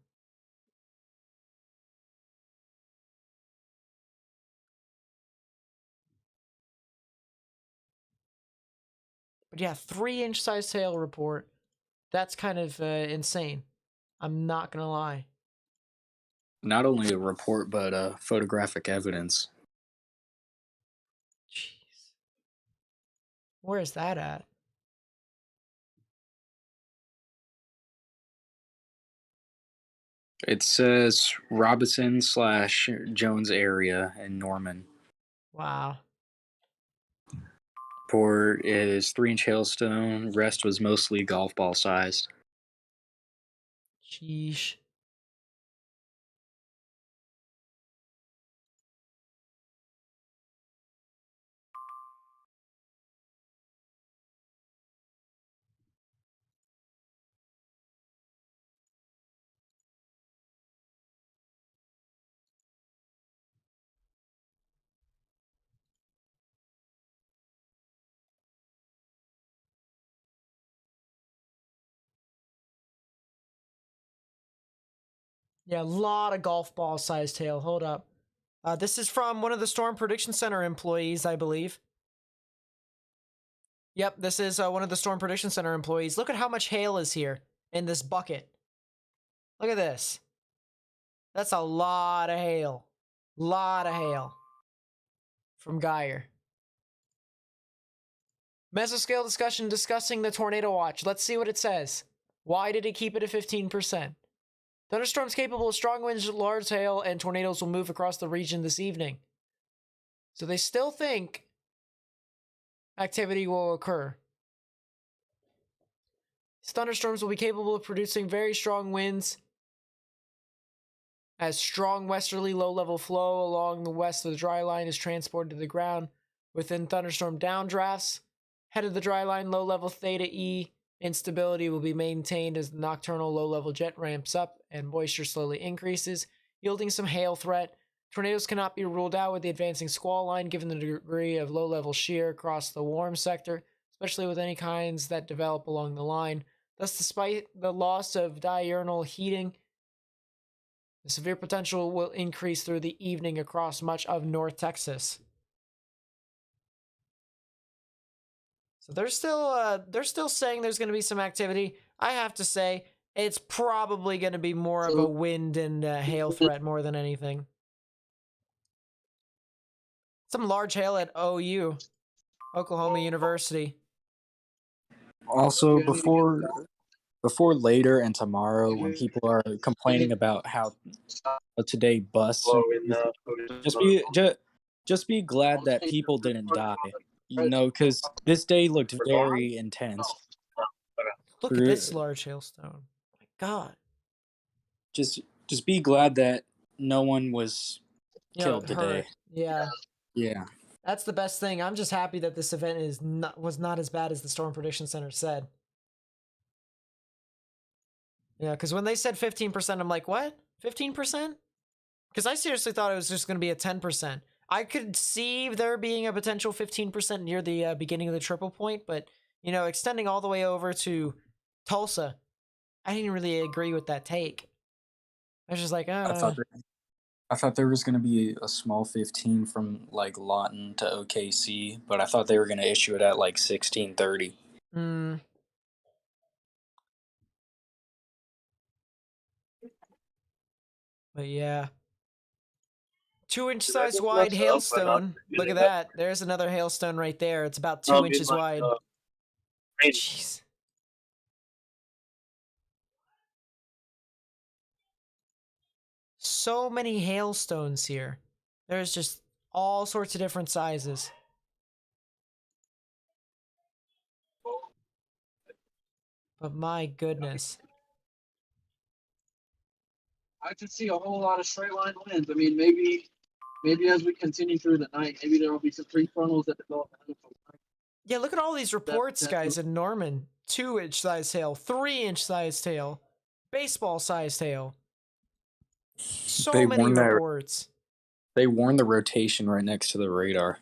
But yeah, 3-inch size hail report. That's kind of insane. I'm not gonna lie. Not only a report, but photographic evidence. Jeez. Where is that at? It says Robinson/Jones area in Norman. Wow. Report is 3-inch hailstone. Rest was mostly golf ball sized. Sheesh. Yeah, a lot of golf ball sized hail. Hold up. This is from one of the Storm Prediction Center employees, I believe. Yep, this is one of the Storm Prediction Center employees. Look at how much hail is here in this bucket. Look at this. That's a lot of hail. Lot of hail. From Geyer. Mesoscale discussion discussing the tornado watch. Let's see what it says. Why did it keep it at 15%? Thunderstorms capable of strong winds, large hail, and tornadoes will move across the region this evening. So they still think activity will occur. Thunderstorms will be capable of producing very strong winds as strong westerly low-level flow along the west of the dry line is transported to the ground within thunderstorm downdrafts. Head of the dry line, low-level theta E instability will be maintained as the nocturnal low-level jet ramps up and moisture slowly increases, yielding some hail threat. Tornadoes cannot be ruled out with the advancing squall line given the degree of low-level shear across the warm sector, especially with any kinds that develop along the line. Thus, despite the loss of diurnal heating, the severe potential will increase through the evening across much of North Texas. So they're still saying there's going to be some activity. I have to say it's probably going to be more of a wind and hail threat more than anything. Some large hail at OU, Oklahoma University. Also, before later and tomorrow, when people are complaining about how today busts, just be glad that people didn't die. Because this day looked very intense. Look at this large hailstone. My God. Just be glad that no one was killed today. Hurt. Yeah. Yeah. That's the best thing. I'm just happy that this event was not as bad as the Storm Prediction Center said. Yeah, because when they said 15%, I'm like, what? 15%? Because I seriously thought it was just going to be a 10%. I could see there being a potential 15% near the beginning of the triple point, but, extending all the way over to Tulsa, I didn't really agree with that take. I was just like, I thought there was going to be a small 15 from like Lawton to OKC, but I thought they were going to issue it at like 16:30. But yeah. 2-inch size wide hailstone. Look at that. There's another hailstone right there. It's about 2 inches wide. Jeez. So many hailstones here. There's just all sorts of different sizes. But my goodness. I could see a whole lot of straight line winds. I mean, maybe as we continue through the night, maybe there will be some prefrontals that develop. Yeah, look at all these reports, guys, in Norman. 2-inch size hail, 3-inch size hail, baseball size hail. So many reports. They warned the rotation right next to the radar.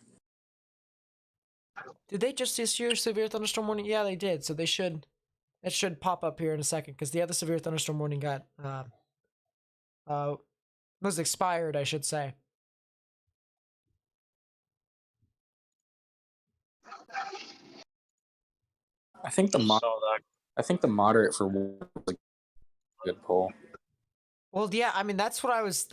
Did they just issue a severe thunderstorm warning? Yeah, they did. So it should pop up here in a second, because the other severe thunderstorm warning got was expired, I should say. I think the moderate for was a good poll. Well, yeah, I mean that's what I was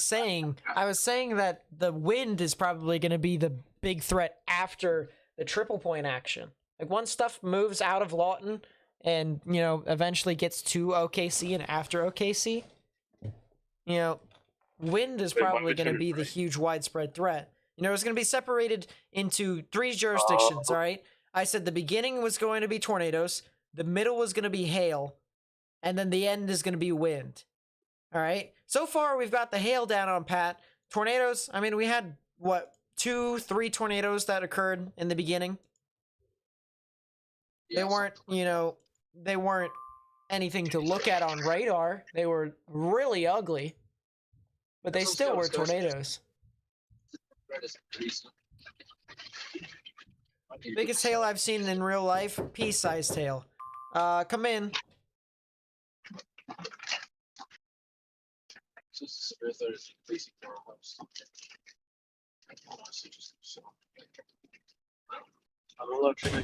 saying. I was saying that the wind is probably going to be the big threat after the triple point action. Like once stuff moves out of Lawton and, eventually gets to OKC and after OKC, wind is probably going to be the huge widespread threat. It's going to be separated into 3 jurisdictions, all right? I said the beginning was going to be tornadoes, the middle was going to be hail, and then the end is going to be wind. All right. So far, we've got the hail down on pat. Tornadoes, I mean, we had, 2-3 tornadoes that occurred in the beginning. They weren't, they weren't anything to look at on radar. They were really ugly, but they still were tornadoes. Biggest hail I've seen in real life, pea-sized hail. Come in.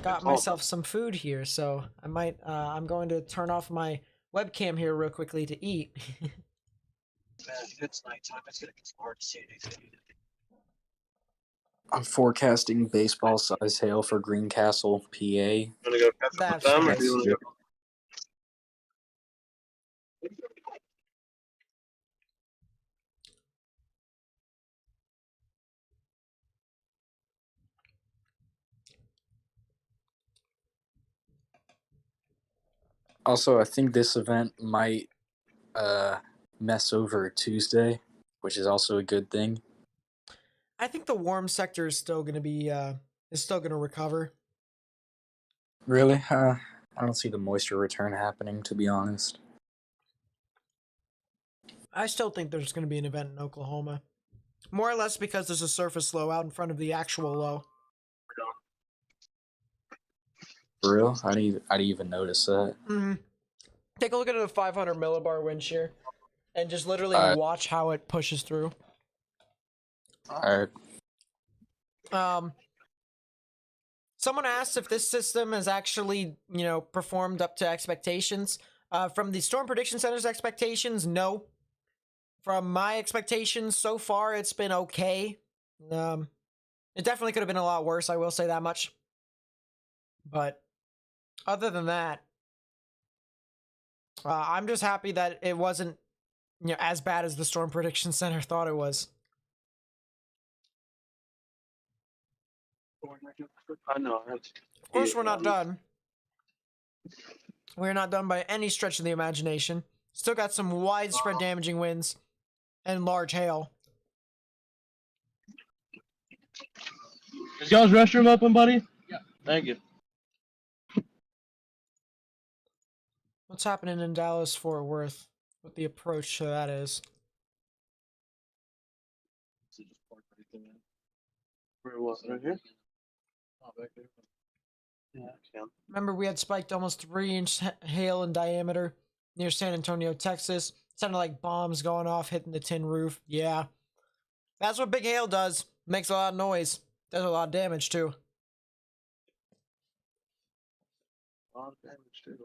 Got myself some food here, so I might. I'm going to turn off my webcam here real quickly to eat. It's nighttime. It's gonna get hard to see anything. I'm forecasting baseball size hail for Greencastle, PA. That's nice. Also, I think this event might mess over Tuesday, which is also a good thing. I think the warm sector is still going to be recover. Really? I don't see the moisture return happening, to be honest. I still think there's going to be an event in Oklahoma. More or less because there's a surface low out in front of the actual low. For real? I didn't even notice that. Mm-hmm. Take a look at the 500 millibar wind shear and just literally watch how it pushes through. Alright. Someone asked if this system has actually, performed up to expectations. From the Storm Prediction Center's expectations, no. From my expectations so far, it's been okay. It definitely could have been a lot worse, I will say that much. But other than that, I'm just happy that it wasn't, as bad as the Storm Prediction Center thought it was. I know. Of course, we're not done. We're not done by any stretch of the imagination. Still got some widespread damaging winds and large hail. Is y'all's restroom open, buddy? Yeah. Thank you. What's happening in Dallas Fort Worth? What the approach to that is? Where was it? Right here? Oh, back there. Yeah. Remember, we had spiked almost 3-inch hail in diameter near San Antonio, Texas. Sounded like bombs going off, hitting the tin roof. Yeah. That's what big hail does. Makes a lot of noise. Does a lot of damage, too. A lot of damage, too.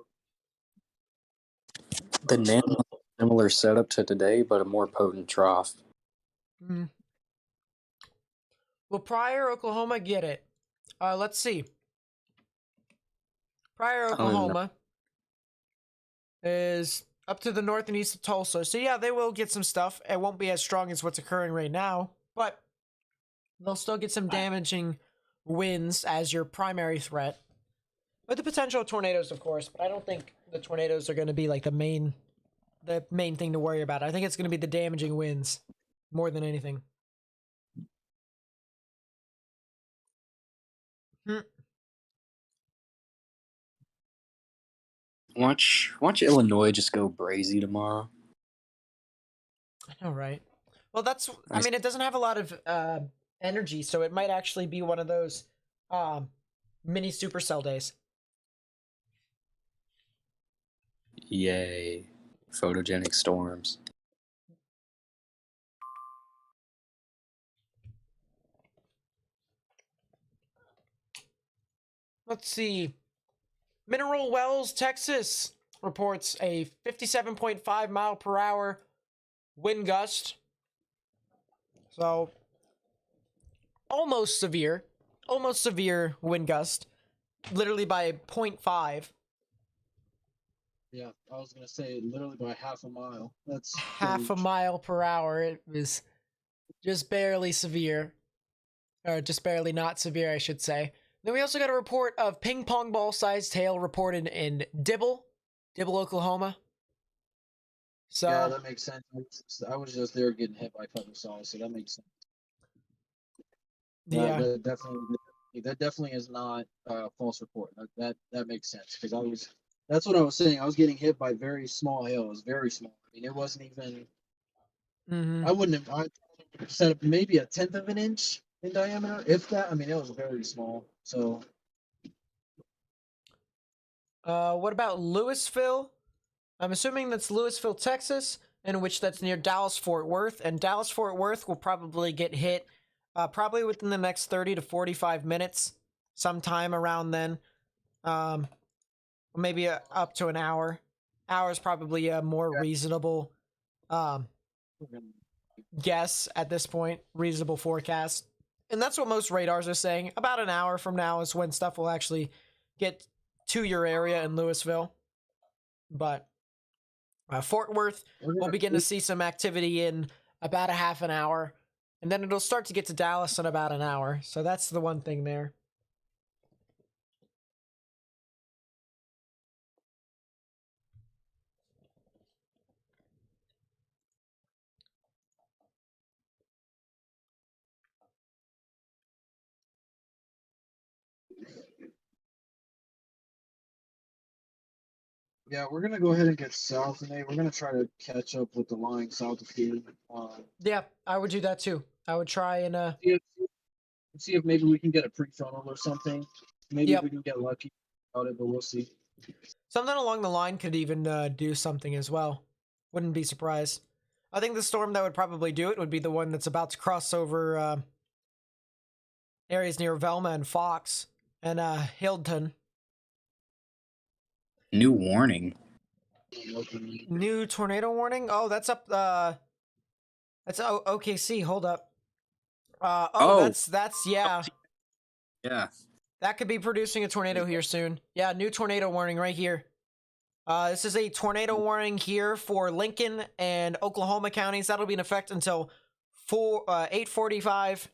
The NAM was a similar setup to today, but a more potent trough. Mm. Will Pryor, Oklahoma get it? Let's see. Pryor, Oklahoma is up to the north and east of Tulsa. So yeah, they will get some stuff. It won't be as strong as what's occurring right now, but they'll still get some damaging winds as your primary threat. With the potential tornadoes, of course, but I don't think the tornadoes are going to be like the main thing to worry about. I think it's going to be the damaging winds more than anything. Watch Illinois just go brazy tomorrow. I know, right? Well, I mean, it doesn't have a lot of energy, so it might actually be one of those mini supercell days. Yay. Photogenic storms. Let's see. Mineral Wells, Texas reports a 57.5 mile per hour wind gust. So, almost severe wind gust. Literally by 0.5. Yeah, I was gonna say literally by half a mile. That's Half a mile per hour. It was just barely severe. Or just barely not severe, I should say. Then we also got a report of ping pong ball sized hail reported in Dibble, Oklahoma. So yeah, that makes sense. I was just there getting hit by pepper sauce, so that makes sense. yeah, That definitely is not a false report. That makes sense because that's what I was saying. I was getting hit by very small hail. It was very small. I mean, it wasn't even. I wouldn't have. I said maybe a tenth of an inch in diameter, if that. I mean, it was very small. So. What about Louisville? I'm assuming that's Louisville, Texas, in which that's near Dallas Fort Worth, and Dallas Fort Worth will probably get hit probably within the next 30 to 45 minutes, sometime around then. Maybe up to an hour. Hour is probably a more reasonable guess at this point, reasonable forecast. And that's what most radars are saying. About an hour from now is when stuff will actually get to your area in Louisville. But Fort Worth, we'll begin to see some activity in about a half an hour. And then it'll start to get to Dallas in about an hour. So that's the one thing there. Yeah, we're gonna go ahead and get south today. We're gonna try to catch up with the line south of here. Yeah, I would do that too. I would try and see if maybe we can get a prefrontal or something. Maybe Yep. we can get lucky about it, but we'll see. something along the line could even do something as well. Wouldn't be surprised. I think the storm that would probably do it would be the one that's about to cross over areas near Velma and Fox and Hilton. New warning. New tornado warning? Oh, that's up that's OKC. Hold up. Oh. That's yeah. Yeah. That could be producing a tornado here soon. Yeah, new tornado warning right here. This is a tornado warning here for Lincoln and Oklahoma counties. That'll be in effect until 8:45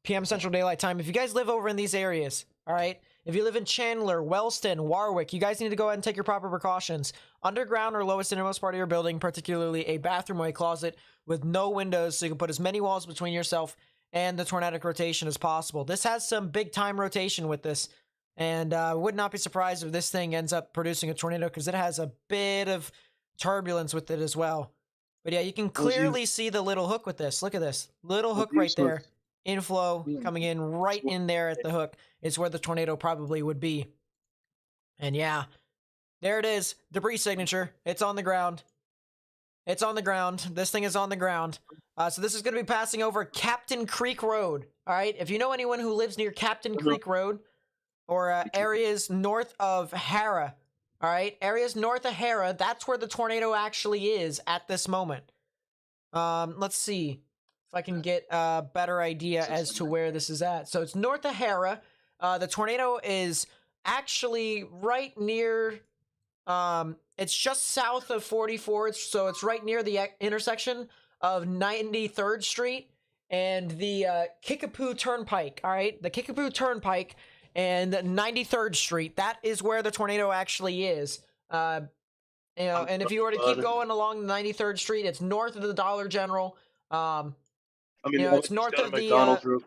p.m. Central Daylight Time. If you guys live over in these areas, all right? If you live in Chandler, Wellston, Warwick, you guys need to go ahead and take your proper precautions. Underground or lowest innermost part of your building, particularly a bathroom or a closet with no windows, so you can put as many walls between yourself and the tornadic rotation as possible. This has some big time rotation with this, and would not be surprised if this thing ends up producing a tornado because it has a bit of turbulence with it as well. But yeah, you can clearly see the little hook with this. Look at this. Little hook right there. Inflow coming in right in there at the hook is where the tornado probably would be. And yeah, there it is. Debris signature. It's on the ground. It's on the ground. This thing is on the ground. So this is going to be passing over Captain Creek Road. All right. If you know anyone who lives near Captain Creek Road or areas north of Hara, all right, areas north of Hara, that's where the tornado actually is at this moment. Let's see if I can get a better idea as to where this is at. So it's north of Hara. The tornado is actually right near, it's just south of 44. So it's right near the intersection of 93rd Street and the Kickapoo Turnpike. All right, the Kickapoo Turnpike and 93rd Street. That is where the tornado actually is. You know, and if you were to keep going along 93rd Street, it's north of the Dollar General. You know, it's north of the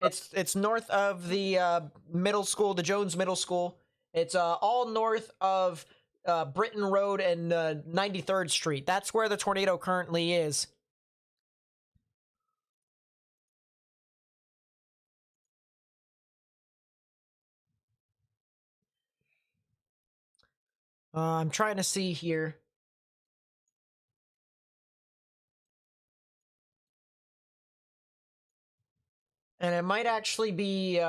it's north of the middle school, the Jones Middle School. It's all north of Britain Road and 93rd Street. That's where the tornado currently is. I'm trying to see here. And it might actually be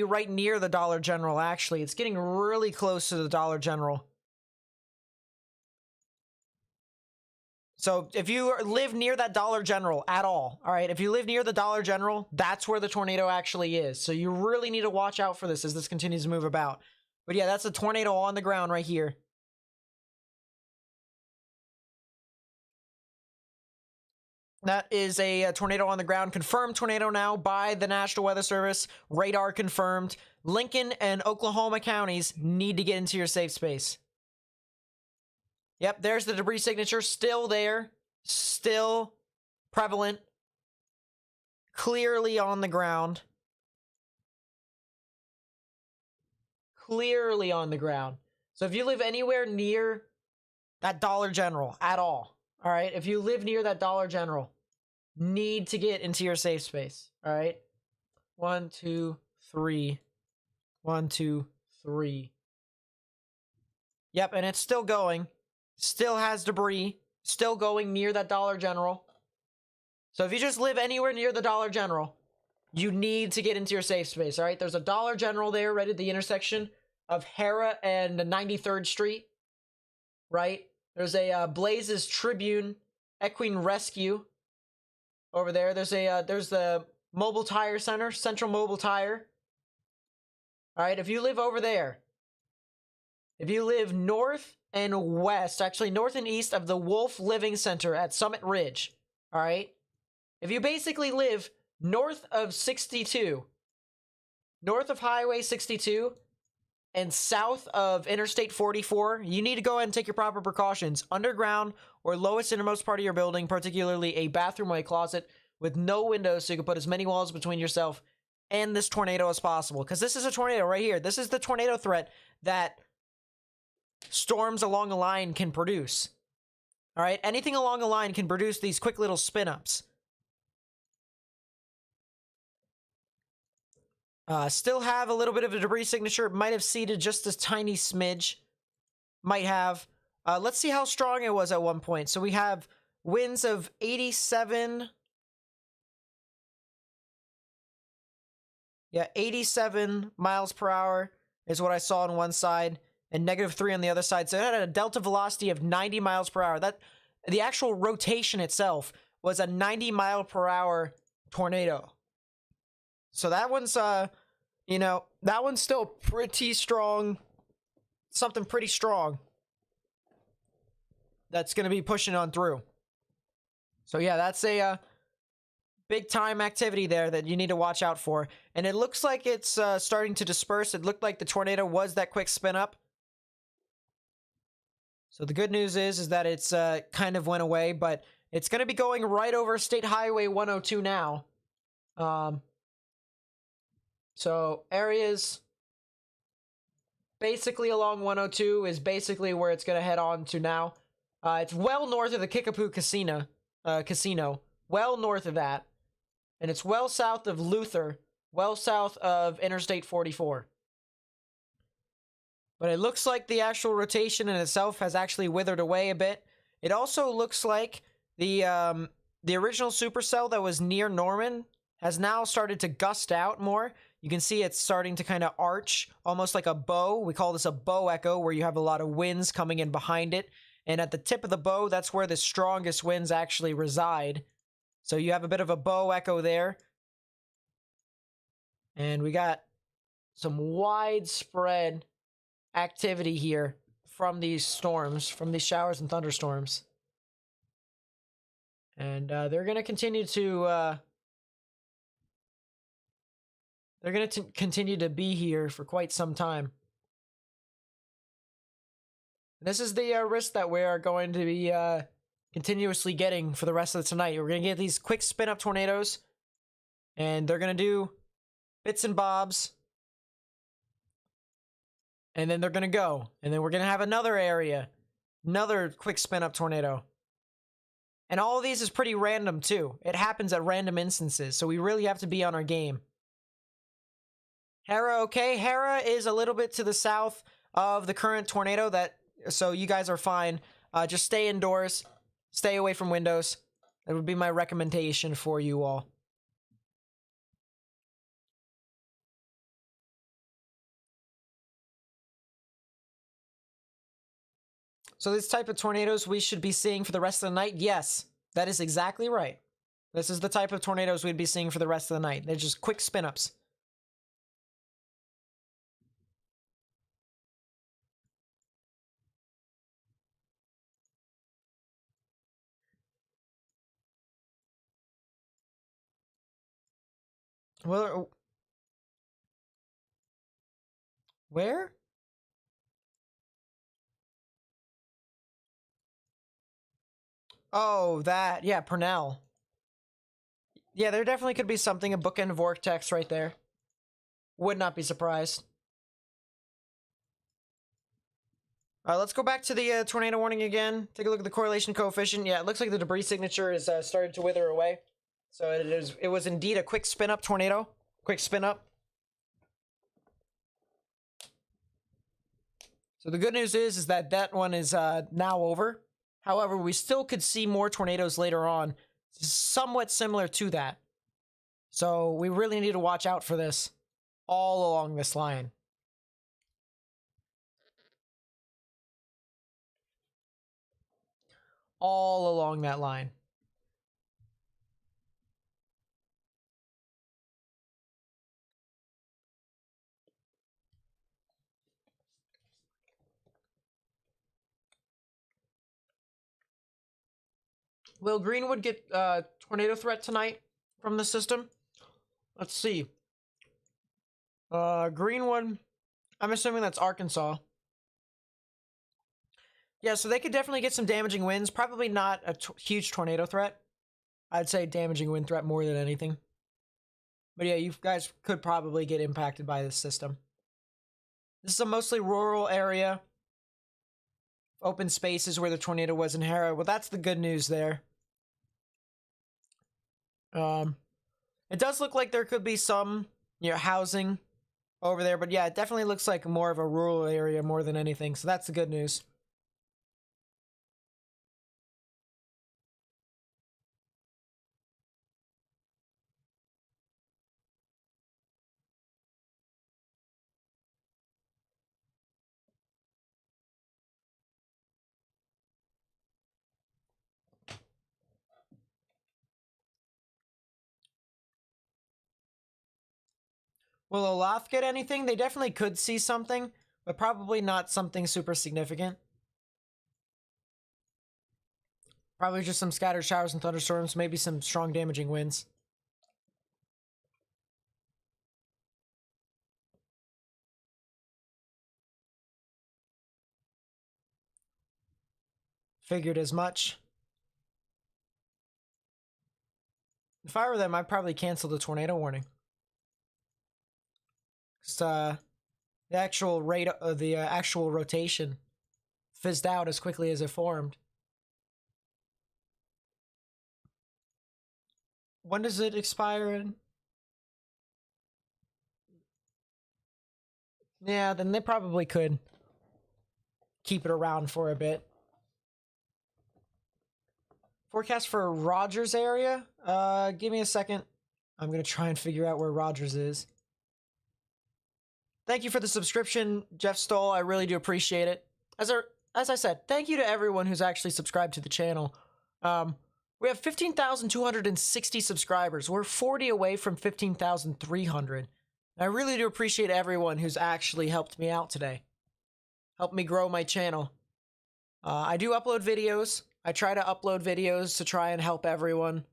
right near the Dollar General, actually. It's getting really close to the Dollar General. So if you live near that Dollar General at all right, if you live near the Dollar General, that's where the tornado actually is. So you really need to watch out for this as this continues to move about. But yeah, that's a tornado on the ground right here. That is a tornado on the ground. Confirmed tornado now by the National Weather Service. Radar confirmed. Lincoln and Oklahoma counties need to get into your safe space. Yep, there's the debris signature. Still there. Still prevalent. Clearly on the ground. Clearly on the ground. So if you live anywhere near that Dollar General at all right, if you live near that Dollar General, need to get into your safe space. All right. 1, 2, 3. 1, 2, 3. Yep, and it's still going. Still has debris. Still going near that Dollar General. So if you just live anywhere near the Dollar General, you need to get into your safe space. All right. There's a Dollar General there right at the intersection of Hara and 93rd Street. Right. There's a Blazes Tribune Equine Rescue over there. There's the Mobile Tire Center, Central Mobile Tire. All right, if you live over there, if you live north and west, actually north and east of the Wolf Living Center at Summit Ridge, all right, if you basically live north of 62, north of Highway 62, and south of Interstate 44, you need to go ahead and take your proper precautions. Underground or lowest innermost part of your building, particularly a bathroom or a closet with no windows so you can put as many walls between yourself and this tornado as possible. Because this is a tornado right here. This is the tornado threat that storms along a line can produce. All right, anything along a line can produce these quick little spin-ups. Still have a little bit of a debris signature. Might have seeded just a tiny smidge. Might have. Let's see how strong it was at one point. So we have winds of 87. Yeah, 87 miles per hour is what I saw on one side, and -3 on the other side. So it had a delta velocity of 90 miles per hour. That the actual rotation itself was a 90 mile per hour tornado. So that one's you know, that one's still pretty strong. Something pretty strong that's going to be pushing on through. So yeah, that's a big time activity there that you need to watch out for. And it looks like it's starting to disperse. It looked like the tornado was that quick spin up. So the good news is that it's kind of went away, but it's going to be going right over State Highway 102 now. So areas basically along 102 is basically where it's going to head on to now. It's well north of the Kickapoo Casino, well north of that. And it's well south of Luther, well south of Interstate 44. But it looks like the actual rotation in itself has actually withered away a bit. It also looks like the original supercell that was near Norman has now started to gust out more. You can see it's starting to kind of arch, almost like a bow. We call this a bow echo, where you have a lot of winds coming in behind it. And at the tip of the bow, that's where the strongest winds actually reside. So you have a bit of a bow echo there. And we got some widespread activity here from these storms, from these showers and thunderstorms. And they're going to continue to... they're going to continue to be here for quite some time. This is the risk that we are going to be continuously getting for the rest of tonight. We're going to get these quick spin-up tornadoes, and they're going to do bits and bobs, and then they're going to go. And then we're going to have another area, another quick spin-up tornado. And all of these is pretty random, too. It happens at random instances, so we really have to be on our game. Hera, okay. Hera is a little bit to the south of the current tornado, so you guys are fine. Just stay indoors. Stay away from windows. That would be my recommendation for you all. So this type of tornadoes we should be seeing for the rest of the night? Yes, that is exactly right. This is the type of tornadoes we'd be seeing for the rest of the night. They're just quick spin-ups. Well, where? Oh, that. Yeah, Purnell. Yeah, there definitely could be something, a bookend vortex right there. Would not be surprised. Let's go back to the tornado warning again. Take a look at the correlation coefficient. Yeah, it looks like the debris signature is started to wither away. So it was indeed a quick spin-up tornado. Quick spin-up. So the good news is that that one is now over. However, we still could see more tornadoes later on, somewhat similar to that. So we really need to watch out for this all along this line. All along that line. Will Greenwood get tornado threat tonight from the system? Let's see. Greenwood, I'm assuming that's Arkansas. Yeah, so they could definitely get some damaging winds. Probably not a huge tornado threat. I'd say damaging wind threat more than anything. But yeah, you guys could probably get impacted by this system. This is a mostly rural area. Open spaces where the tornado was in Hera. Well, that's the good news there. It does look like there could be some, housing over there. But yeah, it definitely looks like more of a rural area more than anything. So that's the good news. Will Olaf get anything? They definitely could see something, but probably not something super significant. Probably just some scattered showers and thunderstorms, maybe some strong damaging winds. Figured as much. If I were them, I'd probably cancel the tornado warning. Cause the actual rate, the actual rotation, fizzed out as quickly as it formed. When does it expire? Yeah, then they probably could keep it around for a bit. Forecast for Rogers area? Give me a second. I'm gonna try and figure out where Rogers is. Thank you for the subscription, Jeff Stoll. I really do appreciate it. As I said, thank you to everyone who's actually subscribed to the channel. We have 15,260 subscribers. We're 40 away from 15,300. I really do appreciate everyone who's actually helped me out today. Helped me grow my channel. I do upload videos. I try to upload videos to try and help everyone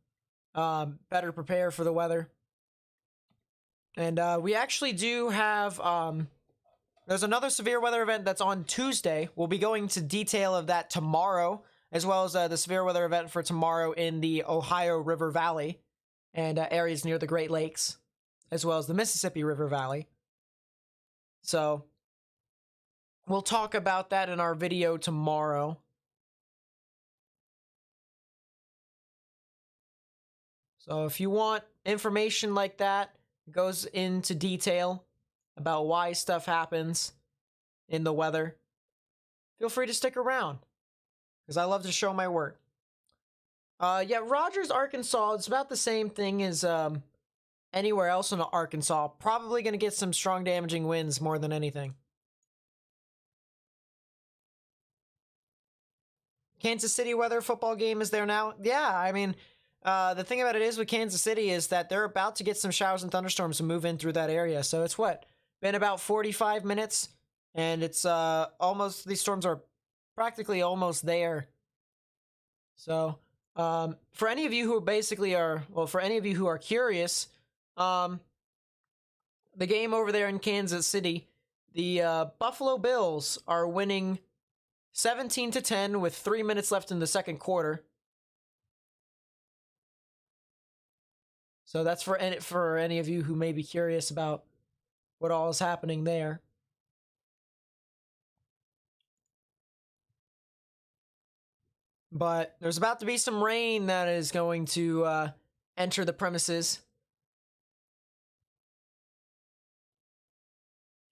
better prepare for the weather. And we actually do have, there's another severe weather event that's on Tuesday. We'll be going into detail of that tomorrow, as well as the severe weather event for tomorrow in the Ohio River Valley and areas near the Great Lakes, as well as the Mississippi River Valley. So we'll talk about that in our video tomorrow. So if you want information like that, it goes into detail about why stuff happens in the weather, feel free to stick around, because I love to show my work. Yeah, Rogers, Arkansas, it's about the same thing as anywhere else in Arkansas. Probably going to get some strong damaging winds more than anything. Kansas City weather football game is there now? Yeah, I mean, the thing about it is with Kansas City is that they're about to get some showers and thunderstorms to move in through that area. So it's what? Been about 45 minutes, and it's almost, these storms are practically almost there. So for any of you who basically are, well, for any of you who are curious, the game over there in Kansas City, the Buffalo Bills are winning 17-10 with 3 minutes left in the second quarter. So that's for any of you who may be curious about what all is happening there. But there's about to be some rain that is going to enter the premises.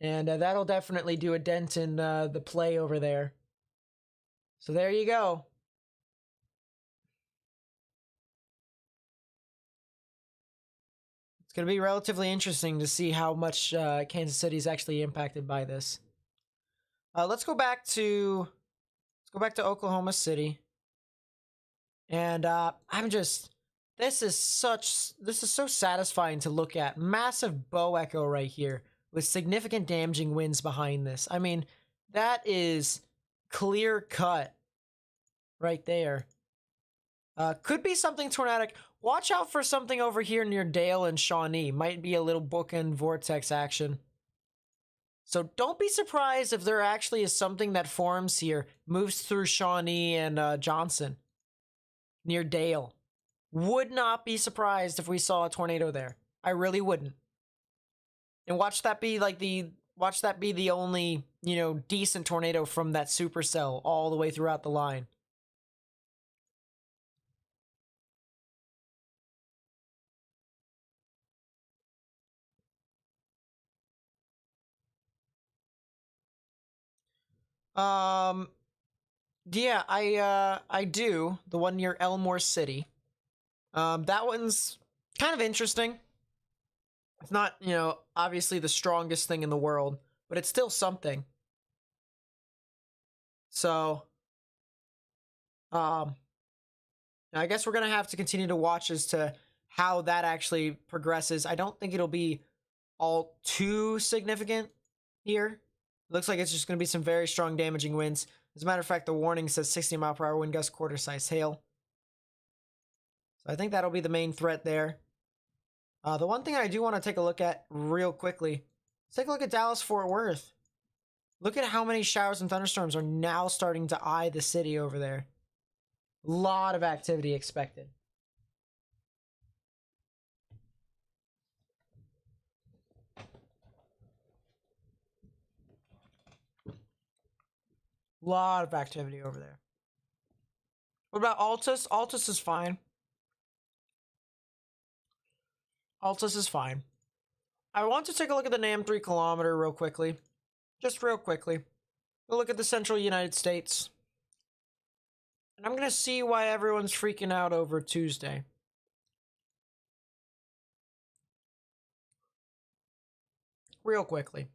And that'll definitely do a dent in the play over there. So there you go. It's going to be relatively interesting to see how much Kansas City is actually impacted by this. Let's go back to Oklahoma City. And this is so satisfying to look at. Massive bow echo right here with significant damaging winds behind this. I mean, that is clear cut right there. Could be something tornadic. Watch out for something over here near Dale and Shawnee. Might be a little bookend vortex action. So don't be surprised if there actually is something that forms here, moves through Shawnee and Johnson, near Dale. Would not be surprised if we saw a tornado there. I really wouldn't. And watch that be the only, decent tornado from that supercell all the way throughout the line. Yeah, I do. The one near Elmore City. That one's kind of interesting. It's not, obviously the strongest thing in the world, but it's still something. So, I guess we're gonna have to continue to watch as to how that actually progresses. I don't think it'll be all too significant here. Looks like it's just going to be some very strong damaging winds. As a matter of fact, the warning says 60-mile-per-hour wind gust, quarter-size hail. So I think that'll be the main threat there. The one thing I do want to take a look at real quickly, let's take a look at Dallas-Fort Worth. Look at how many showers and thunderstorms are now starting to eye the city over there. A lot of activity expected. Lot of activity over there. What about Altus? Altus is fine. Altus is fine. I want to take a look at the NAM 3 kilometer real quickly. Just real quickly. We'll look at the central United States. And I'm going to see why everyone's freaking out over Tuesday. Real quickly.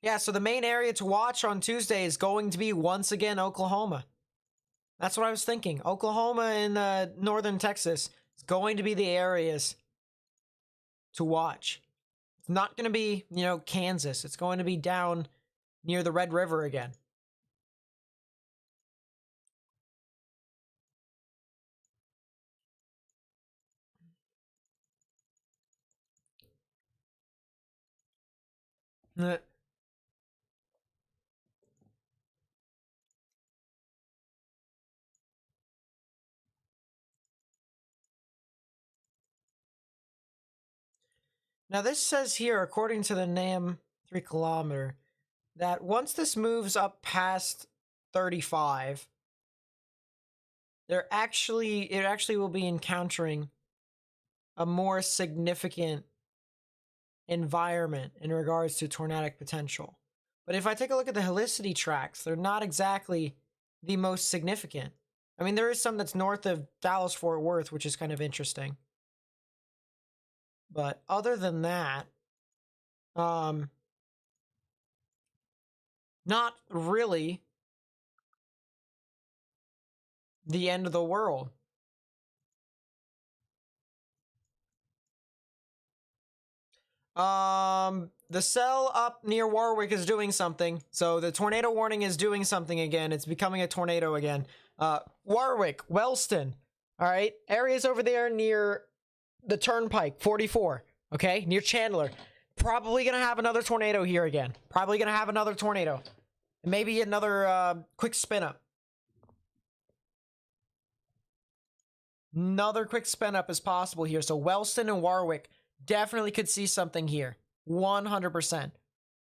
Yeah, so the main area to watch on Tuesday is going to be, once again, Oklahoma. That's what I was thinking. Oklahoma and northern Texas is going to be the areas to watch. It's not going to be, Kansas. It's going to be down near the Red River again. Now this says here, according to the NAM 3 kilometer, that once this moves up past 35, it actually will be encountering a more significant environment in regards to tornadic potential. But if I take a look at the helicity tracks, they're not exactly the most significant. I mean, there is some that's north of Dallas-Fort Worth, which is kind of interesting. But other than that, not really the end of the world. The cell up near Warwick is doing something. So the tornado warning is doing something again. It's becoming a tornado again. Warwick, Wellston. All right. Areas over there near the Turnpike, 44. Okay. Near Chandler. Probably going to have another tornado here again. Probably going to have another tornado. And maybe another quick spin up. Another quick spin up is possible here. So Wellston and Warwick definitely could see something here. 100%.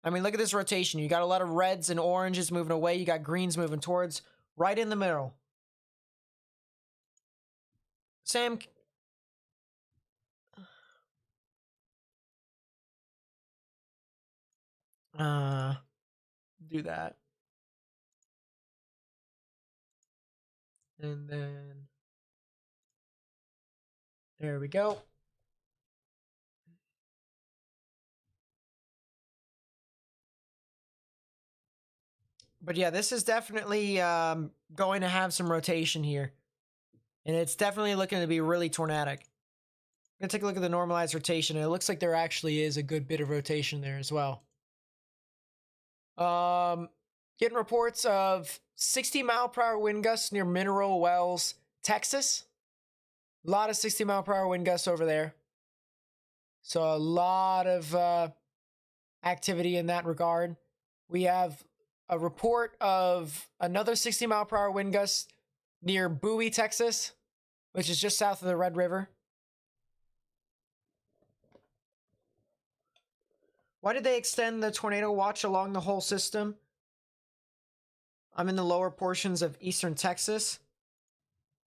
I mean, look at this rotation. You got a lot of reds and oranges moving away. You got greens moving towards. Right in the middle. Sam. Do that. And then. There we go. But yeah, this is definitely going to have some rotation here. And it's definitely looking to be really tornadic. I'm going to take a look at the normalized rotation, and it looks like there actually is a good bit of rotation there as well. Getting reports of 60-mile-per-hour wind gusts near Mineral Wells, Texas. A lot of 60-mile-per-hour wind gusts over there. So a lot of activity in that regard. We have a report of another 60-mile-per-hour wind gust near Bowie, Texas, which is just south of the Red River. Why did they extend the tornado watch along the whole system? I'm in the lower portions of eastern Texas.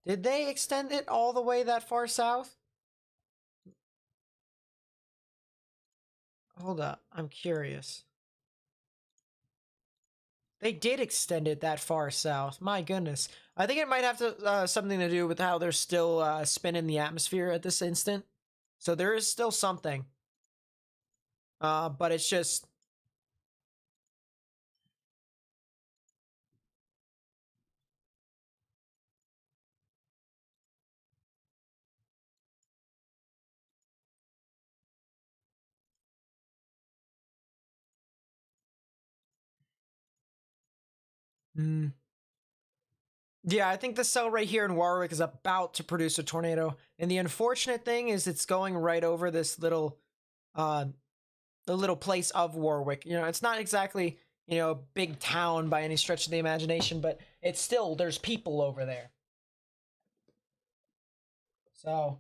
Did they extend it all the way that far south? Hold up, I'm curious. They did extend it that far south. My goodness. I think it might have to something to do with how they're still spinning the atmosphere at this instant. So there is still something. But it's just... Yeah, I think the cell right here in Warwick is about to produce a tornado. And the unfortunate thing is it's going right over this little the little place of Warwick. You know, it's not exactly, you know, a big town by any stretch of the imagination, but it's still, there's people over there. So,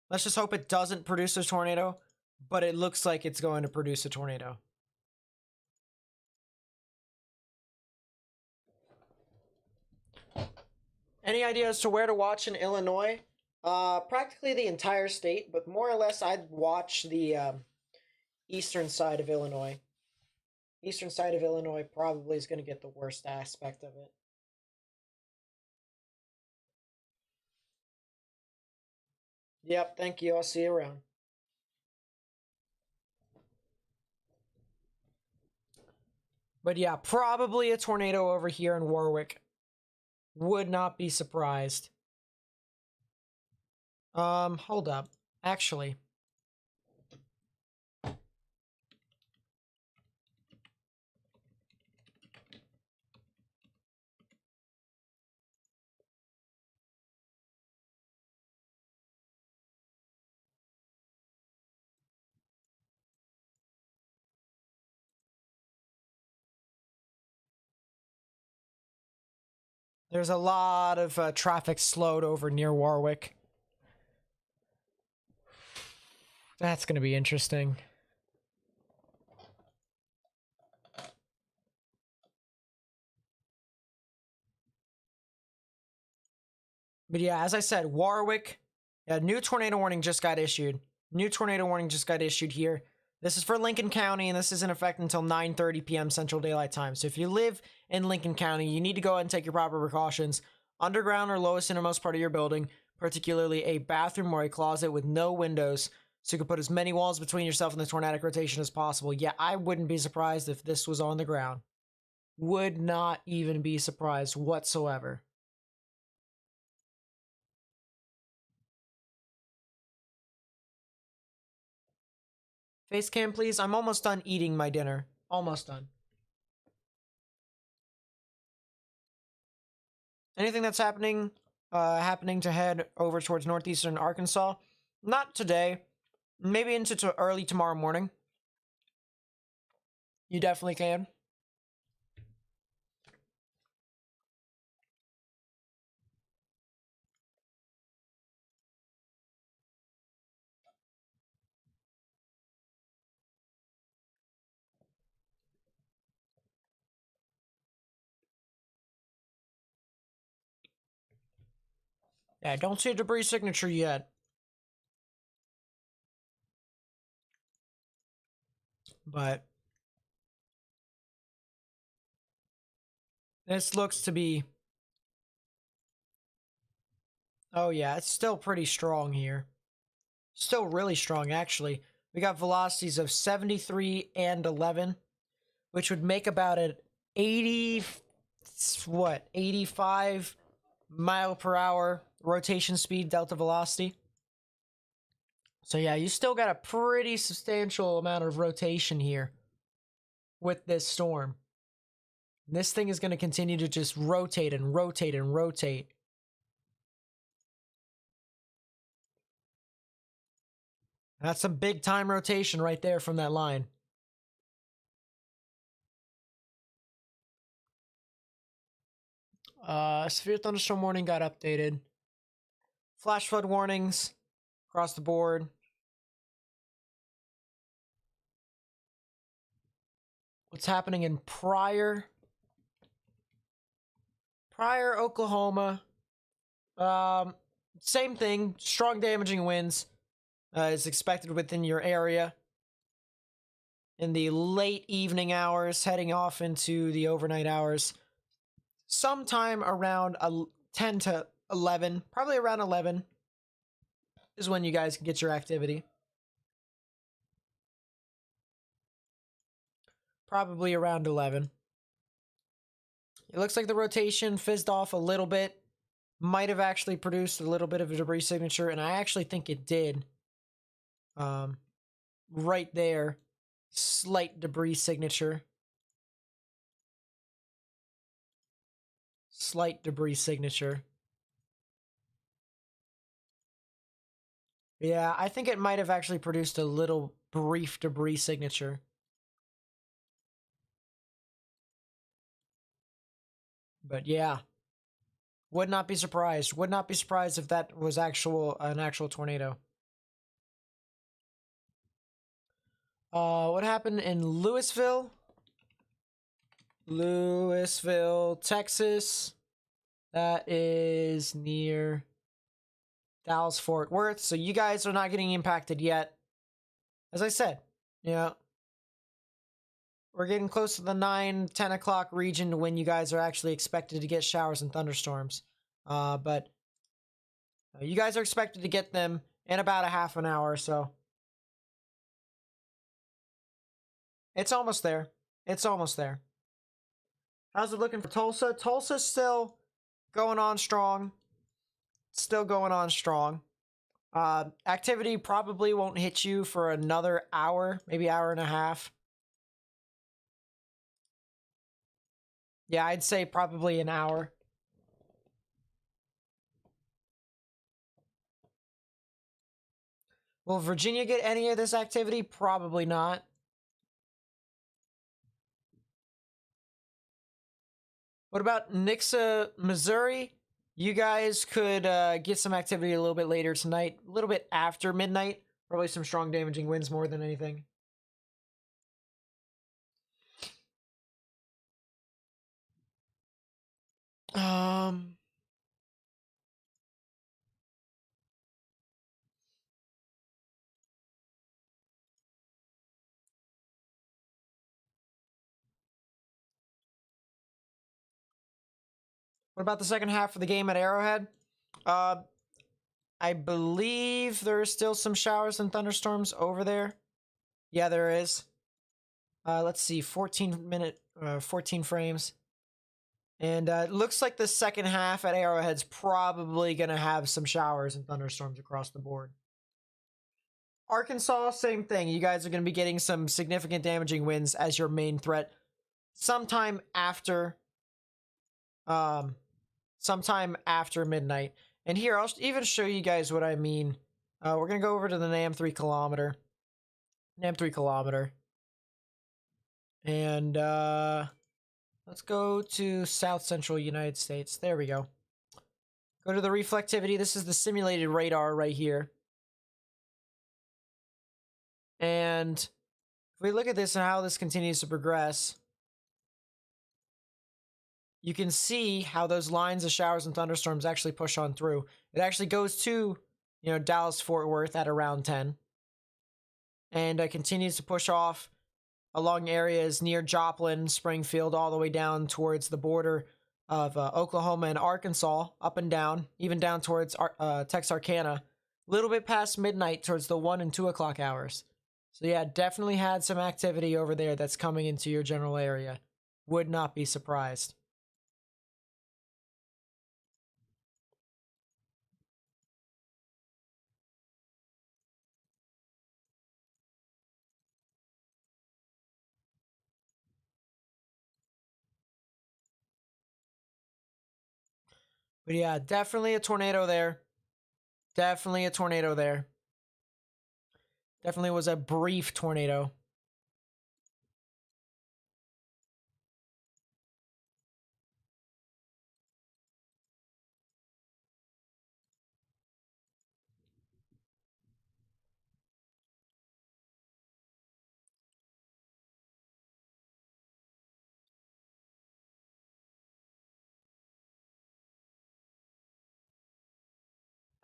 let's just hope it doesn't produce a tornado, but it looks like it's going to produce a tornado. Any idea as to where to watch in Illinois? Practically the entire state, but more or less I'd watch the eastern side of Illinois. Eastern side of Illinois probably is going to get the worst aspect of it. Yep, thank you. I'll see you around. But yeah, probably a tornado over here in Warwick. Would not be surprised. Hold up. Actually. There's a lot of traffic slowed over near Warwick. That's going to be interesting. But yeah, as I said, Warwick, a new tornado warning just got issued. New tornado warning just got issued here. This is for Lincoln County, and this is in effect until 9:30 p.m. Central Daylight Time. So if you live in Lincoln County, you need to go ahead and take your proper precautions. Underground or lowest innermost part of your building, particularly a bathroom or a closet with no windows, so you can put as many walls between yourself and the tornadic rotation as possible. Yeah, I wouldn't be surprised if this was on the ground. Would not even be surprised whatsoever. Face cam, please. I'm almost done eating my dinner. Almost done. Anything that's happening to head over towards northeastern Arkansas? Not today. Maybe into early tomorrow morning. You definitely can. Yeah, I don't see a debris signature yet. But this looks to be... Oh yeah, it's still pretty strong here. Still really strong, actually. We got velocities of 73 and 11, which would make about an 85 mile per hour rotation speed delta velocity. So yeah, you still got a pretty substantial amount of rotation here with this storm. This thing is going to continue to just rotate and rotate and rotate. That's some big time rotation right there from that line. Severe thunderstorm warning got updated. Flash flood warnings across the board. What's happening in Pryor, Oklahoma? Same thing. Strong damaging winds is expected within your area in the late evening hours, heading off into the overnight hours. Sometime around 10 to 11, probably around 11 is when you guys can get your activity. Probably around 11. It looks like the rotation fizzed off a little bit. Might have actually produced a little bit of a debris signature, and I actually think it did. Right there. Slight debris signature. Slight debris signature. Yeah, I think it might have actually produced a little brief debris signature. But yeah. Would not be surprised. Would not be surprised if that was an actual tornado. What happened in Louisville? Louisville, Texas. That is near Dallas, Fort Worth. So you guys are not getting impacted yet. As I said, we're getting close to the 9-10 o'clock region when you guys are actually expected to get showers and thunderstorms. But you guys are expected to get them in about a half an hour or so. It's almost there. It's almost there. How's it looking for Tulsa? Tulsa's still going on strong. Still going on strong. Activity probably won't hit you for another hour, maybe hour and a half. Yeah, I'd say probably an hour. Will Virginia get any of this activity? Probably not. What about Nixa, Missouri? You guys could get some activity a little bit later tonight, a little bit after midnight. Probably some strong damaging winds more than anything. What about the second half of the game at Arrowhead? I believe there are still some showers and thunderstorms over there. Yeah, there is. Let's see, 14 frames. And it looks like the second half at Arrowhead's probably going to have some showers and thunderstorms across the board. Arkansas, same thing. You guys are going to be getting some significant damaging winds as your main threat sometime after midnight. And here, I'll even show you guys what I mean. We're going to go over to the NAM 3 kilometer. NAM 3 kilometer. And let's go to South Central United States. There we go. Go to the reflectivity. This is the simulated radar right here. And if we look at this and how this continues to progress, you can see how those lines of showers and thunderstorms actually push on through. It actually goes to, Dallas, Fort Worth at around 10. And continues to push off along areas near Joplin, Springfield, all the way down towards the border of Oklahoma and Arkansas, up and down, even down towards Texarkana, a little bit past midnight towards the 1 and 2 o'clock hours. So yeah, definitely had some activity over there that's coming into your general area. Would not be surprised. But yeah, definitely a tornado there. Definitely a tornado there. Definitely was a brief tornado.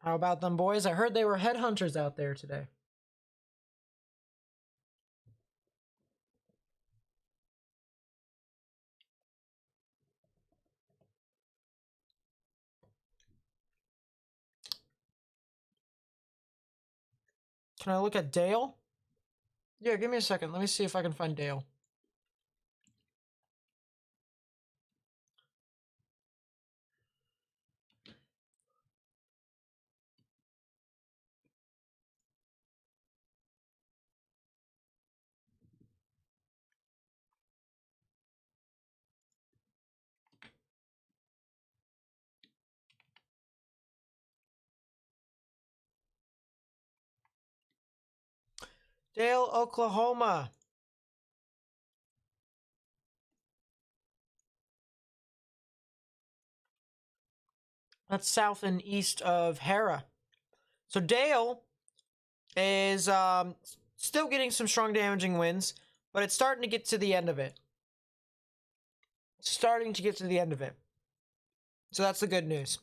How about them boys? I heard they were headhunters out there today. Can I look at Dale? Yeah, give me a second. Let me see if I can find Dale. Dale, Oklahoma. That's south and east of Hera. So Dale is still getting some strong damaging winds, but it's starting to get to the end of it. Starting to get to the end of it. So that's the good news.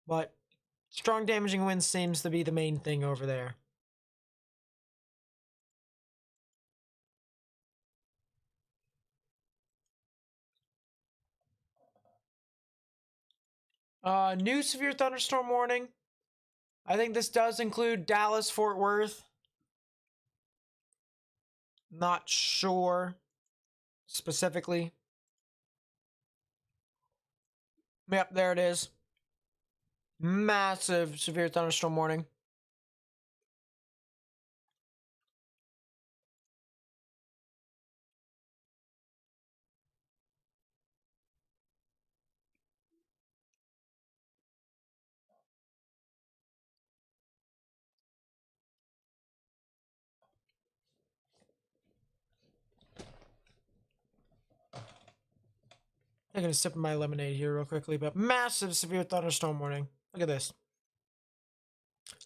But strong damaging winds seems to be the main thing over there. New severe thunderstorm warning. I think this does include Dallas, Fort Worth. Not sure specifically. Yep, there it is. Massive severe thunderstorm warning. I'm gonna sip my lemonade here real quickly, but massive severe thunderstorm warning. Look at this.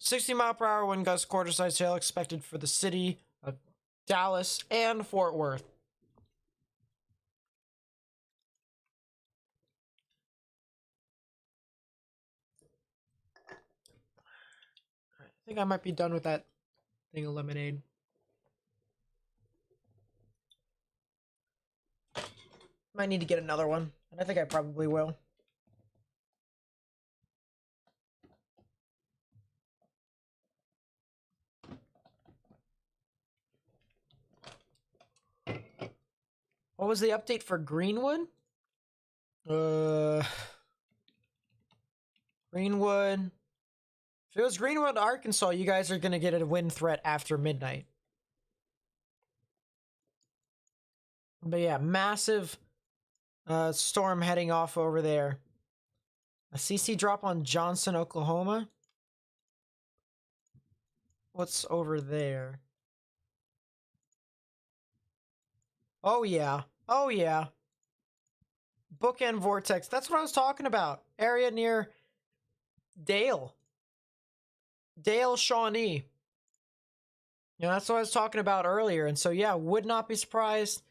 60-mile-per-hour wind gusts, quarter-size hail expected for the city of Dallas and Fort Worth. I think I might be done with that thing of lemonade. Might need to get another one, and I think I probably will. What was the update for Greenwood? Greenwood. If it was Greenwood, Arkansas, you guys are gonna get a wind threat after midnight. But yeah, massive storm heading off over there. A CC drop on Johnson, Oklahoma. What's over there? Oh yeah. Oh yeah. Bookend vortex. That's what I was talking about. Area near Dale. Dale, Shawnee. You know, that's what I was talking about earlier. And so yeah, would not be surprised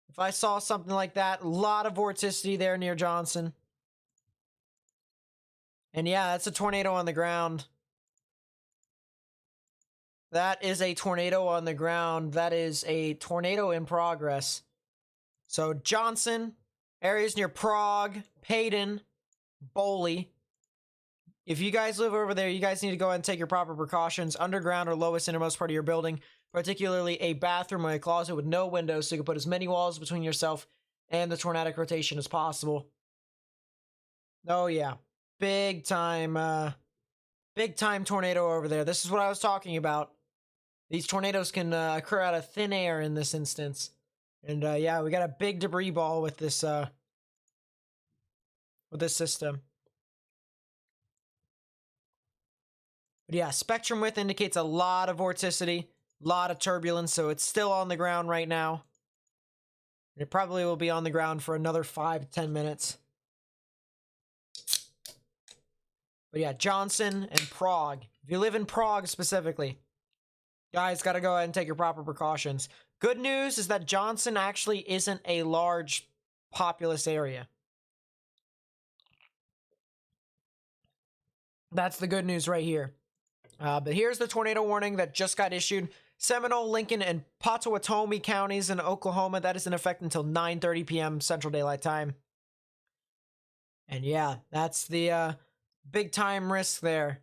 if I saw something like that. A lot of vorticity there near Johnson. And yeah, that's a tornado on the ground. That is a tornado on the ground. That is a tornado in progress. So Johnson, areas near Prague, Payton, Boley. If you guys live over there, you guys need to go ahead and take your proper precautions. Underground or lowest innermost part of your building, particularly a bathroom or a closet with no windows, so you can put as many walls between yourself and the tornadic rotation as possible. Oh yeah, big time tornado over there. This is what I was talking about. These tornadoes can occur out of thin air in this instance. And yeah, we got a big debris ball with this system. But yeah, spectrum width indicates a lot of vorticity, a lot of turbulence, so it's still on the ground right now. It probably will be on the ground for another 5 to 10 minutes. But yeah, Johnson and Prague. If you live in Prague specifically, guys, gotta go ahead and take your proper precautions. Good news is that Johnson actually isn't a large populous area. That's the good news right here. But here's the tornado warning that just got issued. Seminole, Lincoln, and Pottawatomie counties in Oklahoma. That is in effect until 9:30 p.m. Central Daylight Time. And yeah, that's the big time risk there.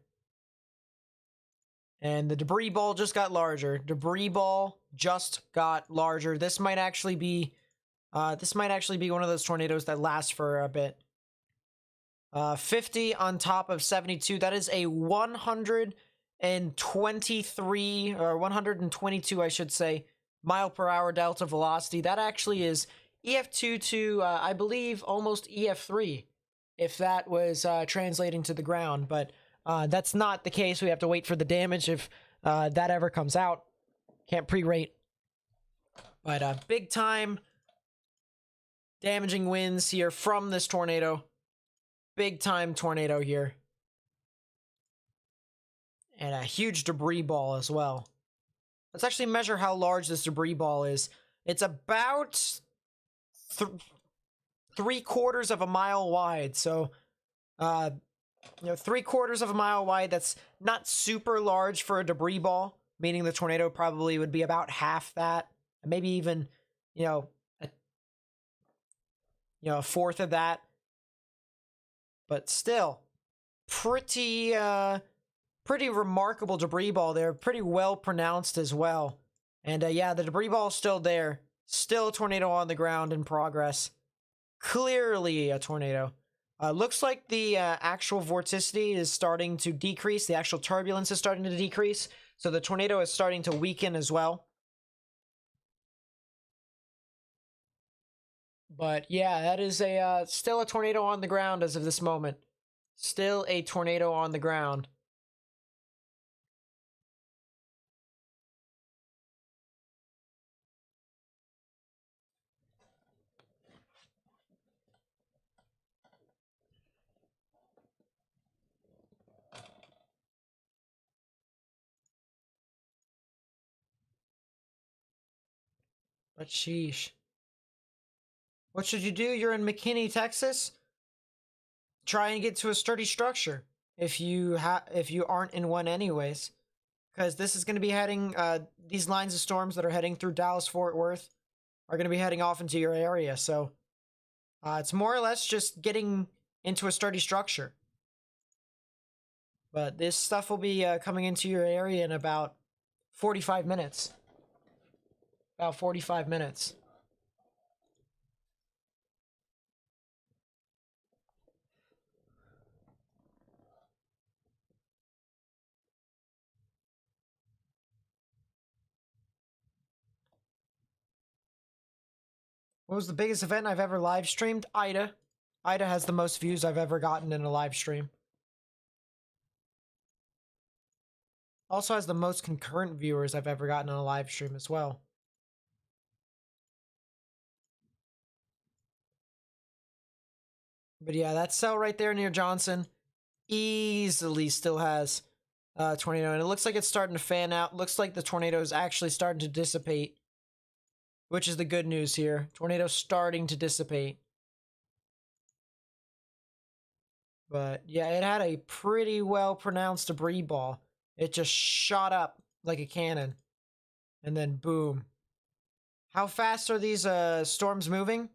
And the debris ball just got larger. Debris ball just got larger. This might actually be one of those tornadoes that lasts for a bit. 50 on top of 72. That is a 123 or 122, I should say, mile per hour delta velocity. That actually is EF2 to I believe almost EF3. if that was translating to the ground, but that's not the case. We have to wait for the damage if that ever comes out. Can't pre-rate. But big time damaging winds here from this tornado. Big time tornado here. And a huge debris ball as well. Let's actually measure how large this debris ball is. It's about 3/4 of a mile wide. So, 3/4 of a mile wide. That's not super large for a debris ball, meaning the tornado probably would be about half that. Maybe even, a fourth of that. But still, pretty remarkable debris ball there. Pretty well pronounced as well. And yeah, the debris ball is still there. Still a tornado on the ground in progress. Clearly a tornado. Looks like the actual vorticity is starting to decrease. The actual turbulence is starting to decrease. So the tornado is starting to weaken as well. But yeah, that is still a tornado on the ground as of this moment. Still a tornado on the ground. But sheesh. What should you do? You're in McKinney, Texas. Try and get to a sturdy structure if you aren't in one anyways, because this is going to be heading. These lines of storms that are heading through Dallas Fort Worth are going to be heading off into your area. So it's more or less just getting into a sturdy structure. But this stuff will be coming into your area in about 45 minutes. About 45 minutes. What was the biggest event I've ever live streamed? Ida. Ida has the most views I've ever gotten in a live stream. Also has the most concurrent viewers I've ever gotten on a live stream as well. But yeah, that cell right there near Johnson easily still has tornado. And it looks like it's starting to fan out. Looks like the tornado is actually starting to dissipate. Which is the good news here. Tornado starting to dissipate. But yeah, it had a pretty well pronounced debris ball. It just shot up like a cannon. And then boom. How fast are these storms moving?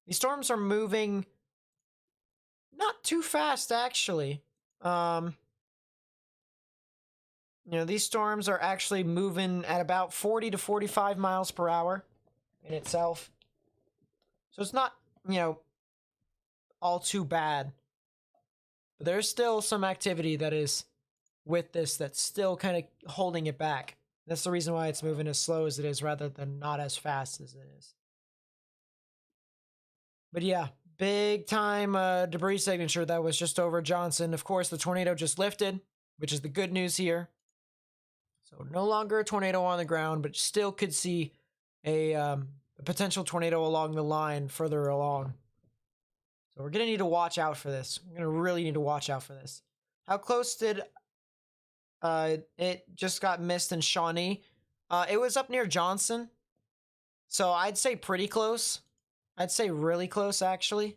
These storms are moving not too fast, actually. These storms are actually moving at about 40 to 45 miles per hour in itself. So it's not, all too bad. But there's still some activity that is with this that's still kind of holding it back. That's the reason why it's moving as slow as it is rather than not as fast as it is. But yeah, big time debris signature that was just over Johnson. Of course, the tornado just lifted, which is the good news here. So no longer a tornado on the ground, but still could see a potential tornado along the line further along. So we're going to need to watch out for this. We're going to really need to watch out for this. How close did it just got missed in Shawnee? It was up near Johnson. So I'd say pretty close. I'd say really close, actually.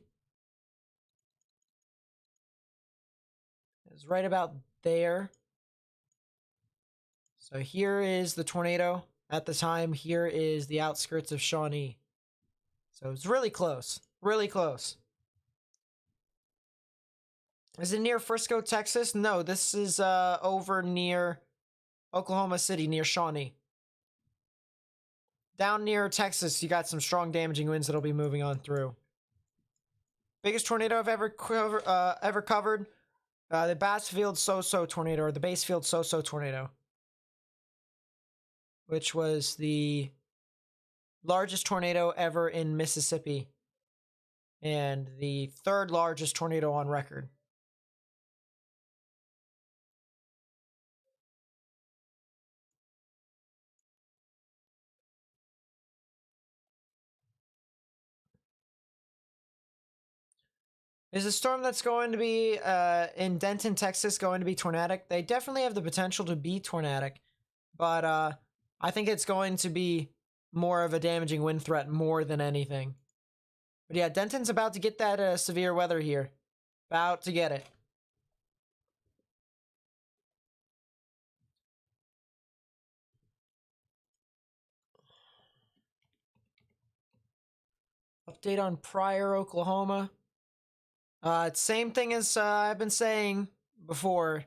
It was right about there. So here is the tornado at the time. Here is the outskirts of Shawnee. So it's really close. Really close. Is it near Frisco, Texas? No, this is over near Oklahoma City, near Shawnee. Down near Texas, you got some strong damaging winds that'll be moving on through. Biggest tornado I've ever covered. The Bassfield So-So tornado, or the Basefield So-So tornado. Which was the largest tornado ever in Mississippi. and the third largest tornado on record. Is a storm that's going to be in Denton, Texas, going to be tornadic? They definitely have the potential to be tornadic, but I think it's going to be more of a damaging wind threat more than anything. But yeah, Denton's about to get that severe weather here. About to get it. Update on Pryor, Oklahoma. Same thing as I've been saying before.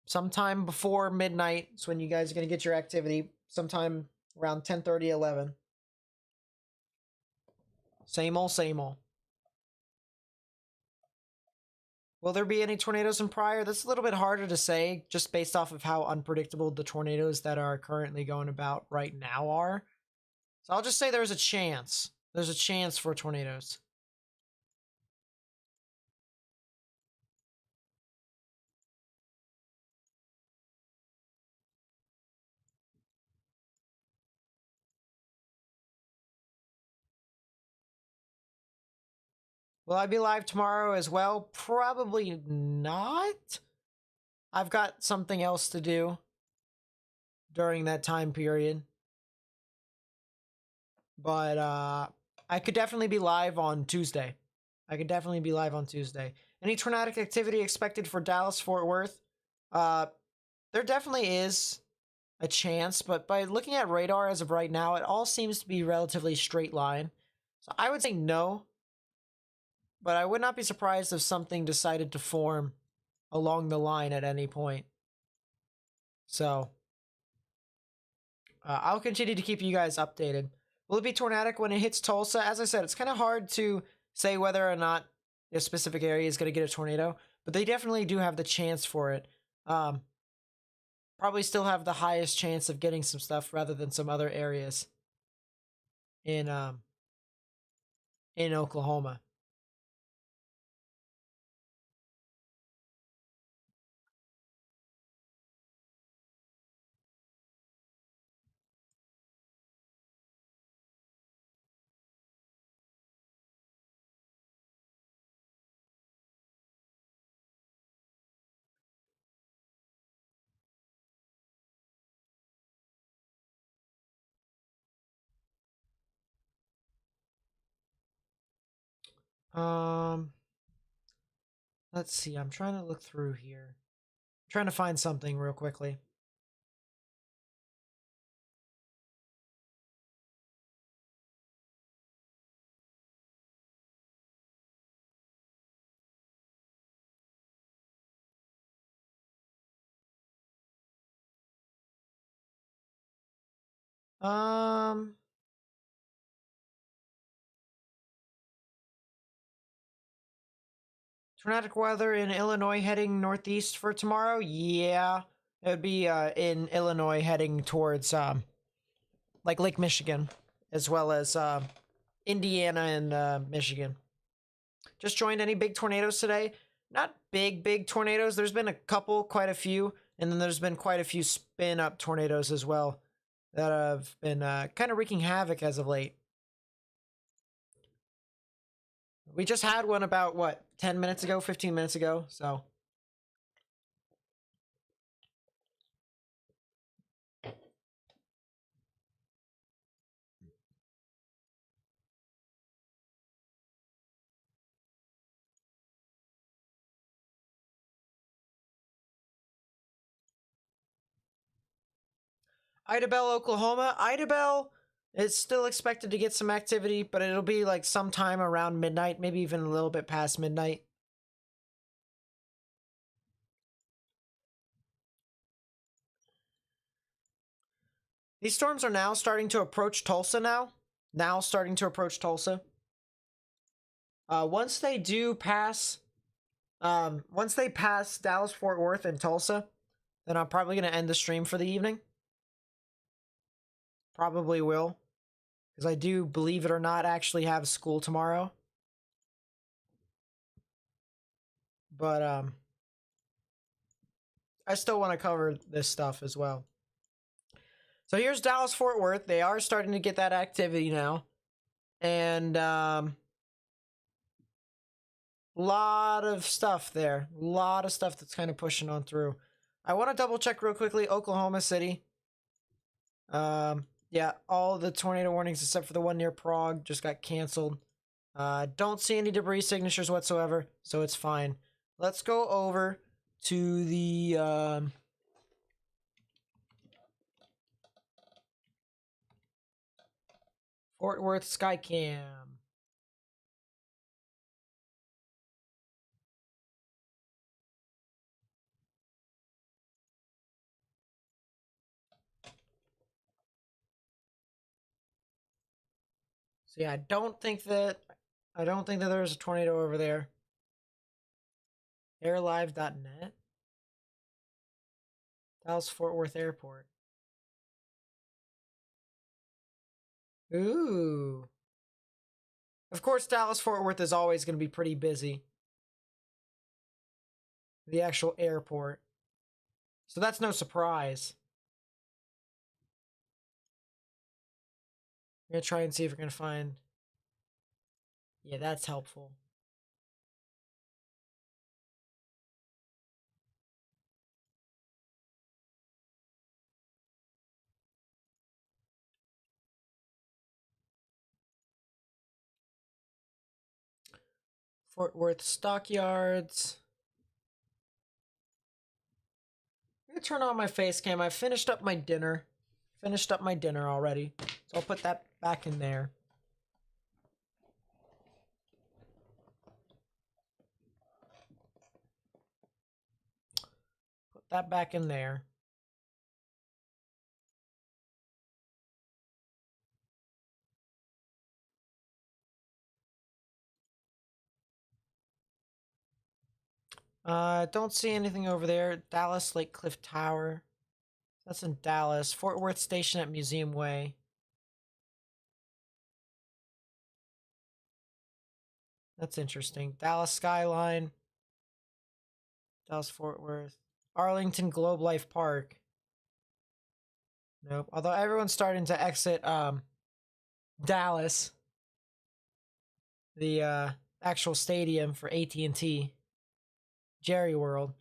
Sometime before midnight is when you guys are going to get your activity. Sometime around 10:30, 11. Same old, same old. Will there be any tornadoes in Pryor? That's a little bit harder to say, just based off of how unpredictable the tornadoes that are currently going about right now are. So I'll just say there's a chance. There's a chance for tornadoes. Will I be live tomorrow as well? Probably not. I've got something else to do during that time period. But I could definitely be live on Tuesday. Any tornadic activity expected for Dallas, Fort Worth? There definitely is a chance, but by looking at radar as of right now, it all seems to be relatively straight line. So I would say no, but I would not be surprised if something decided to form along the line at any point. So I'll continue to keep you guys updated. Will it be tornadic when it hits Tulsa? As I said, it's kind of hard to say whether or not a specific area is going to get a tornado, but they definitely do have the chance for it. Probably still have the highest chance of getting some stuff rather than some other areas in Oklahoma. Let's see. I'm trying to look through here. I'm trying to find something real quickly. Tornadic weather in Illinois heading northeast for tomorrow? Yeah. It would be in Illinois heading towards like Lake Michigan, as well as Indiana and Michigan. Just joined any big tornadoes today? Not big tornadoes. There's been a couple, quite a few, and then there's been quite a few spin up tornadoes as well that have been kind of wreaking havoc as of late. We just had one about, what, 10 minutes ago, 15 minutes ago, so. Idabel, Oklahoma. Idabel is still expected to get some activity, but it'll be like sometime around midnight, maybe even a little bit past midnight. These storms are now starting to approach Tulsa Once they do pass, once they pass Dallas, Fort Worth, and Tulsa, then I'm probably going to end the stream for the evening. Probably will. because I do, believe it or not, actually have school tomorrow. But I still want to cover this stuff as well. So here's Dallas Fort Worth. They are starting to get that activity now. And lot of stuff there. A lot of stuff that's kind of pushing on through. I want to double check real quickly Oklahoma City. Yeah, all the tornado warnings except for the one near Prague just got canceled. Don't see any debris signatures whatsoever, so it's fine. Let's go over to the Fort Worth Skycam. So yeah, I don't think that there's a tornado over there. Airlive.net. Dallas Fort Worth Airport. Ooh. Of course, Dallas Fort Worth is always going to be pretty busy. The actual airport. So that's no surprise. I'm going to try and see if we're going to find... Yeah, that's helpful. Fort Worth Stockyards. I'm going to turn on my face cam. I finished up my dinner. Already. So I'll put that back in there. Put that back in there. Don't see anything over there. Dallas Lake Cliff Tower. That's in Dallas. Fort Worth Station at Museum Way. That's interesting. Dallas Skyline. Dallas Fort Worth. Arlington Globe Life Park. Nope. Although everyone's starting to exit Dallas. The actual stadium for AT&T. Jerry World.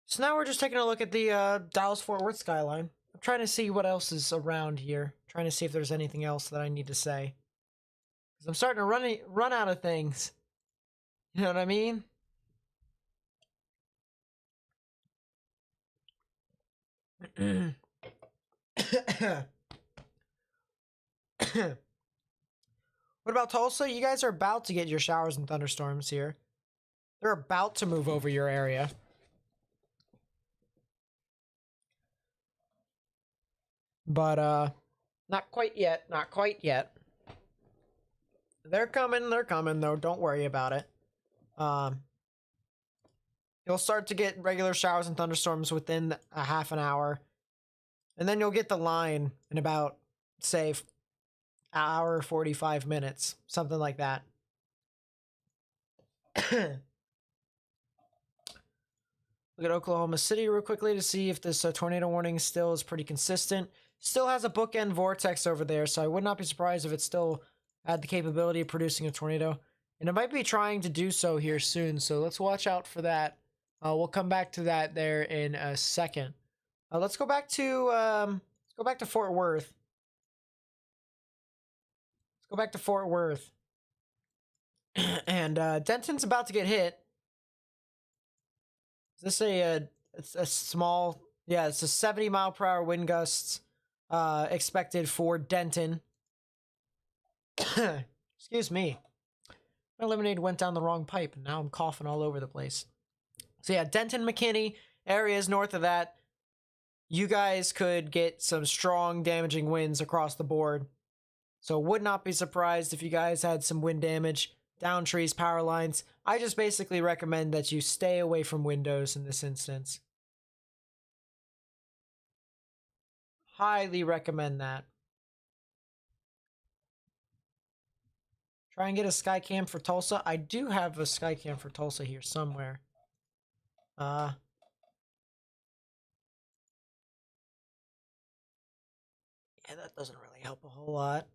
So now we're just taking a look at the Dallas-Fort Worth skyline. I'm trying to see what else is around here. Trying to see if there's anything else that I need to say. Because I'm starting to run out of things. You know what I mean? What about Tulsa? You guys are about to get your showers and thunderstorms here. They're about to move over your area. But, not quite yet. Not quite yet. They're coming, though. Don't worry about it. You'll start to get regular showers and thunderstorms within a half an hour. And then you'll get the line in about, say, hour, 45 minutes. Something like that. Look at Oklahoma City real quickly to see if this tornado warning still is pretty consistent. Still has a bookend vortex over there, so I would not be surprised if it still had the capability of producing a tornado. And it might be trying to do so here soon, so let's watch out for that. We'll come back to that there in a second. Let's go back to Fort Worth. Let's go back to Fort Worth. And Denton's about to get hit. Is this it's a small... Yeah, it's a 70 mile per hour wind gusts. expected for Denton. Excuse me. My lemonade went down the wrong pipe, and now I'm coughing all over the place. So yeah, Denton, McKinney, areas north of that, you guys could get some strong damaging winds across the board. So would not be surprised if you guys had some wind damage, down trees, power lines. I just basically recommend that you stay away from windows in this instance. Highly recommend that. Try and get a Skycam for Tulsa. I do have a Skycam for Tulsa here somewhere. Yeah, that doesn't really help a whole lot.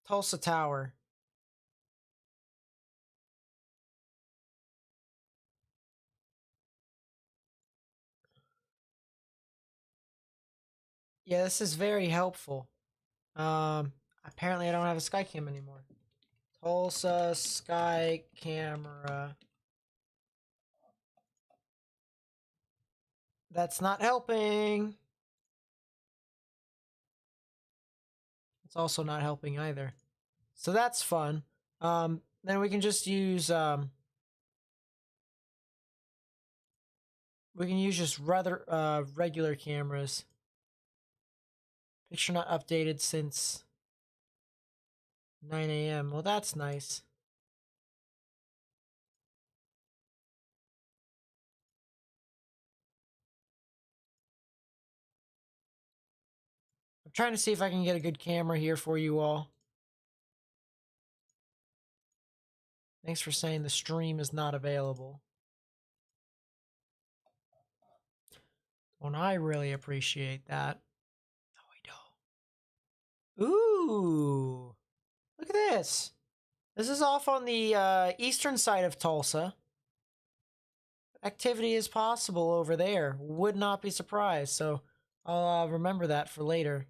Tulsa Tower. Yeah, this is very helpful. Apparently I don't have a Skycam anymore. Tulsa Sky Camera. That's not helping. It's also not helping either. So that's fun. Then we can just use we can use just rather regular cameras. Picture not updated since 9 a.m. Well, that's nice. I'm trying to see if I can get a good camera here for you all. Thanks for saying the stream is not available. Well, I really appreciate that. No, I don't. Ooh. Look at this. This is off on the eastern side of Tulsa. Activity is possible over there. Would not be surprised. So I'll remember that for later.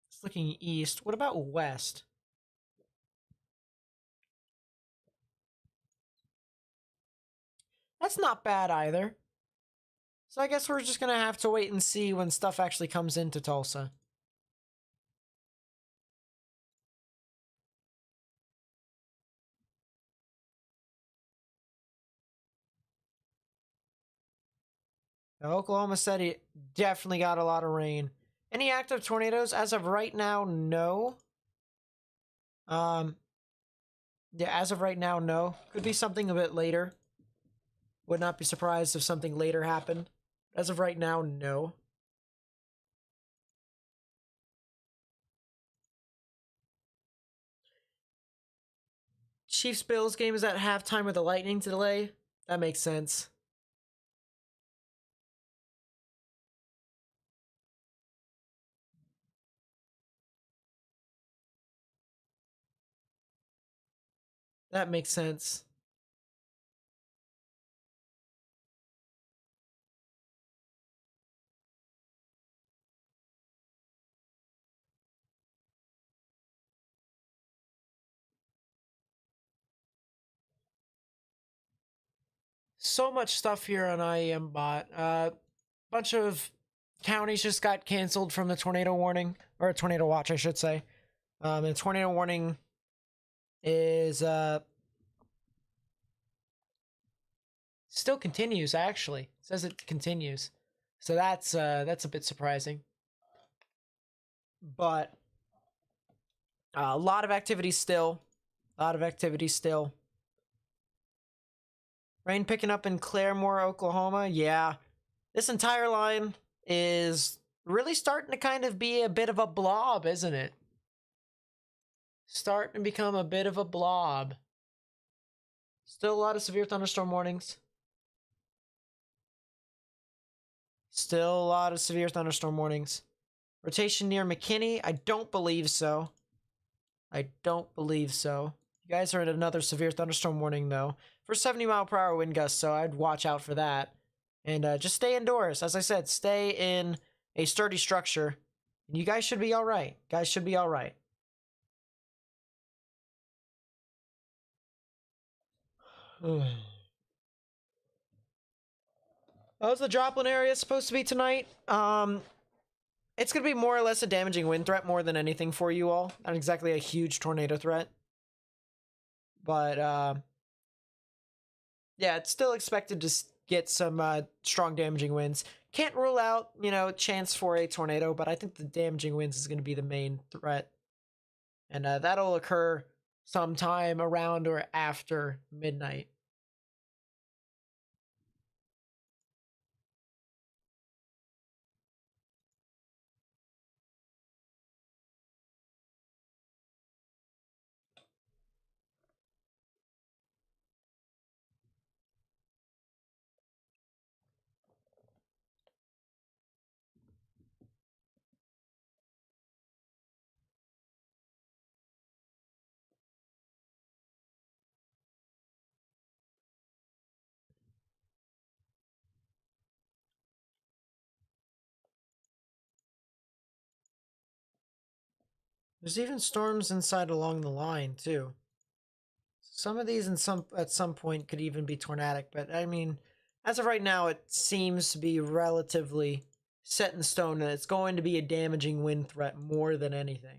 It's looking east. What about west? That's not bad either. So I guess we're just gonna have to wait and see when stuff actually comes into Tulsa. Now, Oklahoma City definitely got a lot of rain. Any active tornadoes? As of right now, no. Yeah, as of right now, no. Could be something a bit later. Would not be surprised if something later happened. As of right now, no. Chiefs Bills game is at halftime with a lightning delay. That makes sense. That makes sense. So much stuff here on IEM bot. Bunch of counties just got canceled from the tornado warning, or a tornado watch, I should say. And tornado warning is still continues. Actually, it says it continues, so that's a bit surprising. But a lot of activity still. Rain picking up in Claremore, Oklahoma. Yeah, this entire line is really starting to kind of be a bit of a blob, isn't it? Starting to become a bit of a blob. Still a lot of severe thunderstorm warnings. Rotation near McKinney? I don't believe so. You guys are in another severe thunderstorm warning, though, for 70-mile-per-hour wind gusts, so I'd watch out for that. And just stay indoors. As I said, stay in a sturdy structure. And you guys should be all right. How's the Joplin area supposed to be tonight? It's gonna be more or less a damaging wind threat more than anything for you all. Not exactly a huge tornado threat. But, yeah, it's still expected to get some strong damaging winds. Can't rule out, you know, chance for a tornado, but I think the damaging winds is going to be the main threat. And that'll occur sometime around or after midnight. There's even storms inside along the line too. Some of these at some point could even be tornadic, but I mean, as of right now, it seems to be relatively set in stone and it's going to be a damaging wind threat more than anything.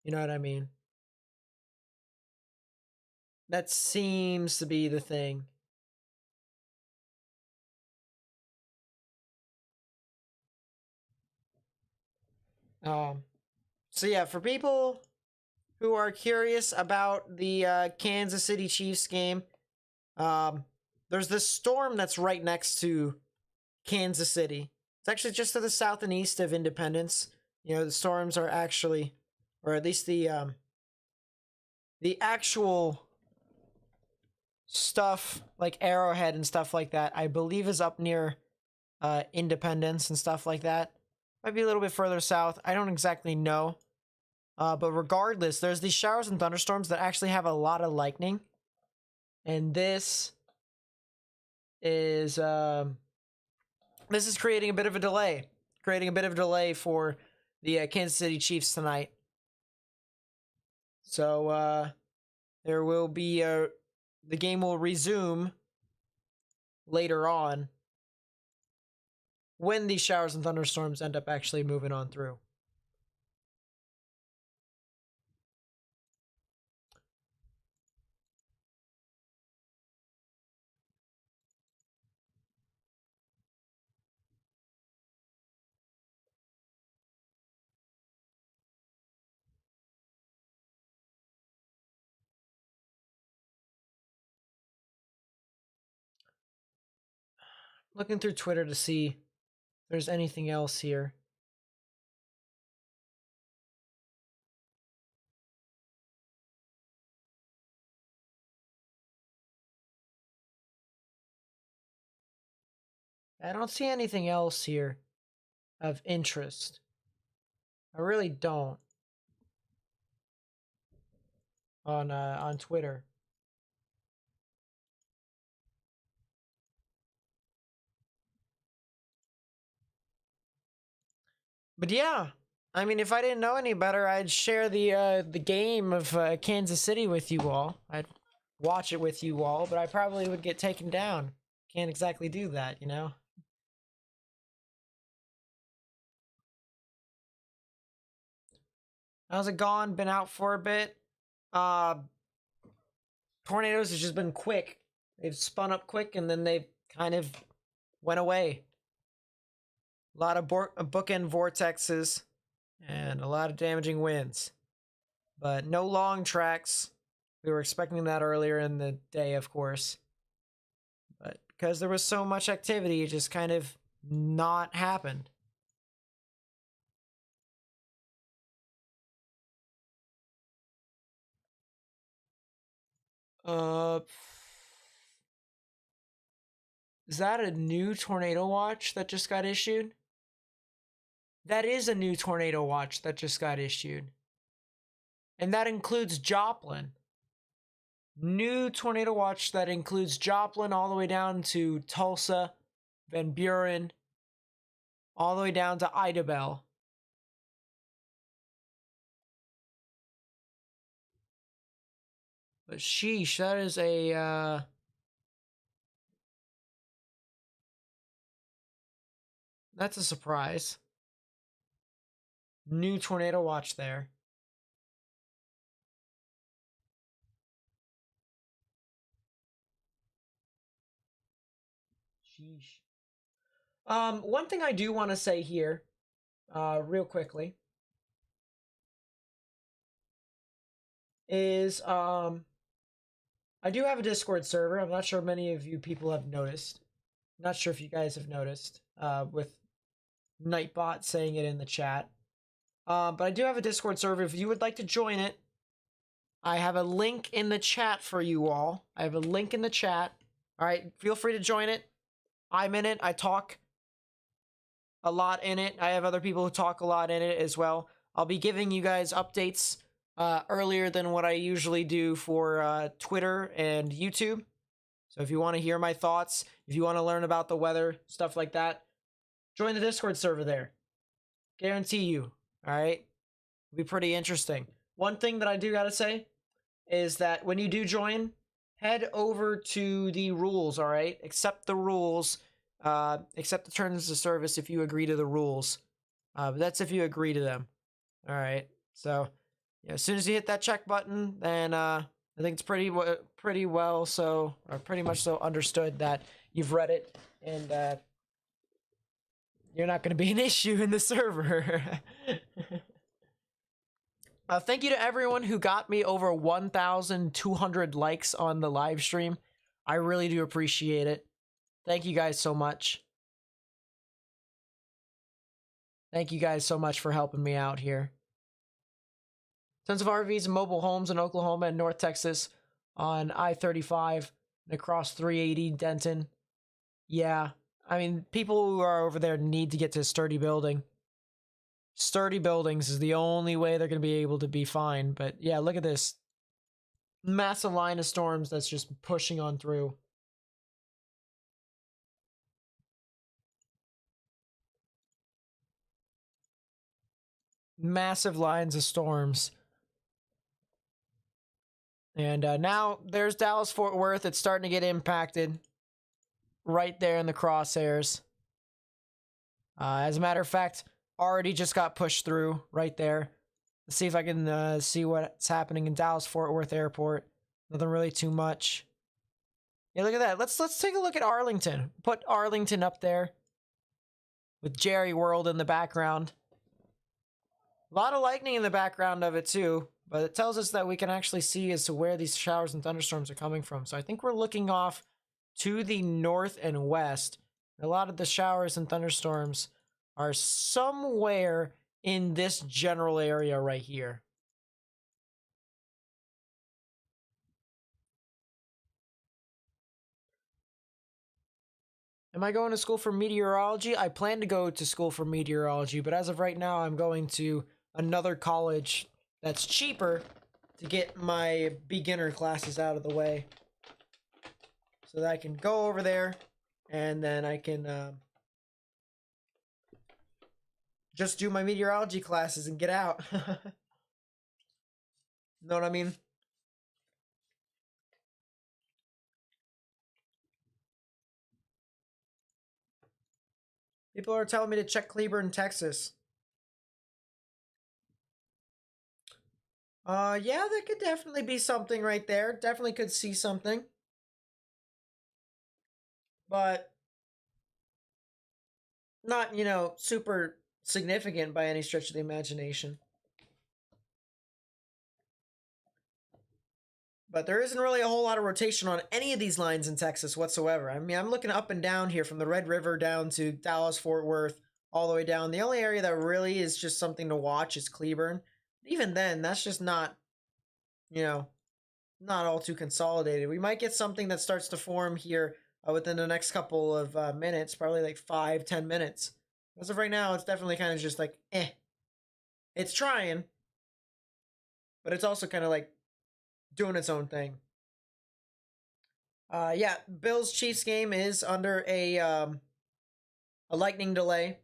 You know what I mean? That seems to be the thing. So yeah, for people who are curious about the Kansas City Chiefs game, there's this storm that's right next to Kansas City. It's actually just to the south and east of Independence. You know, the storms are actually, or at least the actual stuff like Arrowhead and stuff like that, I believe is up near Independence and stuff like that. Might be a little bit further south. I don't exactly know. But regardless, there's these showers and thunderstorms that actually have a lot of lightning. And this is creating a bit of a delay. Creating a bit of a delay for the Kansas City Chiefs tonight. So there will be the game will resume later on when these showers and thunderstorms end up actually moving on through. Looking through Twitter to see if there's anything else here. I don't see anything else here of interest. I really don't. On Twitter. But yeah, I mean, if I didn't know any better, I'd share the game of Kansas City with you all. I'd watch it with you all, but I probably would get taken down. Can't exactly do that, you know? How's it gone? Been out for a bit. Tornadoes has just been quick. They've spun up quick and then they've kind of went away. A lot of bookend vortexes and a lot of damaging winds. But no long tracks. We were expecting that earlier in the day, of course. But because there was so much activity, it just kind of not happened. Is that a new tornado watch that just got issued? That is a new tornado watch that just got issued. And that includes Joplin. New tornado watch that includes Joplin all the way down to Tulsa, Van Buren, all the way down to Idabel. But sheesh, that is a that's a surprise. New tornado watch there. Sheesh. One thing I do want to say here, real quickly, is I do have a Discord server. I'm not sure many of you people have noticed. Not sure if you guys have noticed, with Nightbot saying it in the chat. But I do have a Discord server. If you would like to join it, I have a link in the chat for you all. I have a link in the chat. All right, feel free to join it. I'm in it. I talk a lot in it. I have other people who talk a lot in it as well. I'll be giving you guys updates earlier than what I usually do for Twitter and YouTube. So if you want to hear my thoughts, if you want to learn about the weather, stuff like that, join the Discord server there. Guarantee you. All right? It'll be pretty interesting. One thing that I do got to say is that when you do join, head over to the rules, all right? Accept the rules. Accept the terms of service if you agree to the rules. But that's if you agree to them. All right. So, yeah, as soon as you hit that check button, then I think it's pretty well so, or pretty much so understood that you've read it and you're not going to be an issue in the server. Thank you to everyone who got me over 1,200 likes on the live stream. I really do appreciate it. Thank you guys so much. Thank you guys so much for helping me out here. Tons of RVs and mobile homes in Oklahoma and North Texas on I-35 and across 380 Denton. Yeah, I mean, people who are over there need to get to a sturdy building. Sturdy buildings is the only way they're going to be able to be fine. But yeah, look at this. Massive line of storms that's just pushing on through. Massive lines of storms. And now there's Dallas-Fort Worth. It's starting to get impacted. Right there in the crosshairs. As a matter of fact, already just got pushed through right there. Let's see if I can see what's happening in Dallas-Fort Worth Airport. Nothing really too much. Yeah, look at that. Let's take a look at Arlington. Put Arlington up there with Jerry World in the background. A lot of lightning in the background of it too, but it tells us that we can actually see as to where these showers and thunderstorms are coming from. So I think we're looking off to the north and west. A lot of the showers and thunderstorms are somewhere in this general area right here. Am I going to school for meteorology? I plan to go to school for meteorology, but as of right now, I'm going to another college that's cheaper to get my beginner classes out of the way. So that I can go over there and then I can just do my meteorology classes and get out. Know what I mean? People are telling me to check Cleburne, Texas. Yeah, there could definitely be something right there. Definitely could see something. But not, you know, super significant by any stretch of the imagination. But there isn't really a whole lot of rotation on any of these lines in Texas whatsoever. I mean, I'm looking up and down here from the Red River down to Dallas, Fort Worth, all the way down. The only area that really is just something to watch is Cleburne. Even then, that's just not, you know, not all too consolidated. We might get something that starts to form here within the next couple of minutes, probably like 5-10 minutes. As of right now, it's definitely kind of just like, eh. It's trying, but it's also kind of like doing its own thing. Yeah, Bills Chiefs game is under a lightning delay.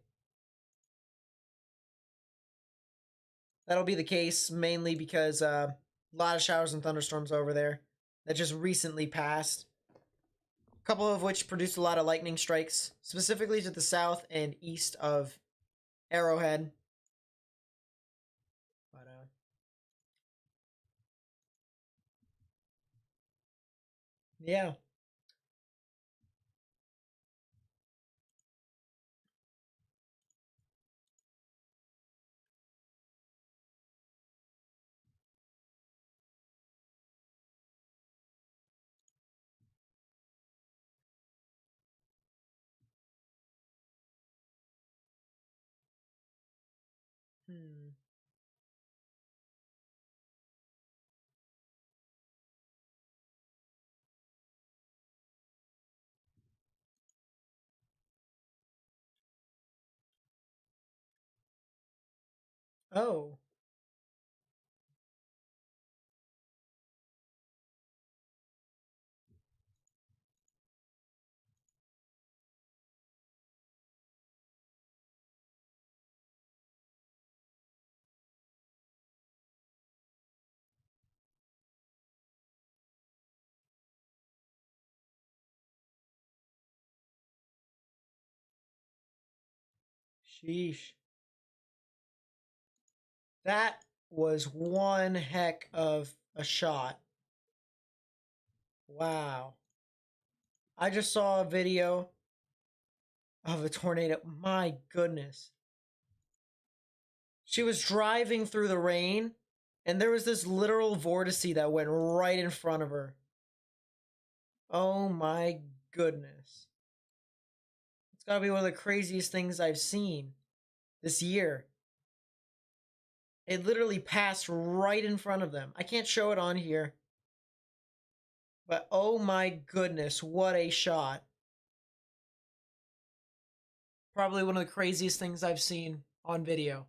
That'll be the case mainly because a lot of showers and thunderstorms over there. that just recently passed. A couple of which produced a lot of lightning strikes, specifically to the south and east of Arrowhead. But yeah. Hmm. Oh. Sheesh. That was one heck of a shot. Wow. I just saw a video of a tornado. My goodness. She was driving through the rain, and there was this literal vortice that went right in front of her. Oh my goodness. It's gotta be one of the craziest things I've seen this year. It literally passed right in front of them. I can't show it on here. But oh my goodness, what a shot. Probably one of the craziest things I've seen on video.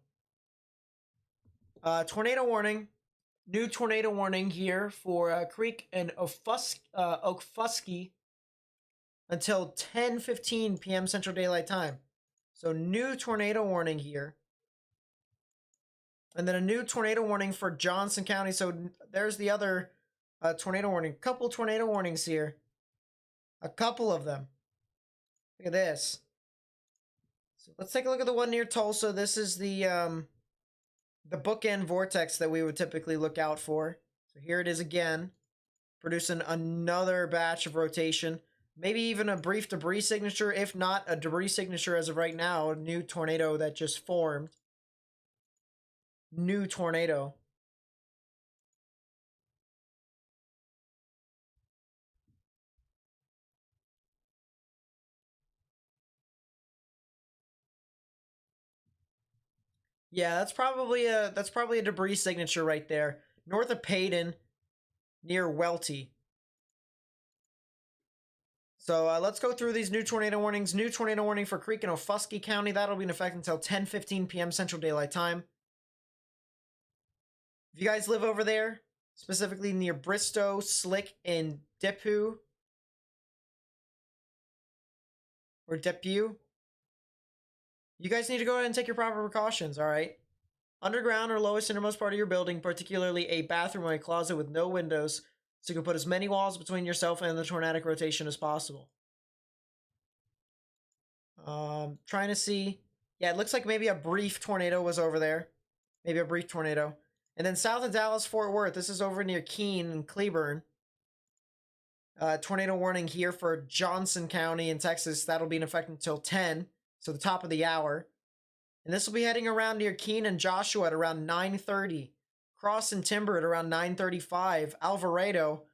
Tornado warning. New tornado warning here for Creek and Okfuskee until 10:15 p.m. Central Daylight Time. So new tornado warning here. And then a new tornado warning for Johnson County. So there's the other tornado warning. Couple tornado warnings here. A couple of them. Look at this. So let's take a look at the one near Tulsa. This is the bookend vortex that we would typically look out for. So here it is again, producing another batch of rotation. Maybe even a brief debris signature. If not a debris signature as of right now, a new tornado that just formed. New tornado. Yeah, that's probably a debris signature right there. North of Payton, near Welty. So let's go through these new tornado warnings. New tornado warning for Creek and Okfuskee County. That'll be in effect until 10:15 p.m. Central Daylight Time. If you guys live over there, specifically near Bristow, Slick, and Depew, or Depew, you guys need to go ahead and take your proper precautions, all right? Underground or lowest innermost part of your building, particularly a bathroom or a closet with no windows, so you can put as many walls between yourself and the tornadic rotation as possible. Trying to see. Yeah, it looks like maybe a brief tornado was over there. Maybe a brief tornado. And then south of Dallas, Fort Worth. This is over near Keene and Cleburne. Tornado warning here for Johnson County in Texas. That'll be in effect until 10. So the top of the hour. And this will be heading around near Keene and Joshua at around 9:30. Cross and Timber at around 9:35. Alvarado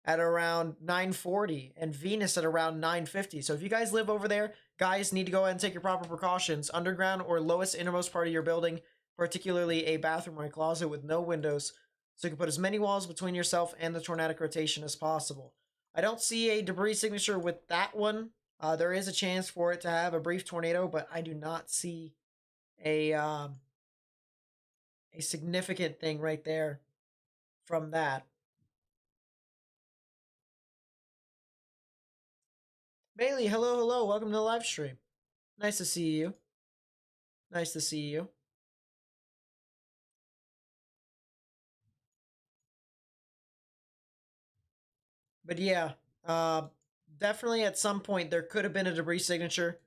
at around 9:40. And Venus at around 9:50. So if you guys live over there, guys need to go ahead and take your proper precautions. Underground or lowest innermost part of your building, particularly a bathroom or a closet with no windows, so you can put as many walls between yourself and the tornadic rotation as possible. I don't see a debris signature with that one. There is a chance for it to have a brief tornado, but I do not see a significant thing right there from that. Bailey, hello, welcome to the live stream. Nice to see you. Nice to see you. But yeah, definitely at some point there could have been a debris signature.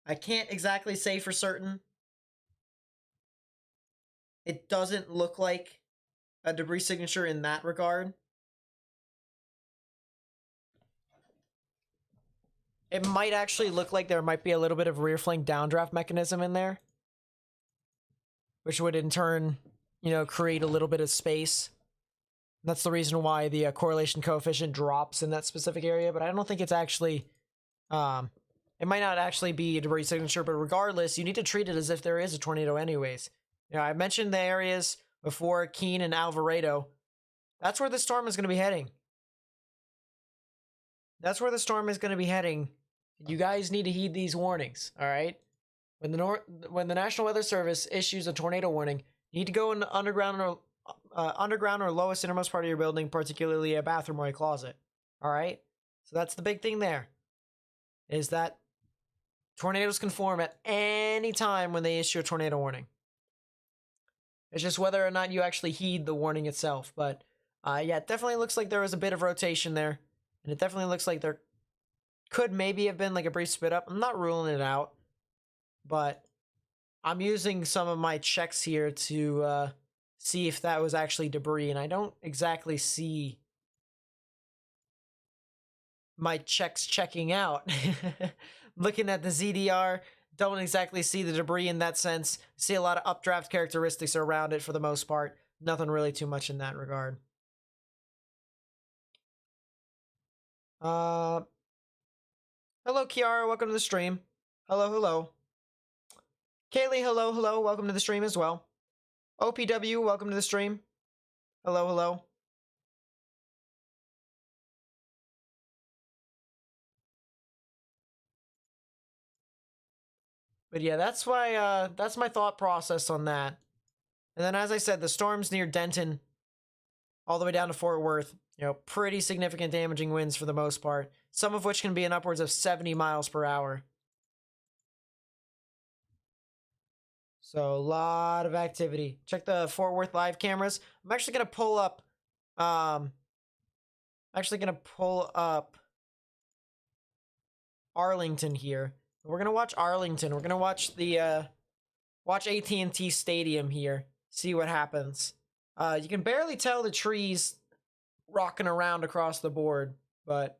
I can't exactly say for certain. It doesn't look like a debris signature in that regard. It might actually look like there might be a little bit of rear flank downdraft mechanism in there, which would in turn, create a little bit of space. That's the reason why the correlation coefficient drops in that specific area, but I don't think it's actually, it might not actually be a debris signature, but regardless, you need to treat it as if there is a tornado anyways. I mentioned the areas before, Keene and Alvarado. That's where the storm is going to be heading. That's where the storm is going to be heading. You guys need to heed these warnings, all right? When the National Weather Service issues a tornado warning, you need to go in the underground or lowest innermost part of your building, particularly a bathroom or a closet. All right? So that's the big thing there, is that tornadoes can form at any time when they issue a tornado warning. It's just whether or not you actually heed the warning itself. But yeah, it definitely looks like there was a bit of rotation there. And it definitely looks like there could maybe have been like a brief spit up. I'm not ruling it out. But I'm using some of my checks here to see if that was actually debris. And I don't exactly see my checks checking out. Looking at the ZDR, don't exactly see the debris in that sense. See a lot of updraft characteristics around it for the most part. Nothing really too much in that regard. Hello, Kiara. Welcome to the stream. Hello, hello. Kaylee, hello, hello. Welcome to the stream as well. OPW, welcome to the stream. Hello, hello. But yeah, that's why that's my thought process on that. And then as I said, the storms near Denton all the way down to Fort Worth, pretty significant damaging winds for the most part, some of which can be in upwards of 70 miles per hour. So a lot of activity. Check the Fort Worth live cameras. I'm actually going to pull up Arlington here. We're going to watch Arlington. We're going to watch the watch AT&T Stadium here. See what happens. You can barely tell the trees rocking around across the board, but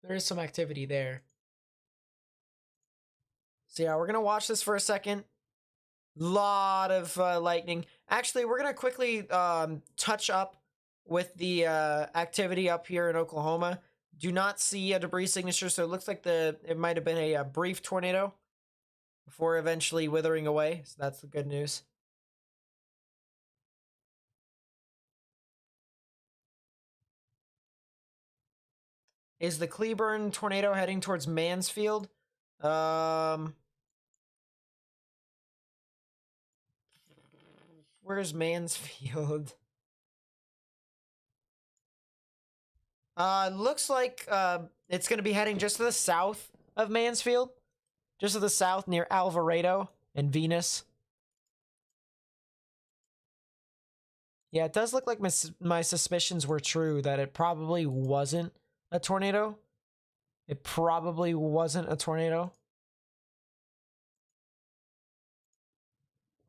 there is some activity there. So yeah, we're going to watch this for a second. Lot of lightning. Actually, we're going to quickly touch up with the activity up here in Oklahoma. Do not see a debris signature, so it looks like it might have been a brief tornado before eventually withering away. So that's the good news. Is the Cleburne tornado heading towards Mansfield? Where's Mansfield? Looks like it's going to be heading just to the south of Mansfield. Just to the south near Alvarado and Venus. Yeah, it does look like my suspicions were true that it probably wasn't a tornado. It probably wasn't a tornado.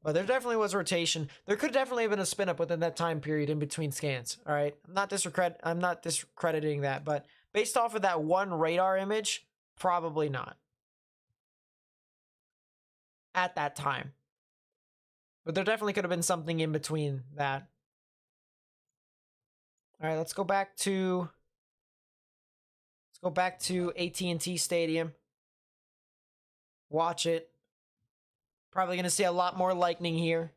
But there definitely was rotation. There could definitely have been a spin up within that time period in between scans. All right, I'm not discrediting that, but based off of that one radar image, probably not at that time. But there definitely could have been something in between that. All right, let's go back to AT&T Stadium. Watch it. Probably going to see a lot more lightning here.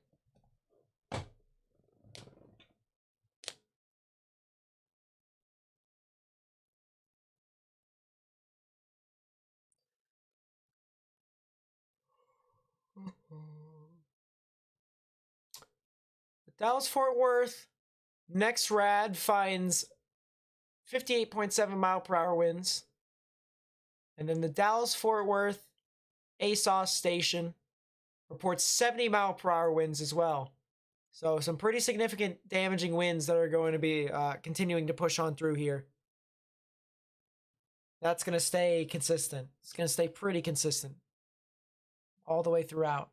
Dallas-Fort Worth, next rad finds 58.7 mile per hour winds. And then the Dallas-Fort Worth ASOS station reports 70 mile per hour winds as well. So some pretty significant damaging winds that are going to be continuing to push on through here. That's going to stay consistent. It's going to stay pretty consistent all the way throughout.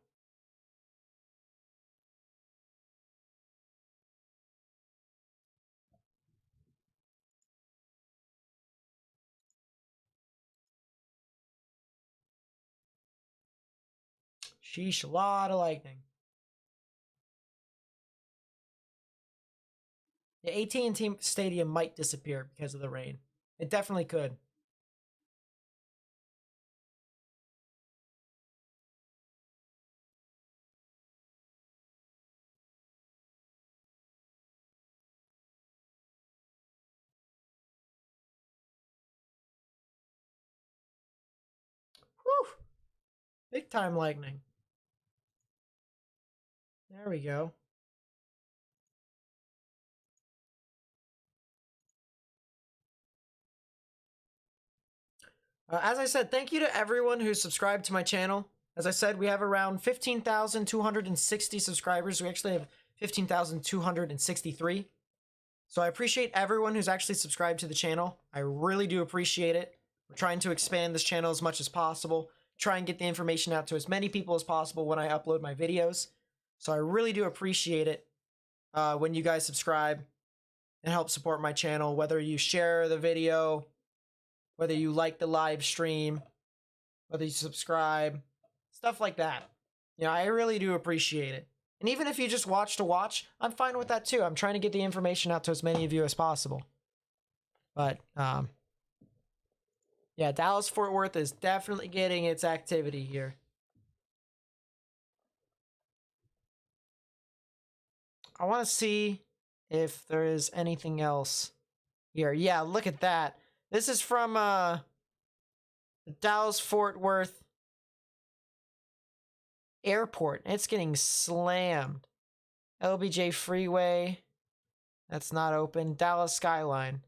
Sheesh, a lot of lightning. The AT&T Stadium might disappear because of the rain. It definitely could. Whew! Big time lightning. There we go. As I said, thank you to everyone who's subscribed to my channel. As I said, we have around 15,260 subscribers. We actually have 15,263. So I appreciate everyone who's actually subscribed to the channel. I really do appreciate it. We're trying to expand this channel as much as possible. Try and get the information out to as many people as possible when I upload my videos. So I really do appreciate it when you guys subscribe and help support my channel, whether you share the video, whether you like the live stream, whether you subscribe, stuff like that. You know, I really do appreciate it. And even if you just watch to watch, I'm fine with that too. I'm trying to get the information out to as many of you as possible. But, yeah, Dallas-Fort Worth is definitely getting its activity here. I want to see if there is anything else here. Yeah, look at that. This is from the Dallas-Fort Worth Airport. It's getting slammed. LBJ Freeway. That's not open. Dallas Skyline.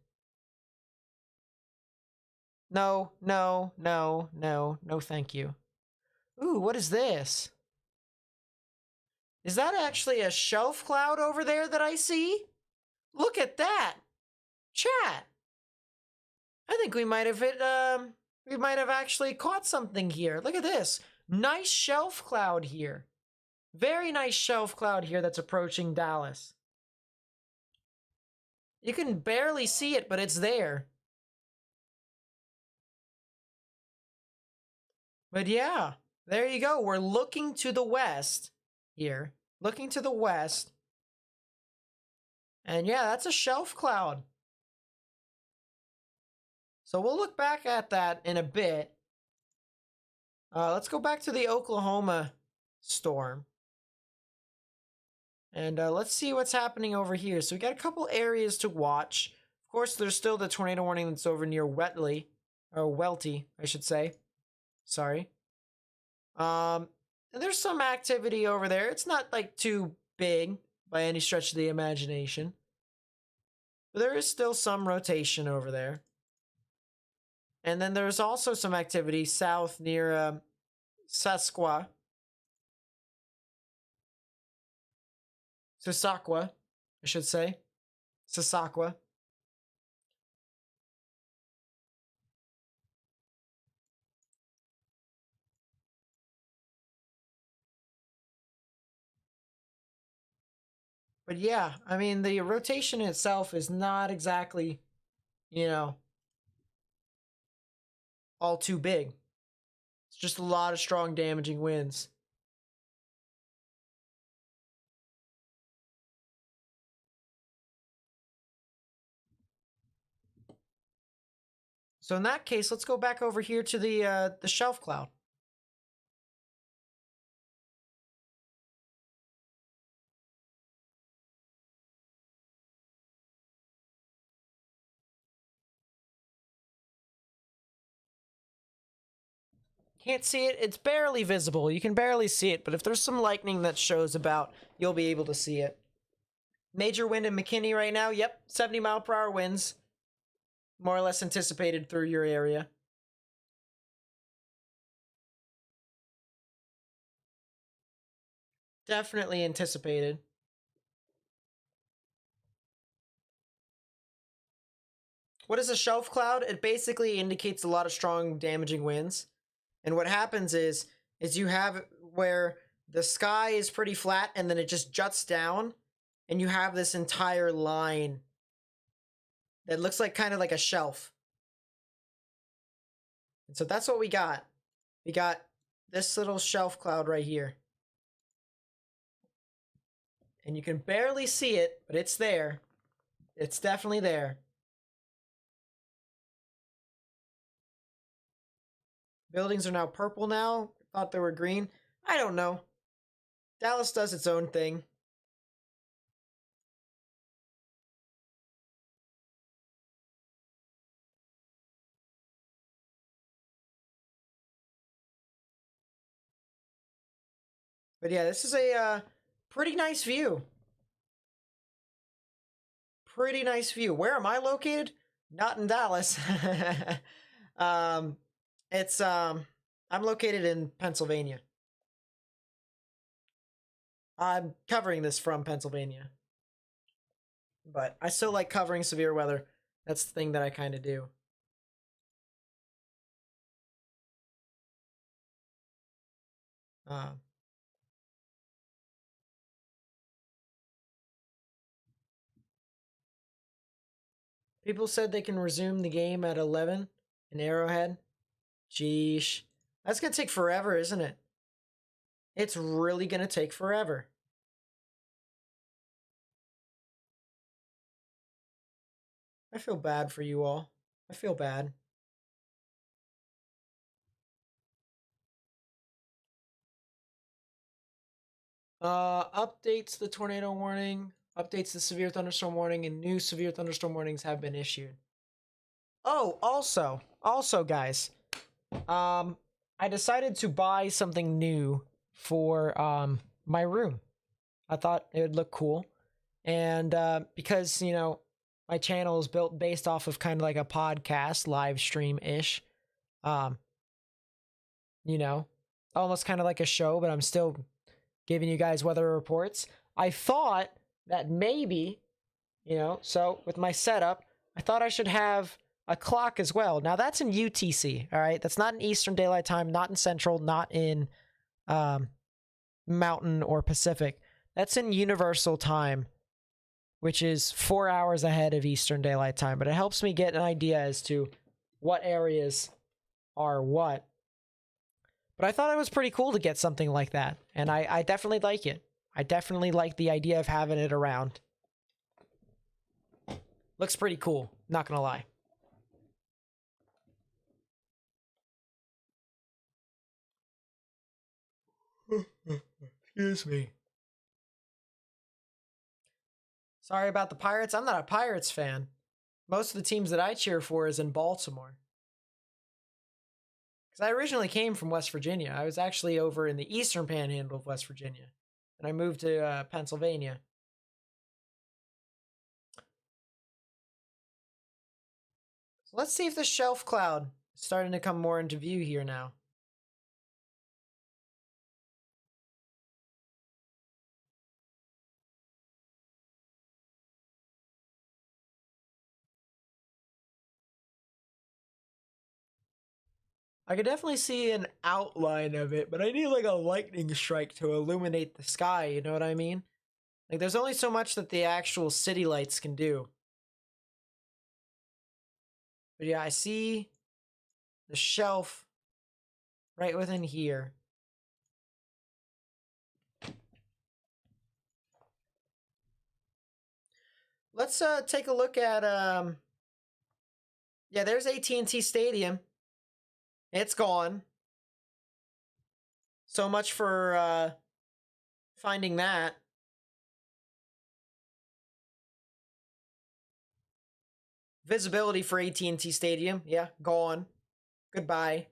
No, no, no, no, no thank you. Ooh, what is this? Is that actually a shelf cloud over there that I see? Look at that. Chat. I think we might have actually caught something here. Look at this. Nice shelf cloud here. Very nice shelf cloud here that's approaching Dallas. You can barely see it, but it's there. But yeah, there you go. We're looking to the west here. Looking to the west. And yeah, that's a shelf cloud. So we'll look back at that in a bit. Let's go back to the Oklahoma storm. And let's see what's happening over here. So we got a couple areas to watch. Of course, there's still the tornado warning that's over near Welty, I should say. Sorry. And there's some activity over there. It's not like too big by any stretch of the imagination. But there is still some rotation over there. And then there's also some activity south near Sasaqua, I should say. Sasaqua. But yeah, I mean, the rotation itself is not exactly, you know, all too big. It's just a lot of strong damaging winds. So in that case, let's go back over here to the shelf cloud. Can't see it. It's barely visible. You can barely see it, but if there's some lightning that shows about, you'll be able to see it. Major wind in McKinney right now. Yep, 70-mile-per-hour winds. More or less anticipated through your area. Definitely anticipated. what is a shelf cloud? It basically indicates a lot of strong damaging winds. And what happens is you have where the sky is pretty flat and then it just juts down and you have this entire line that looks like kind of like a shelf. And so that's what we got. We got this little shelf cloud right here. And you can barely see it, but it's there. It's definitely there. Buildings are now purple now. Thought they were green. I don't know. Dallas does its own thing. But yeah, this is a pretty nice view. Pretty nice view. Where am I located? Not in Dallas. I'm located in Pennsylvania. I'm covering this from Pennsylvania. But I still like covering severe weather. That's the thing that I kind of do. People said they can resume the game at 11 in Arrowhead. Sheesh. That's going to take forever, isn't it? It's really going to take forever. I feel bad for you all. I feel bad. Updates the tornado warning, updates the severe thunderstorm warning, and new severe thunderstorm warnings have been issued. Oh, also guys, I decided to buy something new for my room. I thought it would look cool, and because you know my channel is built based off of kind of like a podcast live stream ish, you know, almost kind of like a show, but I'm still giving you guys weather reports. I thought that maybe, you know, so with my setup, I thought I should have a clock as well. Now that's in UTC, all right? That's not in Eastern Daylight Time, not in Central, not in Mountain or Pacific. That's in Universal Time, which is 4 hours ahead of Eastern Daylight Time. But it helps me get an idea as to what areas are what. But I thought it was pretty cool to get something like that. And I definitely like it. I definitely like the idea of having it around. Looks pretty cool, not gonna lie. Excuse me. Sorry about the Pirates. I'm not a Pirates fan. Most of the teams that I cheer for is in Baltimore. Because I originally came from West Virginia. I was actually over in the eastern panhandle of West Virginia. And I moved to Pennsylvania. So let's see if the shelf cloud is starting to come more into view here now. I could definitely see an outline of it, but I need like a lightning strike to illuminate the sky, you know what I mean? Like there's only so much that the actual city lights can do. But yeah, I see the shelf right within here. Let's take a look at yeah, there's AT&T Stadium. It's gone. So much for finding that. Visibility for AT&T Stadium, yeah, gone. Goodbye.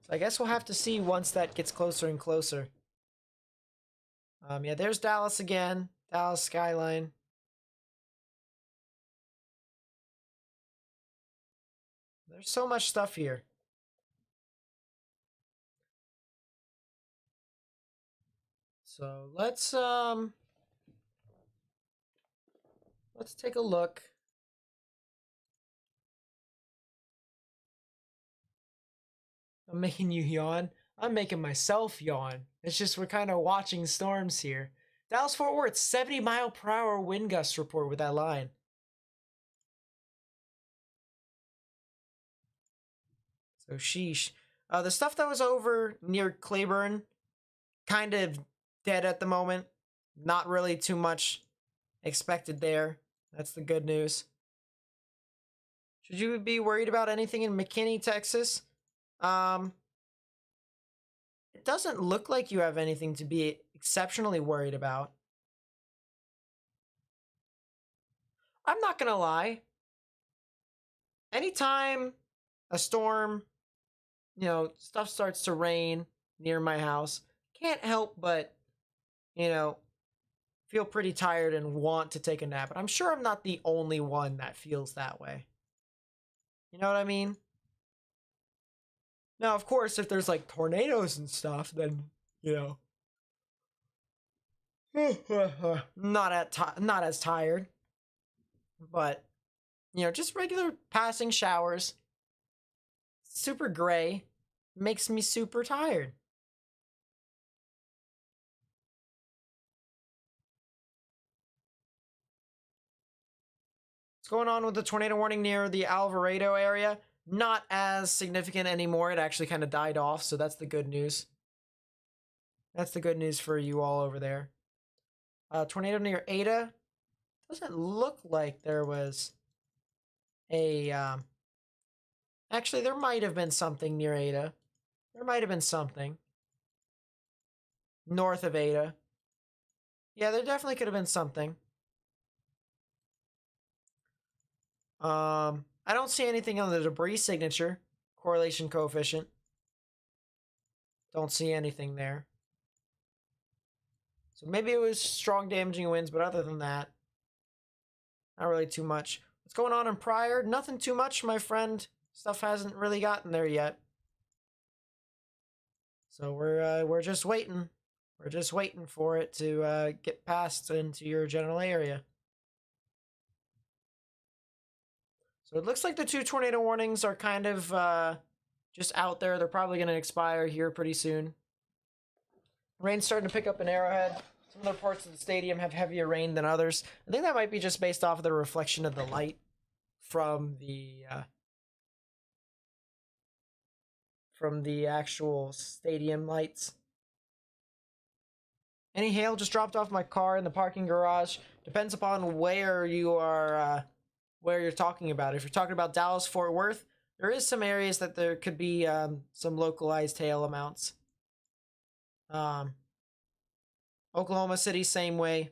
So I guess we'll have to see once that gets closer and closer. Yeah, there's Dallas again. Dallas skyline. There's so much stuff here. So let's Let's take a look. I'm making you yawn. I'm making myself yawn. It's just we're kind of watching storms here. Dallas Fort Worth, 70-mile-per-hour wind gust report with that line. So sheesh. The stuff that was over near Claiborne, kind of dead at the moment. Not really too much expected there. That's the good news. Should you be worried about anything in McKinney, Texas? It doesn't look like you have anything to be exceptionally worried about. I'm not gonna lie. Anytime a storm, stuff starts to rain near my house, can't help but, feel pretty tired and want to take a nap. And I'm sure I'm not the only one that feels that way. You know what I mean? Now, of course, if there's like tornadoes and stuff, then, not as tired. But, just regular passing showers, super gray, makes me super tired. What's going on with the tornado warning near the Alvarado area? Not as significant anymore. It actually kind of died off, so that's the good news. That's the good news for you all over there. Tornado near Ada. Doesn't look like there was a... Actually, there might have been something near Ada. There might have been something. North of Ada. Yeah, there definitely could have been something. I don't see anything on the debris signature. Correlation coefficient. Don't see anything there. So maybe it was strong damaging winds, but other than that, not really too much. What's going on in Pryor? Nothing too much, my friend. Stuff hasn't really gotten there yet. So we're just waiting. We're just waiting for it to get passed into your general area. So it looks like the 2 tornado warnings are kind of just out there. They're probably going to expire here pretty soon. Rain's starting to pick up in Arrowhead. Some other parts of the stadium have heavier rain than others. I think that might be just based off of the reflection of the light from the actual stadium lights. Any hail just dropped off my car in the parking garage. Depends upon where you are, where you're talking about. If you're talking about Dallas Fort Worth, there is some areas that there could be some localized hail amounts. Oklahoma City, same way.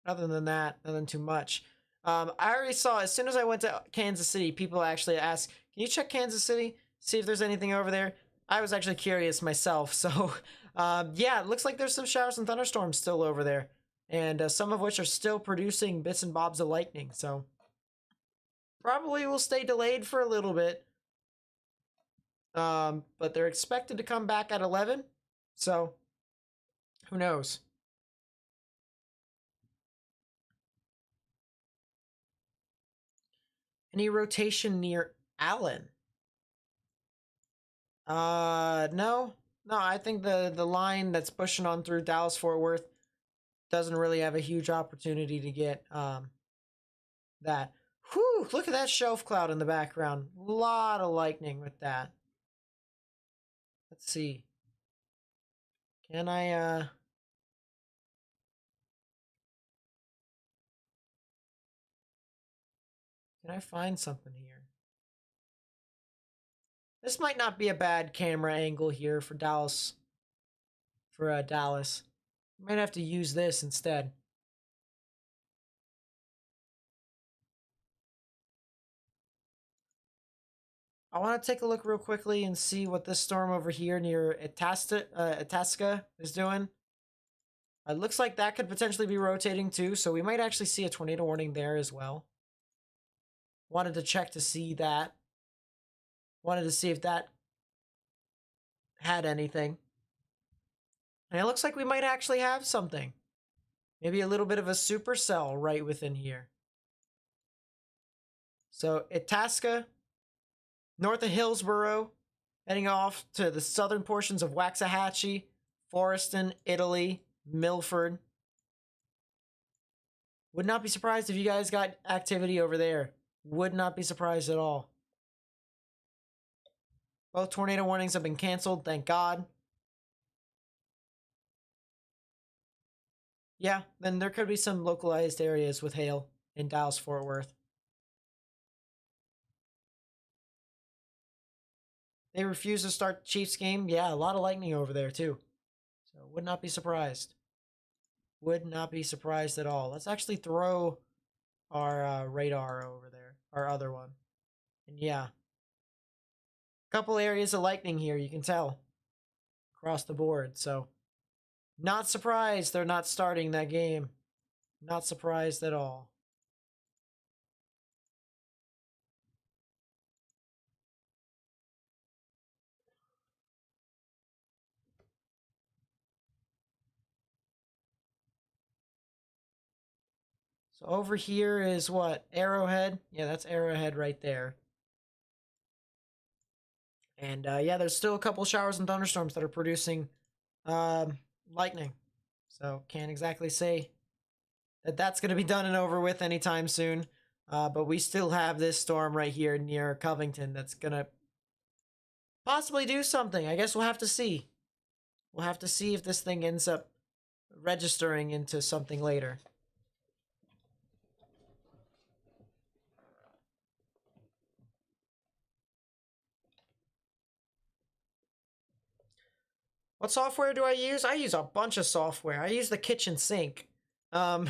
Other than that, nothing too much. I already saw, as soon as I went to Kansas City, people actually asked, can you check Kansas City? See if there's anything over there? I was actually curious myself. So, yeah, it looks like there's some showers and thunderstorms still over there. And some of which are still producing bits and bobs of lightning. So, probably will stay delayed for a little bit. But they're expected to come back at 11. So, who knows? Any rotation near Allen? No. No, I think the line that's pushing on through Dallas Fort Worth doesn't really have a huge opportunity to get that. Whew, look at that shelf cloud in the background. A lot of lightning with that. Let's see. Can I find something here? This might not be a bad camera angle here for Dallas. Dallas. Might have to use this instead. I want to take a look real quickly and see what this storm over here near Itasca is doing. It looks like that could potentially be rotating too, so we might actually see a tornado warning there as well. Wanted to check to see that. Wanted to see if that had anything. And it looks like we might actually have something. Maybe a little bit of a supercell right within here. So Itasca, north of Hillsborough, heading off to the southern portions of Waxahachie, Forreston, Italy, Milford. Would not be surprised if you guys got activity over there. Would not be surprised at all. Both tornado warnings have been canceled, thank God. Yeah, then there could be some localized areas with hail in Dallas-Fort Worth. They refuse to start the Chiefs game. Yeah, a lot of lightning over there too. So would not be surprised. Would not be surprised at all. Let's actually throw our radar over there, our other one. And yeah, a couple areas of lightning here, you can tell across the board. So not surprised they're not starting that game. Not surprised at all. So over here is what? Arrowhead? Yeah, that's Arrowhead right there. And yeah, there's still a couple showers and thunderstorms that are producing lightning. So can't exactly say that that's going to be done and over with anytime soon. But we still have this storm right here near Covington that's going to possibly do something. I guess we'll have to see. We'll have to see if this thing ends up registering into something later. What software do I use? I use a bunch of software. I use the kitchen sink. Um,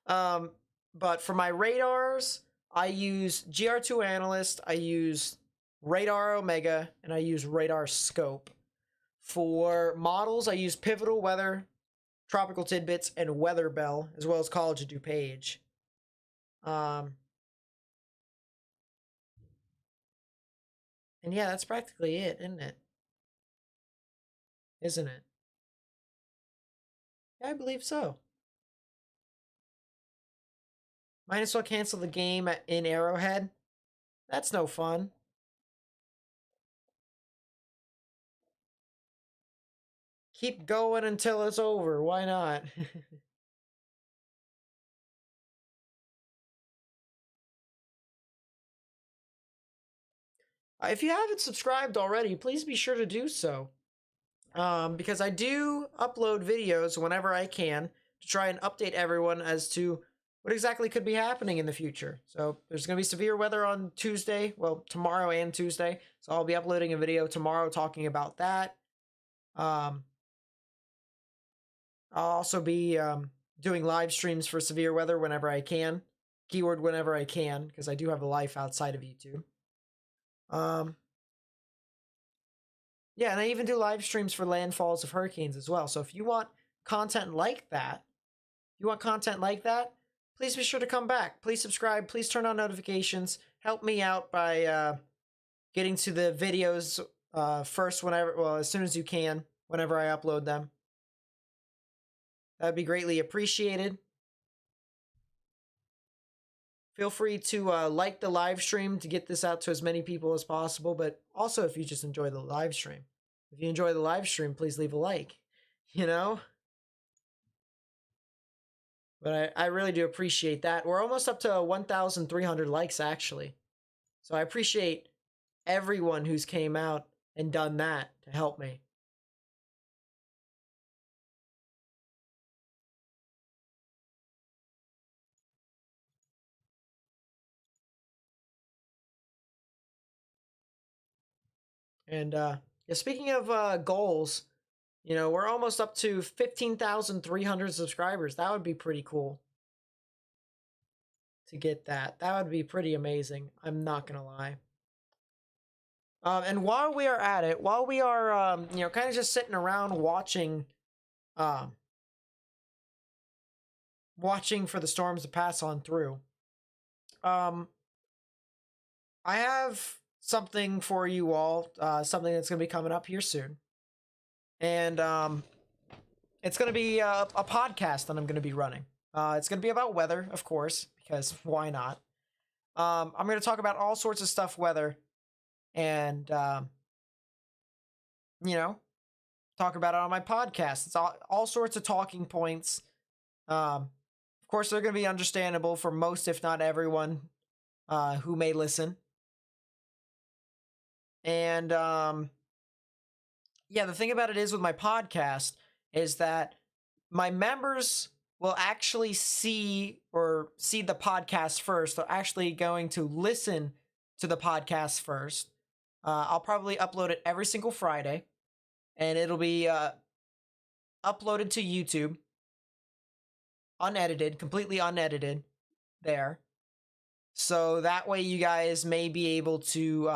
but for my radars, I use GR2 Analyst, I use Radar Omega, and I use Radar Scope. For models, I use Pivotal Weather, Tropical Tidbits, and Weather Bell, as well as College of DuPage. And yeah, that's practically it, isn't it? Isn't it? Yeah, I believe so. Might as well cancel the game in Arrowhead. That's no fun. Keep going until it's over. Why not? If you haven't subscribed already, please be sure to do so. Because I do upload videos whenever I can to try and update everyone as to what exactly could be happening in the future. So there's going to be severe weather on Tuesday, well, tomorrow and Tuesday. So I'll be uploading a video tomorrow talking about that. I'll also be doing live streams for severe weather whenever I can. Keyword whenever I can, because I do have a life outside of YouTube. Yeah, and I even do live streams for landfalls of hurricanes as well. So if you want content like that, please be sure to come back. Please subscribe. Please turn on notifications. Help me out by getting to the videos first as soon as you can, whenever I upload them. That'd be greatly appreciated. Feel free to like the live stream to get this out to as many people as possible, but also if you just enjoy the live stream. If you enjoy the live stream, please leave a like, you know? But I really do appreciate that. We're almost up to 1,300 likes, actually. So I appreciate everyone who's came out and done that to help me. And yeah, speaking of goals, you know, we're almost up to 15,300 subscribers. That would be pretty cool to get that. That would be pretty amazing. I'm not going to lie. And while we are at it, while we are, you know, kind of just sitting around watching for the storms to pass on through, I have something for you all, something that's going to be coming up here soon. And it's going to be a podcast that I'm going to be running. It's going to be about weather, of course, because why not? I'm going to talk about all sorts of stuff, weather, and you know, talk about it on my podcast. It's all sorts of talking points. Of course, they're going to be understandable for most, if not everyone, who may listen. And yeah, the thing about it is with my podcast is that my members will actually see the podcast first. They're actually going to listen to the podcast first. I'll probably upload it every single Friday, and it'll be uploaded to YouTube, unedited, completely unedited there. So that way you guys may be able to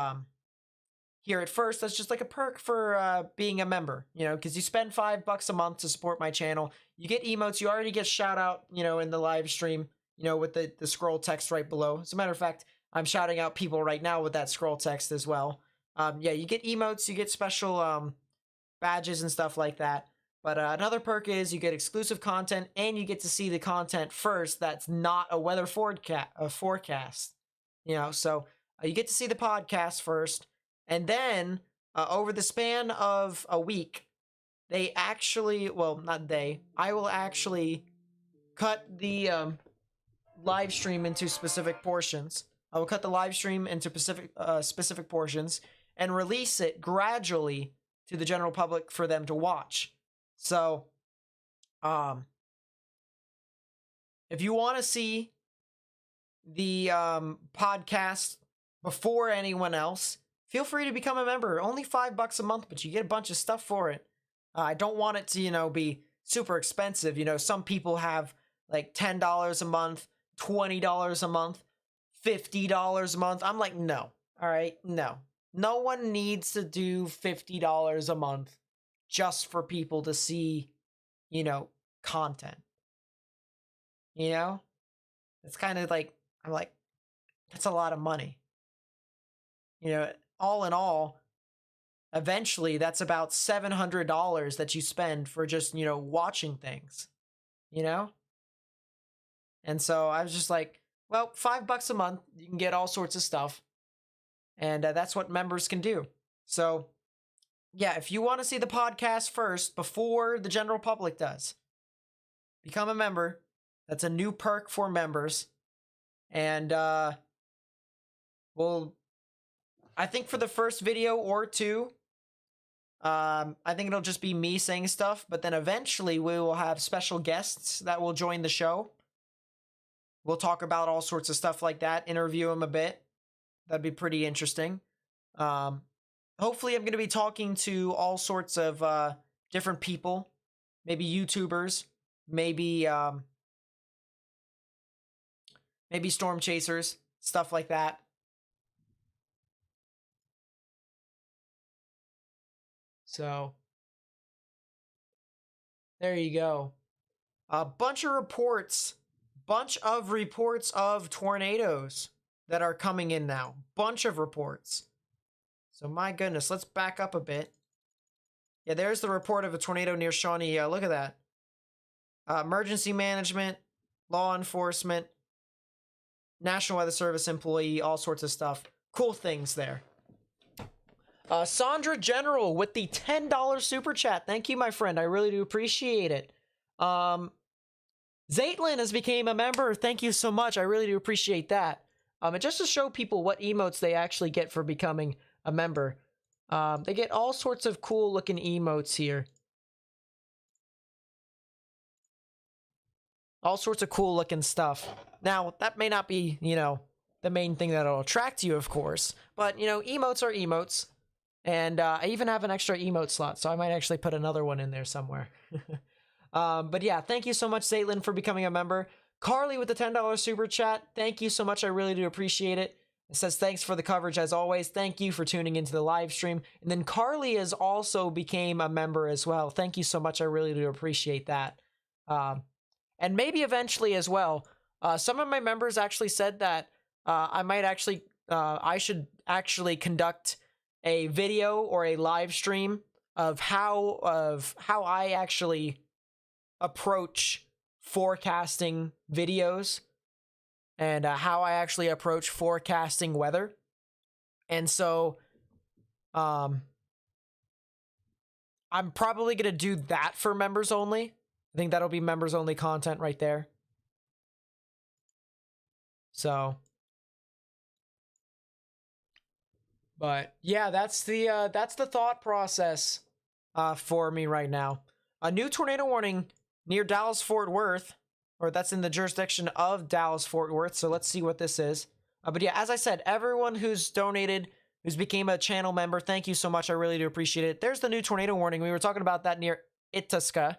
hear it first. That's just like a perk for being a member, because you spend $5 a month to support my channel. You get emotes. You already get shout out, in the live stream, with the scroll text right below. As a matter of fact, I'm shouting out people right now with that scroll text as well. Yeah, you get emotes. You get special badges and stuff like that. But another perk is you get exclusive content, and you get to see the content first that's not a weather forecast. So you get to see the podcast first, and then over the span of a week, I will actually cut the live stream into specific portions. I will cut the live stream into specific portions and release it gradually to the general public for them to watch. So, if you want to see the podcast before anyone else, feel free to become a member. Only $5 a month, but you get a bunch of stuff for it. I don't want it to, be super expensive. Some people have like $10 a month, $20 a month, $50 a month. I'm like, no. All right, no. No one needs to do $50 a month just for people to see, content. It's kind of like, I'm like, that's a lot of money. All in all, eventually that's about $700 that you spend for just, watching things, And so I was just like, well, $5 a month, you can get all sorts of stuff. And that's what members can do. So yeah, if you want to see the podcast first before the general public does, become a member. That's a new perk for members. And I think for the first video or two, I think it'll just be me saying stuff, but then eventually we will have special guests that will join the show. We'll talk about all sorts of stuff like that, interview them a bit. That'd be pretty interesting. Hopefully I'm going to be talking to all sorts of different people, maybe YouTubers, maybe storm chasers, stuff like that. So there you go. A bunch of reports of tornadoes that are coming in now. Bunch of reports. So my goodness, let's back up a bit. Yeah, there's the report of a tornado near Shawnee. Look at that. Emergency management, law enforcement, National Weather Service employee, all sorts of stuff. Cool things there. Sandra General with the $10 super chat. Thank you, my friend. I really do appreciate it. Zaitlin has became a member. Thank you so much. I really do appreciate that. And just to show people what emotes they actually get for becoming a member, they get all sorts of cool looking emotes here. All sorts of cool looking stuff. Now, that may not be, the main thing that'll attract you, of course. But, emotes are emotes. And I even have an extra emote slot, so I might actually put another one in there somewhere. But yeah, thank you so much, Zaitlin, for becoming a member. Carly with the $10 super chat. Thank you so much. I really do appreciate it. It says, thanks for the coverage as always. Thank you for tuning into the live stream. And then Carly has also became a member as well. Thank you so much. I really do appreciate that. And maybe eventually as well, some of my members actually said that I should actually conduct a video or a live stream of how I actually approach forecasting videos. and how I actually approach forecasting weather. And so I'm probably going to do that for members only. I think that'll be members only content right there. So, but yeah, that's the thought process for me right now. A new tornado warning near Dallas Fort Worth, or that's in the jurisdiction of Dallas Fort Worth. So let's see what this is. But yeah, as I said, everyone who's donated, who's became a channel member, thank you so much. I really do appreciate it. There's the new tornado warning. We were talking about that near Itasca,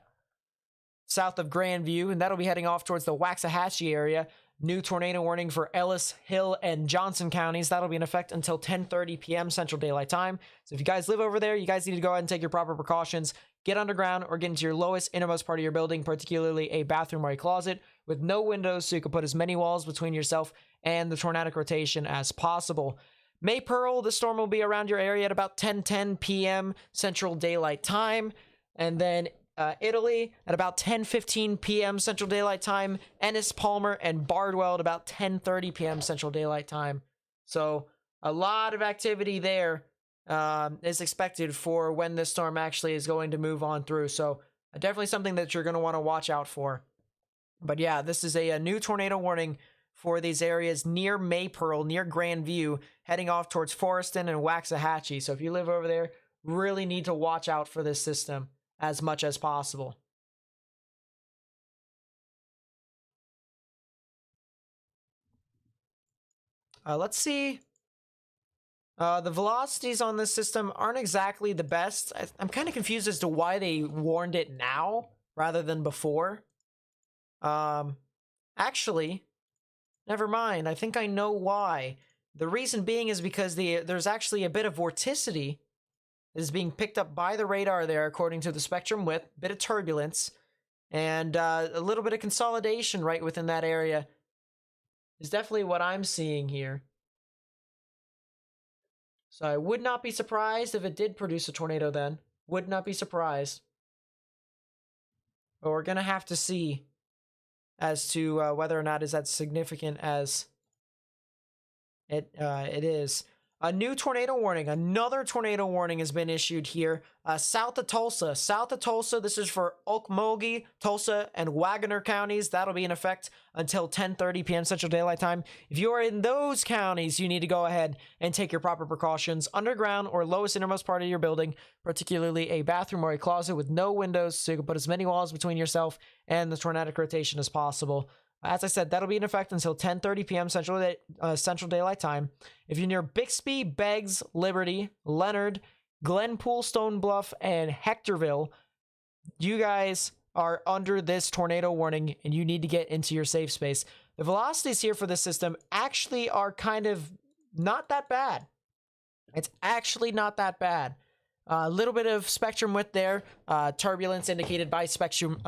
south of Grandview, and that'll be heading off towards the Waxahachie area. New tornado warning for Ellis, Hill, and Johnson counties. That'll be in effect until 10:30 p.m. Central Daylight Time. So if you guys live over there, you guys need to go ahead and take your proper precautions. Get underground or get into your lowest, innermost part of your building, particularly a bathroom or a closet with no windows, so you can put as many walls between yourself and the tornadic rotation as possible. May Pearl, the storm will be around your area at about 10:10 p.m. Central Daylight Time. And then Italy at about 10:15 p.m. Central Daylight Time. Ennis, Palmer, and Bardwell at about 10:30 p.m. Central Daylight Time. So a lot of activity there is expected for when this storm actually is going to move on through. So definitely something that you're going to want to watch out for. But yeah, this is a new tornado warning for these areas near Maypearl, near Grandview, heading off towards Forreston and Waxahachie. So if you live over there, really need to watch out for this system as much as possible. Let's see. The velocities on this system aren't exactly the best. I'm kind of confused as to why they warned it now rather than before. Actually, never mind. I think I know why. The reason being is because there's actually a bit of vorticity that is being picked up by the radar there, according to the spectrum width, bit of turbulence, and a little bit of consolidation right within that area is definitely what I'm seeing here. So I would not be surprised if it did produce a tornado then. Would not be surprised. But we're going to have to see as to whether or not is as significant as it is. A new tornado warning. Another tornado warning has been issued here. South of Tulsa. South of Tulsa, this is for Okmulgee, Tulsa, and Wagoner counties. That'll be in effect until 10:30 p.m. Central Daylight Time. If you are in those counties, you need to go ahead and take your proper precautions. Underground or lowest innermost part of your building, particularly a bathroom or a closet with no windows, so you can put as many walls between yourself and the tornadic rotation as possible. As I said, that'll be in effect until 10:30 p.m. Central Daylight Time. If you're near Bixby, Beggs, Liberty, Leonard, Glenpool, Stone Bluff, and Hectorville, you guys are under this tornado warning and you need to get into your safe space. The velocities here for this system actually are kind of not that bad. It's actually not that bad. A little bit of spectrum width there, turbulence indicated by spectrum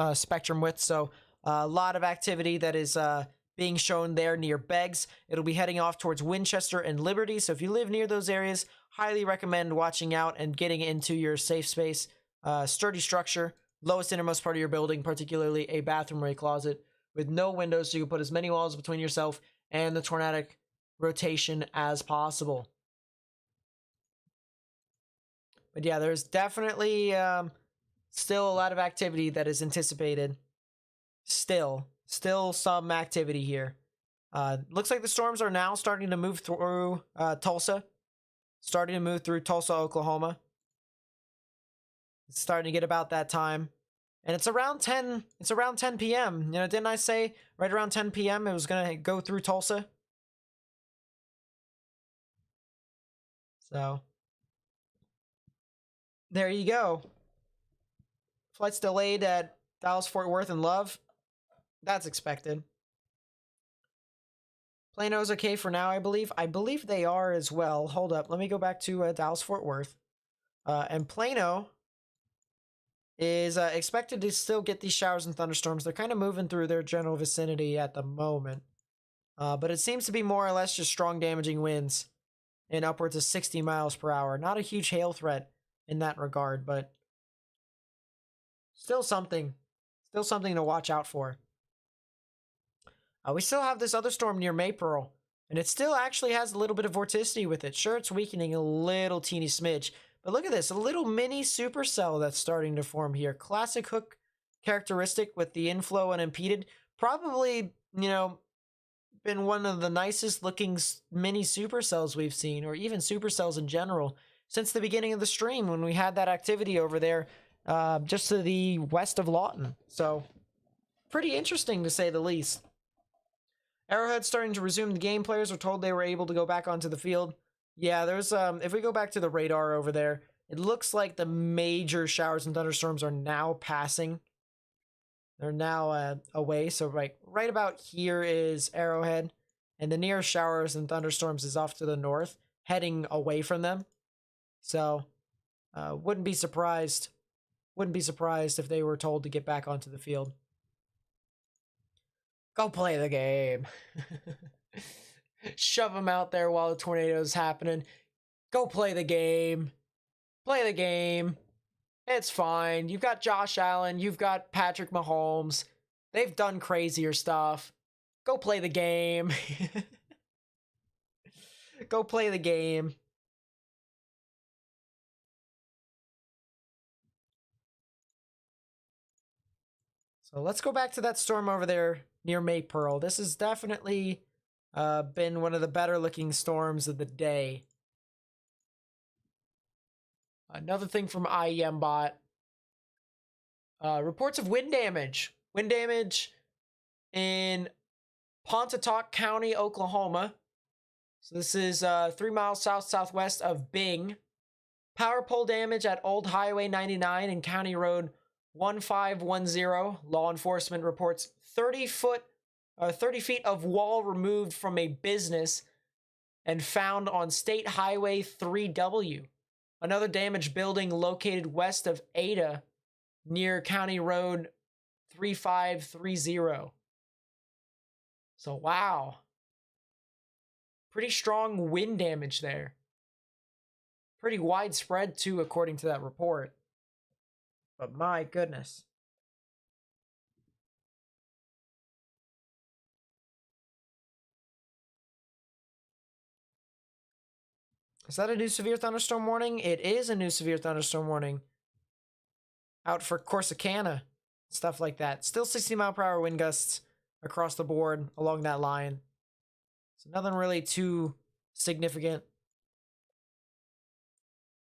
width, so a lot of activity that is being shown there near Beggs. It'll be heading off towards Winchester and Liberty. So if you live near those areas, highly recommend watching out and getting into your safe space. Sturdy structure, lowest innermost part of your building, particularly a bathroom or a closet with no windows, so you can put as many walls between yourself and the tornadic rotation as possible. But yeah, there's definitely still a lot of activity that is anticipated. Still some activity here. Looks like the storms are now starting to move through Tulsa. Starting to move through Tulsa, Oklahoma. It's starting to get about that time. And it's around 10 p.m. You know, didn't I say right around 10 p.m. it was going to go through Tulsa? So there you go. Flights delayed at Dallas, Fort Worth, and Love. That's expected. Plano's okay for now, I believe. I believe they are as well. Hold up. Let me go back to Dallas, Fort Worth. And Plano is expected to still get these showers and thunderstorms. They're kind of moving through their general vicinity at the moment. But it seems to be more or less just strong damaging winds in upwards of 60 miles per hour. Not a huge hail threat in that regard, but still something to watch out for. We still have this other storm near Maypearl, and it still actually has a little bit of vorticity with it. Sure, it's weakening a little teeny smidge, but look at this, a little mini supercell that's starting to form here. Classic hook characteristic with the inflow unimpeded. Probably, been one of the nicest looking mini supercells we've seen, or even supercells in general, since the beginning of the stream when we had that activity over there just to the west of Lawton. So, pretty interesting to say the least. Arrowhead's starting to resume the game. Players were told they were able to go back onto the field. Yeah, there's if we go back to the radar over there, it looks like the major showers and thunderstorms are now passing. They're now away. So right about here is Arrowhead, and the nearest showers and thunderstorms is off to the north, heading away from them. So wouldn't be surprised if they were told to get back onto the field. Go play the game. Shove them out there while the tornado's happening. Go play the game. Play the game. It's fine. You've got Josh Allen. You've got Patrick Mahomes. They've done crazier stuff. Go play the game. Go play the game. So let's go back to that storm over there near Maypearl. This has definitely been one of the better looking storms of the day. Another thing from IEMBot. Reports of wind damage. Wind damage in Pontotoc County, Oklahoma. So this is 3 miles southwest of Bing. Power pole damage at Old Highway 99 and County Road 1510. Law enforcement reports 30 feet of wall removed from a business and found on State Highway 3W. Another damaged building located west of Ada near County Road 3530. So, wow. Pretty strong wind damage there. Pretty widespread, too, according to that report. But my goodness. Is that a new severe thunderstorm warning? It is a new severe thunderstorm warning. Out for Corsicana. Stuff like that. Still 60-mile-per-hour wind gusts across the board along that line. So nothing really too significant.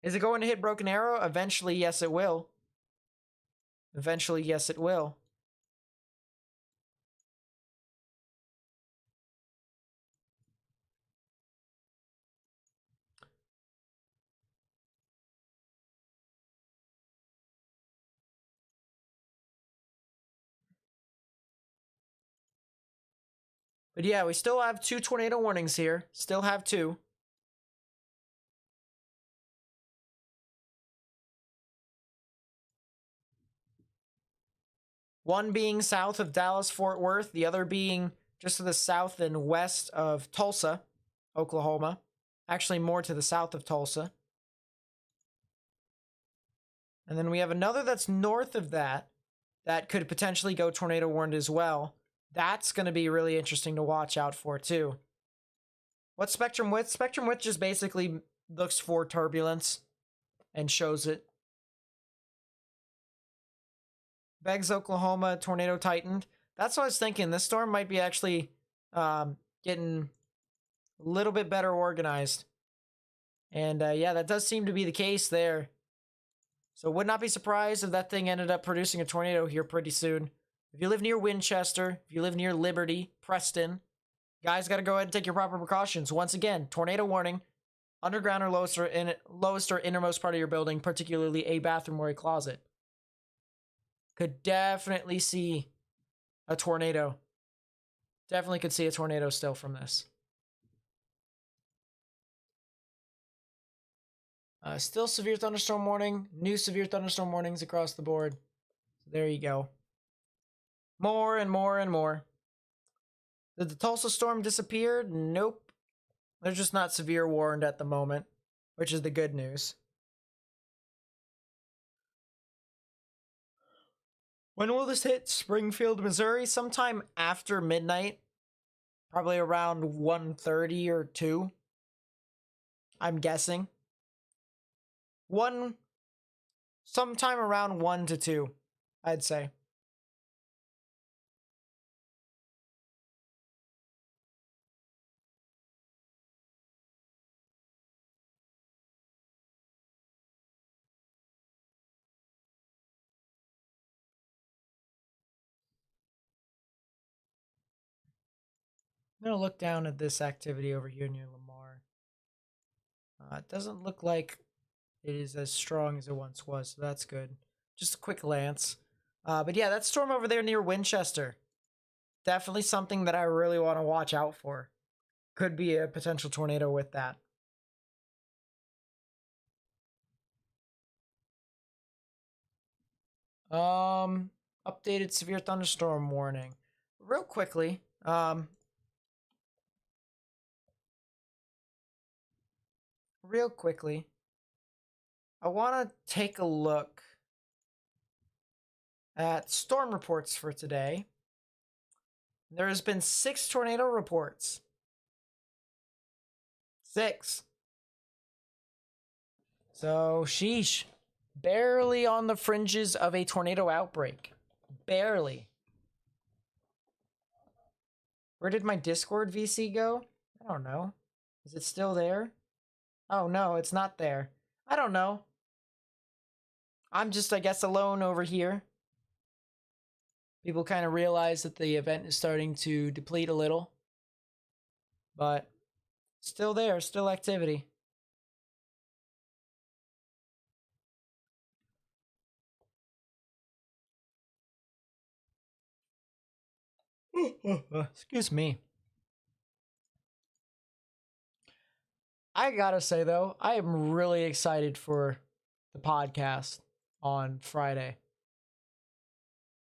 Is it going to hit Broken Arrow? Eventually, yes, it will. Eventually, yes, it will. But yeah, we still have 2 tornado warnings here. Still have 2. One being south of Dallas-Fort Worth, the other being just to the south and west of Tulsa, Oklahoma. Actually, more to the south of Tulsa. And then we have another that's north of that could potentially go tornado warned as well. That's going to be really interesting to watch out for, too. What's spectrum width? Spectrum width just basically looks for turbulence and shows it. Beggs, Oklahoma, tornado tightened. That's what I was thinking. This storm might be actually getting a little bit better organized. And yeah, that does seem to be the case there. So would not be surprised if that thing ended up producing a tornado here pretty soon. If you live near Winchester, if you live near Liberty, Preston, guys got to go ahead and take your proper precautions. Once again, tornado warning, underground or lowest or innermost part of your building, particularly a bathroom or a closet. Could definitely see a tornado. Definitely could see a tornado still from this. Still severe thunderstorm warning. New severe thunderstorm warnings across the board. There you go. More and more and more. Did the Tulsa storm disappear? Nope. They're just not severe warned at the moment, which is the good news. When will this hit Springfield, Missouri? Sometime after midnight. Probably around 1:30 or 2. I'm guessing. Sometime around 1 to 2, I'd say. I'm going to look down at this activity over here near Lamar. It doesn't look like it is as strong as it once was, so that's good. Just a quick glance. But yeah, that storm over there near Winchester. Definitely something that I really want to watch out for. Could be a potential tornado with that. Updated severe thunderstorm warning. Real quickly, I want to take a look at storm reports for today. There has been 6 tornado reports. 6. So, sheesh. Barely on the fringes of a tornado outbreak. Barely. Where did my Discord VC go? I don't know. Is it still there? Oh no, it's not there. I don't know. I'm just, I guess, alone over here. People kind of realize that the event is starting to deplete a little. But still there, still activity. Excuse me. I gotta say, though, I am really excited for the podcast on Friday.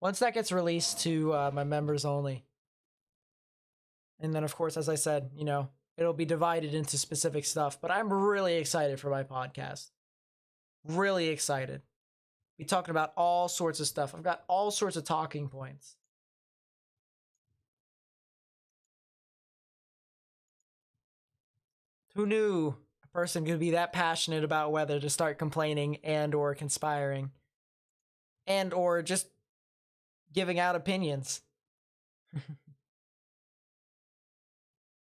Once that gets released to my members only. And then, of course, as I said, you know, it'll be divided into specific stuff. But I'm really excited for my podcast. Really excited. Be talking about all sorts of stuff. I've got all sorts of talking points. Who knew a person could be that passionate about weather to start complaining and or conspiring and or just giving out opinions?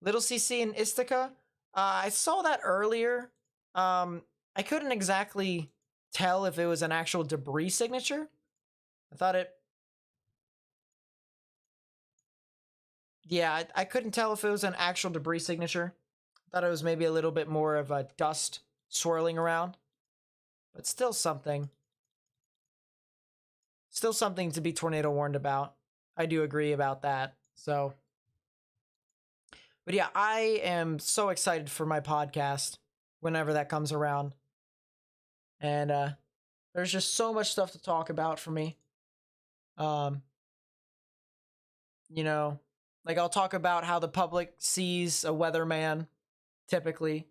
Little CC and Istica, I saw that earlier. I couldn't exactly tell if it was an actual debris signature. I thought it... Yeah, I couldn't tell if it was an actual debris signature. I thought it was maybe a little bit more of a dust swirling around. But still something. Still something to be tornado warned about. I do agree about that. So... But yeah, I am so excited for my podcast whenever that comes around. And there's just so much stuff to talk about for me. You know, like I'll talk about how the public sees a weatherman typically.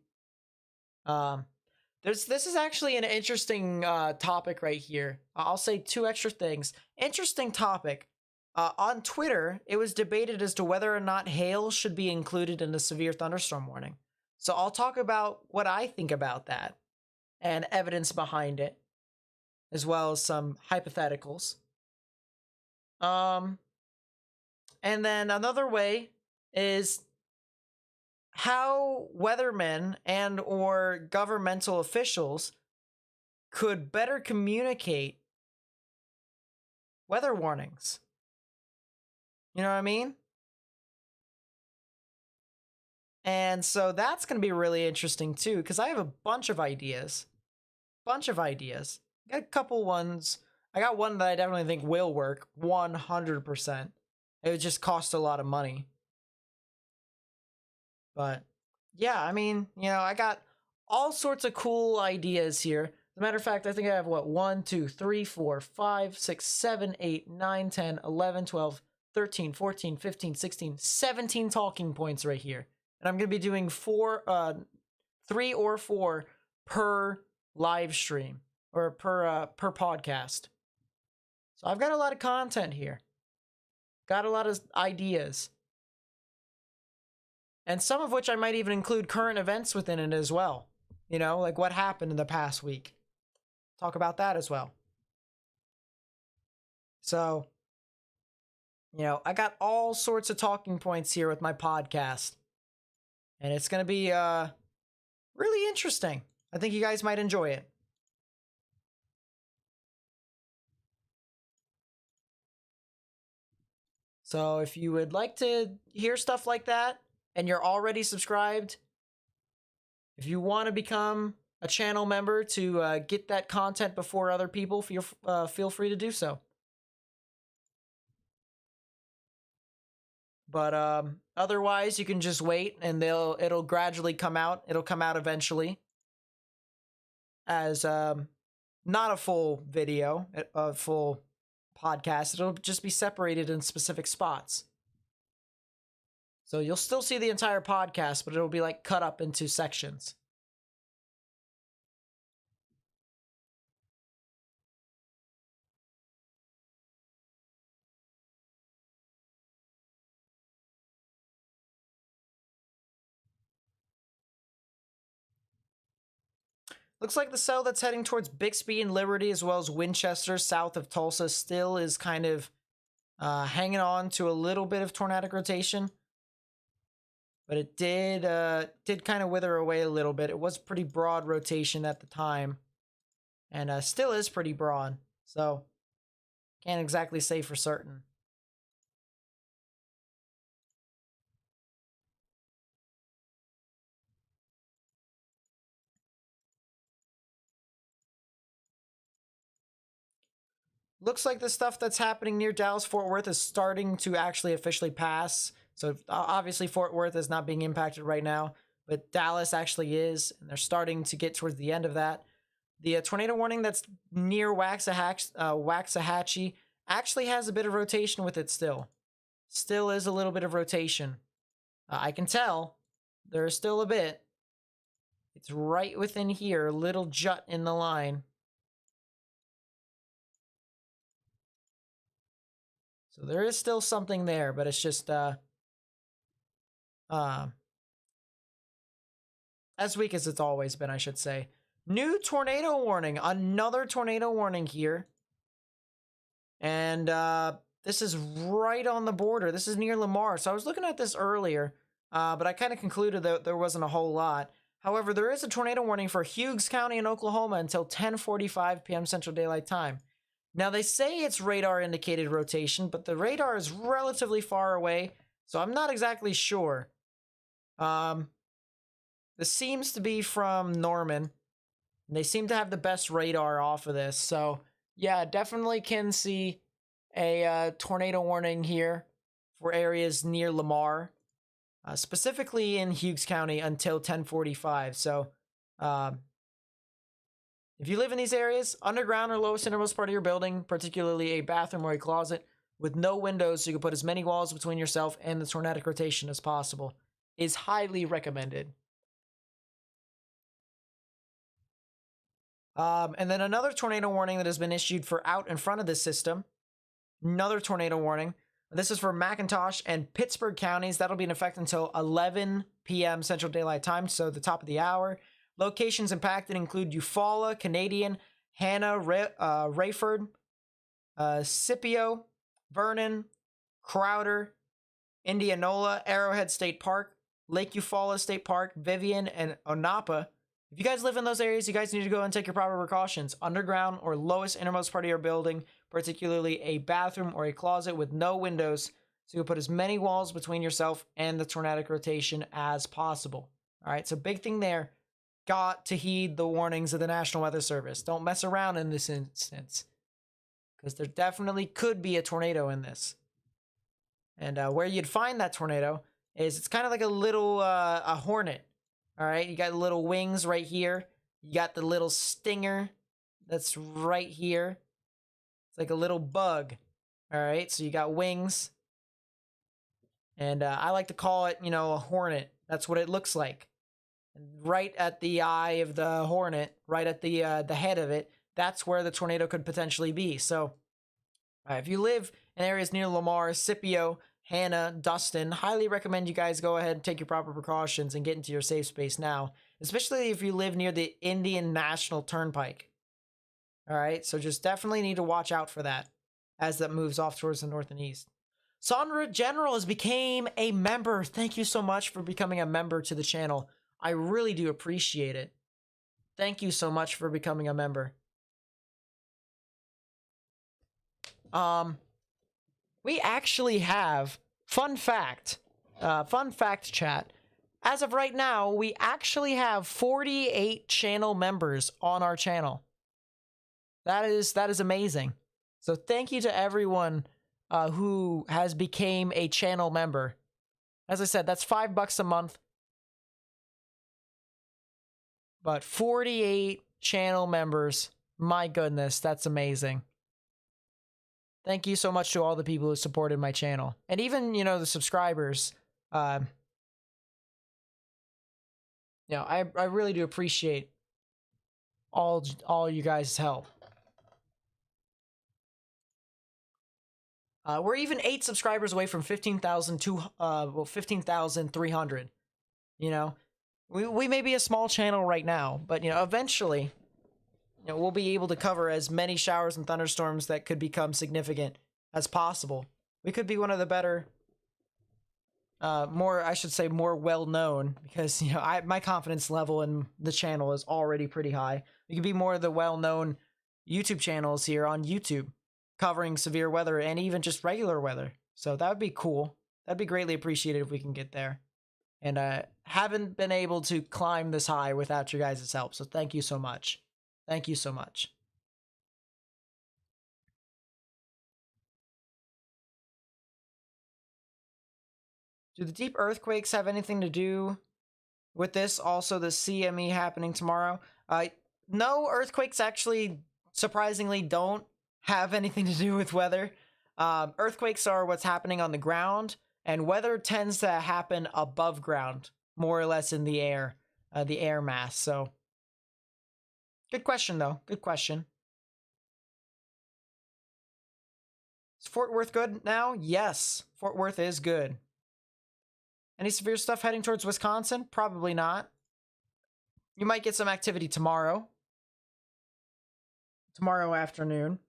This is actually an interesting topic right here. I'll say 2 extra things. Interesting topic. On Twitter, it was debated as to whether or not hail should be included in the severe thunderstorm warning. So I'll talk about what I think about that and evidence behind it, as well as some hypotheticals. And then another way is how weathermen and or governmental officials could better communicate weather warnings. You know what I mean? And so that's going to be really interesting too, because I have a bunch of ideas. I got a couple ones. I got one that I definitely think will work 100%. It would just cost a lot of money. But yeah, I mean, you know, I got all sorts of cool ideas here. As a matter of fact, I think I have what, 1, 2, 3, 4, 5, 6, 7, 8, 9, 10, 11, 12, 13, 14, 15, 16, 17 talking points right here. And I'm going to be doing 3 or 4 per live stream or per podcast. So I've got a lot of content here. Got a lot of ideas. and some of which I might even include current events within it as well. You know, like what happened in the past week. Talk about that as well. So, you know, I got all sorts of talking points here with my podcast. And it's going to be really interesting. I think you guys might enjoy it. So if you would like to hear stuff like that and you're already subscribed, if you want to become a channel member to get that content before other people, feel free to do so. But otherwise, you can just wait and it'll gradually come out. It'll come out eventually as not a full video, a full podcast. It'll just be separated in specific spots. So you'll still see the entire podcast, but it'll be like cut up into sections. Looks like the cell that's heading towards Bixby and Liberty, as well as Winchester, south of Tulsa, still is kind of hanging on to a little bit of tornadic rotation. But it did kind of wither away a little bit. It was pretty broad rotation at the time. And still is pretty broad. So, can't exactly say for certain. Looks like the stuff that's happening near Dallas-Fort Worth is starting to actually officially pass. So obviously Fort Worth is not being impacted right now, but Dallas actually is, and they're starting to get towards the end of that. The tornado warning that's near Waxahachie actually has a bit of rotation with it still. Still is a little bit of rotation. I can tell there's still a bit. It's right within here, a little jut in the line. So there is still something there, but it's just as weak as it's always been, I should say. New tornado warning. Another tornado warning here. And this is right on the border. This is near Lamar. So I was looking at this earlier, but I kind of concluded that there wasn't a whole lot. However, there is a tornado warning for Hughes County in Oklahoma until 10:45 p.m. Central Daylight Time. Now, they say it's radar-indicated rotation, but the radar is relatively far away, so I'm not exactly sure. This seems to be from Norman, and they seem to have the best radar off of this. So, yeah, definitely can see a tornado warning here for areas near Lamar, specifically in Hughes County until 10:45. So, if you live in these areas, underground or lowest innermost part of your building, particularly a bathroom or a closet, with no windows so you can put as many walls between yourself and the tornadic rotation as possible, is highly recommended. And then another tornado warning that has been issued for out in front of this system. Another tornado warning. This is for McIntosh and Pittsburgh counties. That'll be in effect until 11 p.m. Central Daylight Time, so the top of the hour. Locations impacted include Eufaula, Canadian, Hannah, Rayford, Scipio, Vernon, Crowder, Indianola, Arrowhead State Park, Lake Eufaula State Park, Vivian, and Onapa. If you guys live in those areas, you guys need to go and take your proper precautions. Underground or lowest innermost part of your building, particularly a bathroom or a closet with no windows, so you'll put as many walls between yourself and the tornadic rotation as possible. All right, so big thing there. Got to heed the warnings of the National Weather Service. Don't mess around in this instance, because there definitely could be a tornado in this. And where you'd find that tornado is it's kind of like a little a hornet. All right, you got the little wings right here. You got the little stinger that's right here. It's like a little bug. All right, so you got wings. And I like to call it, you know, a hornet. That's what it looks like. Right at the eye of the hornet, right at the head of it, that's where the tornado could potentially be. So if you live in areas near Lamar, Scipio, Hannah, Dustin. Highly recommend you guys go ahead and take your proper precautions and get into your safe space now, especially if you live near the Indian National Turnpike. All right, so just definitely need to watch out for that as that moves off towards the north and east. Sandra General has became a member. Thank you so much for becoming a member to the channel. I really do appreciate it. Thank you so much for becoming a member. We actually have, fun fact chat. As of right now, we actually have 48 channel members on our channel. That is amazing. So thank you to everyone who has became a channel member. As I said, that's $5 a month. But 48 channel members, my goodness, that's amazing. Thank you so much to all the people who supported my channel. And even, you know, the subscribers. You know, I really do appreciate all you guys' help. We're even 8 subscribers away from 15,300. You know, we may be a small channel right now, but you know, eventually, you know, we'll be able to cover as many showers and thunderstorms that could become significant as possible. We could be one of the better, more well-known, because you know, my confidence level in the channel is already pretty high. We could be more of the well-known YouTube channels here on YouTube, covering severe weather and even just regular weather. So that would be cool. That'd be greatly appreciated if we can get there. And haven't been able to climb this high without your guys' help. So thank you so much. Thank you so much. Do the deep earthquakes have anything to do with this? Also, the CME happening tomorrow? No, earthquakes actually surprisingly don't have anything to do with weather. Earthquakes are what's happening on the ground, and weather tends to happen above ground, more or less in the air mass. So, good question though. Good question. Is Fort Worth good now? Yes, Fort Worth is good. Any severe stuff heading towards Wisconsin? Probably not. You might get some activity tomorrow. Tomorrow afternoon.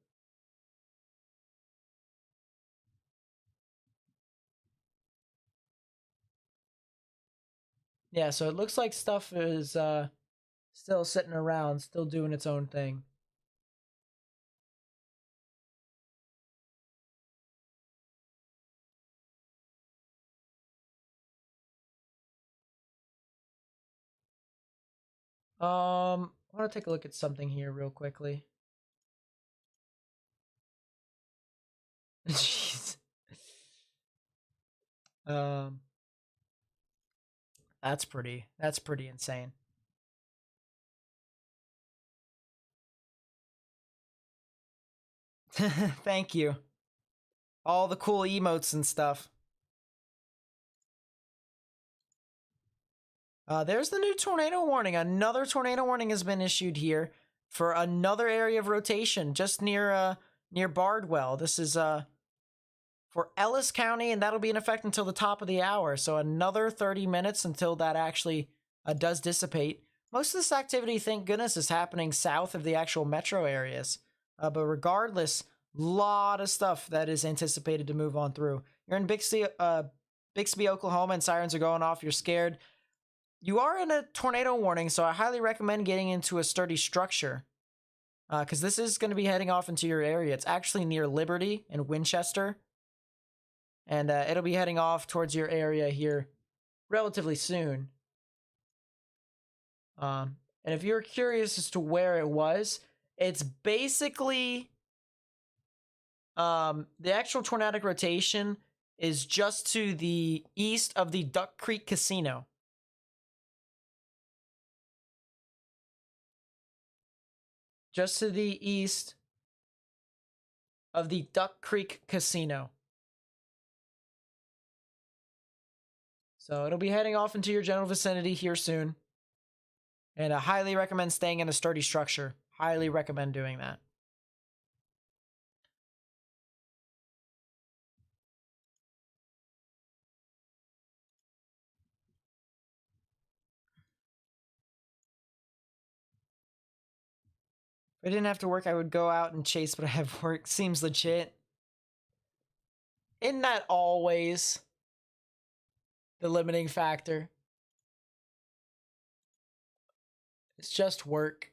Yeah, so it looks like stuff is still sitting around, still doing its own thing. I want to take a look at something here real quickly. Jeez. That's pretty insane. Thank you. All the cool emotes and stuff. There's the new tornado warning. Another tornado warning has been issued here for another area of rotation just near Bardwell. This is for Ellis County, and that'll be in effect until the top of the hour. So another 30 minutes until that actually does dissipate. Most of this activity, thank goodness, is happening south of the actual metro areas. But regardless, lot of stuff that is anticipated to move on through. You're in Bixby, Oklahoma, and sirens are going off. You're scared. You are in a tornado warning, so I highly recommend getting into a sturdy structure. Because this is going to be heading off into your area. It's actually near Liberty and Winchester. And it'll be heading off towards your area here relatively soon. And if you're curious as to where it was, it's basically the actual tornadic rotation is just to the east of the Duck Creek Casino. Just to the east of the Duck Creek Casino. So it'll be heading off into your general vicinity here soon. And I highly recommend staying in a sturdy structure. Highly recommend doing that. I didn't have to work, I would go out and chase, but I have work. Seems legit. Isn't that always the limiting factor? It's just work.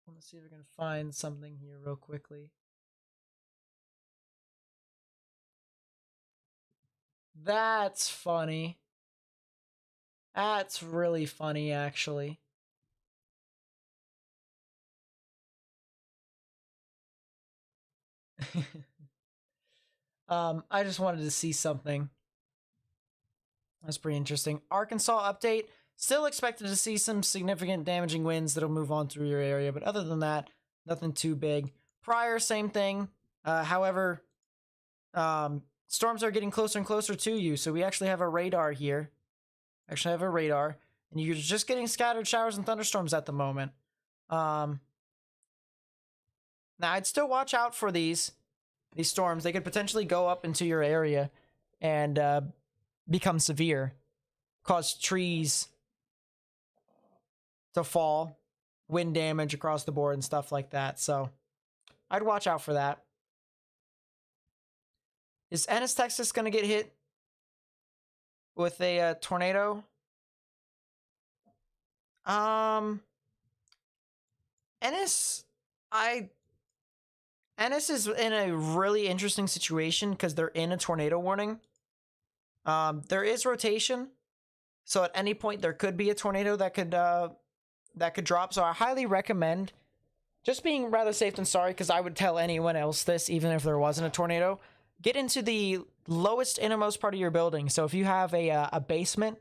Let's see if I can find something here real quickly. That's funny. That's really funny, actually. I just wanted to see something. That's pretty interesting. Arkansas update. Still expected to see some significant damaging winds that'll move on through your area, but other than that, nothing too big. Prior, same thing. However, storms are getting closer and closer to you, so we actually have a radar here. And you're just getting scattered showers and thunderstorms at the moment. Now, I'd still watch out for these storms. They could potentially go up into your area and become severe, cause trees to fall, wind damage across the board and stuff like that. So I'd watch out for that. Is Ennis, Texas going to get hit with a tornado? Ennis is in a really interesting situation because they're in a tornado warning. There is rotation, so at any point there could be a tornado that could drop. So I highly recommend just being rather safe than sorry, because I would tell anyone else this, even if there wasn't a tornado. Get into the lowest innermost part of your building. So if you have a basement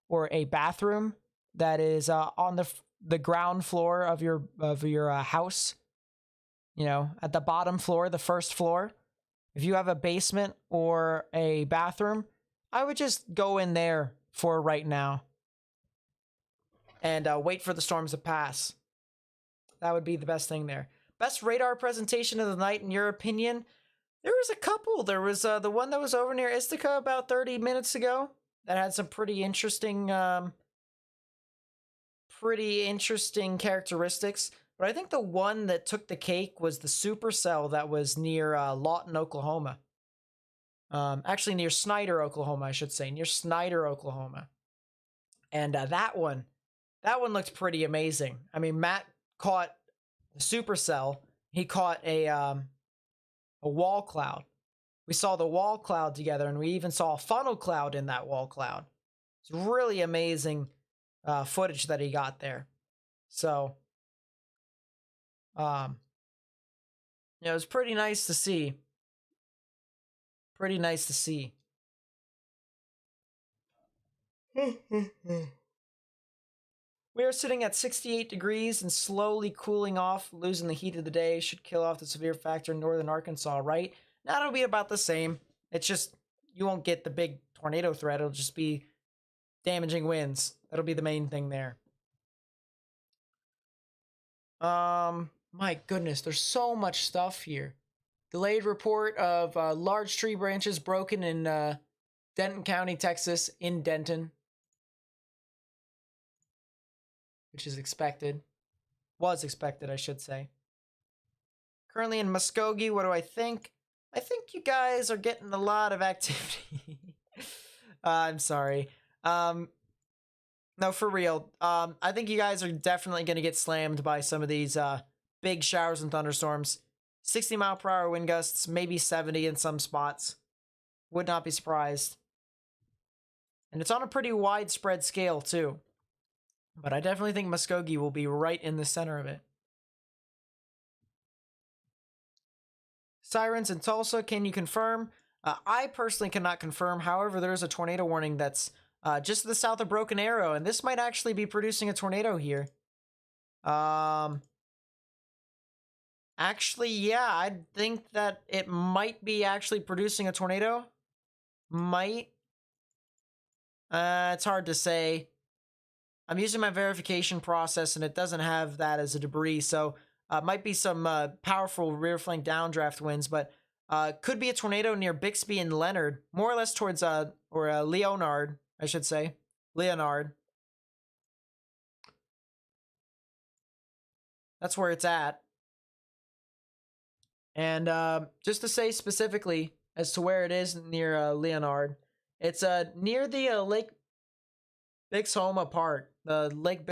or a bathroom that is on the ground floor of your house, you know, at the bottom floor, the first floor, if you have a basement or a bathroom, I would just go in there for right now and wait for the storms to pass. That would be the best thing there. Best radar presentation of the night, in your opinion? There was a couple. There was the one that was over near Istica about 30 minutes ago that had some pretty interesting characteristics. But I think the one that took the cake was the Supercell that was near Lawton, Oklahoma. Actually, near Snyder, Oklahoma, I should say. Near Snyder, Oklahoma. And that one looked pretty amazing. I mean, Matt caught the Supercell. He caught a wall cloud. We saw the wall cloud together, and we even saw a funnel cloud in that wall cloud. It's really amazing footage that he got there. So, yeah, it was pretty nice to see. Pretty nice to see. We are sitting at 68 degrees and slowly cooling off, losing the heat of the day. Should kill off the severe factor in northern Arkansas, right? Now it'll be about the same. It's just, you won't get the big tornado threat. It'll just be damaging winds. That'll be the main thing there. My goodness, there's so much stuff here. Delayed report of large tree branches broken in Denton County, Texas, in Denton. Which is expected. Was expected, I should say. Currently in Muskogee, what do I think? I think you guys are getting a lot of activity. I'm sorry. No, for real. I think you guys are definitely going to get slammed by some of these big showers and thunderstorms. 60-mile-per-hour wind gusts, maybe 70 in some spots. Would not be surprised. And it's on a pretty widespread scale, too. But I definitely think Muskogee will be right in the center of it. Sirens in Tulsa, can you confirm? I personally cannot confirm. However, there is a tornado warning that's just to the south of Broken Arrow, and this might actually be producing a tornado here. Actually, yeah, I think that it might be actually producing a tornado. Might. It's hard to say. I'm using my verification process and it doesn't have that as a debris, so might be some powerful rear flank downdraft winds, but could be a tornado near Bixby and Leonard, more or less towards Leonard, I should say. Leonard. That's where it's at. And just to say specifically as to where it is near Leonard, it's near the Lake Bixoma Park, the Lake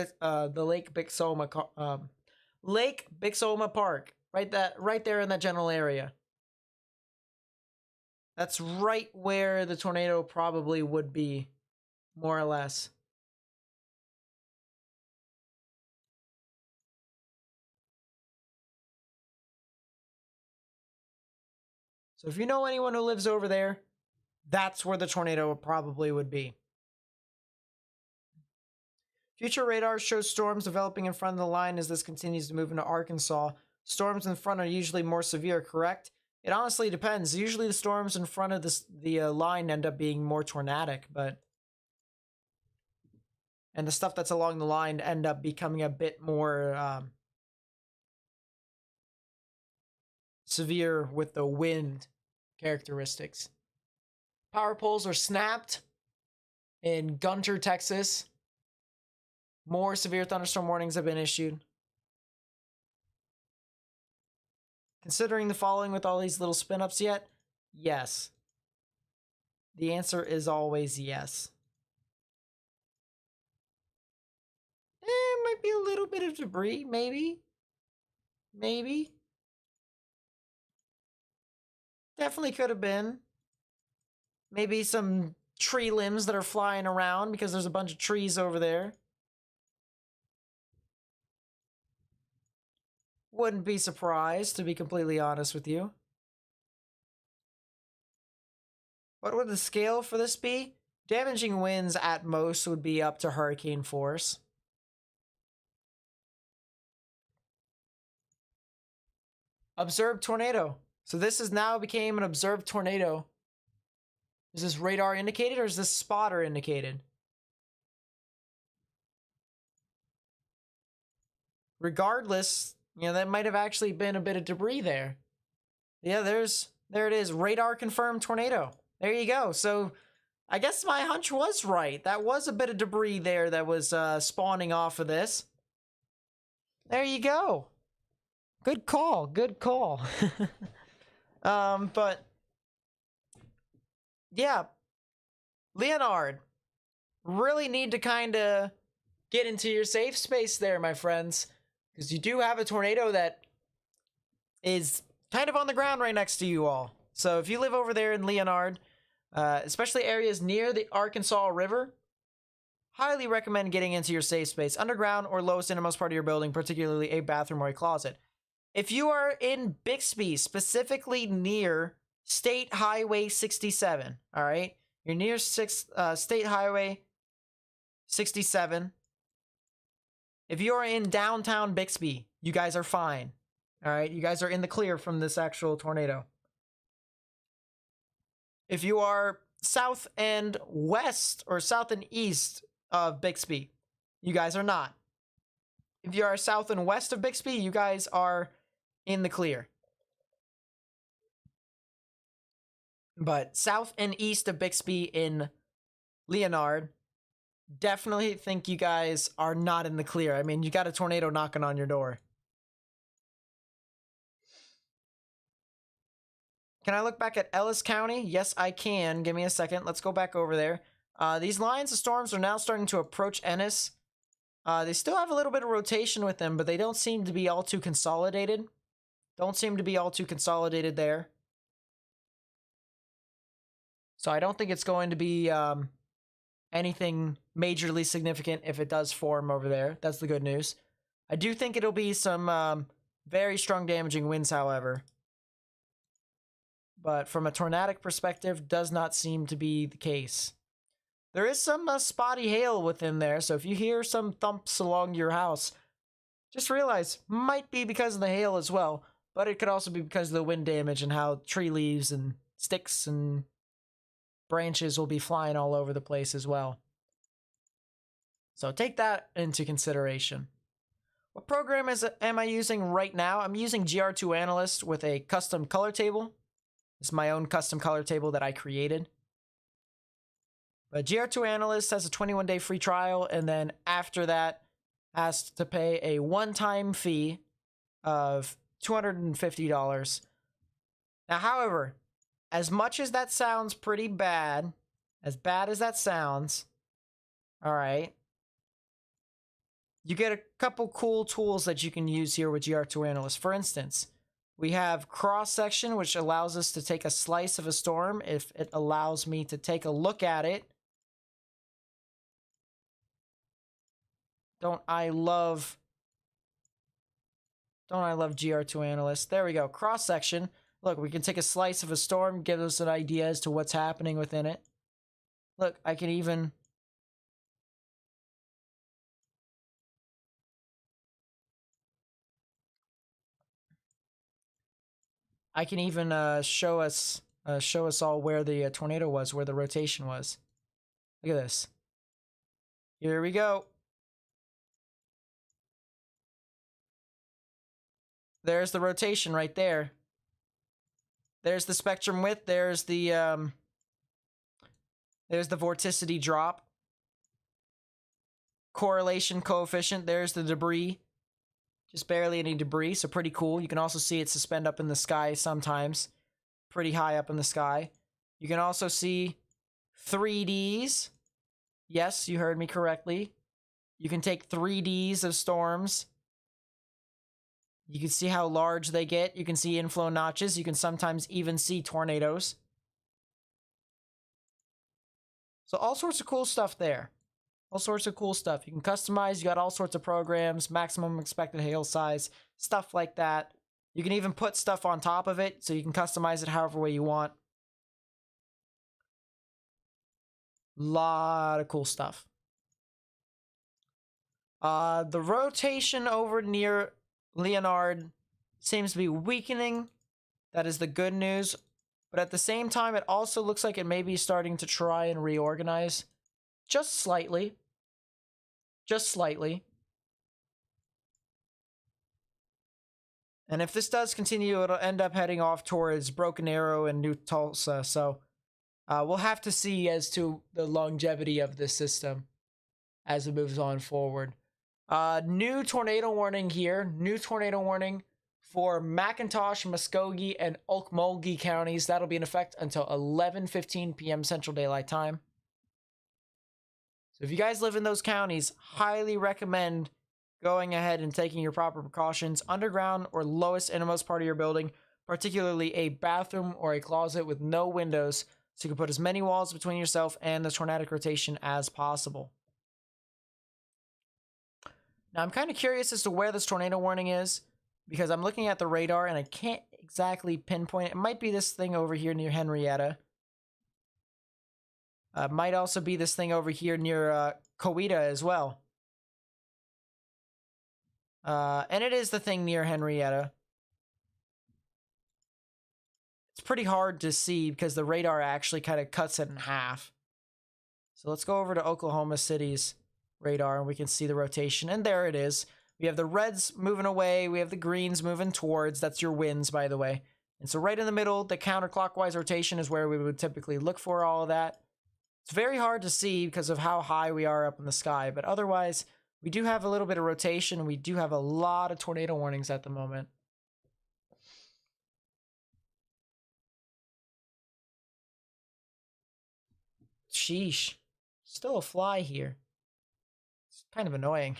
Bixoma Park, right there in that general area. That's right where the tornado probably would be, more or less. So if you know anyone who lives over there, that's where the tornado probably would be. Future radar shows storms developing in front of the line as this continues to move into Arkansas. Storms in front are usually more severe, correct? It honestly depends. Usually the storms in front of the line end up being more tornadic, and the stuff that's along the line end up becoming a bit more severe with the wind characteristics. Power poles are snapped in Gunter, Texas. More severe thunderstorm warnings have been issued. Considering the following with all these little spin-ups yet? Yes. The answer is always yes. Might be a little bit of debris, maybe. Maybe. Definitely could have been. Maybe some tree limbs that are flying around because there's a bunch of trees over there. Wouldn't be surprised, to be completely honest with you. What would the scale for this be? Damaging winds at most would be up to hurricane force. Observed tornado. So this has now became an observed tornado. Is this radar indicated or is this spotter indicated? Regardless, you know, that might have actually been a bit of debris there. Yeah, there it is. Radar confirmed tornado. There you go. So I guess my hunch was right. That was a bit of debris there that was spawning off of this. There you go. Good call. Good call. But yeah, Leonard, really need to kind of get into your safe space there, my friends, because you do have a tornado that is kind of on the ground right next to you all. So if you live over there in Leonard, especially areas near the Arkansas River, highly recommend getting into your safe space, underground or lowest innermost part of your building, particularly a bathroom or a closet. If you are in Bixby, specifically near State Highway 67, all right? You're near State Highway 67. If you are in downtown Bixby, you guys are fine, all right? You guys are in the clear from this actual tornado. If you are south and west or south and east of Bixby, you guys are not. If you are south and west of Bixby, you guys are in the clear. But south and east of Bixby in Leonard, definitely think you guys are not in the clear. I mean, you got a tornado knocking on your door. Can I look back at Ellis County? Yes, I can. Give me a second. Let's go back over there. These lines of storms are now starting to approach Ennis. They still have a little bit of rotation with them, but they don't seem to be all too consolidated. Don't seem to be all too consolidated there. So I don't think it's going to be anything majorly significant if it does form over there. That's the good news. I do think it'll be some very strong damaging winds, however. But from a tornadic perspective, does not seem to be the case. There is some spotty hail within there, so if you hear some thumps along your house, just realize, might be because of the hail as well, but it could also be because of the wind damage and how tree leaves and sticks and branches will be flying all over the place as well. So take that into consideration. What program am I using right now? I'm using GR2 Analyst with a custom color table. It's my own custom color table that I created. But GR2 Analyst has a 21-day free trial, and then after that has to pay a one-time fee of $250. Now, however, as much as that sounds pretty bad, as bad as that sounds, all right, you get a couple cool tools that you can use here with GR2 Analyst. For instance, we have cross-section, which allows us to take a slice of a storm if it allows me to take a look at it. Don't I love GR2 Analyst? There we go. Cross-section. Look, we can take a slice of a storm, give us an idea as to what's happening within it. Look, I can even show us all where the tornado was, where the rotation was. Look at this. Here we go. There's the rotation right there. There's the spectrum width. There's the vorticity drop. Correlation coefficient. There's the debris. Just barely any debris, so pretty cool. You can also see it suspend up in the sky sometimes. Pretty high up in the sky. You can also see 3Ds. Yes, you heard me correctly. You can take 3Ds of storms. You can see how large they get. You can see inflow notches. You can sometimes even see tornadoes. So all sorts of cool stuff there. All sorts of cool stuff. You can customize. You got all sorts of programs, maximum expected hail size, stuff like that. You can even put stuff on top of it, so you can customize it however way you want. Lot of cool stuff. The rotation over near Leonard seems to be weakening. That is the good news. But at the same time, it also looks like it may be starting to try and reorganize. Just slightly. Just slightly. And if this does continue, it'll end up heading off towards Broken Arrow and New Tulsa. So we'll have to see as to the longevity of this system as it moves on forward. New tornado warning here. New tornado warning for McIntosh, Muskogee, and Okmulgee counties. That'll be in effect until 11:15 p.m. Central Daylight Time. So if you guys live in those counties, highly recommend going ahead and taking your proper precautions. Underground or lowest innermost part of your building, particularly a bathroom or a closet with no windows, so you can put as many walls between yourself and the tornadic rotation as possible. Now, I'm kind of curious as to where this tornado warning is, because I'm looking at the radar and I can't exactly pinpoint it. It might be this thing over here near Henrietta. Might also be this thing over here near Coweta as well. And it is the thing near Henrietta. It's pretty hard to see because the radar actually kind of cuts it in half. So let's go over to Oklahoma City's radar and we can see the rotation. And there it is. We have the reds moving away. We have the greens moving towards. That's your winds, by the way. And so right in the middle, the counterclockwise rotation is where we would typically look for all of that. It's very hard to see because of how high we are up in the sky. But otherwise, we do have a little bit of rotation. We do have a lot of tornado warnings at the moment. Sheesh. Still a fly here. It's kind of annoying.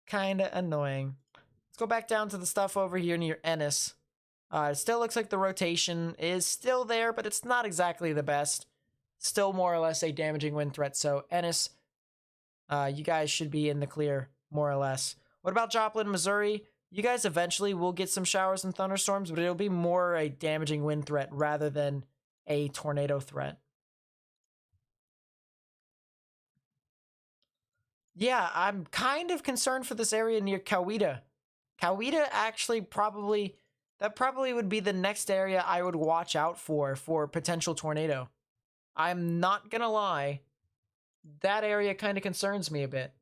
Kind of annoying. Let's go back down to the stuff over here near Ennis. It still looks like the rotation is still there, but it's not exactly the best. Still more or less a damaging wind threat. So Ennis, you guys should be in the clear, more or less. What about Joplin, Missouri? You guys eventually will get some showers and thunderstorms, but it'll be more a damaging wind threat rather than a tornado threat. Yeah, I'm kind of concerned for this area near Coweta. Coweta actually probably would be the next area I would watch out for potential tornado. I'm not gonna lie. that area kind of concerns me a bit.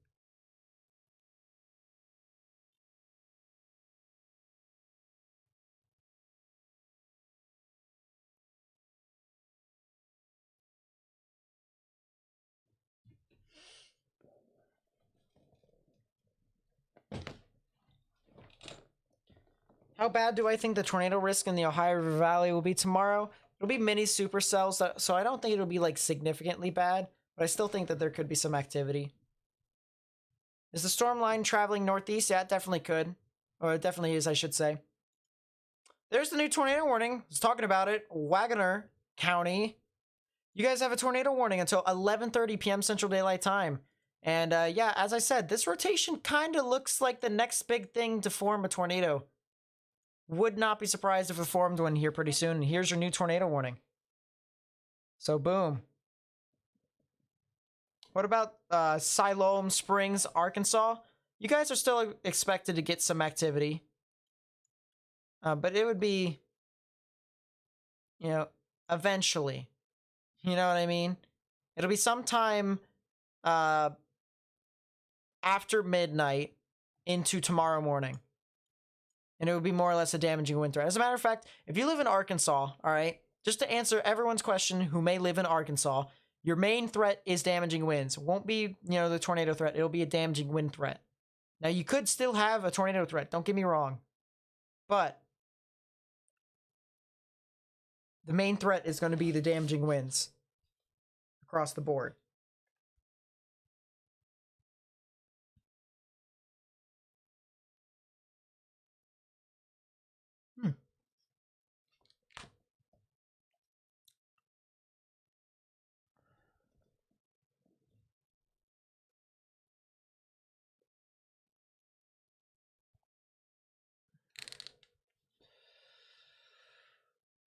How bad do I think the tornado risk in the Ohio River Valley will be tomorrow? It'll be mini supercells, so I don't think it'll be like significantly bad, but I still think that there could be some activity. Is the storm line traveling northeast? Yeah, it definitely could. Or it definitely is, I should say. There's the new tornado warning. I was talking about it. Wagoner County. You guys have a tornado warning until 11:30 p.m. Central Daylight Time. And yeah, as I said, this rotation kind of looks like the next big thing to form a tornado. Would not be surprised if it formed one here pretty soon. And here's your new tornado warning. So boom. What about Siloam Springs, Arkansas? You guys are still expected to get some activity. But it would be, you know, eventually. You know what I mean? It'll be sometime after midnight into tomorrow morning. And it would be more or less a damaging wind threat. As a matter of fact, if you live in Arkansas, all right, just to answer everyone's question who may live in Arkansas, your main threat is damaging winds. It won't be, you know, the tornado threat. It'll be a damaging wind threat. Now, you could still have a tornado threat. Don't get me wrong. But the main threat is going to be the damaging winds across the board.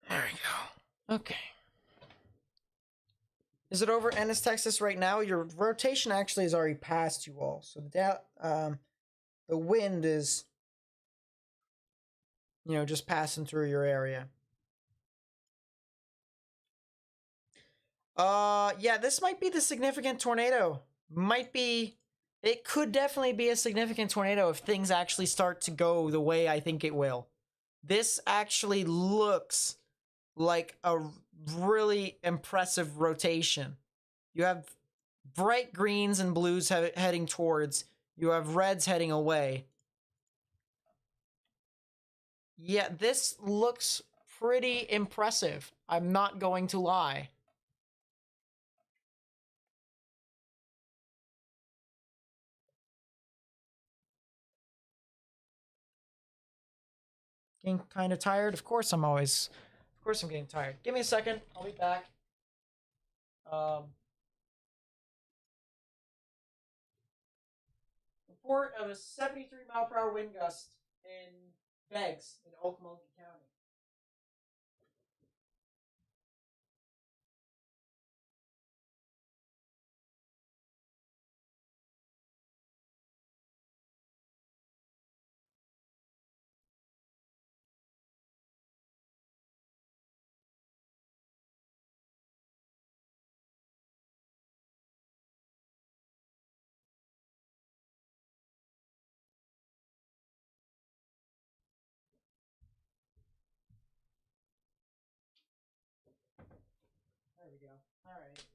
There we go. Okay. Is it over Ennis, Texas right now? Your rotation actually has already passed you all. So the wind is, you know, just passing through your area. Yeah, this might be the significant tornado. It could definitely be a significant tornado if things actually start to go the way I think it will. This actually looks like a really impressive rotation. You have bright greens and blues heading towards. You have reds heading away. Yeah, this looks pretty impressive. I'm not going to lie. Getting kind of tired? Of course I'm getting tired. Give me a second. I'll be back. Report of a 73-mile-per-hour wind gust in Beggs in Okmulgee County. There we go. All right.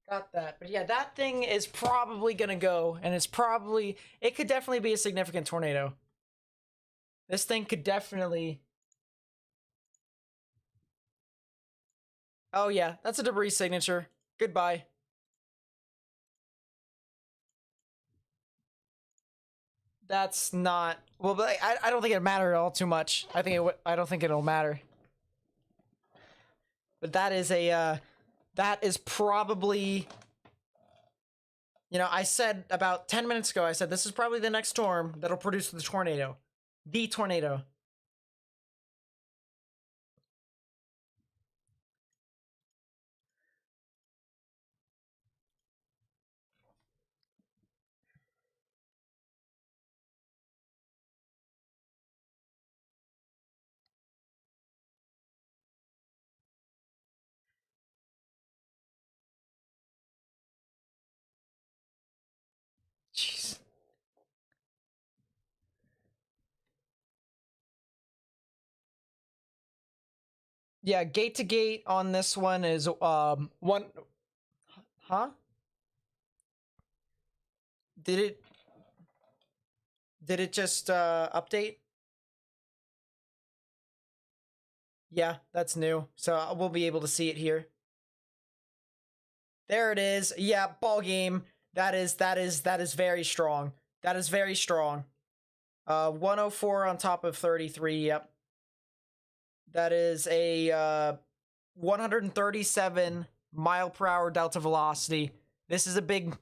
Got that. But yeah, that thing is probably going to go, and it could definitely be a significant tornado. This thing could definitely... Oh yeah, that's a debris signature. Goodbye. That's not... Well, but I don't think it'll matter at all too much. I don't think it'll matter. But that is probably... You know, I said about 10 minutes ago, I said this is probably the next storm that'll produce the tornado. The tornado. Yeah, gate to gate on this one is one. Huh? Did it just update? Yeah, that's new. So we'll be able to see it here. There it is. Yeah, ball game. That is very strong. That is very strong. 104 on top of 33. Yep. That is a 137 mile per hour delta velocity. This is a big.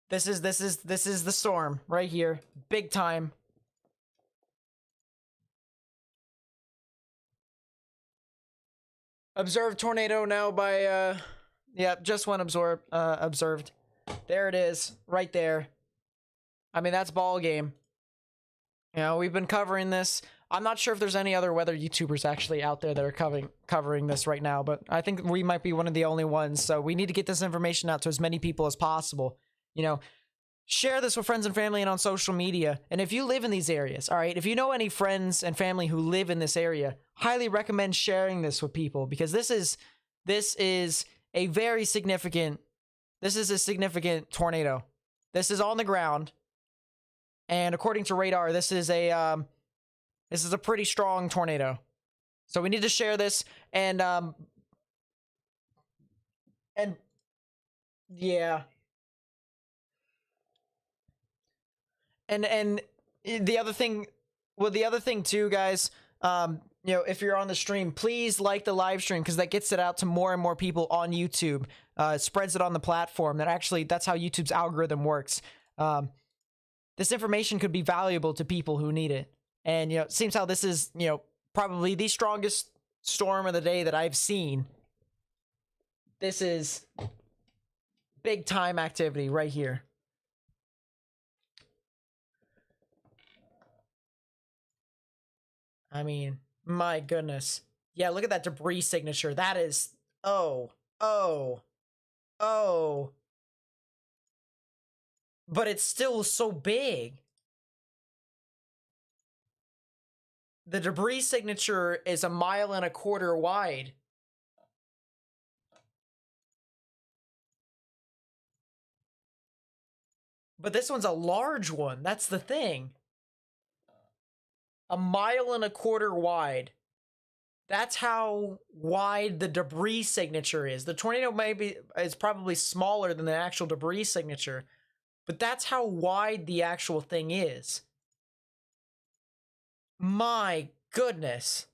This is the storm right here. Big time. Observed tornado now by yeah, just one observed. There it is, right there. I mean, that's ball game. You know, we've been covering this. I'm not sure if there's any other weather YouTubers actually out there that are covering this right now, but I think we might be one of the only ones. So we need to get this information out to as many people as possible. You know, share this with friends and family and on social media. And if you live in these areas, all right, if you know any friends and family who live in this area, highly recommend sharing this with people, because this is a very significant, this is a significant tornado. This is on the ground. And according to radar, this is a pretty strong tornado. So we need to share this and yeah. And the other thing, well, the other thing too, guys, you know, if you're on the stream, please like the live stream, because that gets it out to more and more people on YouTube. It spreads it on the platform. That's how YouTube's algorithm works. This information could be valuable to people who need it. And, you know, it seems how this is, you know, probably the strongest storm of the day that I've seen. This is big time activity right here. I mean, my goodness. Yeah, look at that debris signature. That is, oh. But it's still so big. The debris signature is 1.25 miles wide. But this one's a large one. That's the thing. 1.25 miles wide. That's how wide the debris signature is. The tornado is probably smaller than the actual debris signature, but that's how wide the actual thing is. My goodness.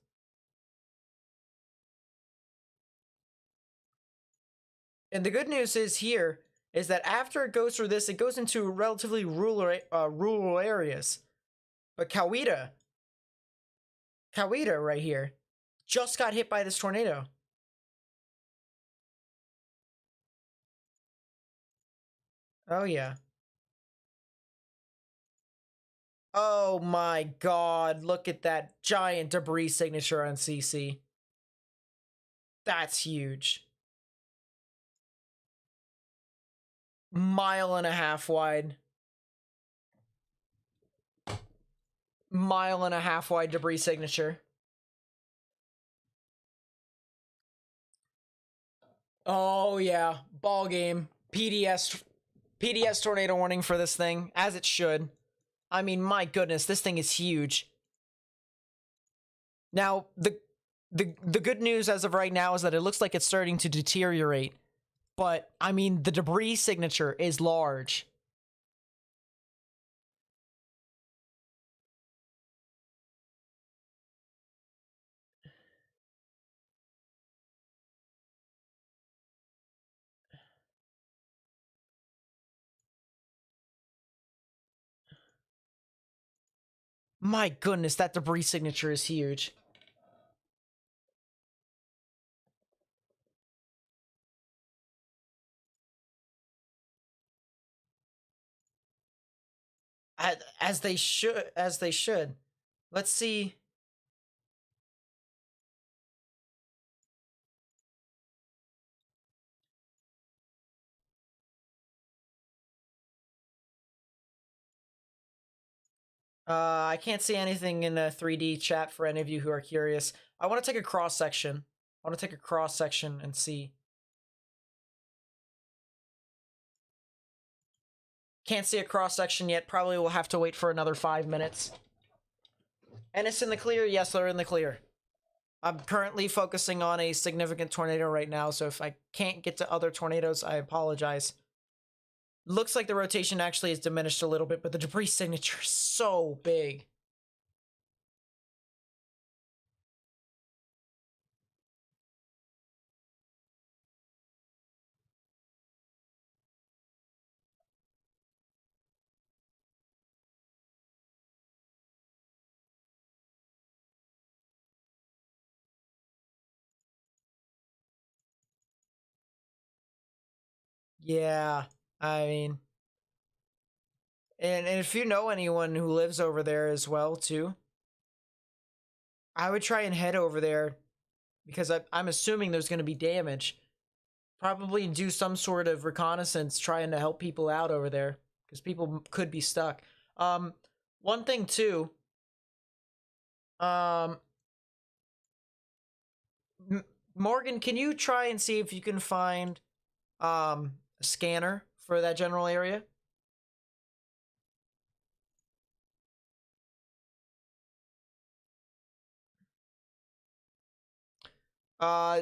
And the good news is that after it goes through this, it goes into relatively rural areas. But Coweta right here just got hit by this tornado. Oh yeah. Oh my god, look at that giant debris signature on CC. That's huge. 1.5 miles wide. 1.5 miles wide debris signature. Oh yeah, ball game. PDS tornado warning for this thing, as it should. I mean, my goodness, this thing is huge. Now, the good news as of right now is that it looks like it's starting to deteriorate. But, I mean, the debris signature is large. My goodness, that debris signature is huge. As they should. Let's see. I can't see anything in the 3D chat for any of you who are curious. I want to take a cross section. I want to take a cross section and see. Can't see a cross section yet. Probably will have to wait for another 5 minutes. And it's in the clear. Yes, they're in the clear. I'm currently focusing on a significant tornado right now, so if I can't get to other tornadoes, I apologize. Looks like the rotation actually has diminished a little bit, but the debris signature is so big. Yeah, I mean, and if you know anyone who lives over there as well, too, I would try and head over there because I'm assuming there's going to be damage. Probably do some sort of reconnaissance trying to help people out over there because people could be stuck. One thing, too, Morgan, can you try and see if you can find a scanner for that general area?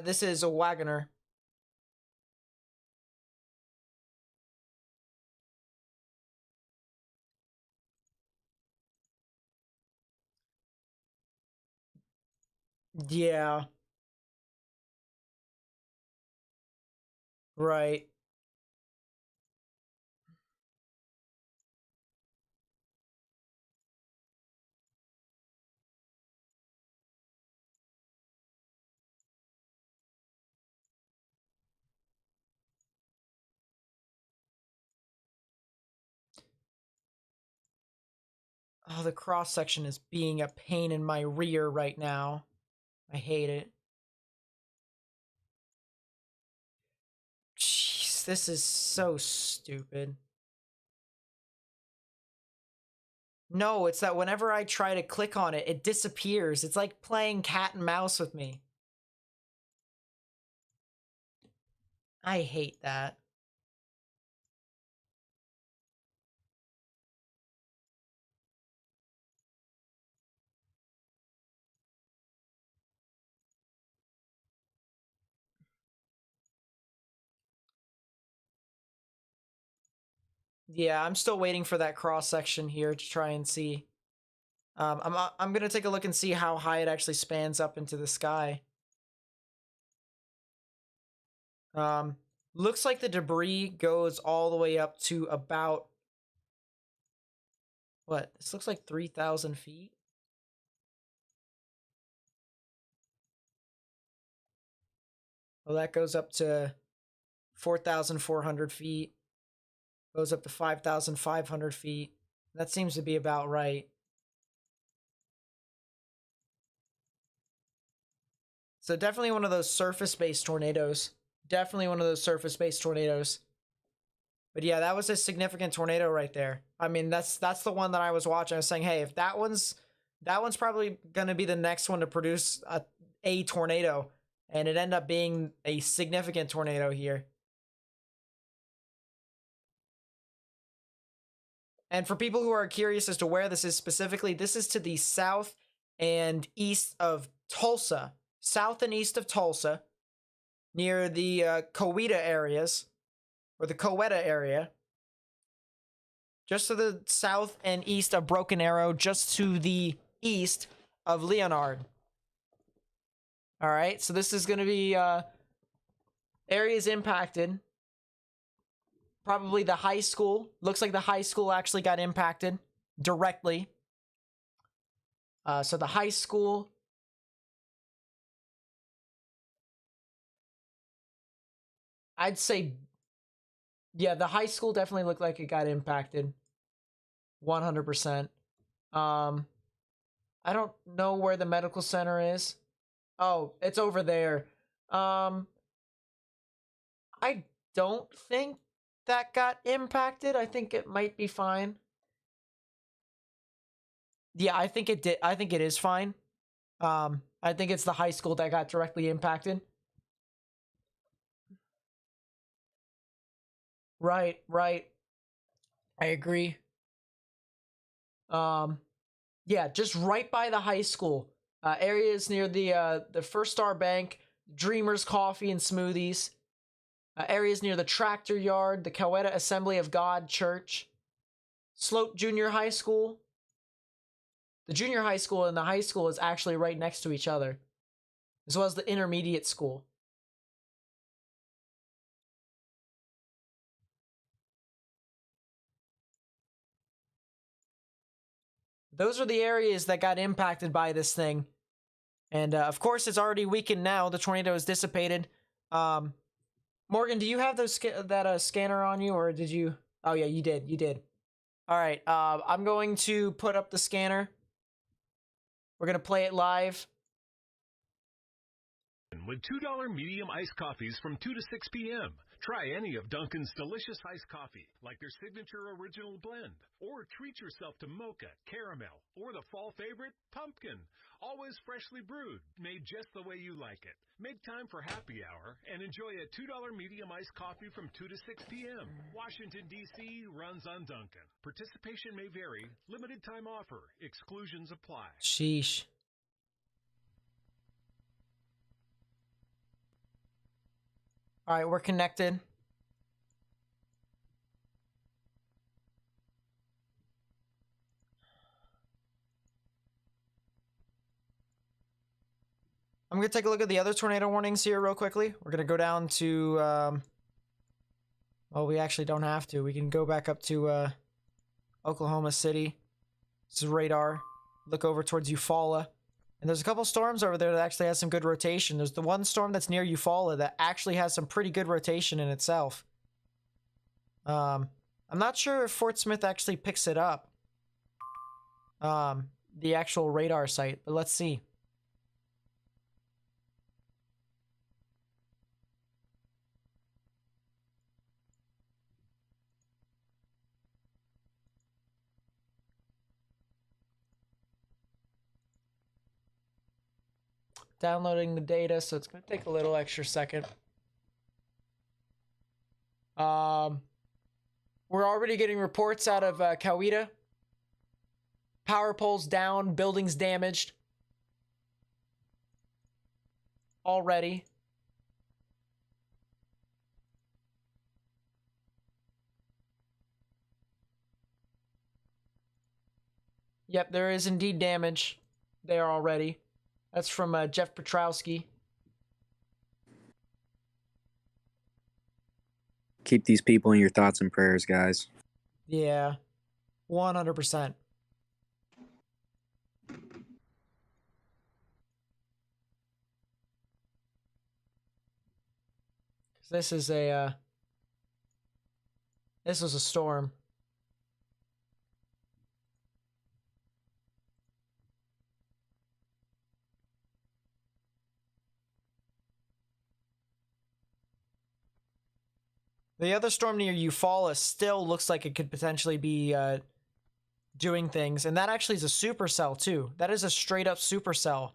This is a Wagoner. Yeah. Right. Oh, the cross section is being a pain in my rear right now. I hate it. Jeez, this is so stupid. No, it's that whenever I try to click on it, it disappears. It's like playing cat and mouse with me. I hate that. Yeah, I'm still waiting for that cross section here to try and see. I'm gonna take a look and see how high it actually spans up into the sky. Looks like the debris goes all the way up to about what? This looks like 3,000 feet. Well, that goes up to 4,400 feet. Goes up to 5,500 feet. That seems to be about right. So definitely one of those surface-based tornadoes. Definitely one of those surface-based tornadoes. But yeah, that was a significant tornado right there. I mean, that's the one that I was watching. I was saying, hey, if that one's probably gonna be the next one to produce a tornado, and it ended up being a significant tornado here. And for people who are curious as to where this is specifically, this is to the south and east of Tulsa. South and east of Tulsa, near the Coweta areas, or the Coweta area. Just to the south and east of Broken Arrow, just to the east of Leonard. All right, so this is going to be areas impacted. Probably the high school. Looks like the high school actually got impacted directly. So the high school. I'd say, yeah, the high school definitely looked like it got impacted. 100%. I don't know where the medical center is. Oh, it's over there. I don't think that got impacted. I think it might be fine. Yeah, I think it did. I think it is fine. I think it's the high school that got directly impacted. Right, right. I agree. Yeah, just right by the high school. Areas near the First Star Bank, Dreamers Coffee and Smoothies. Areas near the Tractor Yard, the Coweta Assembly of God Church, Slope Junior High School. The junior high school and the high school is actually right next to each other, as well as the intermediate school. Those are the areas that got impacted by this thing. And of course, it's already weakened now. The tornado is dissipated. Morgan, do you have those that scanner on you, or did you? Oh yeah, you did. You did. All right. I'm going to put up the scanner. We're gonna play it live. With $2 medium iced coffees from 2 to 6 p.m. Try any of Dunkin's delicious iced coffee, like their signature original blend. Or treat yourself to mocha, caramel, or the fall favorite, pumpkin. Always freshly brewed, made just the way you like it. Make time for happy hour and enjoy a $2 medium iced coffee from 2 to 6 p.m. Washington, D.C. runs on Dunkin'. Participation may vary. Limited time offer. Exclusions apply. Sheesh. All right, we're connected. I'm going to take a look at the other tornado warnings here real quickly. We're going to go down to, well, we actually don't have to. We can go back up to Oklahoma City. This is radar. Look over towards Eufaula. And there's a couple storms over there that actually has some good rotation. There's the one storm that's near Eufaula that actually has some pretty good rotation in itself. I'm not sure if Fort Smith actually picks it up. The actual radar site, but let's see. Downloading the data, so it's going to take a little extra second. We're already getting reports out of Coweta. Power poles down, buildings damaged. Already. Yep, there is indeed damage there already. That's from Jeff Petrowski. Keep these people in your thoughts and prayers, guys. Yeah, 100%. This is a this was a storm. The other storm near Eufaula still looks like it could potentially be doing things, and that actually is a supercell too. That is a straight up supercell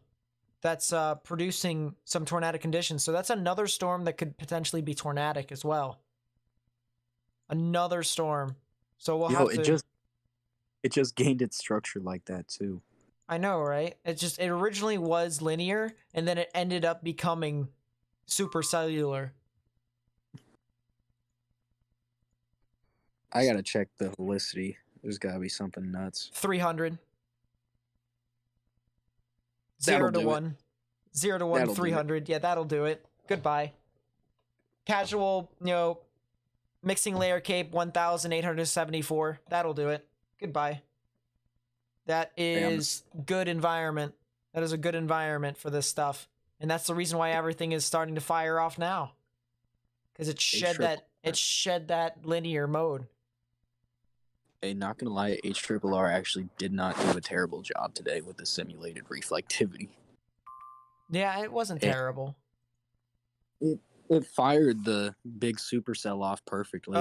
that's producing some tornadic conditions. So that's another storm that could potentially be tornadic as well. Another storm. So we'll have to. It just gained its structure like that too. I know, right? It originally was linear, and then it ended up becoming supercellular. I gotta check the helicity. There's gotta be something nuts. 300. That'll 0 to do it. 1. 0 to 1, That'll do it. 300. Yeah, that'll do it. Goodbye. Casual, mixing layer cape, 1,874. That'll do it. Goodbye. That is good environment. That is a good environment for this stuff. And that's the reason why everything is starting to fire off now. Because it shed that linear mode. Hey, not gonna lie, HRRR actually did not do a terrible job today with the simulated reflectivity. Yeah, it wasn't terrible. It fired the big supercell off perfectly.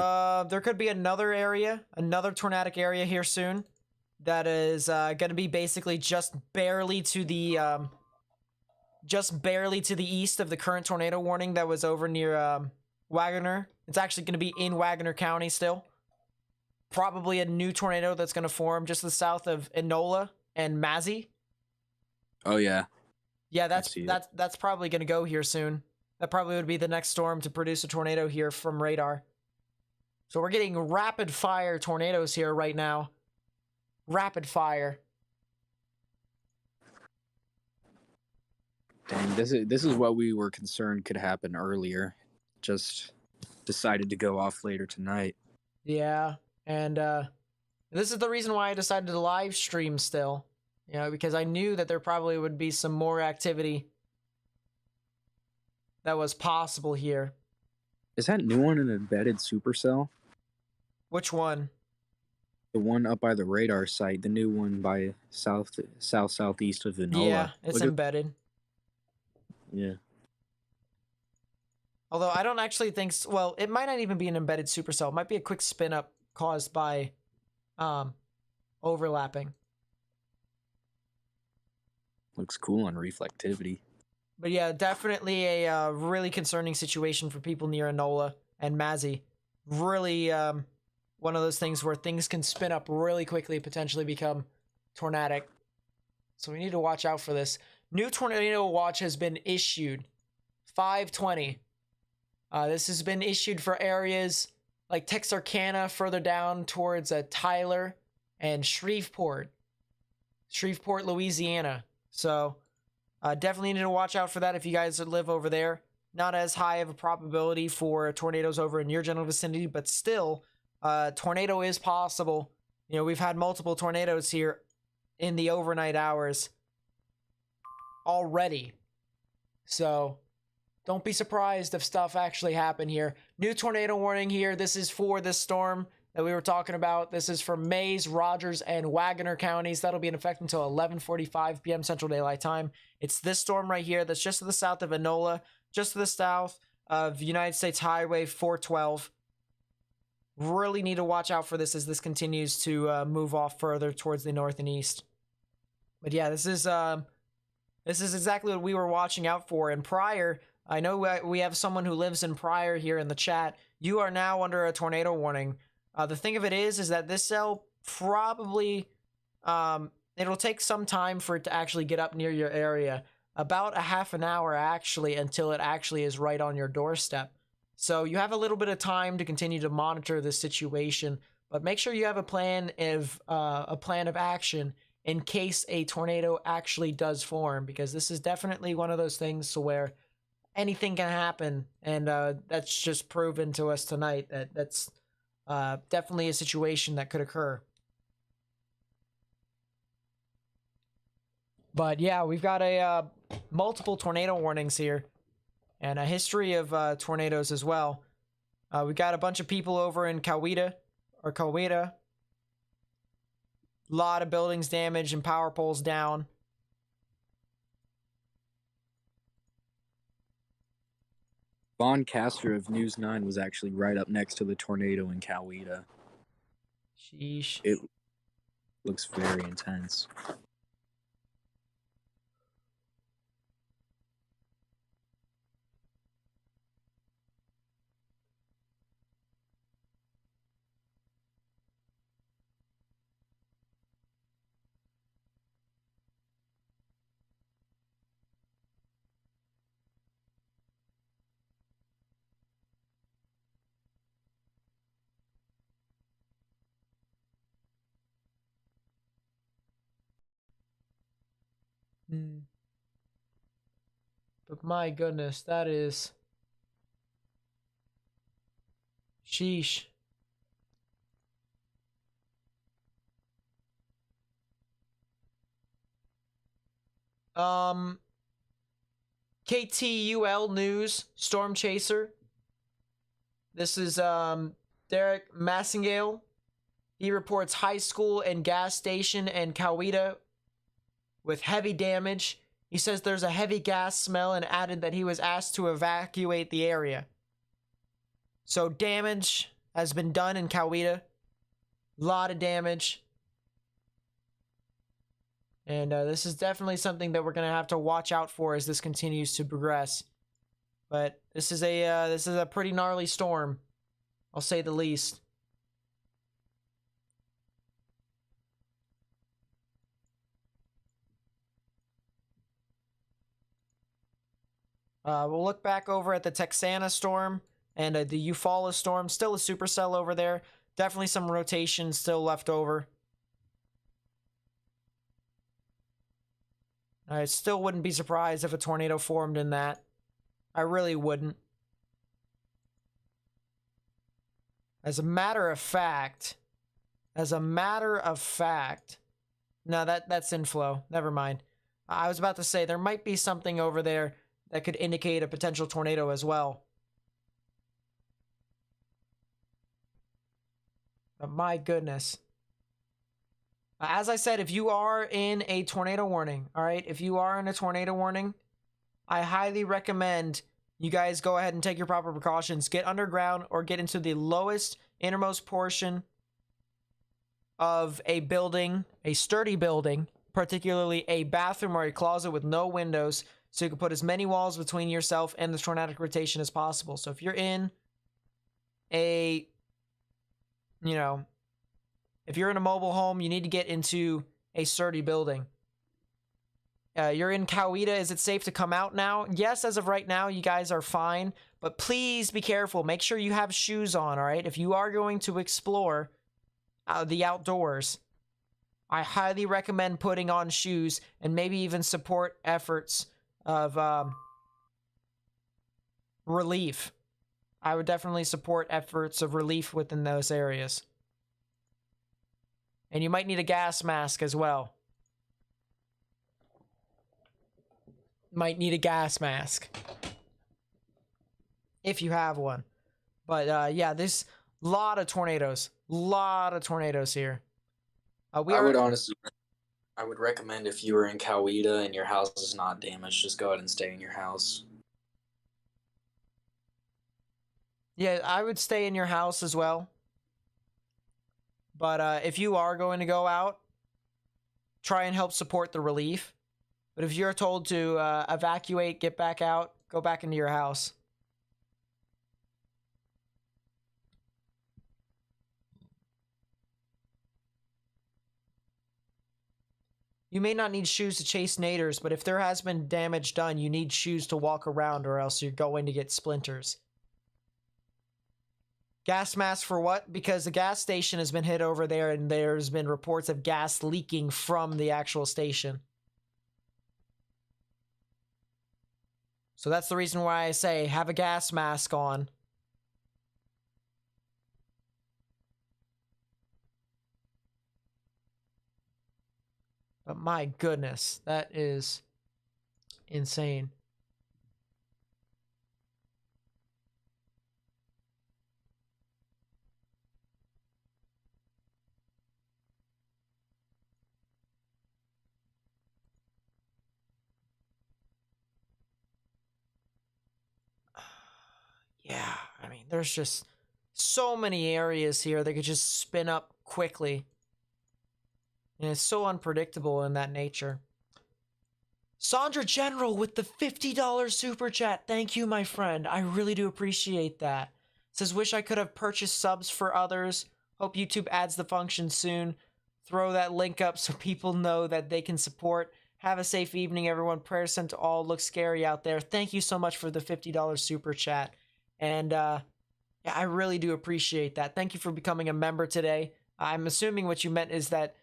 There could be another area, another tornadic area here soon that is going to be basically just barely to the just barely to the east of the current tornado warning that was over near Wagoner. It's actually going to be in Wagoner County still. Probably a new tornado that's going to form just to the south of Enola and Mazzy. Oh yeah. Yeah, see that's probably going to go here soon. That probably would be the next storm to produce a tornado here from radar. So we're getting rapid fire tornadoes here right now. Rapid fire. Dang, this is what we were concerned could happen earlier. Just decided to go off later tonight. Yeah, and this is the reason why I decided to live stream still. You know, because I knew that there probably would be some more activity that was possible here. Is that new one an embedded supercell? Which one? The one up by the radar site, the new one by southeast of Enola. Yeah, it's embedded. Yeah. Although I don't actually think, well, it might not even be an embedded supercell. It might be a quick spin up caused by overlapping. Looks cool on reflectivity. But yeah, definitely a really concerning situation for people near Enola and Mazzy. Really one of those things where things can spin up really quickly, potentially become tornadic. So we need to watch out for this. New tornado watch has been issued. 5:20. This has been issued for areas like Texarkana, further down towards Tyler and Shreveport, Louisiana. So definitely need to watch out for that if you guys live over there. Not as high of a probability for tornadoes over in your general vicinity, but still, tornado is possible. You know, we've had multiple tornadoes here in the overnight hours already. So don't be surprised if stuff actually happened here. New tornado warning here. This is for this storm that we were talking about. This is for Mays, Rogers, and Wagoner counties. That'll be in effect until 11:45 p.m. Central Daylight Time. It's this storm right here that's just to the south of Enola, just to the south of United States Highway 412. Really need to watch out for this as this continues to move off further towards the north and east. But yeah, this is exactly what we were watching out for. And Pryor, I know we have someone who lives in Pryor here in the chat. You are now under a tornado warning. The thing of it is that this cell probably, it'll take some time for it to actually get up near your area. About a half an hour, actually, until it actually is right on your doorstep. So you have a little bit of time to continue to monitor this situation, but make sure you have a plan of action in case a tornado actually does form, because this is definitely one of those things to where anything can happen, and that's just proven to us tonight that that's definitely a situation that could occur. But yeah, we've got a multiple tornado warnings here, and a history of tornadoes as well. We got a bunch of people over in Coweta. A lot of buildings damaged and power poles down. Von Castor of News 9 was actually right up next to the tornado in Coweta. Sheesh. It looks very intense. But my goodness, that is... Sheesh. KTUL News, Storm Chaser. This is Derek Massingale. He reports high school and gas station in Coweta with heavy damage. He says there's a heavy gas smell and added that he was asked to evacuate the area. So damage has been done in Coweta. A lot of damage. And this is definitely something that we're going to have to watch out for as this continues to progress. But this is a pretty gnarly storm, I'll say the least. We'll look back over at the Texana storm and the Eufaula storm. Still a supercell over there. Definitely some rotation still left over. I still wouldn't be surprised if a tornado formed in that. I really wouldn't. As a matter of fact, no, that's inflow. Never mind. I was about to say there might be something over there that could indicate a potential tornado as well. But my goodness. As I said, if you are in a tornado warning, all right, if you are in a tornado warning, I highly recommend you guys go ahead and take your proper precautions. Get underground or get into the lowest, innermost portion of a building, a sturdy building, particularly a bathroom or a closet with no windows, so you can put as many walls between yourself and the tornadic rotation as possible. So if you're in a, if you're in a mobile home, you need to get into a sturdy building. You're in Coweta. Is it safe to come out now? Yes, as of right now, you guys are fine. But please be careful. Make sure you have shoes on, all right? If you are going to explore the outdoors, I highly recommend putting on shoes and maybe even support efforts of relief. I would definitely support efforts of relief within those areas. And you might need a gas mask as well. Might need a gas mask if you have one. But yeah, there's a lot of tornadoes. Here. I would recommend if you were in Coweta and your house is not damaged, just go ahead and stay in your house. Yeah, I would stay in your house as well. But if you are going to go out, try and help support the relief. But if you're told to evacuate, get back out, go back into your house. You may not need shoes to chase naders, but if there has been damage done, you need shoes to walk around or else you're going to get splinters. Gas mask for what? Because the gas station has been hit over there and there's been reports of gas leaking from the actual station. So that's the reason why I say have a gas mask on. But my goodness, that is insane. Yeah, I mean, there's just so many areas here that could just spin up quickly. And it's so unpredictable in that nature. Sandra General with the $50 super chat. Thank you, my friend. I really do appreciate that. Says, wish I could have purchased subs for others. Hope YouTube adds the function soon. Throw that link up so people know that they can support. Have a safe evening, everyone. Prayers sent to all. Looks scary out there. Thank you so much for the $50 super chat. And yeah, I really do appreciate that. Thank you for becoming a member today. I'm assuming what you meant is that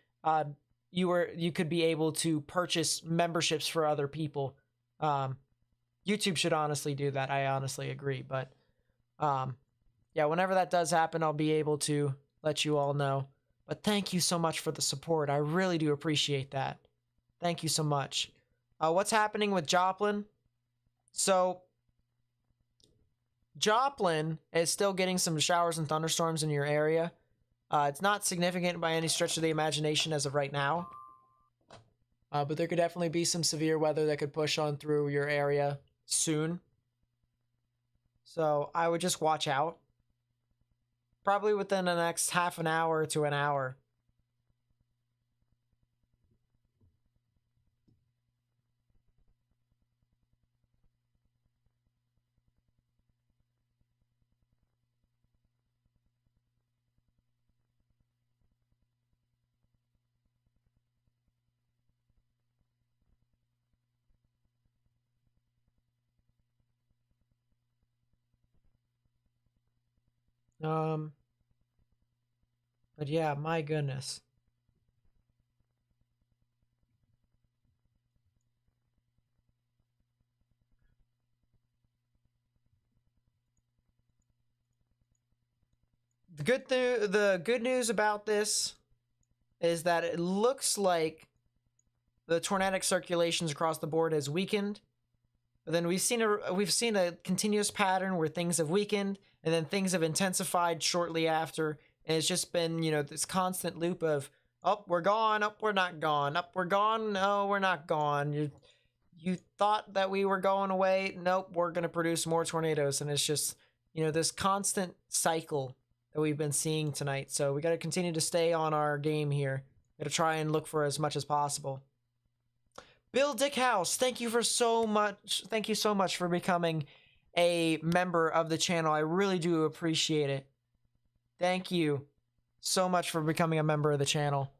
you could be able to purchase memberships for other people. YouTube should honestly do that. I honestly agree. But yeah, whenever that does happen, I'll be able to let you all know. But thank you so much for the support. I really do appreciate that. Thank you so much. What's happening with Joplin? So Joplin is still getting some showers and thunderstorms in your area. It's not significant by any stretch of the imagination as of right now. But there could definitely be some severe weather that could push on through your area soon. So I would just watch out. Probably within the next half an hour to an hour. But yeah, my goodness. The good news about this is that it looks like the tornadic circulations across the board has weakened. But then we've seen a continuous pattern where things have weakened and then things have intensified shortly after, and it's just been, this constant loop of up, we're gone, up, we're not gone, up, we're gone, no, we're not gone. You thought that we were going away, nope, we're gonna produce more tornadoes, and it's just, this constant cycle that we've been seeing tonight. So we got to continue to stay on our game here. Got to try and look for as much as possible. Bill Dickhouse, thank you so much for becoming a member of the channel. I really do appreciate it. Thank you so much for becoming a member of the channel.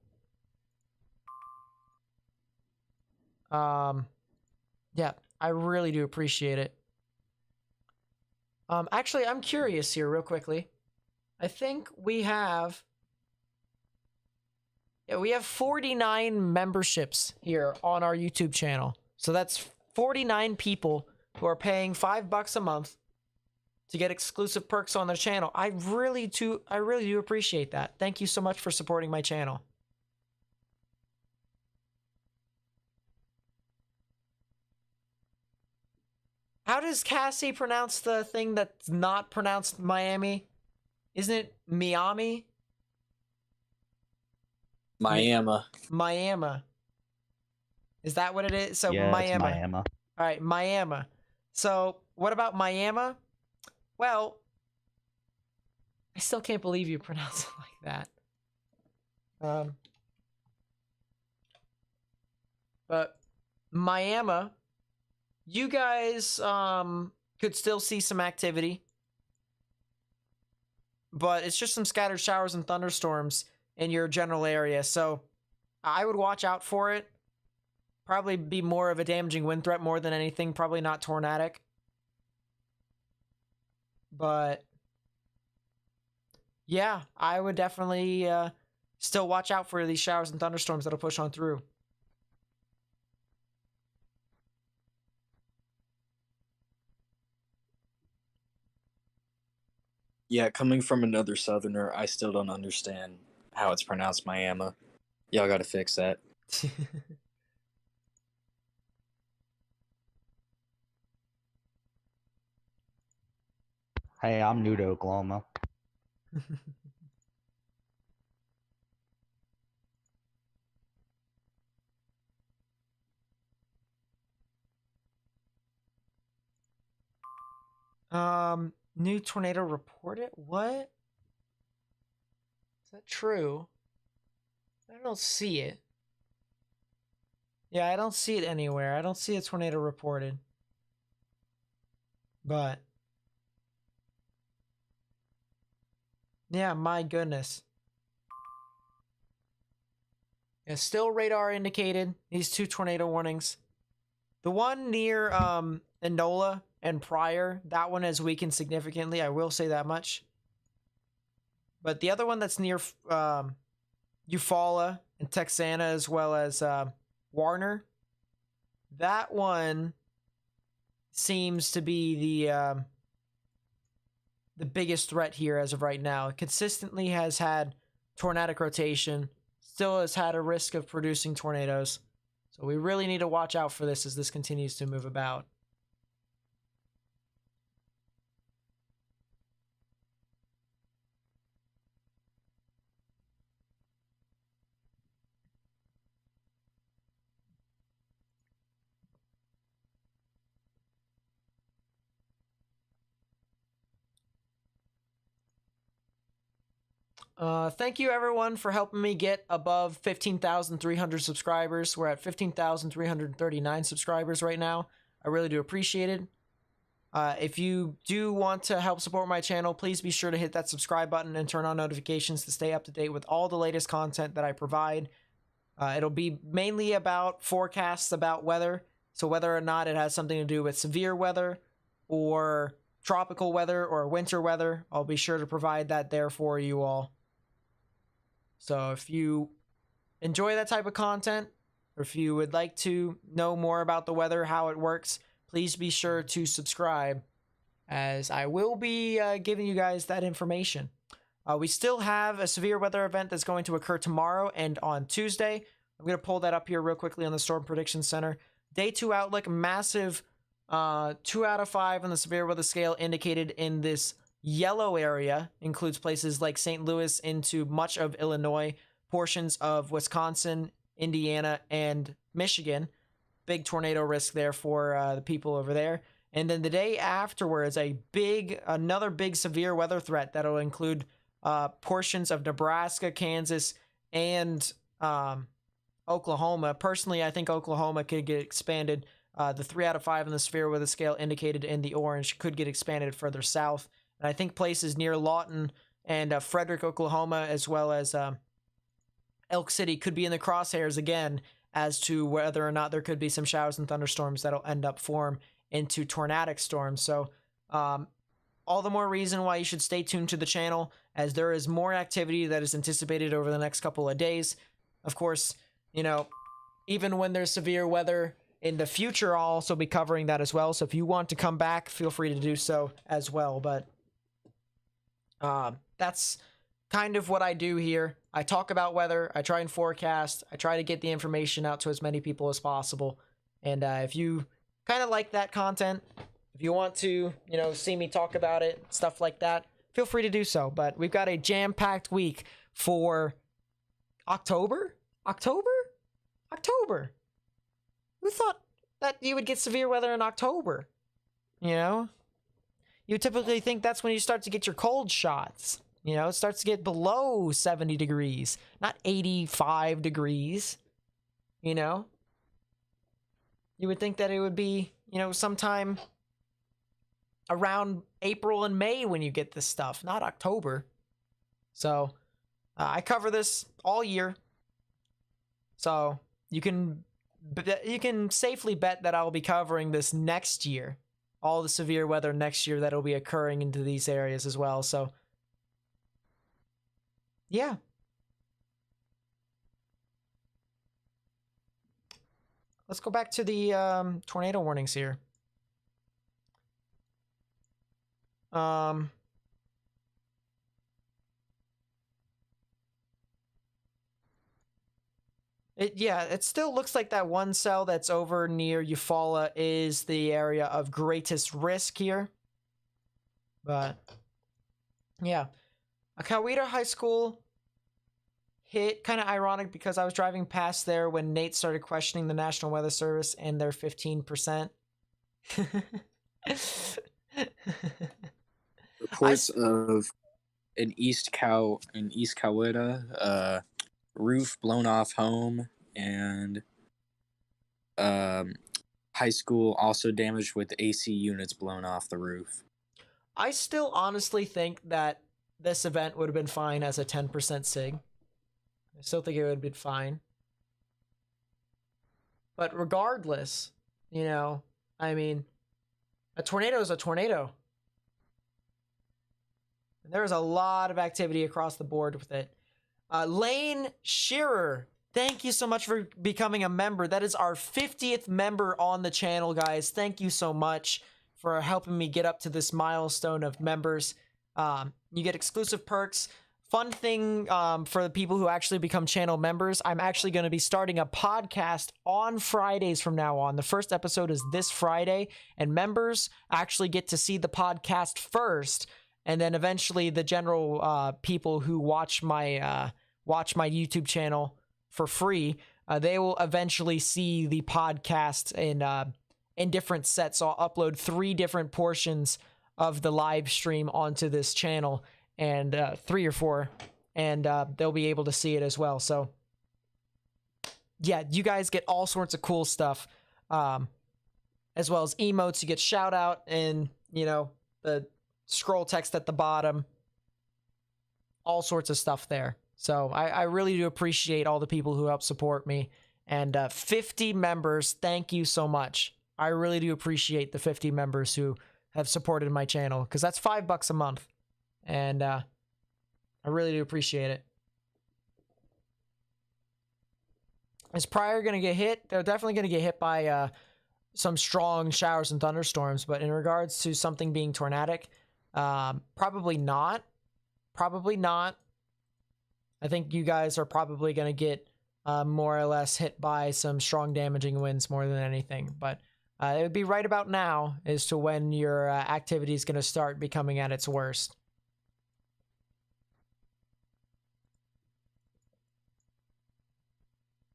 Yeah, I really do appreciate it. Actually, I'm curious here real quickly. I think we have 49 memberships here on our YouTube channel. So that's 49 people who are paying $5 a month to get exclusive perks on their channel. I really do appreciate that. Thank you so much for supporting my channel. How does Cassie pronounce the thing that's not pronounced Miami? Isn't it Miami? Miami. Miami. Is that what it is? So Yeah, Miami. it's Miami. All right, Miami. So what about Miami? Well, I still can't believe you pronounce it like that. But Miami, you guys could still see some activity, but it's just some scattered showers and thunderstorms in your general area. So I would watch out for it. Probably be more of a damaging wind threat more than anything. Probably not tornadic. But yeah, I would definitely still watch out for these showers and thunderstorms that'll push on through. Yeah, coming from another southerner, I still don't understand how it's pronounced Miami. Y'all gotta fix that. Hey, I'm new to Oklahoma. New tornado reported? What? Is that true? I don't see it. Yeah, I don't see it anywhere. I don't see a tornado reported. But yeah, my goodness. Yeah, still radar indicated. These 2 tornado warnings. The one near Enola and Pryor, that one has weakened significantly. I will say that much. But the other one that's near Eufaula and Texana, as well as Warner, that one seems to be the biggest threat here as of right now. It consistently has had tornadic rotation, still has had a risk of producing tornadoes. So we really need to watch out for this as this continues to move about. Thank you everyone for helping me get above 15,300 subscribers. We're at 15,339 subscribers right now. I really do appreciate it. If you do want to help support my channel, please be sure to hit that subscribe button and turn on notifications to stay up to date with all the latest content that I provide. It'll be mainly about forecasts about weather. So whether or not it has something to do with severe weather or tropical weather or winter weather, I'll be sure to provide that there for you all. So if you enjoy that type of content, or if you would like to know more about the weather, how it works, please be sure to subscribe, as I will be giving you guys that information. We still have a severe weather event that's going to occur tomorrow and on Tuesday. I'm going to pull that up here real quickly on the Storm Prediction Center. Day 2 outlook, massive 2 out of 5 on the severe weather scale indicated in this yellow area. Includes places like St. Louis into much of Illinois, portions of Wisconsin, Indiana, and Michigan. Big tornado risk there for the people over there. And then the day afterwards, another big severe weather threat that'll include portions of Nebraska, Kansas, and Oklahoma. Personally, I think Oklahoma could get expanded. The 3 out of 5 on the severe weather scale indicated in the orange could get expanded further south. And I think places near Lawton and Frederick, Oklahoma, as well as Elk City could be in the crosshairs again as to whether or not there could be some showers and thunderstorms that'll end up form into tornadic storms. So all the more reason why you should stay tuned to the channel, as there is more activity that is anticipated over the next couple of days. Of course, you know, even when there's severe weather in the future, I'll also be covering that as well. So if you want to come back, feel free to do so as well. But that's kind of what I do here. I talk about weather, I try and forecast, I try to get the information out to as many people as possible. And if you kind of like that content, if you want to, you know, see me talk about it, stuff like that, feel free to do so. But we've got a jam-packed week for October? Who thought that you would get severe weather in October? You know? You typically think that's when you start to get your cold shots. You know, it starts to get below 70 degrees, not 85 degrees. You know? You would think that it would be, you know, sometime around April and May when you get this stuff, not October. So, I cover this all year. So, you can safely bet that I'll be covering this next year. All the severe weather next year that'll be occurring into these areas as well. So, yeah. Let's go back to the tornado warnings here. It still looks like that one cell that's over near Eufaula is the area of greatest risk here. But, yeah. Coweta High School hit, kind of ironic because I was driving past there when Nate started questioning the National Weather Service and their 15%. Reports of an East Coweta roof blown off home, and high school also damaged with AC units blown off the roof. I still honestly think that this event would have been fine as a 10% SIG. I still think it would have been fine. But regardless, you know, I mean, a tornado is a tornado. There's a lot of activity across the board with it. Lane Shearer, thank you so much for becoming a member. That is our 50th member on the channel, guys. Thank you so much for helping me get up to this milestone of members. You get exclusive perks. Fun thing for the people who actually become channel members, I'm actually going to be starting a podcast on Fridays from now on. The first episode is this Friday, and members actually get to see the podcast first, and then eventually the general people who watch my YouTube channel for free, they will eventually see the podcast in different sets. So I'll upload 3 different portions of the live stream onto this channel, and 3 or 4, and they'll be able to see it as well. So yeah, you guys get all sorts of cool stuff, as well as emotes. You get shout out and, you know, the scroll text at the bottom, all sorts of stuff there. So I really do appreciate all the people who help support me. And 50 members, thank you so much. I really do appreciate the 50 members who have supported my channel, because that's $5 a month, and I really do appreciate it. Is Pryor gonna get hit? They're definitely gonna get hit by some strong showers and thunderstorms, but in regards to something being tornadic, probably not. Probably not. I think you guys are probably gonna get more or less hit by some strong damaging winds more than anything, but it would be right about now as to when your activity is going to start becoming at its worst.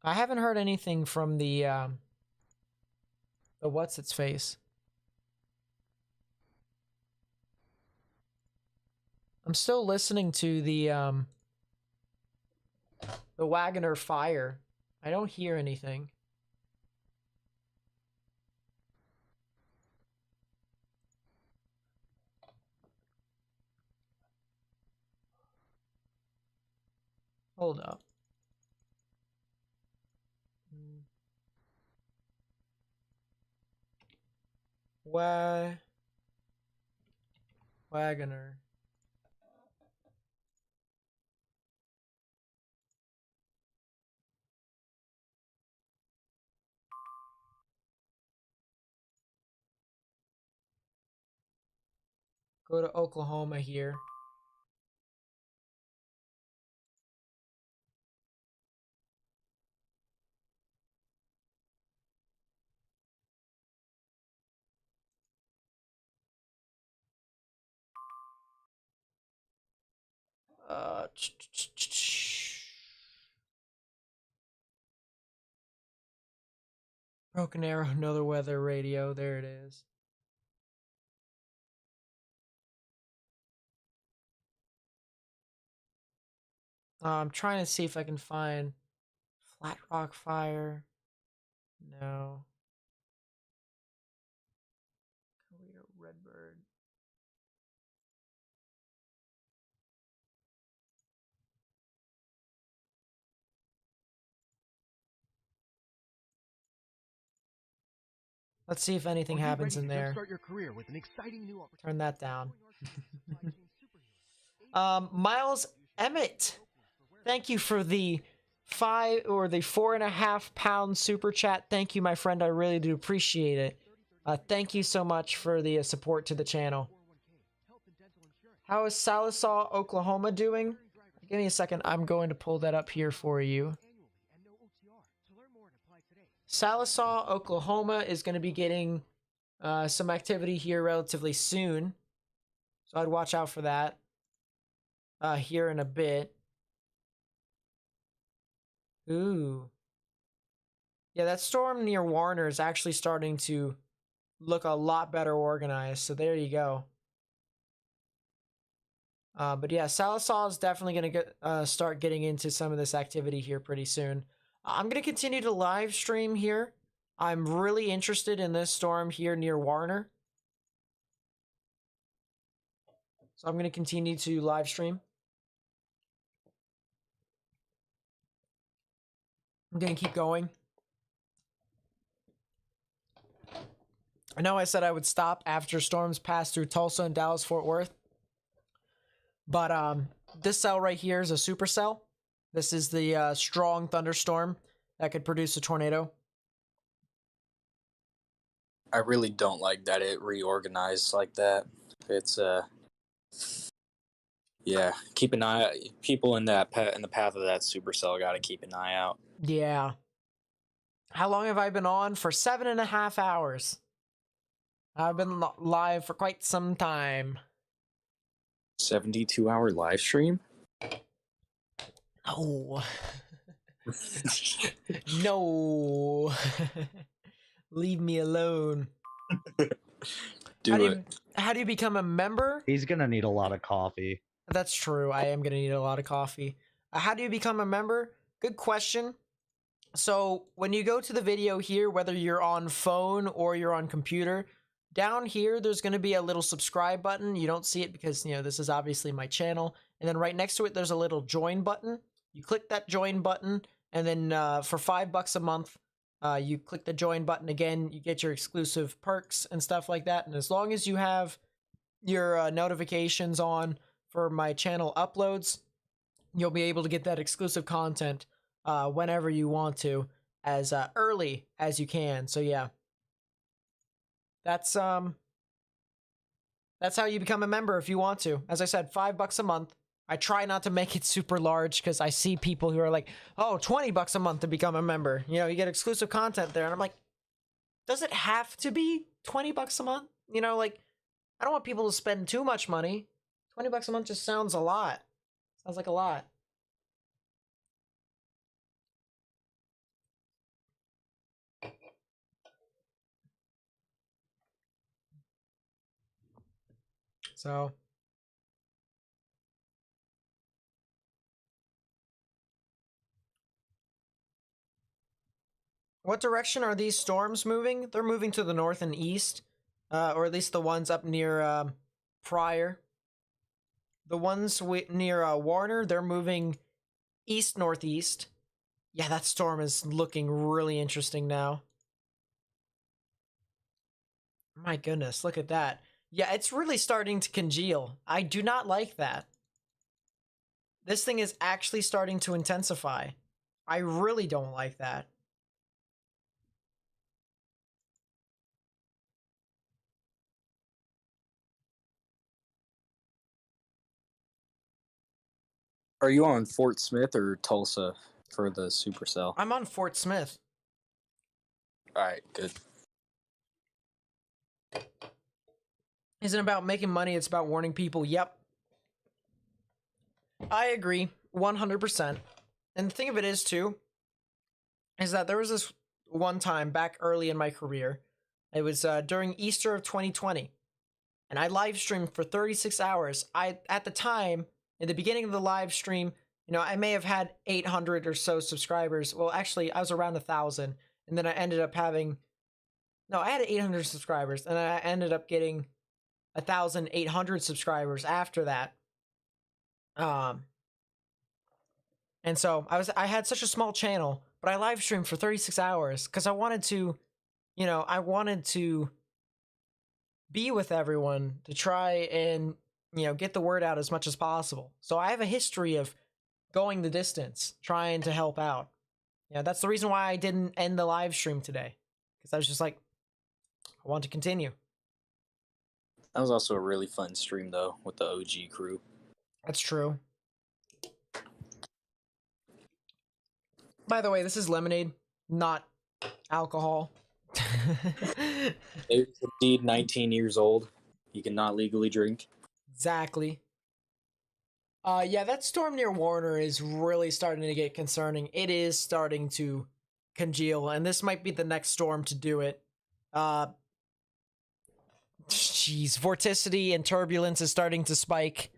I haven't heard anything from the what's its face. I'm still listening to the Wagoner fire. I don't hear anything. Hold up. Wagoner. Go to Oklahoma here. Broken Arrow, another weather radio. There it is. I'm trying to see if I can find Flat Rock Fire. No. Redbird. Let's see if anything happens in there. Turn that down. Miles Emmett, thank you for the 4.5 pound super chat. Thank you, my friend. I really do appreciate it. Thank you so much for the support to the channel. How is Sallisaw, Oklahoma doing? Give me a second. I'm going to pull that up here for you. Sallisaw, Oklahoma is going to be getting some activity here relatively soon. So I'd watch out for that here in a bit. Ooh. Yeah, that storm near Warner is actually starting to look a lot better organized. So there you go. But yeah, Sallisaw is definitely going to start getting into some of this activity here pretty soon. I'm going to continue to live stream here. I'm really interested in this storm here near Warner. So I'm going to continue to live stream. I'm going to keep going. I know I said I would stop after storms pass through Tulsa and Dallas-Fort Worth. But this cell right here is a supercell. This is the strong thunderstorm that could produce a tornado. I really don't like that it reorganized like that. It's yeah, keep an eye. People in that in the path of that supercell got to keep an eye out. Yeah. How long have I been on? For 7.5 hours. I've been live for quite some time. 72-hour live stream? Oh. No. Leave me alone. How do you become a member? He's gonna need a lot of coffee. That's true. I am gonna need a lot of coffee. How do you become a member? Good question. So when you go to the video here, whether you're on phone or you're on computer, down here there's going to be a little subscribe button. You don't see it because, you know, this is obviously my channel. And then right next to it there's a little join button. You click that join button, and then for $5 a month, You click the join button again, you get your exclusive perks and stuff like that. And as long as you have your notifications on for my channel uploads, you'll be able to get that exclusive content whenever you want to, as early as you can. So yeah, that's how you become a member if you want to. As I said, $5 a month. I try not to make it super large because I see people who are like, oh, $20 a month to become a member. You know, you get exclusive content there. And I'm like, does it have to be $20 a month? You know, like, I don't want people to spend too much money. $20 a month just sounds a lot. Sounds like a lot. So what direction are these storms moving? They're moving to the north and east, or at least the ones up near Pryor. The ones near Warner, they're moving east-northeast. Yeah, that storm is looking really interesting now. My goodness, look at that. Yeah, it's really starting to congeal. I do not like that. This thing is actually starting to intensify. I really don't like that. Are you on Fort Smith or Tulsa for the Supercell? I'm on Fort Smith. All right, good. Isn't about making money, it's about warning people. Yep. I agree 100%. And the thing of it is, too, is that there was this one time back early in my career. It was during Easter of 2020. And I live streamed for 36 hours. At the time, in the beginning of the live stream, you know, I may have had 800 or so subscribers. Well, actually, I was around 1,000. And then I ended up having... No, I had 800 subscribers. And I ended up getting 1,800 subscribers after that. And so I had such a small channel, but I live streamed for 36 hours because I wanted to, you know, I wanted to be with everyone to try and, you know, get the word out as much as possible. So I have a history of going the distance, trying to help out. Yeah, that's the reason why I didn't end the live stream today, because I was just like, I want to continue. That was also a really fun stream, though, with the OG crew. That's true. By the way, this is lemonade, not alcohol. It was indeed 19 years old. He cannot legally drink. Exactly. Yeah, that storm near Warner is really starting to get concerning. It is starting to congeal, and this might be the next storm to do it. Jeez, vorticity and turbulence is starting to spike.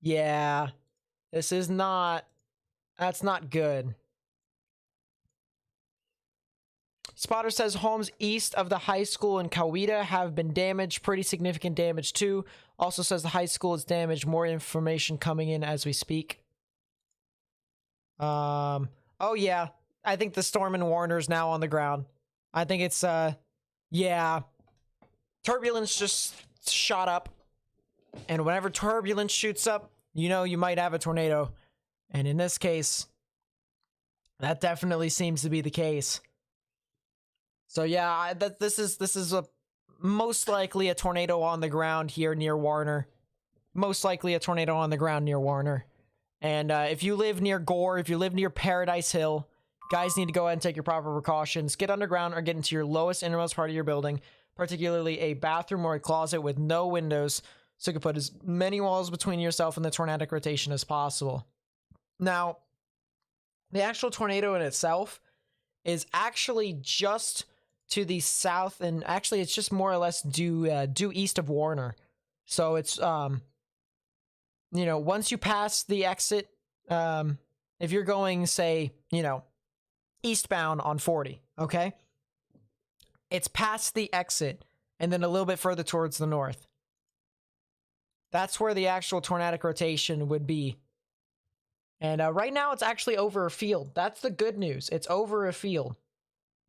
Yeah, this is not... That's not good. Spotter says homes east of the high school in Coweta have been damaged. Pretty significant damage, too. Also says the high school is damaged. More information coming in as we speak. Oh, yeah. I think the storm in Warner is now on the ground. I think it's, yeah. Turbulence just shot up. And whenever turbulence shoots up, you know you might have a tornado. And in this case, that definitely seems to be the case. So yeah, this is a most likely a tornado on the ground here near Warner. Most likely a tornado on the ground near Warner. And if you live near Gore, if you live near Paradise Hill, guys need to go ahead and take your proper precautions. Get underground or get into your lowest innermost part of your building, particularly a bathroom or a closet with no windows, so you can put as many walls between yourself and the tornadic rotation as possible. Now, the actual tornado in itself is actually just to the south, and actually it's just more or less due east of Warner. So it's, you know, once you pass the exit, if you're going, say, you know, eastbound on 40, okay? It's past the exit, and then a little bit further towards the north. That's where the actual tornadic rotation would be. And right now it's actually over a field. That's the good news. It's over a field.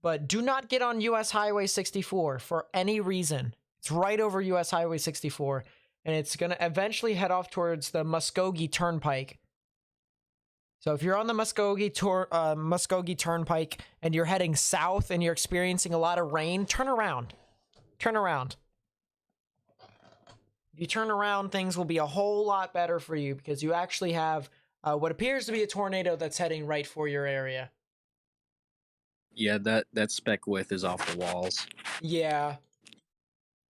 But do not get on US Highway 64 for any reason. It's right over US Highway 64, and it's going to eventually head off towards the Muskogee Turnpike. So if you're on the Muskogee Turnpike and you're heading south and you're experiencing a lot of rain, turn around. Turn around. If you turn around, things will be a whole lot better for you because you actually have what appears to be a tornado that's heading right for your area. Yeah, that spec width is off the walls. Yeah.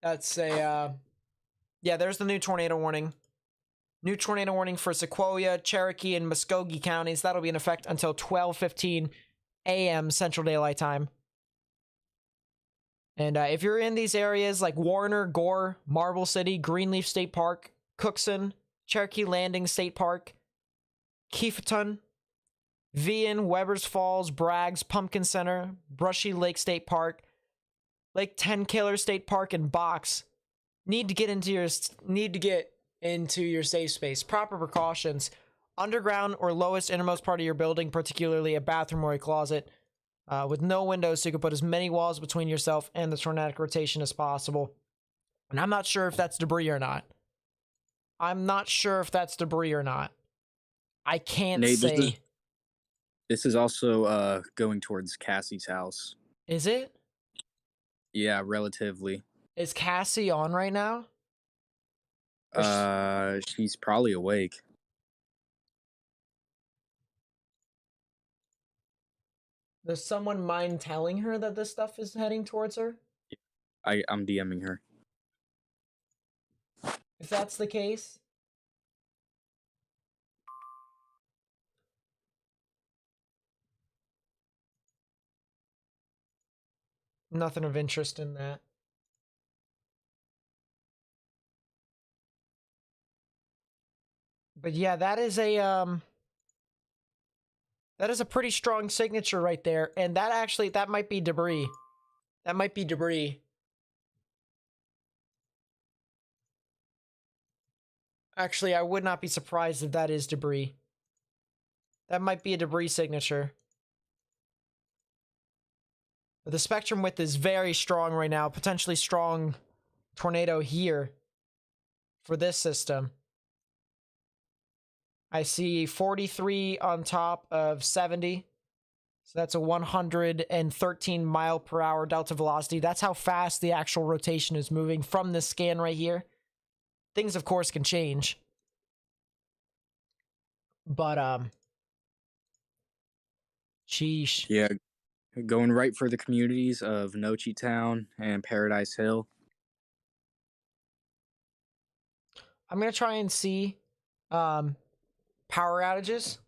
That's a, yeah, there's the new tornado warning. New tornado warning for Sequoia, Cherokee, and Muskogee counties. That'll be in effect until 12:15 a.m. Central Daylight Time. And if you're in these areas like Warner, Gore, Marble City, Greenleaf State Park, Cookson, Cherokee Landing State Park, Keefaton, Vian, Webbers Falls, Braggs, Pumpkin Center, Brushy Lake State Park, Lake Tenkiller State Park, and Box, need to get into your safe space. Proper precautions. Underground or lowest innermost part of your building, particularly a bathroom or a closet, with no windows, so you can put as many walls between yourself and the tornadic rotation as possible. And I'm not sure if that's debris or not. I can't Nate, say. This is also going towards Cassie's house. Is it? Yeah, relatively. Is Cassie on right now? She's probably awake. Does someone mind telling her that this stuff is heading towards her? I'm DMing her. If that's the case. Nothing of interest in that. But yeah, that is a pretty strong signature right there, and that might be debris. That might be debris. Actually, I would not be surprised if that is debris. That might be a debris signature. But the spectrum width is very strong right now. Potentially strong tornado here for this system. I see 43 on top of 70. So that's a 113 mile per hour delta velocity. That's how fast the actual rotation is moving from this scan right here. Things, of course, can change. But, sheesh. Yeah, going right for the communities of Nochi Town and Paradise Hill. I'm going to try and see, power outages.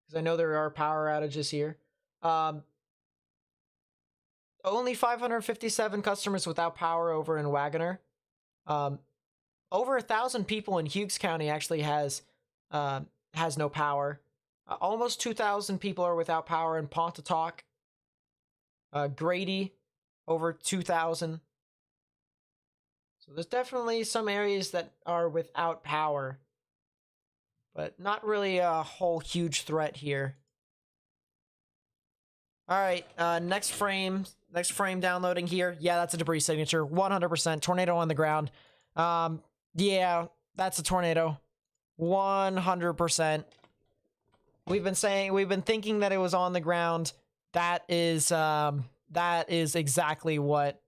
Because I know there are power outages here. Only 557 customers without power over in Wagoner. Over 1,000 people in Hughes County actually has no power. Almost 2,000 people are without power in Pontotoc. Grady, over 2,000. So there's definitely some areas that are without power. But not really a whole huge threat here. Alright, next frame downloading here. Yeah, that's a debris signature. 100%. Tornado on the ground. Yeah, that's a tornado. 100%. We've been thinking that it was on the ground. That is exactly what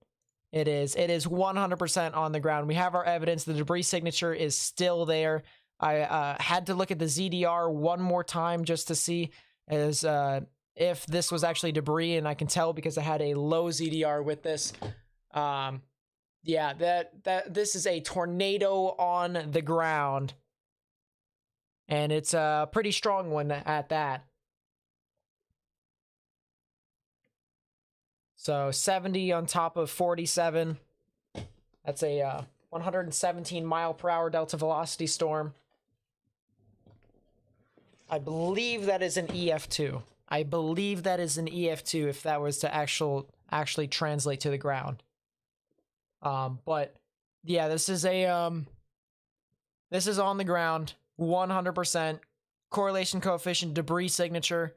it is. It is 100% on the ground. We have our evidence. The debris signature is still there. I had to look at the ZDR one more time just to see if this was actually debris, and I can tell because I had a low ZDR with this. Yeah, this is a tornado on the ground. And it's a pretty strong one at that. So 70 on top of 47. That's a 117 mile per hour delta velocity storm. I believe that is an EF2. I believe that is an EF2 if that was to actually translate to the ground. But yeah, this is on the ground. 100% correlation coefficient, debris signature.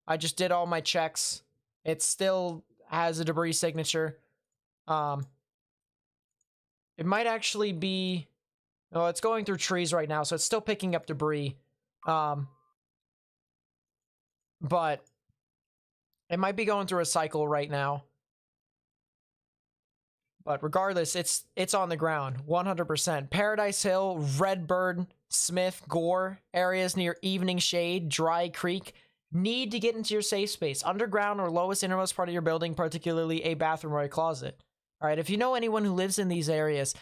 I just did all my checks. It still has a debris signature. It might actually be... Oh, it's going through trees right now, so it's still picking up debris. But it might be going through a cycle right now. But regardless, it's on the ground, 100%. Paradise Hill, Redbird, Smith, Gore, areas near Evening Shade, Dry Creek, need to get into your safe space. Underground or lowest innermost part of your building, particularly a bathroom or a closet. All right, if you know anyone who lives in these areas,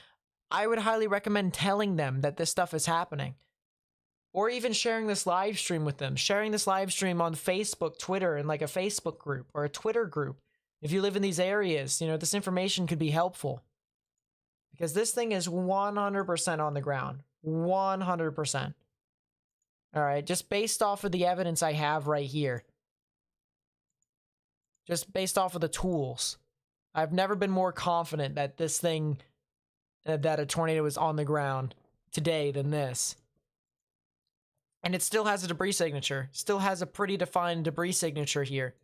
I would highly recommend telling them that this stuff is happening. Or even sharing this live stream with them. Sharing this live stream on Facebook, Twitter, and like a Facebook group or a Twitter group. If you live in these areas, you know, this information could be helpful. Because this thing is 100% on the ground. 100%. All right, just based off of the evidence I have right here. Just based off of the tools. I've never been more confident that this thing, that a tornado is on the ground today than this. And it still has a debris signature. Still has a pretty defined debris signature here.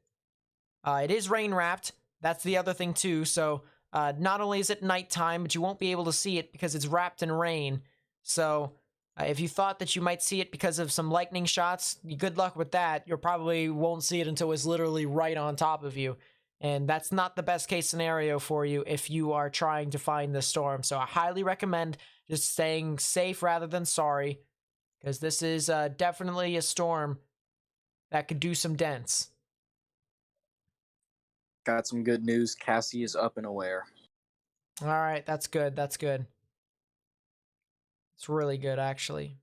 It is rain wrapped. That's the other thing too. So not only is it nighttime, but you won't be able to see it because it's wrapped in rain. So if you thought that you might see it because of some lightning shots, good luck with that. You probably won't see it until it's literally right on top of you. And that's not the best case scenario for you if you are trying to find the storm. So I highly recommend just staying safe rather than sorry. Because this is definitely a storm that could do some dents. Got some good news. Cassie is up and aware. All right, that's good. That's good. It's really good, actually.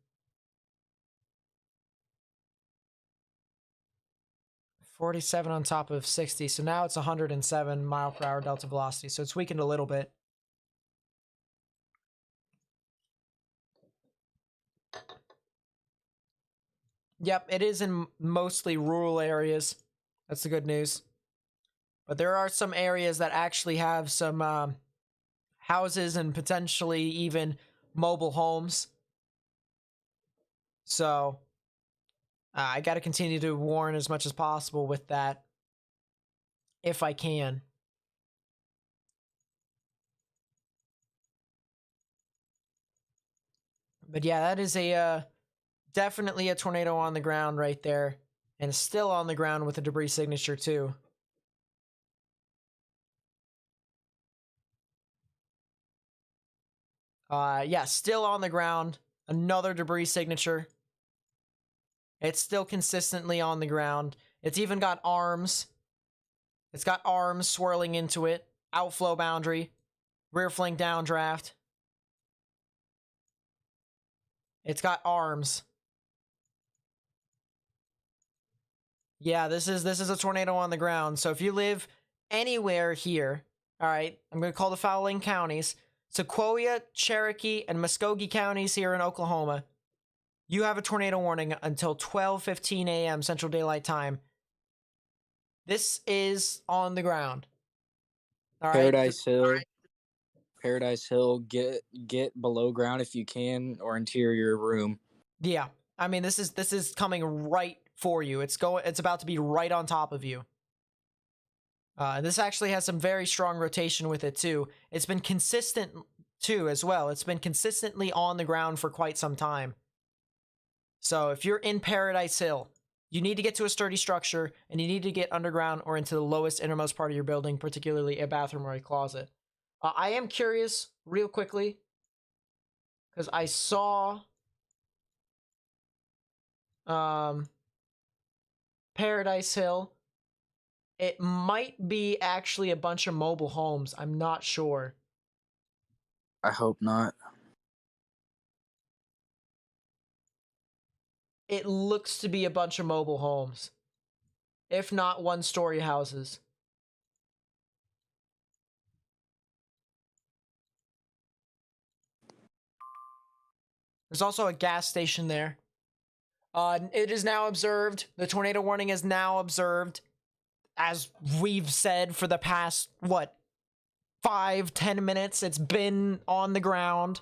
47 on top of 60, so now it's 107 mile per hour delta velocity, so it's weakened a little bit. Yep, it is in mostly rural areas. That's the good news. But there are some areas that actually have some houses and potentially even mobile homes. So I got to continue to warn as much as possible with that, if I can. But yeah, that is a definitely a tornado on the ground right there, and still on the ground with a debris signature too. Yeah, still on the ground. Another debris signature. It's still consistently on the ground. It's even got arms. It's got arms swirling into it. Outflow boundary. Rear flank downdraft. It's got arms. Yeah, this is a tornado on the ground. So if you live anywhere here, all right, I'm going to call the following counties: Sequoia, Cherokee, and Muskogee counties here in Oklahoma. You have a tornado warning until 12:15 a.m. Central Daylight Time. This is on the ground. All right. Paradise Hill, get below ground if you can, or interior room. Yeah, I mean this is coming right for you. It's about to be right on top of you. This actually has some very strong rotation with it too. It's been consistent too as well. It's been consistently on the ground for quite some time. So if you're in Paradise Hill, you need to get to a sturdy structure, and you need to get underground or into the lowest innermost part of your building, particularly a bathroom or a closet. I am curious, real quickly, because I saw Paradise Hill. It might be actually a bunch of mobile homes. I'm not sure. I hope not. It looks to be a bunch of mobile homes, if not one-story houses. There's also a gas station there. It is now observed. The tornado warning is now observed. As we've said for the past, 5-10 minutes, it's been on the ground.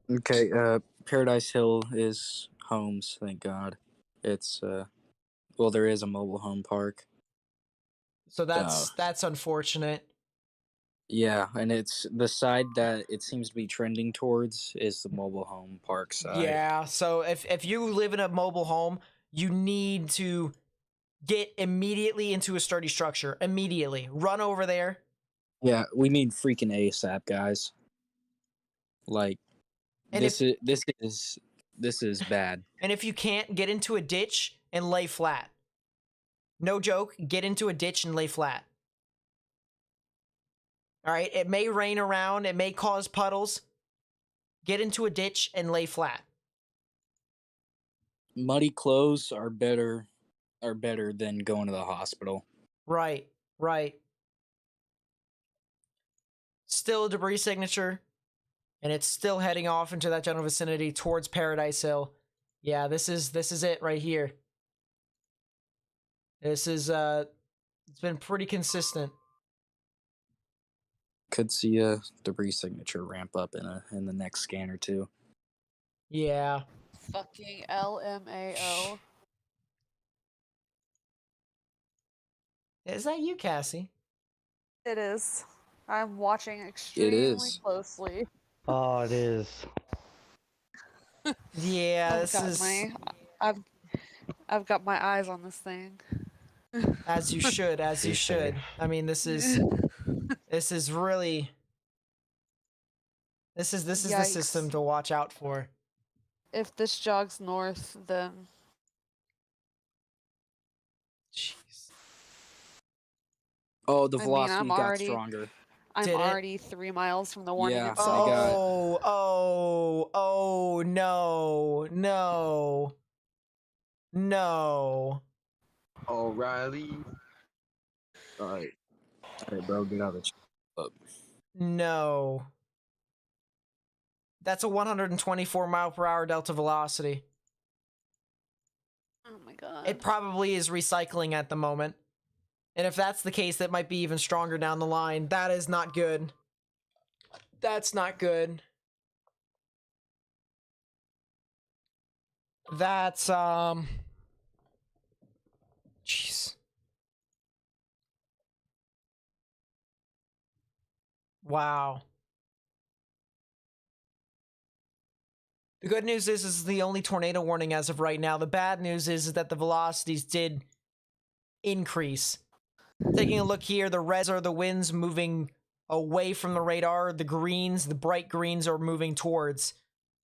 Okay, Paradise Hill is homes, thank God. It's, well, there is a mobile home park. So that's unfortunate. Yeah, and it's the side that it seems to be trending towards is the mobile home park side. Yeah, so if you live in a mobile home, you need to get immediately into a sturdy structure. Immediately. Run over there. Yeah, we mean freaking ASAP, guys. Like And this is bad. And if you can't, get into a ditch and lay flat. No joke, get into a ditch and lay flat. All right, it may rain around, it may cause puddles. Get into a ditch and lay flat. Muddy clothes are better than going to the hospital. Right. Still a debris signature, and it's still heading off into that general vicinity towards Paradise Hill. Yeah, this is it right here. This is it's been pretty consistent. Could see a debris signature ramp up in the next scan or two. Yeah. Fucking LMAO. Is that you, Cassie? It is. I'm watching extremely is. closely. Oh, it is. Yeah, this is I've got my eyes on this thing. as you should, as you Be should. safe. I mean, this is really this is the system Yikes. to watch out for. If this jogs north, then Jeez. Oh, the I mean, velocity I'm got already- stronger. I'm Did it? already 3 miles from the warning Yeah, itself. I got- Oh, no. O'Reilly. All right, bro, get out of the No. That's a 124 mile per hour delta velocity. Oh my god. It probably is recycling at the moment. And if that's the case, that might be even stronger down the line. That is not good. That's not good. That's, jeez. Wow. The good news is this is the only tornado warning as of right now. The bad news is that the velocities did increase. Taking a look here, the reds are the winds moving away from the radar. The greens, the bright greens, are moving towards.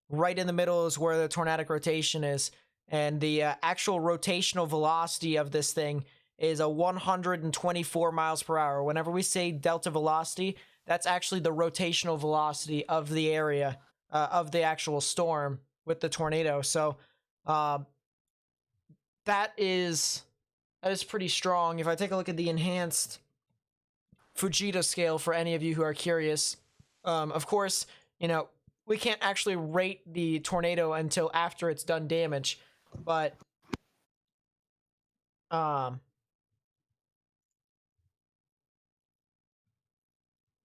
Right in the middle is where the tornadic rotation is. And the actual rotational velocity of this thing is a 124 miles per hour. Whenever we say delta velocity, that's actually the rotational velocity of the area, of the actual storm with the tornado. So that is pretty strong. If I take a look at the enhanced Fujita scale for any of you who are curious, of course, you know, we can't actually rate the tornado until after it's done damage, but the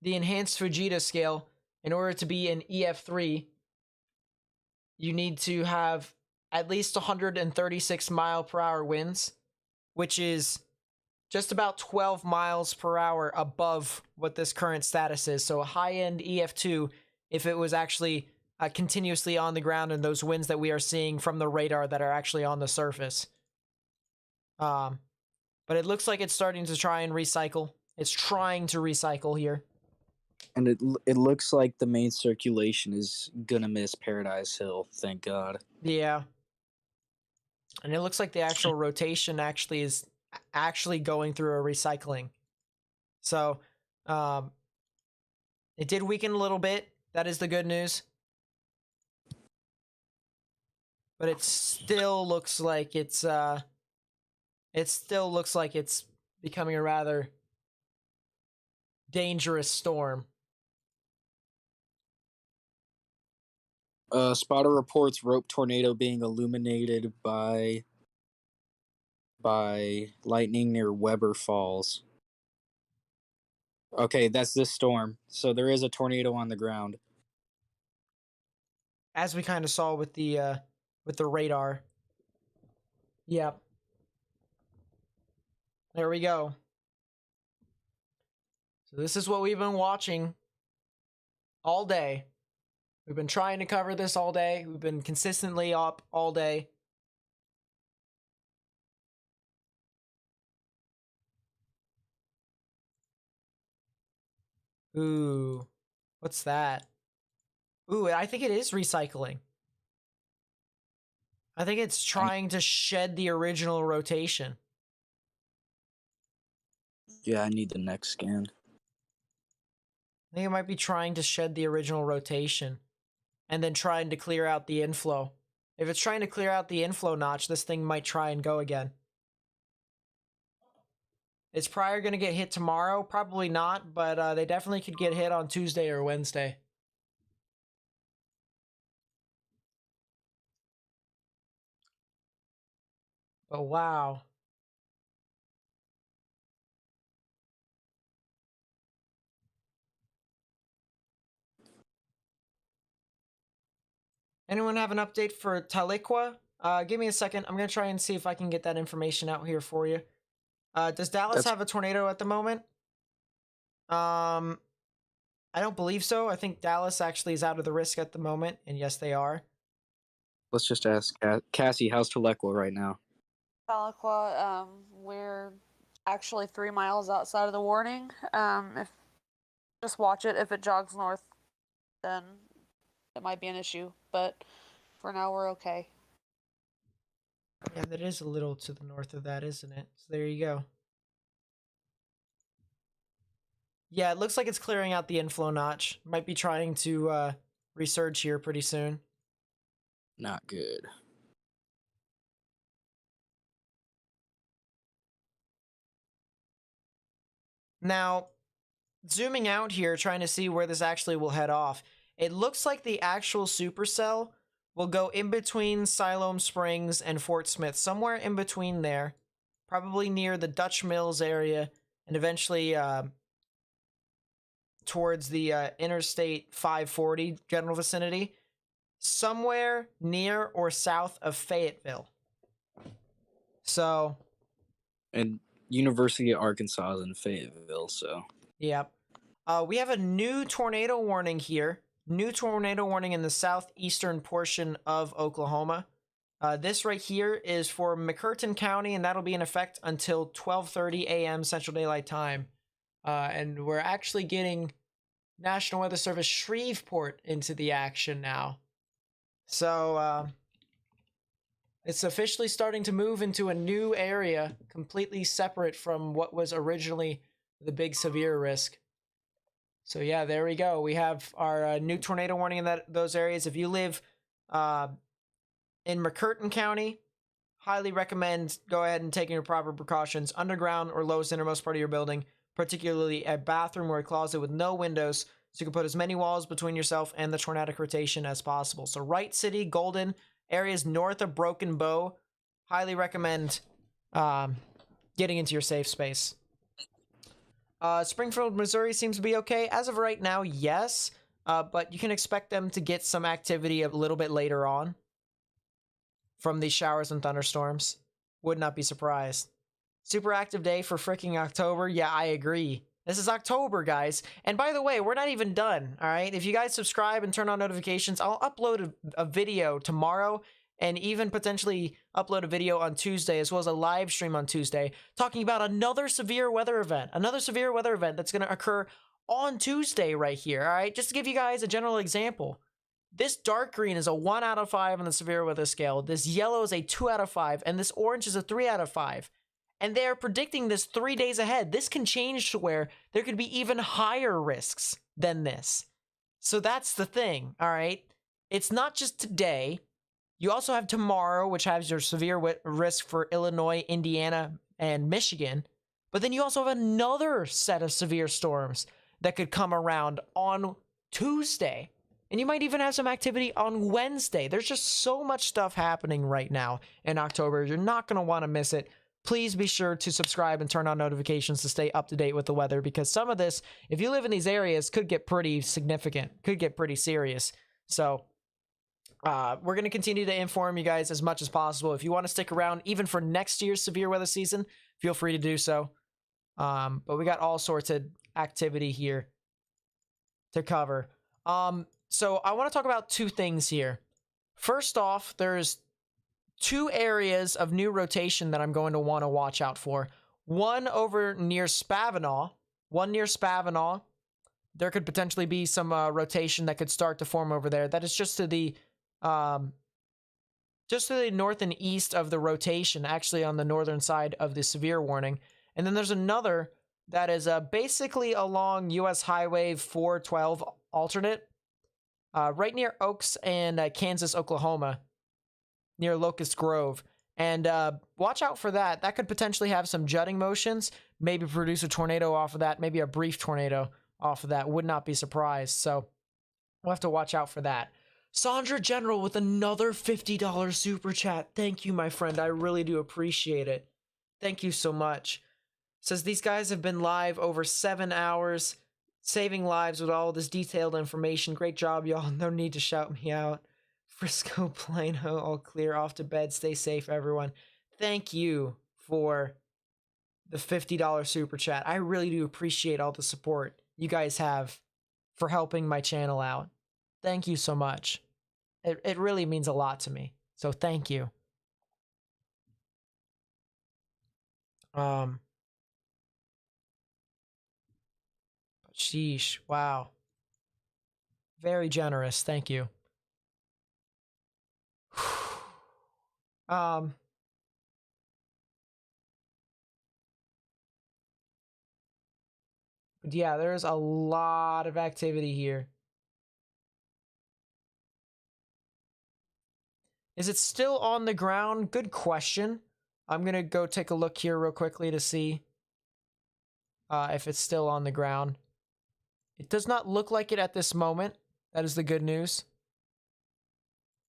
enhanced Fujita scale, in order to be an EF3, you need to have at least 136 mile per hour winds, which is just about 12 miles per hour above what this current status is. So a high-end EF2, if it was actually continuously on the ground, and those winds that we are seeing from the radar that are actually on the surface. But it looks like it's starting to try and recycle. It's trying to recycle here. And it looks like the main circulation is gonna miss Paradise Hill. Thank God. Yeah. And it looks like the actual rotation actually is actually going through a recycling. So, it did weaken a little bit. That is the good news. But it still looks like it's becoming a rather dangerous storm. Spotter reports rope tornado being illuminated by lightning near Weber Falls. Okay, that's this storm. So there is a tornado on the ground. As we kind of saw with the radar. Yep. There we go. So this is what we've been watching all day. We've been trying to cover this all day. We've been consistently up all day. Ooh, what's that? Ooh, I think it is recycling. I think it's trying to shed the original rotation. Yeah, I need the next scan. I think it might be trying to shed the original rotation and then trying to clear out the inflow. If it's trying to clear out the inflow notch, this thing might try and go again. Is Pryor going to get hit tomorrow? Probably not, but they definitely could get hit on Tuesday or Wednesday. But wow. Anyone have an update for Tahlequah? Give me a second. I'm going to try and see if I can get that information out here for you. Does Dallas have a tornado at the moment? I don't believe so. I think Dallas actually is out of the risk at the moment, and yes, they are. Let's just ask Cassie, how's Tahlequah right now? Tahlequah, we're actually 3 miles outside of the warning. If just watch it. If it jogs north, then it might be an issue. But for now, we're okay. Yeah, that is a little to the north of that, isn't it? So there you go. Yeah, it looks like it's clearing out the inflow notch. Might be trying to resurge here pretty soon. Not good. Now, zooming out here, trying to see where this actually will head off. It looks like the actual supercell will go in between Siloam Springs and Fort Smith, somewhere in between there, probably near the Dutch Mills area, and eventually towards the Interstate 540 general vicinity, somewhere near or south of Fayetteville. So, And University of Arkansas is in Fayetteville, so. yep. We have a new tornado warning here. New tornado warning in the southeastern portion of Oklahoma. This right here is for McCurtain County, and that'll be in effect until 12:30 a.m. Central Daylight Time. And we're actually getting National Weather Service Shreveport into the action now. So, it's officially starting to move into a new area, completely separate from what was originally the big severe risk. So yeah, there we go. We have our new tornado warning in those areas. If you live in McCurtain County, highly recommend go ahead and taking your proper precautions. Underground or lowest innermost part of your building, particularly a bathroom or a closet with no windows, so you can put as many walls between yourself and the tornadic rotation as possible. So Wright City, Golden, areas north of Broken Bow, highly recommend getting into your safe space. Springfield, Missouri seems to be okay. As of right now, yes. But you can expect them to get some activity a little bit later on from these showers and thunderstorms. Would not be surprised. Super active day for freaking October. Yeah, I agree. This is October, guys. And by the way, we're not even done, all right? If you guys subscribe and turn on notifications, I'll upload a video tomorrow and even potentially upload a video on Tuesday, as well as a live stream on Tuesday, talking about another severe weather event that's going to occur on Tuesday right here, all right? Just to give you guys a general example, this dark green is a 1 out of 5 on the severe weather scale, this yellow is a 2 out of 5, and this orange is a 3 out of 5. And they're predicting this 3 days ahead. This can change to where there could be even higher risks than this. So that's the thing, all right? It's not just today. You also have tomorrow, which has your severe risk for Illinois, Indiana, and Michigan. But then you also have another set of severe storms that could come around on Tuesday. And you might even have some activity on Wednesday. There's just so much stuff happening right now in October. You're not going to want to miss it. Please be sure to subscribe and turn on notifications to stay up to date with the weather, because some of this, if you live in these areas, could get pretty significant, could get pretty serious. So we're going to continue to inform you guys as much as possible. If you want to stick around even for next year's severe weather season, feel free to do so. But we got all sorts of activity here to cover. So I want to talk about two things here. First off, there's two areas of new rotation that I'm going to want to watch out for. One over near Spavinaw. There could potentially be some rotation that could start to form over there. That is just to the north and east of the rotation, actually on the northern side of the severe warning. And then there's another that is basically along US Highway 412 alternate, right near Oaks and Kansas, Oklahoma, near Locust Grove. And watch out for that. That could potentially have some jutting motions, maybe produce a tornado off of that, maybe a brief tornado off of that. Would not be surprised. So we'll have to watch out for that. Sandra General with another $50 super chat. Thank you, my friend. I really do appreciate it. Thank you so much. Says these guys have been live over 7 hours, saving lives with all this detailed information. Great job, y'all. No need to shout me out. Frisco, Plano, all clear. Off to bed. Stay safe, everyone. Thank you for the $50 super chat. I really do appreciate all the support you guys have for helping my channel out. Thank you so much. It really means a lot to me. So thank you. Sheesh. Wow. Very generous. Thank you. But yeah, there's a lot of activity here. Is it still on the ground? Good question. I'm going to go take a look here real quickly to see if it's still on the ground. It does not look like it at this moment. That is the good news.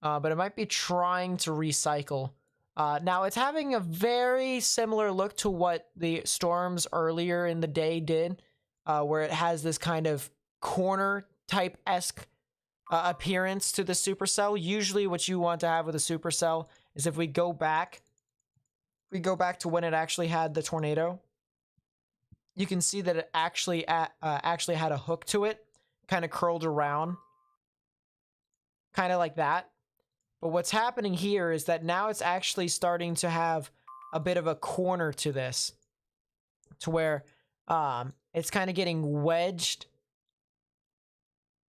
But it might be trying to recycle. Now, it's having a very similar look to what the storms earlier in the day did, where it has this kind of corner type-esque appearance to the supercell. Usually what you want to have with a supercell is if we go back to when it actually had the tornado, you can see that it actually had a hook to it, kind of curled around, kind of like that. But what's happening here is that now it's actually starting to have a bit of a corner to this, to where it's kind of getting wedged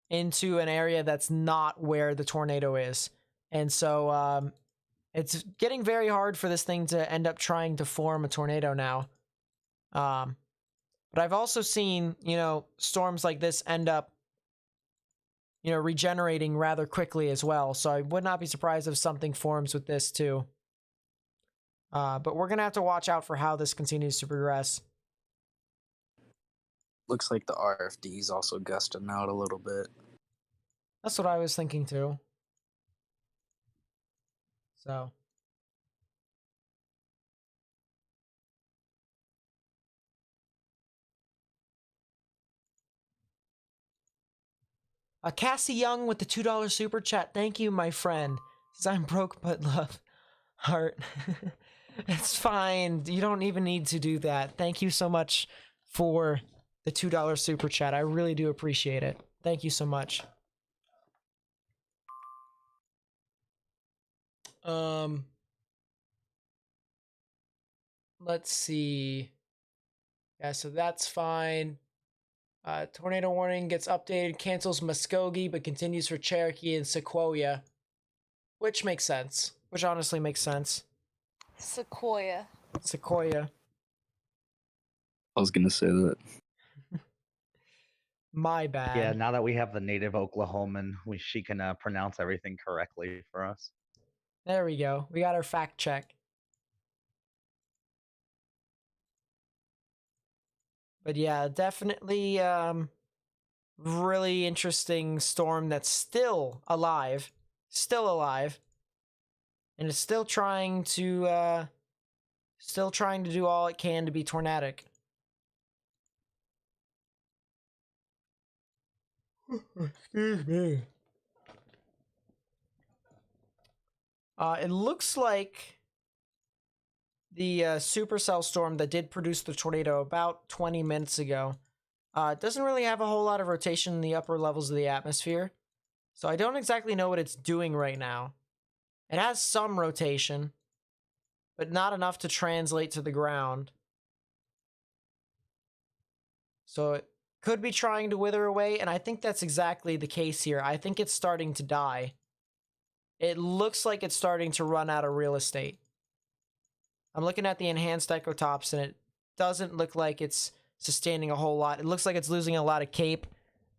into an area that's not where the tornado is. And so it's getting very hard for this thing to end up trying to form a tornado now. But I've also seen, storms like this end up, regenerating rather quickly as well. So I would not be surprised if something forms with this too. But we're going to have to watch out for how this continues to progress. Looks like the RFD is also gusting out a little bit. That's what I was thinking too. So. Cassie Young with the $2 super chat. Thank you, my friend. Says I'm broke but love heart. It's fine. You don't even need to do that. Thank you so much for the $2 super chat. I really do appreciate it. Thank you so much. Let's see. Yeah, so that's fine. Tornado warning gets updated, cancels Muskogee, but continues for Cherokee and Sequoia. Which makes sense. Which honestly makes sense. Sequoia. I was gonna say that. My bad. Yeah, now that we have the native Oklahoman, she can pronounce everything correctly for us. There we go. We got our fact check. But yeah, definitely really interesting storm that's still alive. And it's still trying to do all it can to be tornadic. Excuse me. It looks like the supercell storm that did produce the tornado about 20 minutes ago It doesn't really have a whole lot of rotation in the upper levels of the atmosphere, so I don't exactly know what it's doing right now. It has some rotation, but not enough to translate to the ground. So it could be trying to wither away, and I think that's exactly the case here. I think it's starting to die. It looks like it's starting to run out of real estate. I'm looking at the enhanced ecotops, and it doesn't look like it's sustaining a whole lot. It looks like it's losing a lot of cape.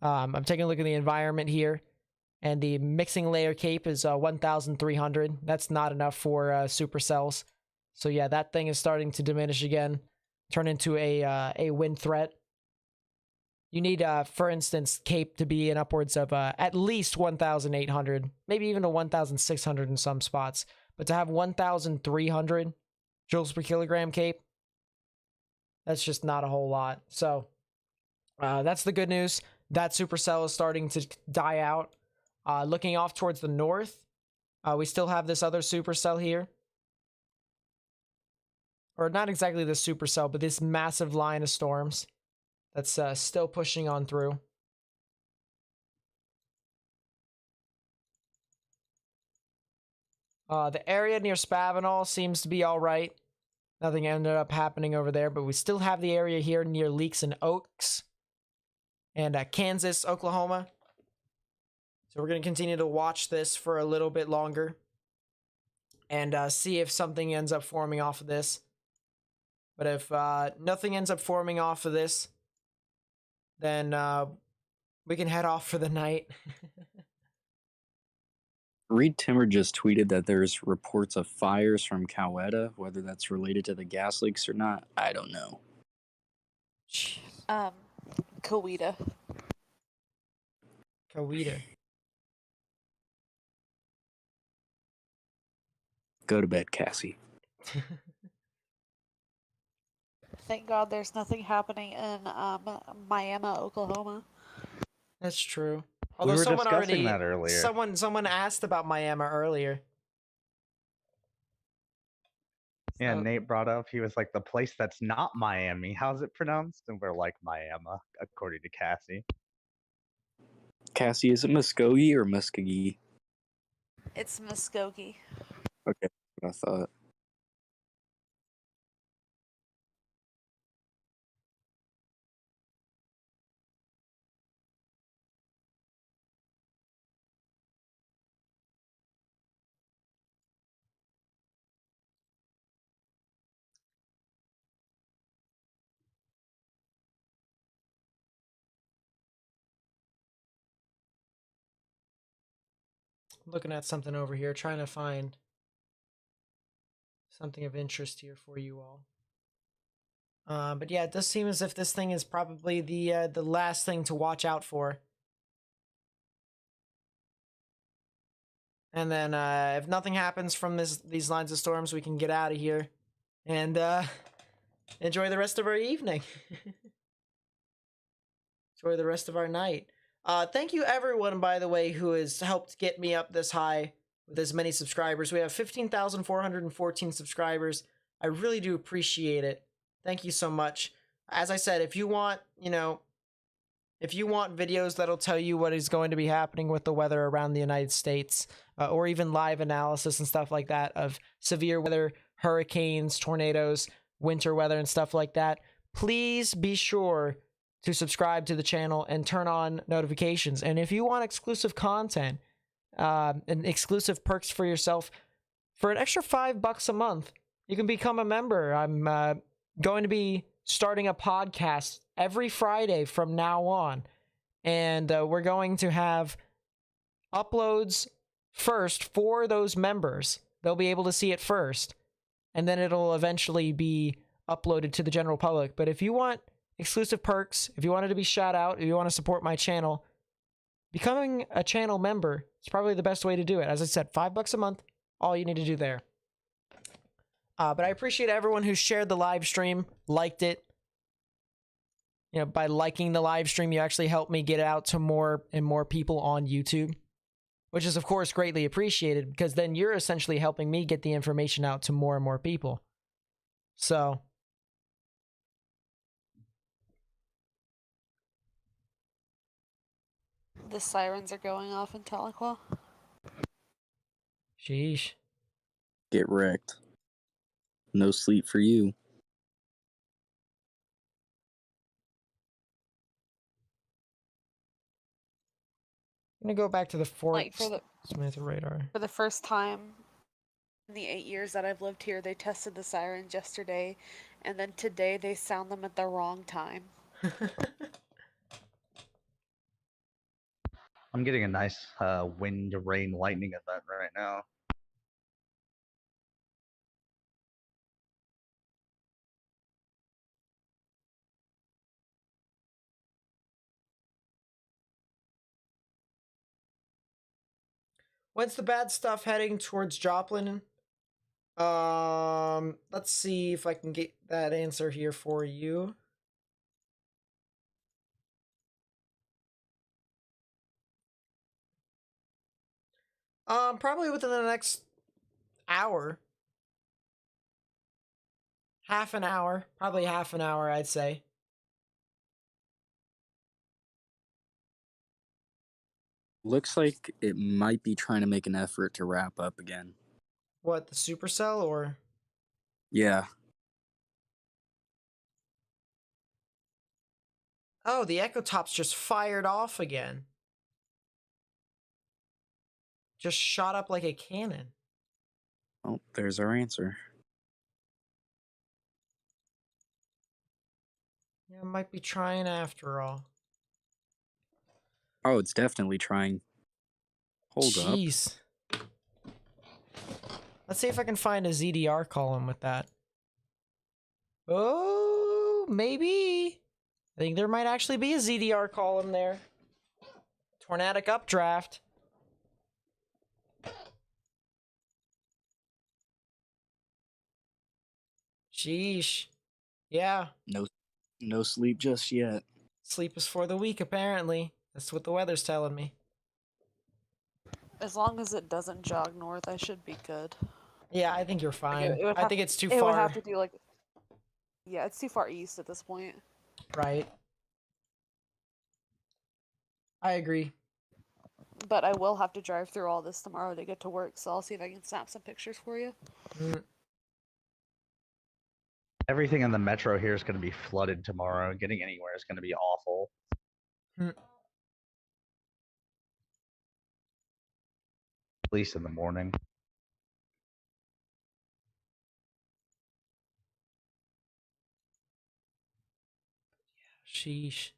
I'm taking a look at the environment here, and the mixing layer cape is 1,300. That's not enough for supercells. So yeah, that thing is starting to diminish again, turn into a wind threat. You need, for instance, cape to be in upwards of at least 1,800, maybe even to 1,600 in some spots. But to have 1,300 joules per kilogram cape, that's just not a whole lot. So that's the good news. That supercell is starting to die out. Looking off towards the north, we still have this other supercell here. Or not exactly the supercell, but this massive line of storms that's still pushing on through. The area near Spavinal seems to be all right. Nothing ended up happening over there, but we still have the area here near Leaks and Oaks and Kansas, Oklahoma. So we're going to continue to watch this for a little bit longer and see if something ends up forming off of this. But if nothing ends up forming off of this, then we can head off for the night. Reed Timmer just tweeted that there's reports of fires from Coweta. Whether that's related to the gas leaks or not, I don't know. Kawita. Kawita. Go to bed, Cassie. Thank God there's nothing happening in Miami, Oklahoma. That's true. We Although were someone discussing already, that earlier. someone asked about Miami earlier. Yeah, So- Nate brought up, he was like, the place that's not Miami, how's it pronounced? And we're like, Miami, according to Cassie. Cassie, is it Muskogee or Muskogee? It's Muskogee. Okay, what I thought. Looking at something over here, trying to find something of interest here for you all. But yeah, it does seem as if this thing is probably the last thing to watch out for. And then if nothing happens from these lines of storms, we can get out of here and enjoy the rest of our evening. Enjoy the rest of our night. Thank you everyone, by the way, who has helped get me up this high with as many subscribers. We have 15,414 subscribers. I really do appreciate it. Thank you so much. As I said, if you want, if you want videos that'll tell you what is going to be happening with the weather around the United States, or even live analysis and stuff like that of severe weather, hurricanes, tornadoes, winter weather, and stuff like that, please be sure to subscribe to the channel and turn on notifications. And if you want exclusive content and exclusive perks for yourself, for an extra $5 a month, you can become a member. I'm going to be starting a podcast every Friday from now on. And we're going to have uploads first for those members. They'll be able to see it first. And then it'll eventually be uploaded to the general public. But if you want exclusive perks, if you wanted to be shout out, if you want to support my channel, becoming a channel member is probably the best way to do it. As I said, $5 a month, all you need to do there. But I appreciate everyone who shared the live stream, liked it. By liking the live stream, you actually help me get it out to more and more people on YouTube, which is, of course, greatly appreciated because then you're essentially helping me get the information out to more and more people. So The sirens are going off in Tahlequah. Sheesh. Get wrecked. No sleep for you. I'm gonna go back to the Fort Like Smith radar. for the first time in the 8 years that I've lived here, they tested the sirens yesterday, and then today they sound them at the wrong time. I'm getting a nice wind, rain, lightning event right now. When's the bad stuff heading towards Joplin? Let's see if I can get that answer here for you. Probably within the next hour. Half an hour. Probably half an hour, I'd say. Looks like it might be trying to make an effort to wrap up again. What, the Supercell or? Yeah. Oh, the Echo Top's just fired off again. Just shot up like a cannon. Oh, there's our answer. Yeah, might be trying after all. Oh, it's definitely trying. Hold up. Jeez. Let's see if I can find a ZDR column with that. Oh, maybe. I think there might actually be a ZDR column there. Tornadic updraft. Sheesh. Yeah. No sleep just yet. Sleep is for the weak, apparently. That's what the weather's telling me. As long as it doesn't jog north, I should be good. Yeah, I think you're fine. It would I have- think it's too It far. would have to do like, yeah, it's too far east at this point. Right. I agree. But I will have to drive through all this tomorrow to get to work, so I'll see if I can snap some pictures for you. Mm, Everything in the metro here is going to be flooded tomorrow. Getting anywhere is going to be awful. mm. At least in the morning. Sheesh.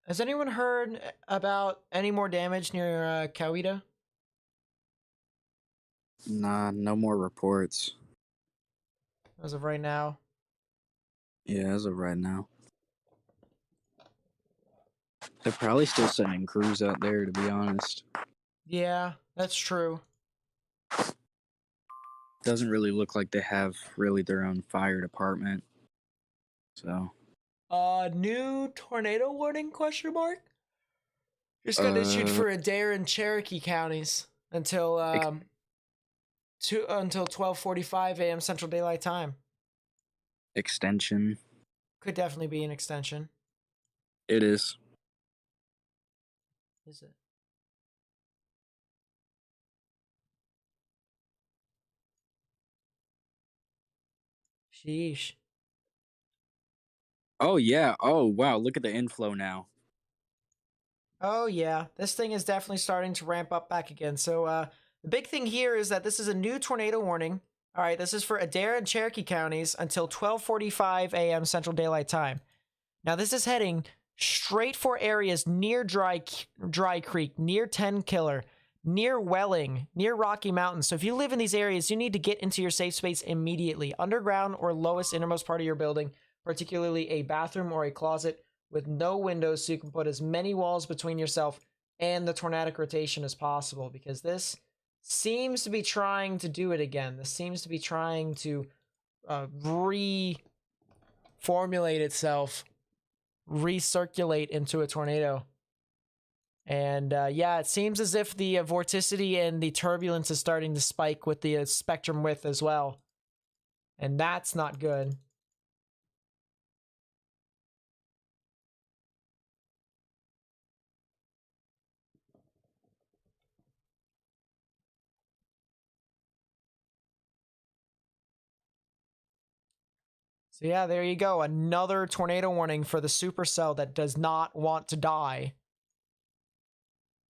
Has anyone heard about any more damage near Coweta? Nah, no more reports. As of right now. Yeah, as of right now. They're probably still sending crews out there, to be honest. Yeah, that's true. Doesn't really look like they have really their own fire department. So. New tornado warning, question mark? Just got issued for Adair and Cherokee counties until until 12:45 a.m. Central Daylight Time. Extension. Could definitely be an extension. It is. Is it? Sheesh. Oh, yeah. Oh, wow. Look at the inflow now. Oh yeah, this thing is definitely starting to ramp up back again. So the big thing here is that this is a new tornado warning. All right, this is for Adair and Cherokee counties until 12:45 a.m. Central Daylight Time. Now this is heading straight for areas near Dry Creek, near 10 Killer, near Welling, near Rocky Mountain. So if you live in these areas, you need to get into your safe space immediately, underground or lowest innermost part of your building, particularly a bathroom or a closet with no windows, so you can put as many walls between yourself and the tornadic rotation as possible, because this seems to be trying to do it again. This seems to be trying to reformulate itself, recirculate into a tornado. And yeah, it seems as if the vorticity and the turbulence is starting to spike with the spectrum width as well. And that's not good. So yeah, there you go. Another tornado warning for the Supercell that does not want to die.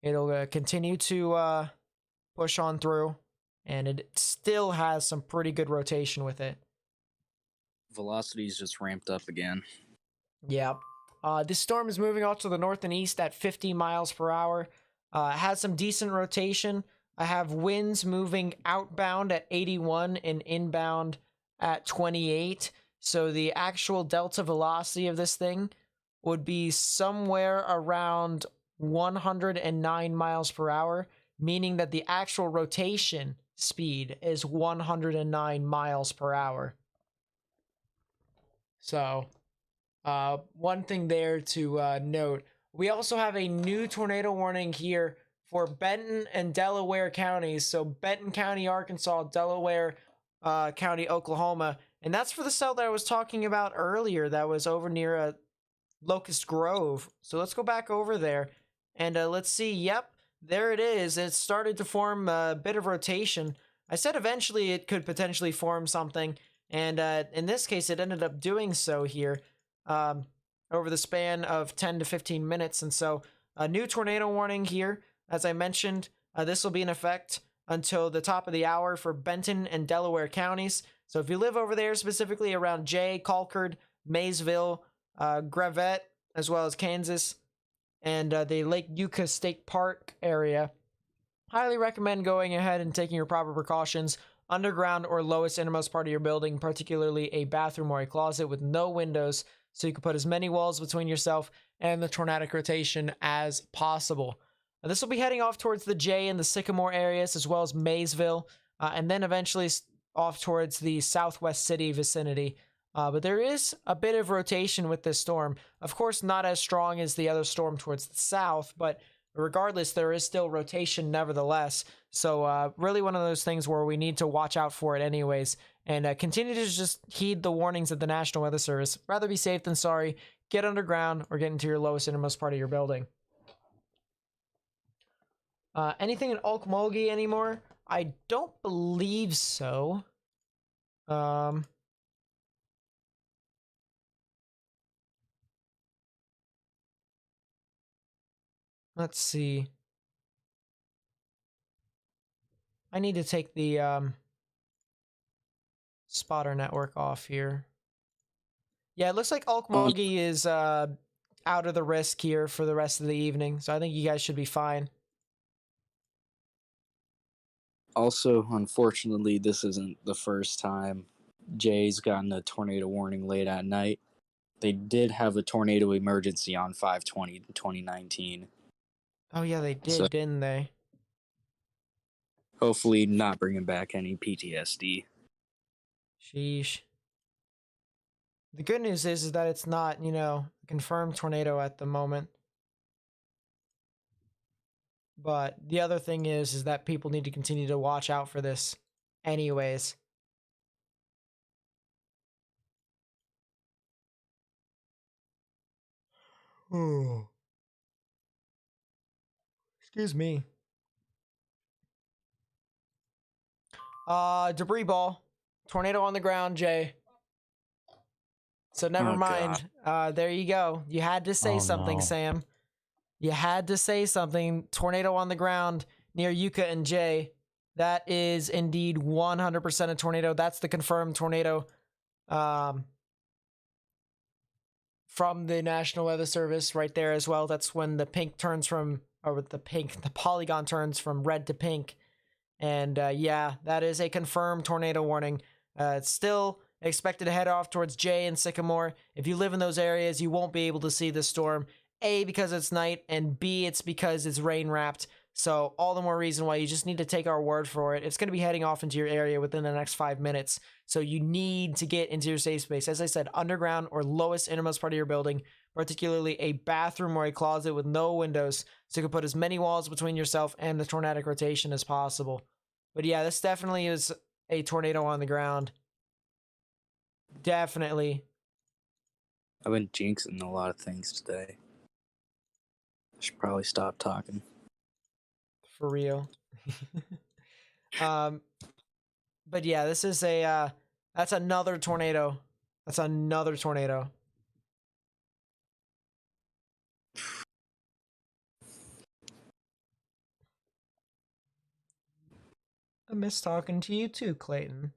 It'll continue to push on through, and it still has some pretty good rotation with it. Velocity's just ramped up again. Yeah. This storm is moving off to the north and east at 50 miles per hour. It has some decent rotation. I have winds moving outbound at 81 and inbound at 28. So the actual delta velocity of this thing would be somewhere around 109 miles per hour, meaning that the actual rotation speed is 109 miles per hour. So, one thing there to note, we also have a new tornado warning here for Benton and Delaware counties. So Benton County, Arkansas, Delaware County, Oklahoma. And that's for the cell that I was talking about earlier that was over near Locust Grove. So let's go back over there and let's see. Yep, there it is. It started to form a bit of rotation. I said eventually it could potentially form something. And in this case, it ended up doing so here over the span of 10 to 15 minutes. And so a new tornado warning here. As I mentioned, this will be in effect until the top of the hour for Benton and Delaware counties. So if you live over there, specifically around Jay, Colcord, Maysville, Gravette, as well as Kansas, and the Lake Yucca State Park area, highly recommend going ahead and taking your proper precautions. Underground or lowest innermost part of your building, particularly a bathroom or a closet with no windows, so you can put as many walls between yourself and the tornadic rotation as possible. This will be heading off towards the Jay and the Sycamore areas, as well as Maysville, and then eventually off towards the Southwest City vicinity. But there is a bit of rotation with this storm. Of course, not as strong as the other storm towards the south, but regardless, there is still rotation nevertheless. So really one of those things where we need to watch out for it anyways, and continue to just heed the warnings of the National Weather Service. Rather be safe than sorry. Get underground or get into your lowest innermost part of your building. Anything in Okmulgee anymore? I don't believe so. Let's see. I need to take the spotter network off here. Yeah, it looks like Okmulgee is out of the risk here for the rest of the evening, so I think you guys should be fine. Also, unfortunately, this isn't the first time Jay's gotten a tornado warning late at night. They did have a tornado emergency on 5/20/2019. Oh yeah, they did, So- didn't they? Hopefully not bringing back any PTSD. Sheesh. The good news is that it's not, a confirmed tornado at the moment. But the other thing is that people need to continue to watch out for this anyways. Oh. Excuse me. Debris ball. Tornado on the ground, Jay. So never Oh, mind. There you go. You had to say Oh, something, no. Sam. You had to say something. Tornado on the ground near Yucca and Jay. That is indeed 100% a tornado. That's the confirmed tornado from the National Weather Service right there as well. That's when the pink turns from, or the polygon turns from red to pink. And yeah, that is a confirmed tornado warning. It's still expected to head off towards Jay and Sycamore. If you live in those areas, you won't be able to see this storm. A, because it's night, and B, it's because it's rain wrapped. So all the more reason why you just need to take our word for it. It's going to be heading off into your area within the next 5 minutes. So you need to get into your safe space. As I said, underground or lowest innermost part of your building, particularly a bathroom or a closet with no windows, so you can put as many walls between yourself and the tornadic rotation as possible. But yeah, this definitely is a tornado on the ground. Definitely. I've been jinxing a lot of things today. I should probably stop talking. For real. But yeah, this is that's another tornado. That's another tornado. I miss talking to you too, Clayton.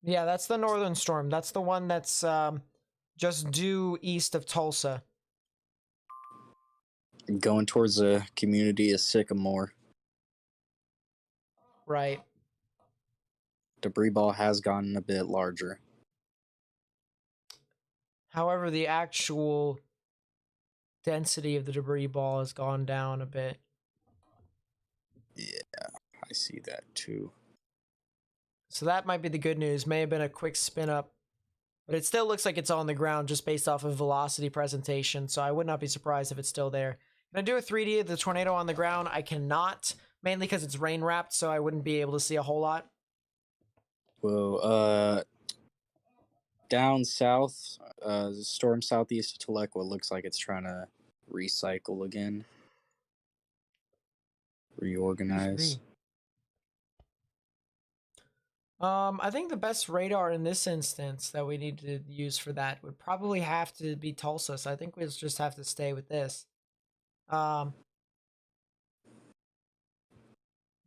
Yeah, that's the northern storm. That's the one that's just due east of Tulsa. Going towards the community is Sycamore. Right. Debris ball has gotten a bit larger. However, the actual density of the debris ball has gone down a bit. Yeah, I see that too. So that might be the good news. May have been a quick spin up, but it still looks like it's on the ground just based off of velocity presentation. So I would not be surprised if it's still there. Can I do a 3D of the tornado on the ground? I cannot, mainly because it's rain wrapped, so I wouldn't be able to see a whole lot. Well, down south, storm southeast of Tahlequah looks like it's trying to recycle again. Reorganize. I think the best radar in this instance that we need to use for that would probably have to be Tulsa. So I think we'll just have to stay with this. But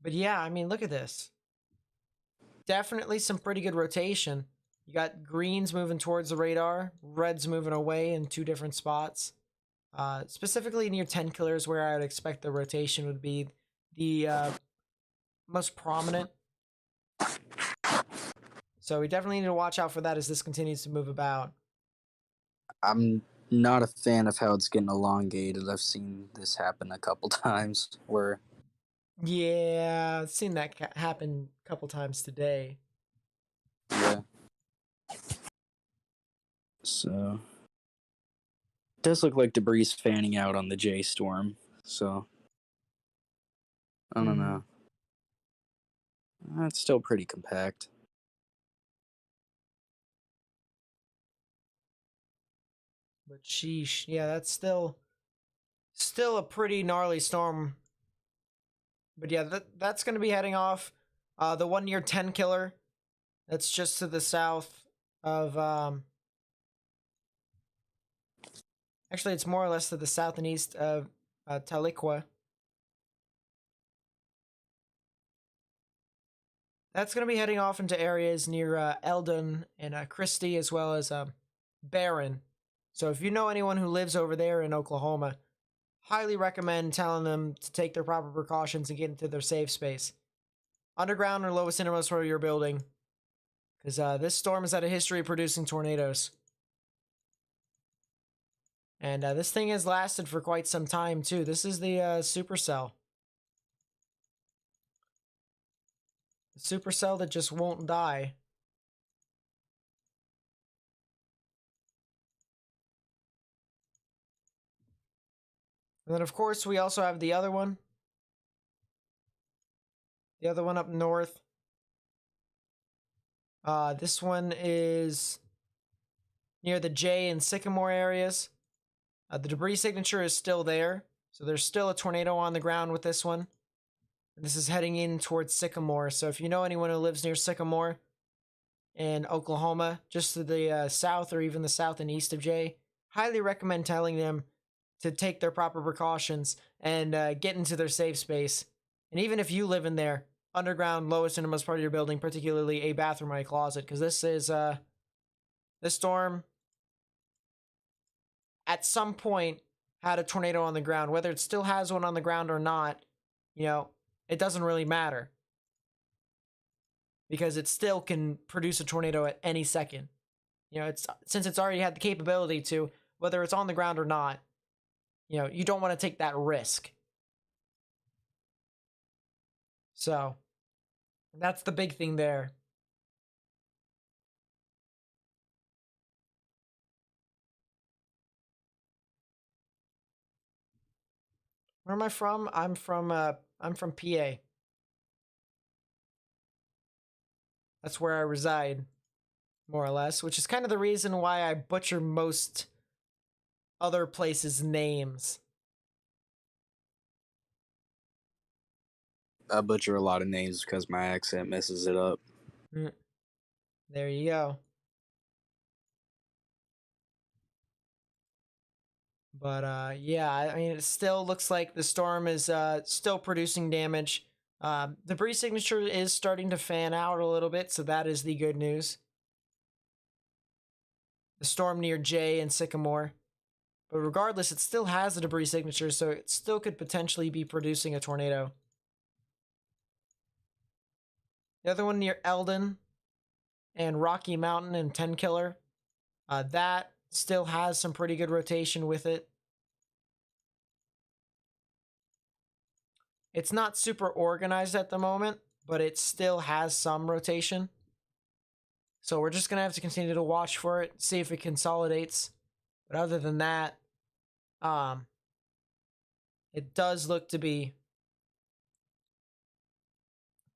yeah, I mean, look at this. Definitely some pretty good rotation. You got greens moving towards the radar, reds moving away in 2 different spots. Specifically near 10 killers, where I would expect the rotation would be the most prominent. So we definitely need to watch out for that as this continues to move about. I'm not a fan of how it's getting elongated. I've seen this happen a couple times where... Yeah, I've seen that happen a couple times today. Yeah. So... It does look like debris is fanning out on the J storm, so... I don't know. It's still pretty compact. But sheesh, yeah, that's still a pretty gnarly storm. But yeah, that's going to be heading off. The one near 10 killer, that's just to the south of actually it's more or less to the south and east of Tahlequah. That's going to be heading off into areas near Eldon and Christie, as well as Barron. So if you know anyone who lives over there in Oklahoma, highly recommend telling them to take their proper precautions and get into their safe space. Underground or lowest innermost part of your building. Because this storm has had a history of producing tornadoes. And this thing has lasted for quite some time too. This is the Supercell. The Supercell that just won't die. And then, of course, we also have the other one. The other one up north. This one is near the J and Sycamore areas. The debris signature is still there. So there's still a tornado on the ground with this one. And this is heading in towards Sycamore. So if you know anyone who lives near Sycamore in Oklahoma, just to the south or even the south and east of J, highly recommend telling them to take their proper precautions and get into their safe space. And even if you live in there, underground, lowest innermost part of your building, particularly a bathroom or a closet, because this is this storm at some point had a tornado on the ground. Whether it still has one on the ground or not, you know, it doesn't really matter, because it still can produce a tornado at any second. it's since it's already had the capability to, whether it's on the ground or not, you don't want to take that risk. So that's the big thing there. Where am I from? I'm from PA. That's where I reside, more or less, which is kind of the reason why I butcher most other places' names. I butcher a lot of names because my accent messes it up. There you go. But yeah, I mean, it still looks like the storm is still producing damage. Debris signature is starting to fan out a little bit, so that is the good news. The storm near J and Sycamore. But regardless, it still has a debris signature, so it still could potentially be producing a tornado. The other one near Eldon and Rocky Mountain and 10 Killer, that still has some pretty good rotation with it. It's not super organized at the moment, but it still has some rotation. So we're just going to have to continue to watch for it, see if it consolidates. But other than that, it does look to be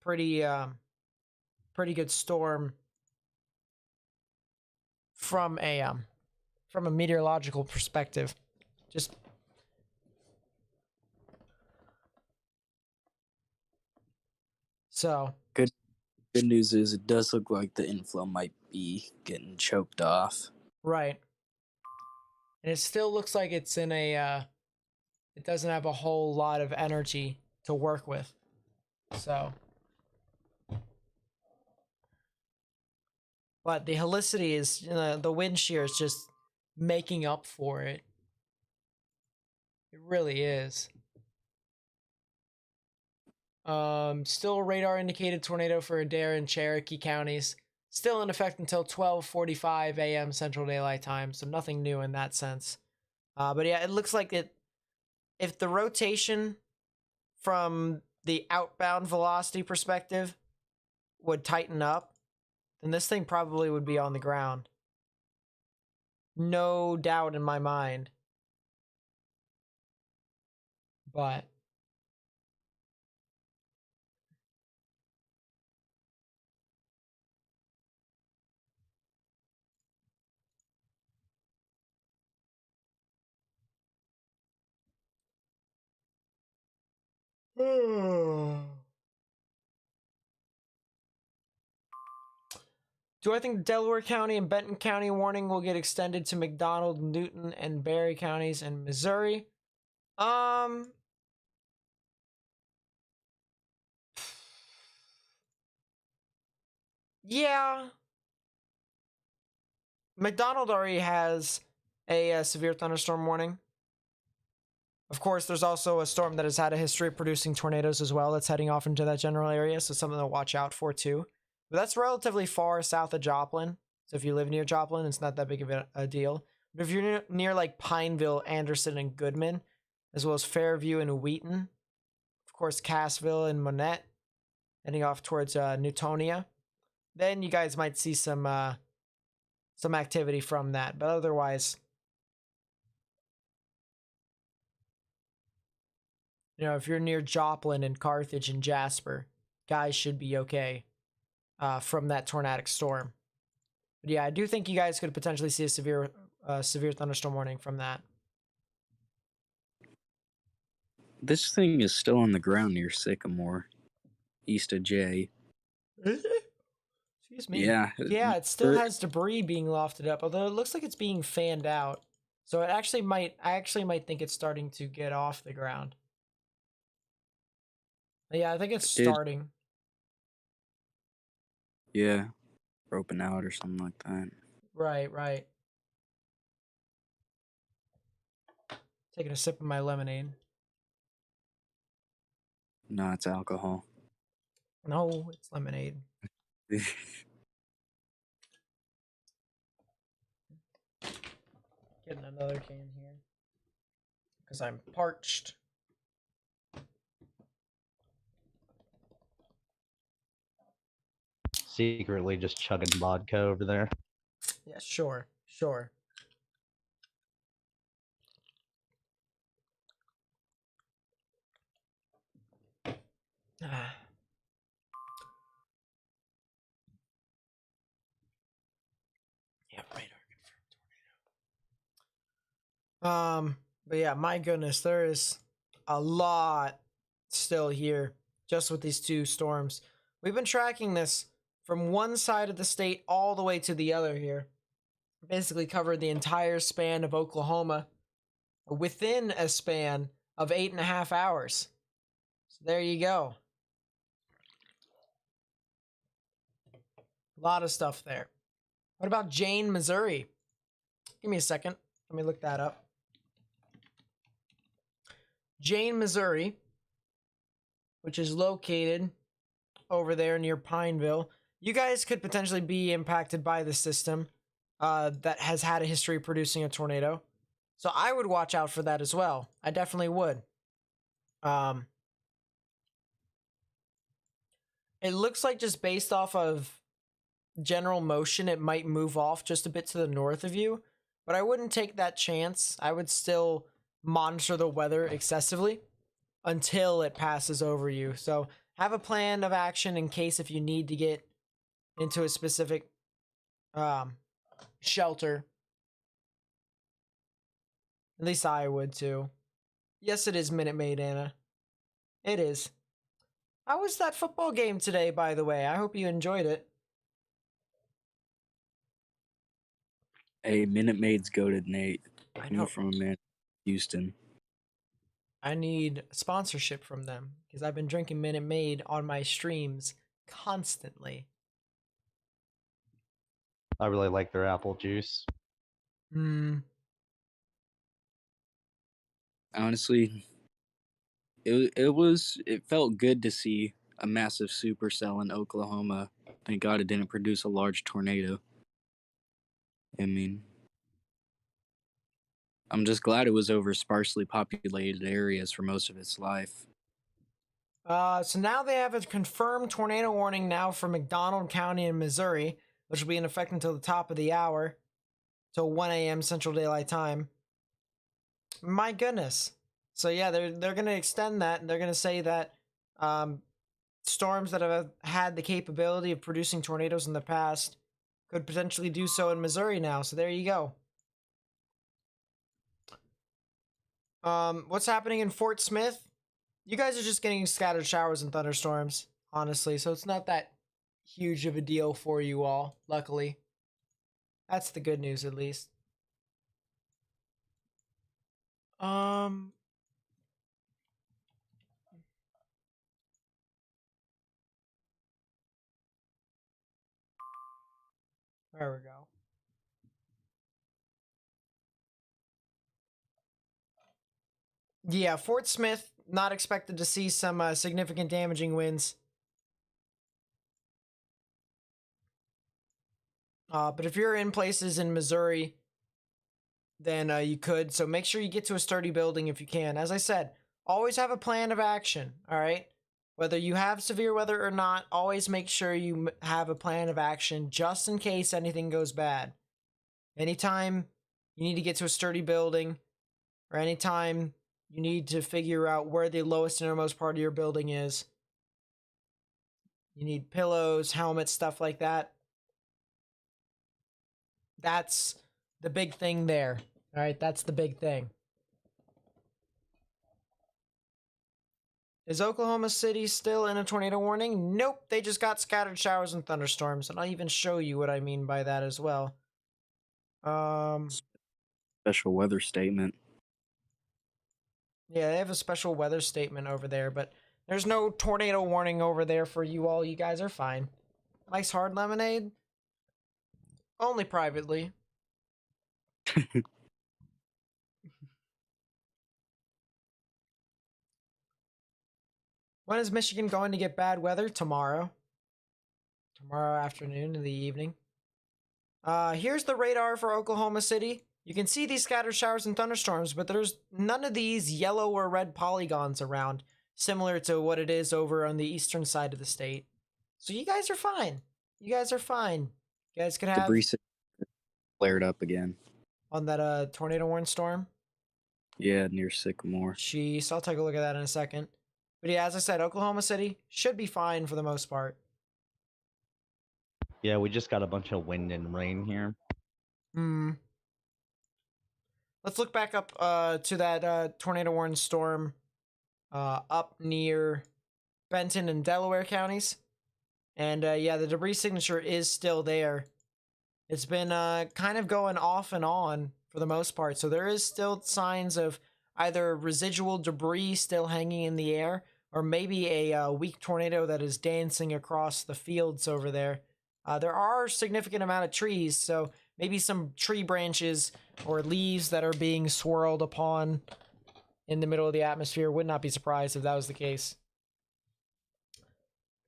pretty good storm from a meteorological perspective. Just so Good news is it does look like the inflow might be getting choked off. right. And it still looks like it's in a it doesn't have a whole lot of energy to work with. So but the helicity is the wind shear is just making up for it. It really is. Still a radar indicated tornado for Adair and Cherokee counties. Still in effect until 12:45 a.m. Central Daylight Time, so nothing new in that sense. But yeah, it looks like if the rotation from the outbound velocity perspective would tighten up, then this thing probably would be on the ground. No doubt in my mind. But do I think Delaware County and Benton County warning will get extended to McDonald, Newton, and Berry counties in Missouri? Yeah. McDonald already has a severe thunderstorm warning. Of course, there's also a storm that has had a history of producing tornadoes as well that's heading off into that general area, so something to watch out for too. But that's relatively far south of Joplin, so if you live near Joplin, it's not that big of a deal. But if you're near like Pineville, Anderson, and Goodman, as well as Fairview and Wheaton, of course, Cassville and Monette, heading off towards Newtonia, then you guys might see some activity from that. But otherwise, if you're near Joplin and Carthage and Jasper, guys should be okay from that tornadic storm. But yeah, I do think you guys could potentially see a severe thunderstorm warning from that. This thing is still on the ground near Sycamore, east of J. Is it? Excuse me. Yeah. Yeah, it still has debris being lofted up, although it looks like it's being fanned out. So I actually might think it's starting to get off the ground. Yeah, I think it's starting. Yeah. Roping out or something like that. Right. Taking a sip of my lemonade. No, it's alcohol. No, it's lemonade. Getting another can here. Because I'm parched. Secretly just chugging vodka over there. Yeah, sure. Sure. Yeah, radar confirmed. But yeah, my goodness, there is a lot still here just with these two storms. We've been tracking this from one side of the state all the way to the other here. Basically covered the entire span of Oklahoma within a span of 8.5 hours. So there you go. A lot of stuff there. What about Jane, Missouri? Give me a second. Let me look that up. Jane, Missouri, which is located over there near Pineville. You guys could potentially be impacted by the system that has had a history of producing a tornado. So I would watch out for that as well. I definitely would. It looks like just based off of general motion, it might move off just a bit to the north of you. But I wouldn't take that chance. I would still monitor the weather excessively until it passes over you. So have a plan of action in case if you need to get into a specific shelter. At least I would too. Yes, it is Minute Maid, Anna. It is. How was that football game today, by the way? I hope you enjoyed it. Hey, Minute Maid's goated, Nate. I I'm know. from Houston. I need sponsorship from them because I've been drinking Minute Maid on my streams constantly. I really like their apple juice. Honestly, it felt good to see a massive supercell in Oklahoma. Thank God it didn't produce a large tornado. I mean, I'm just glad it was over sparsely populated areas for most of its life. So now they have a confirmed tornado warning now for McDonald County in Missouri, which will be in effect until the top of the hour, till 1 a.m. Central Daylight Time. My goodness. So yeah, they're gonna extend that, and they're gonna say that storms that have had the capability of producing tornadoes in the past could potentially do so in Missouri now. So there you go. What's happening in Fort Smith? You guys are just getting scattered showers and thunderstorms, honestly, so it's not that huge of a deal for you all, luckily. That's the good news, at least. There we go. Yeah, Fort Smith, not expected to see some significant damaging winds. But if you're in places in Missouri, then you could. So make sure you get to a sturdy building if you can. As I said, always have a plan of action, all right? Whether you have severe weather or not, always make sure you have a plan of action just in case anything goes bad. Anytime you need to get to a sturdy building, or anytime you need to figure out where the lowest innermost part of your building is, you need pillows, helmets, stuff like that. That's the big thing there. All right, that's the big thing. Is Oklahoma City still in a tornado warning? Nope, they just got scattered showers and thunderstorms, and I'll even show you what I mean by that as well. Special weather statement. Yeah, they have a special weather statement over there, but there's no tornado warning over there for you all. You guys are fine. Nice hard lemonade? Only privately. When is Michigan going to get bad weather? Tomorrow. Tomorrow afternoon in the evening. Here's the radar for Oklahoma City. You can see these scattered showers and thunderstorms, but there's none of these yellow or red polygons around, similar to what it is over on the eastern side of the state. So you guys are fine. You guys are fine. You guys could have Debris flared up again. on that tornado warning storm. Yeah, near Sycamore. Jeez, I'll take a look at that in a second. But yeah, as I said, Oklahoma City should be fine for the most part. Yeah, we just got a bunch of wind and rain here. Let's look back up to that tornado warning storm up near Benton and Delaware counties. And yeah, the debris signature is still there. It's been kind of going off and on for the most part. So there is still signs of either residual debris still hanging in the air, or maybe a weak tornado that is dancing across the fields over there. There are a significant amount of trees, so maybe some tree branches or leaves that are being swirled upon in the middle of the atmosphere. Would not be surprised if that was the case.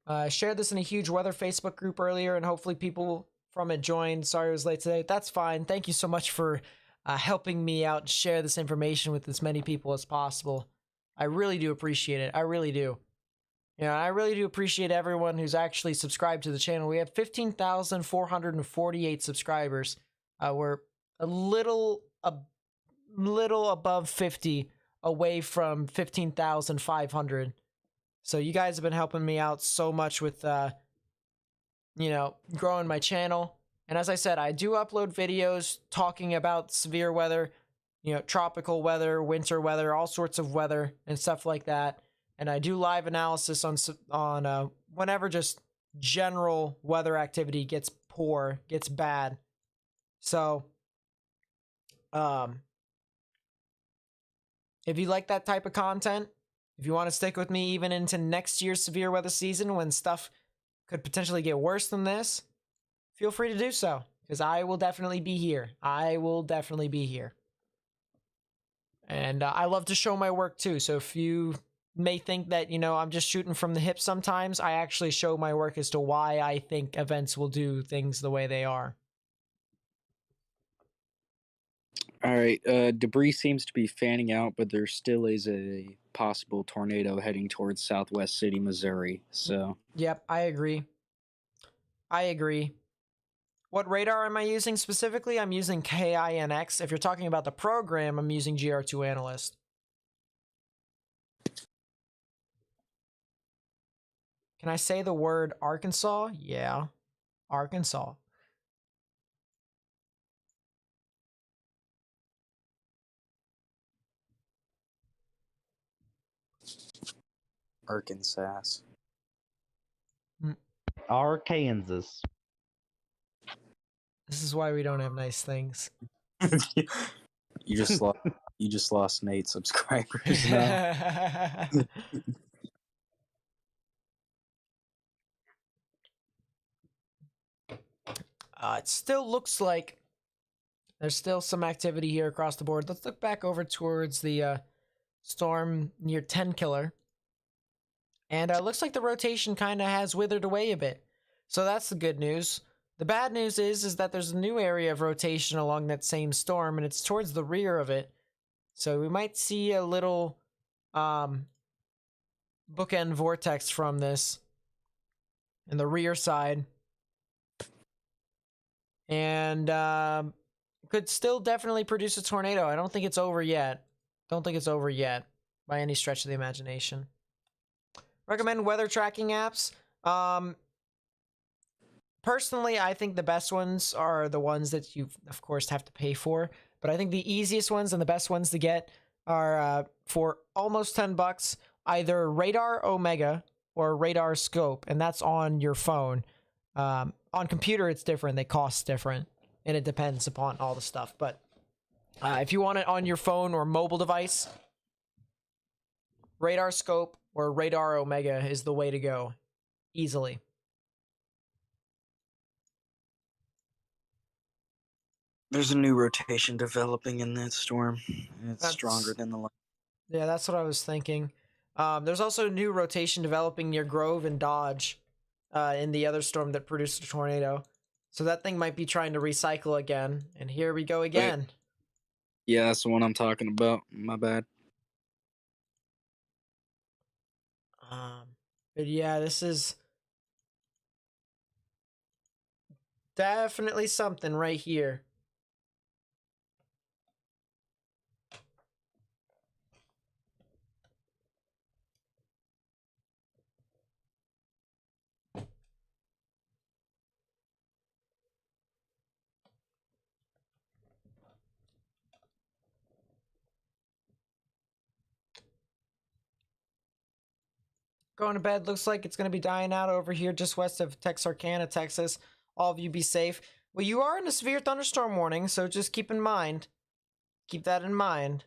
I shared this in a huge weather Facebook group earlier, and hopefully people from it joined. Sorry I was late today. That's fine. Thank you so much for helping me out and share this information with as many people as possible. I really do appreciate it. I really do. I really do appreciate everyone who's actually subscribed to the channel. We have 15,448 subscribers. We're a little above 50 away from 15,500. So you guys have been helping me out so much with, growing my channel. And as I said, I do upload videos talking about severe weather, tropical weather, winter weather, all sorts of weather and stuff like that. And I do live analysis on whenever just general weather activity gets poor, gets bad. So, if you like that type of content, if you want to stick with me even into next year's severe weather season when stuff could potentially get worse than this, feel free to do so, because I will definitely be here. I will definitely be here. And I love to show my work too, so if you may think that, I'm just shooting from the hip sometimes, I actually show my work as to why I think events will do things the way they are. All right, debris seems to be fanning out, but there still is a possible tornado heading towards Southwest City, Missouri. So. Yep, I agree. What radar am I using specifically? I'm using KINX. If you're talking about the program, I'm using GR2 Analyst. Can I say the word Arkansas? Yeah, Arkansas. Arkansas. Arkansas. This is why we don't have nice things. You just lost 8 subscribers now. It still looks like there's still some activity here across the board. Let's look back over towards the storm near 10 Killer. And it looks like the rotation kind of has withered away a bit. So that's the good news. The bad news is that there's a new area of rotation along that same storm, and it's towards the rear of it. So we might see a little bookend vortex from this in the rear side. And could still definitely produce a tornado. I don't think it's over yet. By any stretch of the imagination. Recommend weather tracking apps. Personally, I think the best ones are the ones that you, of course, have to pay for. But I think the easiest ones and the best ones to get are for almost $10, either Radar Omega or Radar Scope, and that's on your phone. On computer, it's different. They cost different, and it depends upon all the stuff. But if you want it on your phone or mobile device, Radar Scope or Radar Omega is the way to go, easily. There's a new rotation developing in that storm. It's stronger than the last. Yeah, that's what I was thinking. There's also a new rotation developing near Grove and Dodge in the other storm that produced a tornado. So that thing might be trying to recycle again. And here we go again. Yeah, that's the one I'm talking about. My bad. But yeah, this is definitely something right here. Going to bed. Looks like it's going to be dying out over here just west of Texarkana, Texas. All of you be safe. Well, you are in a severe thunderstorm warning, so just keep in mind. Keep that in mind.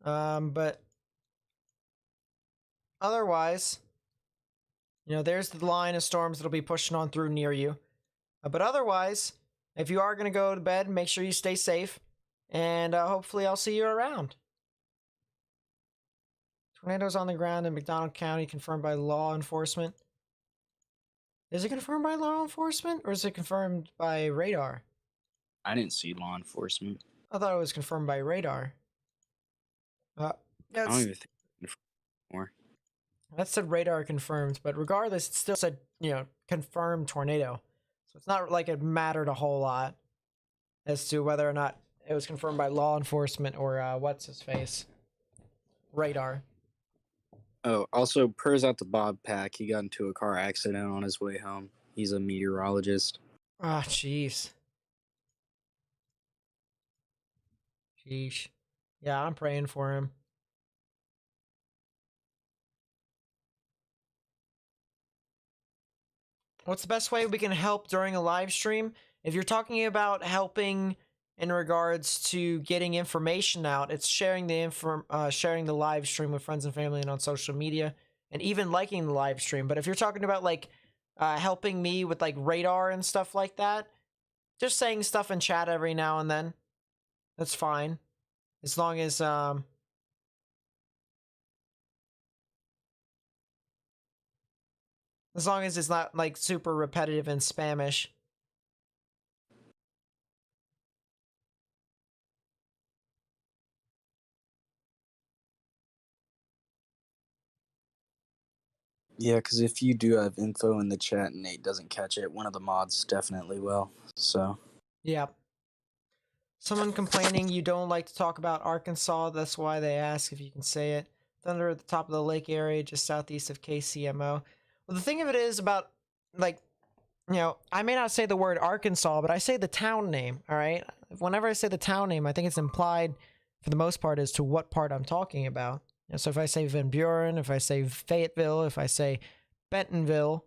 But otherwise, you know, there's the line of storms that'll be pushing on through near you. But otherwise, if you are going to go to bed, make sure you stay safe. And hopefully I'll see you around. Tornadoes on the ground in McDonald County confirmed by law enforcement. Is it confirmed by law enforcement or is it confirmed by radar? I didn't see law enforcement. I thought it was confirmed by radar. I don't even think it's more. That said radar confirmed, but regardless, it still said, you know, confirmed tornado. So it's not like it mattered a whole lot as to whether or not it was confirmed by law enforcement or what's his face? Radar. Oh, also, prayers out to Bob Pack. He got into a car accident on his way home. He's a meteorologist. Ah, jeez. Sheesh. Yeah, I'm praying for him. What's the best way we can help during a live stream? If you're talking about helping in regards to getting information out, it's sharing the live stream with friends and family and on social media, and even liking the live stream. But if you're talking about like helping me with like radar and stuff like that, just saying stuff in chat every now and then, that's fine, as long as it's not like super repetitive and spamish. Yeah, because if you do have info in the chat and Nate doesn't catch it, one of the mods definitely will. So. Yeah. Someone complaining you don't like to talk about Arkansas. That's why they ask if you can say it. Thunder at the top of the lake area, just southeast of KCMO. Well, the thing of it is about, like, you know, I may not say the word Arkansas, but I say the town name, all right? Whenever I say the town name, I think it's implied, for the most part, as to what part I'm talking about. You know, so if I say Van Buren, if I say Fayetteville, if I say Bentonville,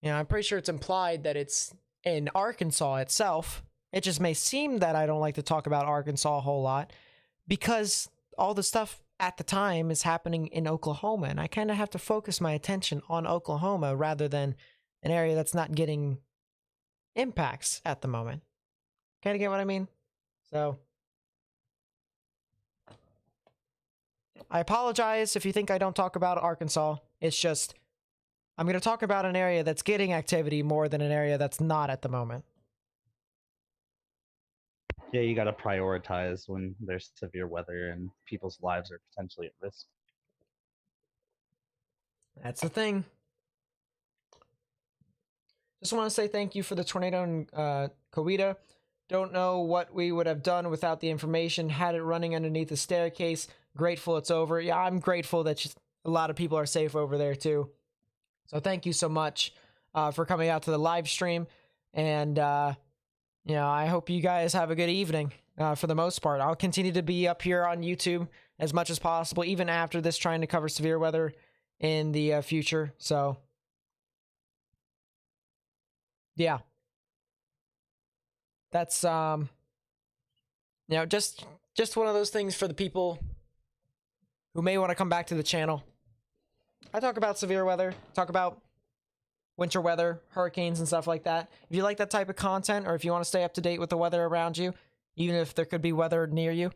you know, I'm pretty sure it's implied that it's in Arkansas itself. It just may seem that I don't like to talk about Arkansas a whole lot because all the stuff at the time is happening in Oklahoma, and I kind of have to focus my attention on Oklahoma rather than an area that's not getting impacts at the moment. Kind of get what I mean? So I apologize if you think I don't talk about Arkansas. It's just I'm going to talk about an area that's getting activity more than an area that's not at the moment. Yeah, you got to prioritize when there's severe weather and people's lives are potentially at risk. That's the thing. Just want to say thank you for the tornado in Coweta. Don't know what we would have done without the information. Had it running underneath the staircase. Grateful it's over. Yeah, I'm grateful that a lot of people are safe over there too. So thank you so much for coming out to the live stream. And, you know, I hope you guys have a good evening for the most part. I'll continue to be up here on YouTube as much as possible, even after this, trying to cover severe weather in the future. So, yeah. That's, you know, just one of those things for the people who may want to come back to the channel. I talk about severe weather, talk about winter weather, hurricanes, and stuff like that. If you like that type of content, or if you want to stay up to date with the weather around you, even if there could be weather near you,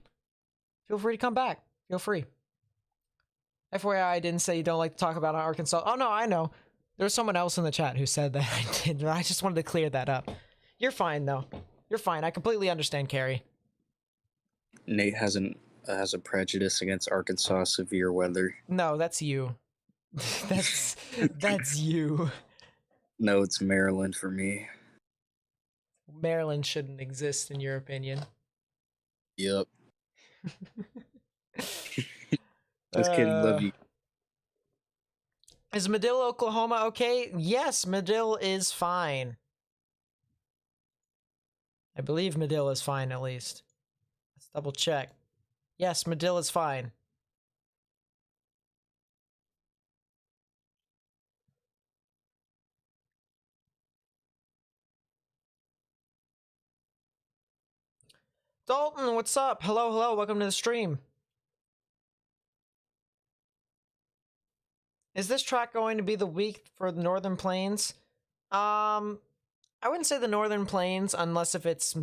feel free to come back. Feel free. FYI, I didn't say you don't like to talk about Arkansas. Oh, no, I know. There's someone else in the chat who said that I did. I just wanted to clear that up. You're fine, though. You're fine. I completely understand, Carrie. Nate has a prejudice against Arkansas severe weather. No, that's you. that's you. No, it's Maryland for me. Maryland shouldn't exist, in your opinion. Yep. Just kidding. Love you. Is Medill, Oklahoma okay? Yes, Medill is fine. I believe Medill is fine, at least. Let's double check. Yes, Medill is fine. Dalton, what's up? Hello, hello. Welcome to the stream. Is this track going to be the week for the Northern Plains? I wouldn't say the Northern Plains unless if it's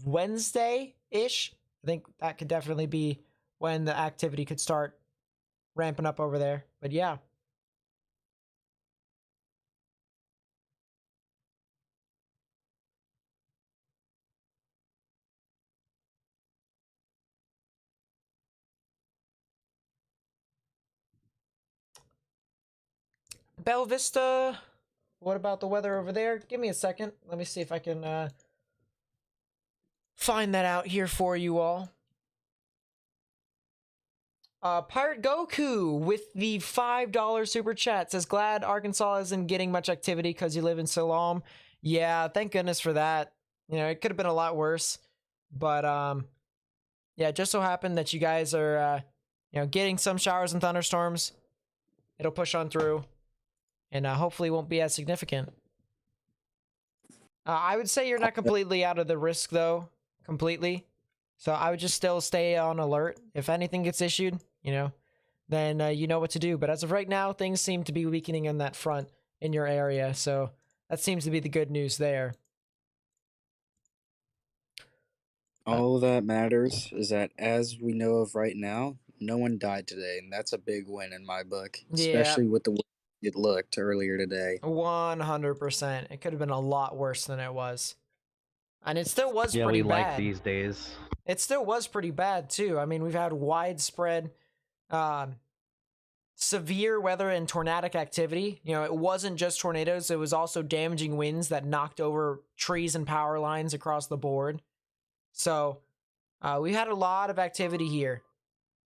Wednesday-ish. I think that could definitely be when the activity could start ramping up over there. But yeah. Bella Vista, what about the weather over there? Give me a second. Let me see if I can find that out here for you all. Pirate Goku with the $5 super chat says, glad Arkansas isn't getting much activity because you live in Siloam. Yeah, thank goodness for that. You know, it could have been a lot worse. But, yeah, it just so happened that you guys are, getting some showers and thunderstorms. It'll push on through. And hopefully won't be as significant. I would say you're not completely out of the risk, though. Completely. So I would just still stay on alert. If anything gets issued, then you know what to do. But as of right now, things seem to be weakening on that front in your area. So that seems to be the good news there. All that matters is that as we know of right now, no one died today. And that's a big win in my book. Yeah. Especially with the way it looked earlier today. 100%. It could have been a lot worse than it was. And it still was pretty bad. Like these days. It still was pretty bad, too. I mean, we've had widespread, severe weather and tornadic activity. It wasn't just tornadoes. It was also damaging winds that knocked over trees and power lines across the board. So, we had a lot of activity here.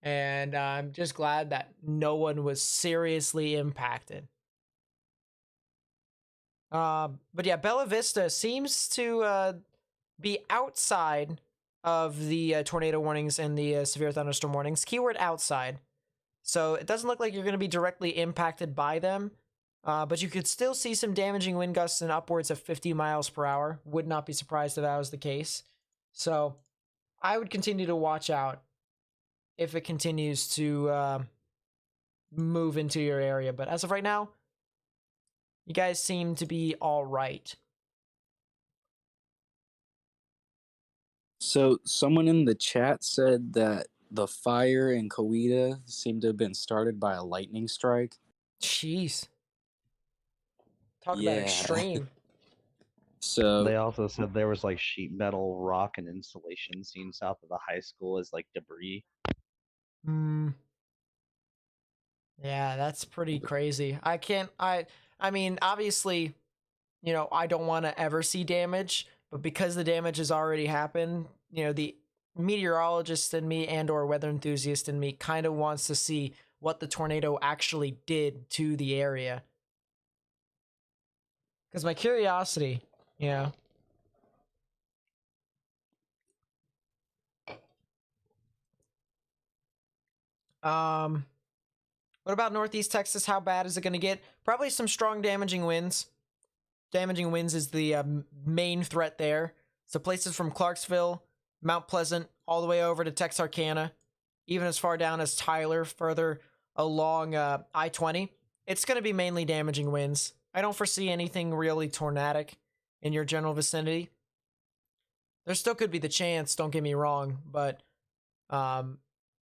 And I'm just glad that no one was seriously impacted. But yeah, Bella Vista seems to be outside of the tornado warnings and the severe thunderstorm warnings. Keyword outside. So it doesn't look like you're going to be directly impacted by them. But you could still see some damaging wind gusts in upwards of 50 miles per hour. Would not be surprised if that was the case. So I would continue to watch out if it continues to move into your area. But as of right now, you guys seem to be all right. So someone in the chat said that the fire in Coweta seemed to have been started by a lightning strike. Jeez. Talk about extreme. So they also said there was like sheet metal, rock, and insulation seen south of the high school as like debris. Yeah, that's pretty crazy. I mean, obviously, I don't want to ever see damage, but because the damage has already happened, the meteorologist in me and or weather enthusiast in me kind of wants to see what the tornado actually did to the area. Because my curiosity, what about Northeast Texas? How bad is it going to get? Probably some strong damaging winds. Damaging winds is the main threat there. So places from Clarksville, Mount Pleasant, all the way over to Texarkana, even as far down as Tyler, further along I-20. It's going to be mainly damaging winds. I don't foresee anything really tornadic in your general vicinity. There still could be the chance, don't get me wrong, but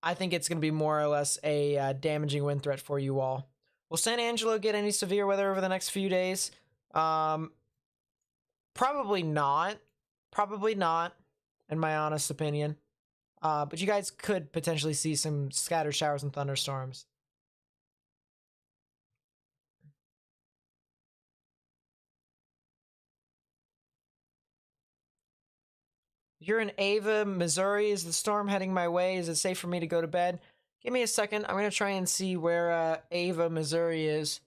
I think it's going to be more or less a damaging wind threat for you all. Will San Angelo get any severe weather over the next few days? Probably not. Probably not, in my honest opinion. But you guys could potentially see some scattered showers and thunderstorms. You're in Ava, Missouri. Is the storm heading my way? Is it safe for me to go to bed? Give me a second. I'm going to try and see where Ava, Missouri is.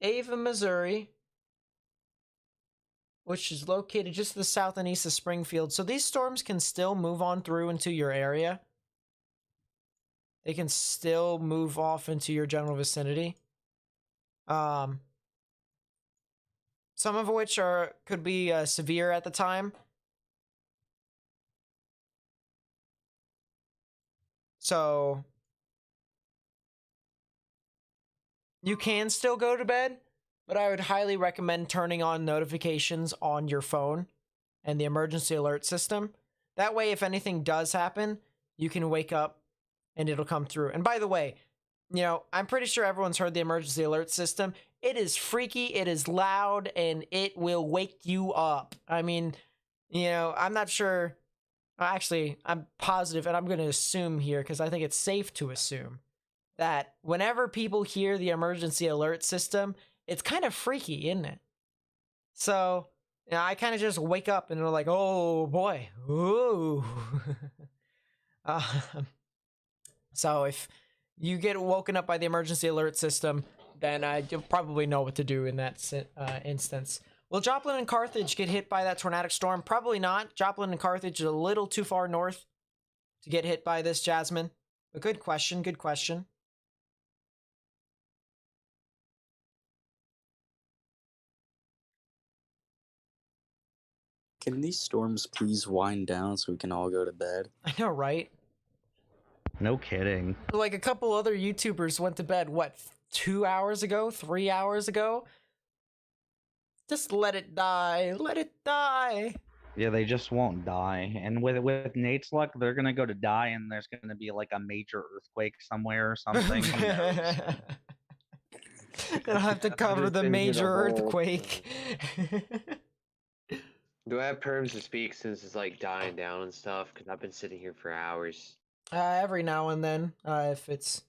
Ava, Missouri, which is located just to the south and east of Springfield. So these storms can still move on through into your area. They can still move off into your general vicinity. Some of which could be severe at the time. So you can still go to bed, but I would highly recommend turning on notifications on your phone and the emergency alert system. That way, if anything does happen, you can wake up and it'll come through. And by the way, you know, I'm pretty sure everyone's heard the emergency alert system. It is freaky, it is loud, and it will wake you up. I mean, you know, I'm not sure. Actually, I'm positive, and I'm going to assume here, because I think it's safe to assume, that whenever people hear the emergency alert system, it's kind of freaky, isn't it? So, you know, I kind of just wake up and they're like, oh boy, ooh. So if you get woken up by the emergency alert system, then you'll probably know what to do in that instance. Will Joplin and Carthage get hit by that tornadic storm? Probably not. Joplin and Carthage are a little too far north to get hit by this, Jasmine. But good question, good question. Can these storms please wind down so we can all go to bed? I know, right? No kidding. Like a couple other YouTubers went to bed, what, 2 hours ago? 3 hours ago? Just let it die. Let it die. Yeah, they just won't die. And with Nate's luck, they're gonna go to die, and there's gonna be like a major earthquake somewhere or something. Who knows? They'll have to cover the major earthquake. Do I have perms to speak since it's like dying down and stuff? Because I've been sitting here for hours. Every now and then, if it's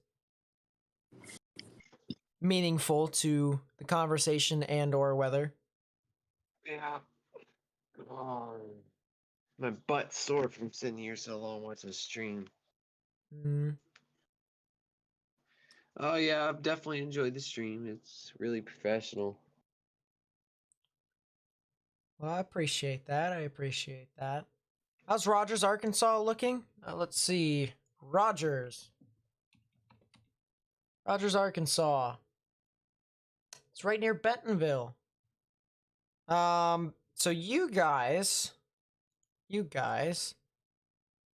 meaningful to the conversation and or weather. Yeah. Oh, my butt's sore from sitting here so long watching the stream. Oh yeah, I've definitely enjoyed the stream. It's really professional. Well, I appreciate that. I appreciate that. How's Rogers, Arkansas looking? Let's see. Rogers, Arkansas. It's right near Bentonville. So you guys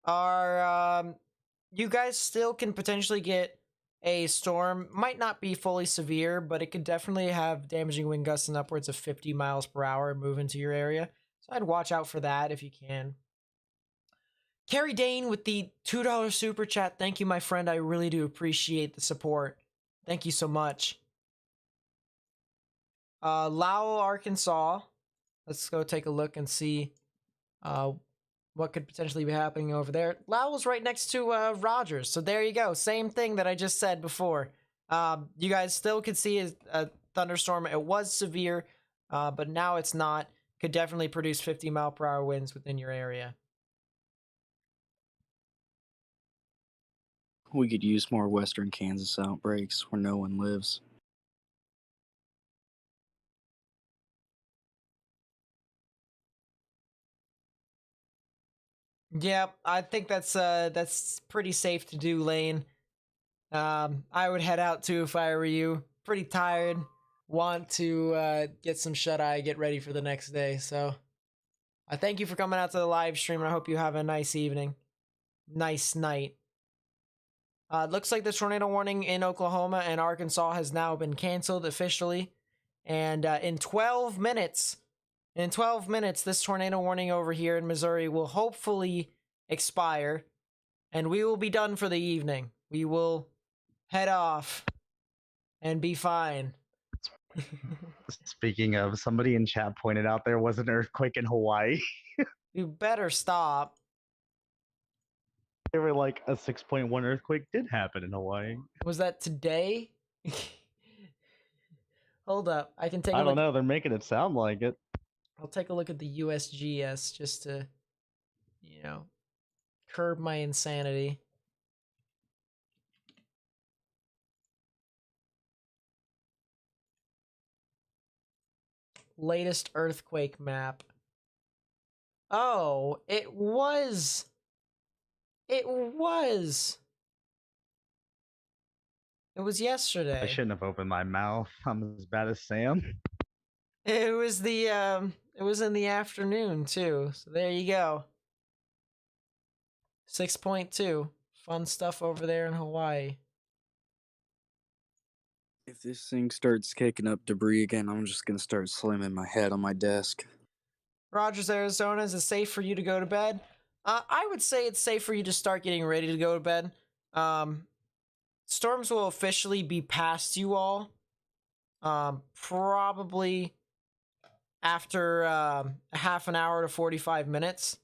are, you guys still can potentially get a storm. Might not be fully severe, but it could definitely have damaging wind gusts and upwards of 50 miles per hour move into your area. So I'd watch out for that if you can. Carrie Dane with the $2 super chat. Thank you, my friend. I really do appreciate the support. Thank you so much. Lowell, Arkansas. Let's go take a look and see what could potentially be happening over there. Lowell's right next to Rogers. So there you go. Same thing that I just said before. You guys still could see a thunderstorm. It was severe, but now it's not. Could definitely produce 50 mile per hour winds within your area. We could use more western Kansas outbreaks where no one lives. Yeah, I think that's pretty safe to do, Lane. I would head out too if I were you. Pretty tired. Want to get some shut-eye, get ready for the next day. So I thank you for coming out to the live stream, and I hope you have a nice evening. Nice night. It looks like the tornado warning in Oklahoma and Arkansas has now been canceled officially. And in 12 minutes, this tornado warning over here in Missouri will hopefully expire. And we will be done for the evening. We will head off and be fine. Speaking of, somebody in chat pointed out there was an earthquake in Hawaii. You better stop. They were like, a 6.1 earthquake did happen in Hawaii. Was that today? Hold up. I can take a I look. don't know. They're making it sound like it. I'll take a look at the USGS just to, you know, curb my insanity. Latest earthquake map. Oh, it was. It was. It was I yesterday. shouldn't have opened my mouth. I'm as bad as Sam. It was it was in the afternoon too. So there you go. 6.2. Fun stuff over there in Hawaii. If this thing starts kicking up debris again, I'm just gonna start slamming my head on my desk. Rogers, Arizona, is it safe for you to go to bed? I would say it's safe for you to start getting ready to go to bed. Storms will officially be past you all. Probably after a half an hour to 45 minutes.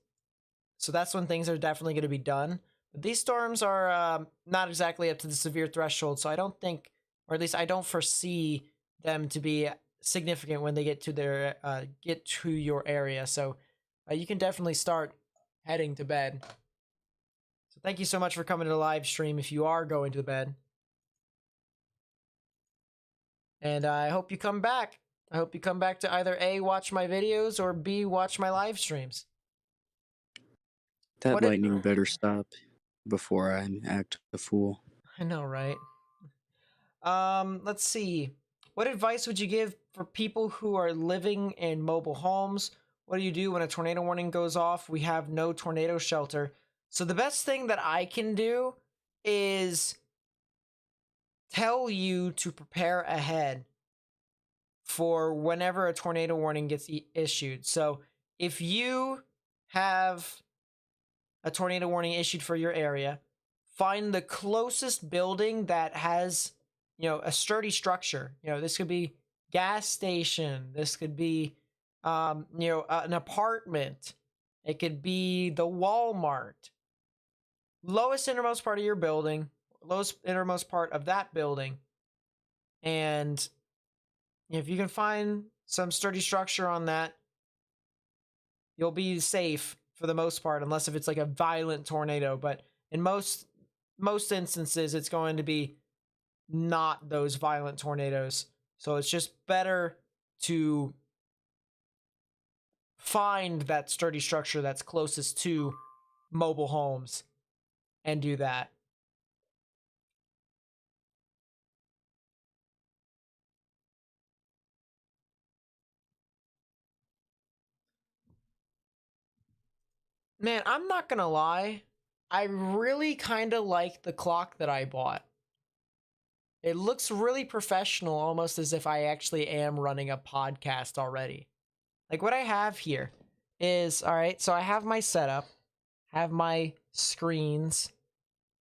So that's when things are definitely going to be done. But these storms are not exactly up to the severe threshold, so I don't think, or at least I don't foresee them to be significant when they get to their get to your area. So you can definitely start heading to bed. So thank you so much for coming to the live stream if you are going to bed. And I hope you come back. I hope you come back to either A, watch my videos, or B, watch my live streams. That What did- lightning better stop before I act a fool. I know, right? Let's see. What advice would you give for people who are living in mobile homes? What do you do when a tornado warning goes off? We have no tornado shelter. So the best thing that I can do is tell you to prepare ahead for whenever a tornado warning gets issued. So if you have a tornado warning issued for your area, find the closest building that has, you know, a sturdy structure. You know, this could be gas station. This could be, you know, an apartment. It could be the Walmart. Lowest innermost part of your building, lowest innermost part of that building. And if you can find some sturdy structure on that, you'll be safe for the most part, unless if it's like a violent tornado. But in most instances, it's going to be not those violent tornadoes. So it's just better to find that sturdy structure that's closest to mobile homes and do that. Man, I'm not gonna lie. I really kind of like the clock that I bought. It looks really professional, almost as if I actually am running a podcast already. Like what I have here is, all right, so I have my setup, have my screens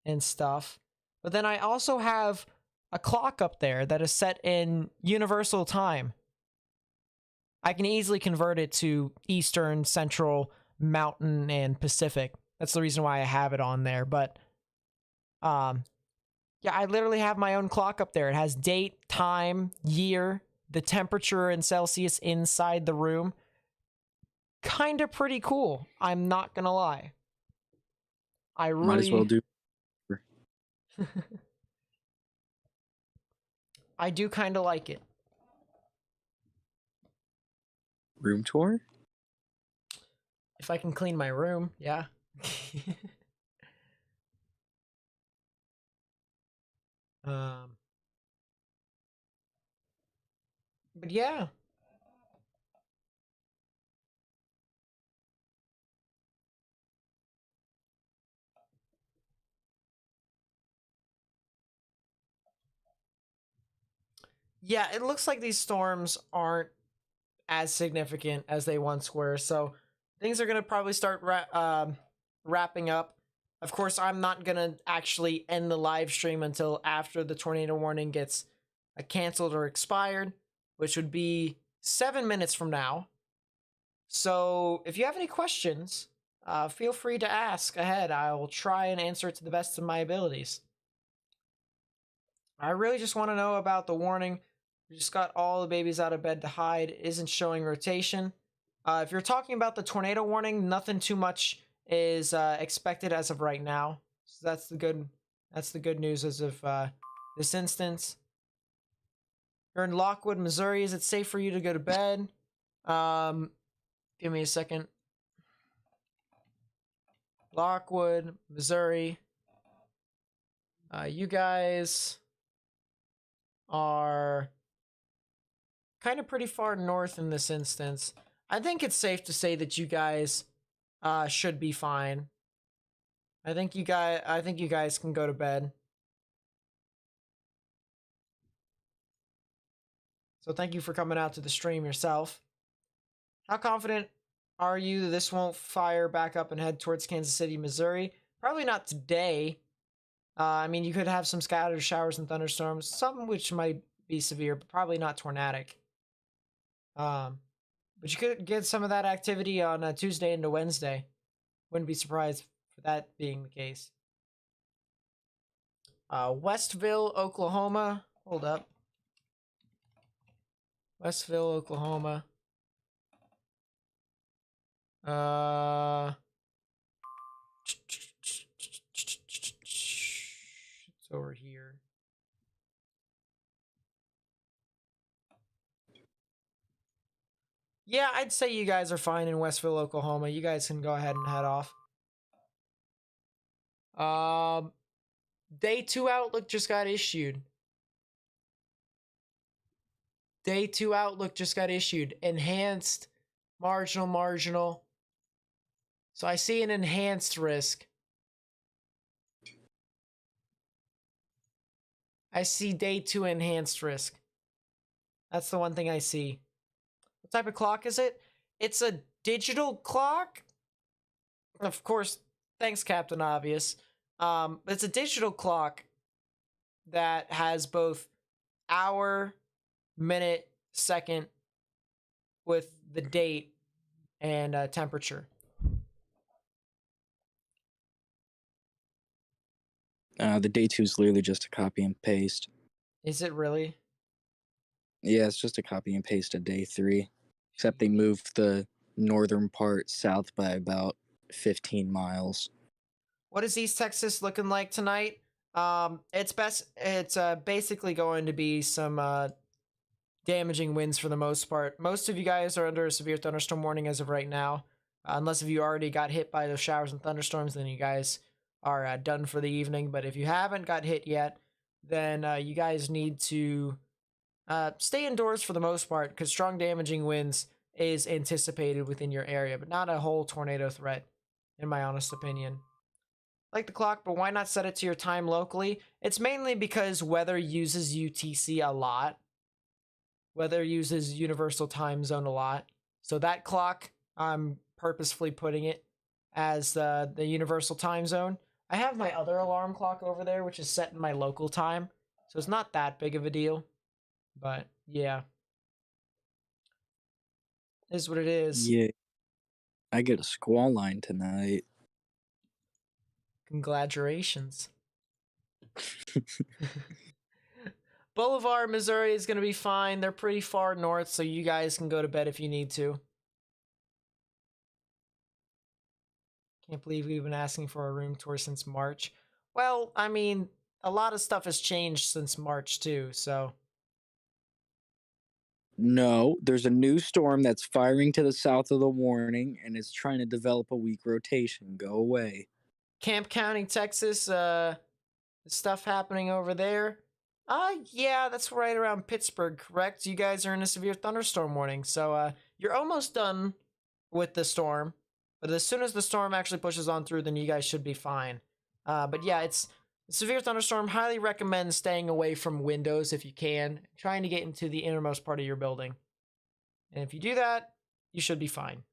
and stuff, but then I also have a clock up there that is set in universal time. I can easily convert it to Eastern, Central, Mountain, and Pacific. That's the reason why I have it on there. But yeah, I literally have my own clock up there. It has date, time, year, the temperature in Celsius inside the room. Kind of pretty cool. I'm not gonna lie. I really Might as well do. I do kind of like it. Room tour? If I can clean my room, yeah. But yeah. Yeah, it looks like these storms aren't as significant as they once were. So things are going to probably start wrapping up. Of course, I'm not going to actually end the live stream until after the tornado warning gets canceled or expired. which would be 7 minutes from now. So if you have any questions, feel free to ask ahead. I will try and answer it to the best of my abilities. I really just want to know about the warning. We just got all the babies out of bed to hide. It isn't showing rotation. If you're talking about the tornado warning, nothing too much is expected as of right now. So that's the good news as of this instance. You're in Lockwood, Missouri. Is it safe for you to go to bed? Give me a second. Lockwood, Missouri. You guys are kind of pretty far north in this instance. I think it's safe to say that you guys should be fine. I think you guys can go to bed. So thank you for coming out to the stream yourself. How confident are you that this won't fire back up and head towards Kansas City, Missouri? Probably not today. I mean, you could have some scattered showers and thunderstorms, some which might be severe, but probably not tornadic. But you could get some of that activity on Tuesday into Wednesday. Wouldn't be surprised for that being the case. Westville, Oklahoma. Hold up. Westville, Oklahoma. It's over here. Yeah, I'd say you guys are fine in Westville, Oklahoma. You guys can go ahead and head off. Day 2 outlook just got issued. Day 2 outlook just got issued. Enhanced, marginal. So I see an enhanced risk. I see day 2 enhanced risk. That's the one thing I see. What type of clock is it? It's a digital clock? Of course, thanks, Captain Obvious. It's a digital clock that has both hour, minute, second with the date and temperature. The day 2 is literally just a copy and paste. Is it really? Yeah, it's just a copy and paste of day 3. Except they moved the northern part south by about 15 miles. What is East Texas looking like tonight? It's basically going to be some damaging winds for the most part. Most of you guys are under a severe thunderstorm warning as of right now. Unless if you already got hit by those showers and thunderstorms, then you guys are done for the evening. But if you haven't got hit yet, then you guys need to stay indoors for the most part, because strong damaging winds is anticipated within your area, but not a whole tornado threat, in my honest opinion. Like the clock, but why not set it to your time locally? It's mainly because weather uses UTC a lot. Weather uses Universal Time Zone a lot. So that clock, I'm purposefully putting it as the Universal Time Zone. I have my other alarm clock over there, which is set in my local time. So it's not that big of a deal. But yeah. It is what it is. Yeah. I get a squall line tonight. Congratulations. Boulevard, Missouri is going to be fine. They're pretty far north, so you guys can go to bed if you need to. Can't believe we've been asking for a room tour since March. Well, I mean, a lot of stuff has changed since March too, so. No, there's a new storm that's firing to the south of the warning and is trying to develop a weak rotation. Go away. Camp County, Texas, stuff happening over there. Yeah, that's right around Pittsburgh, correct? You guys are in a severe thunderstorm warning, so you're almost done with the storm. But as soon as the storm actually pushes on through, then you guys should be fine. But yeah, it's a severe thunderstorm. Highly recommend staying away from windows if you can. Trying to get into the innermost part of your building. And if you do that, you should be fine.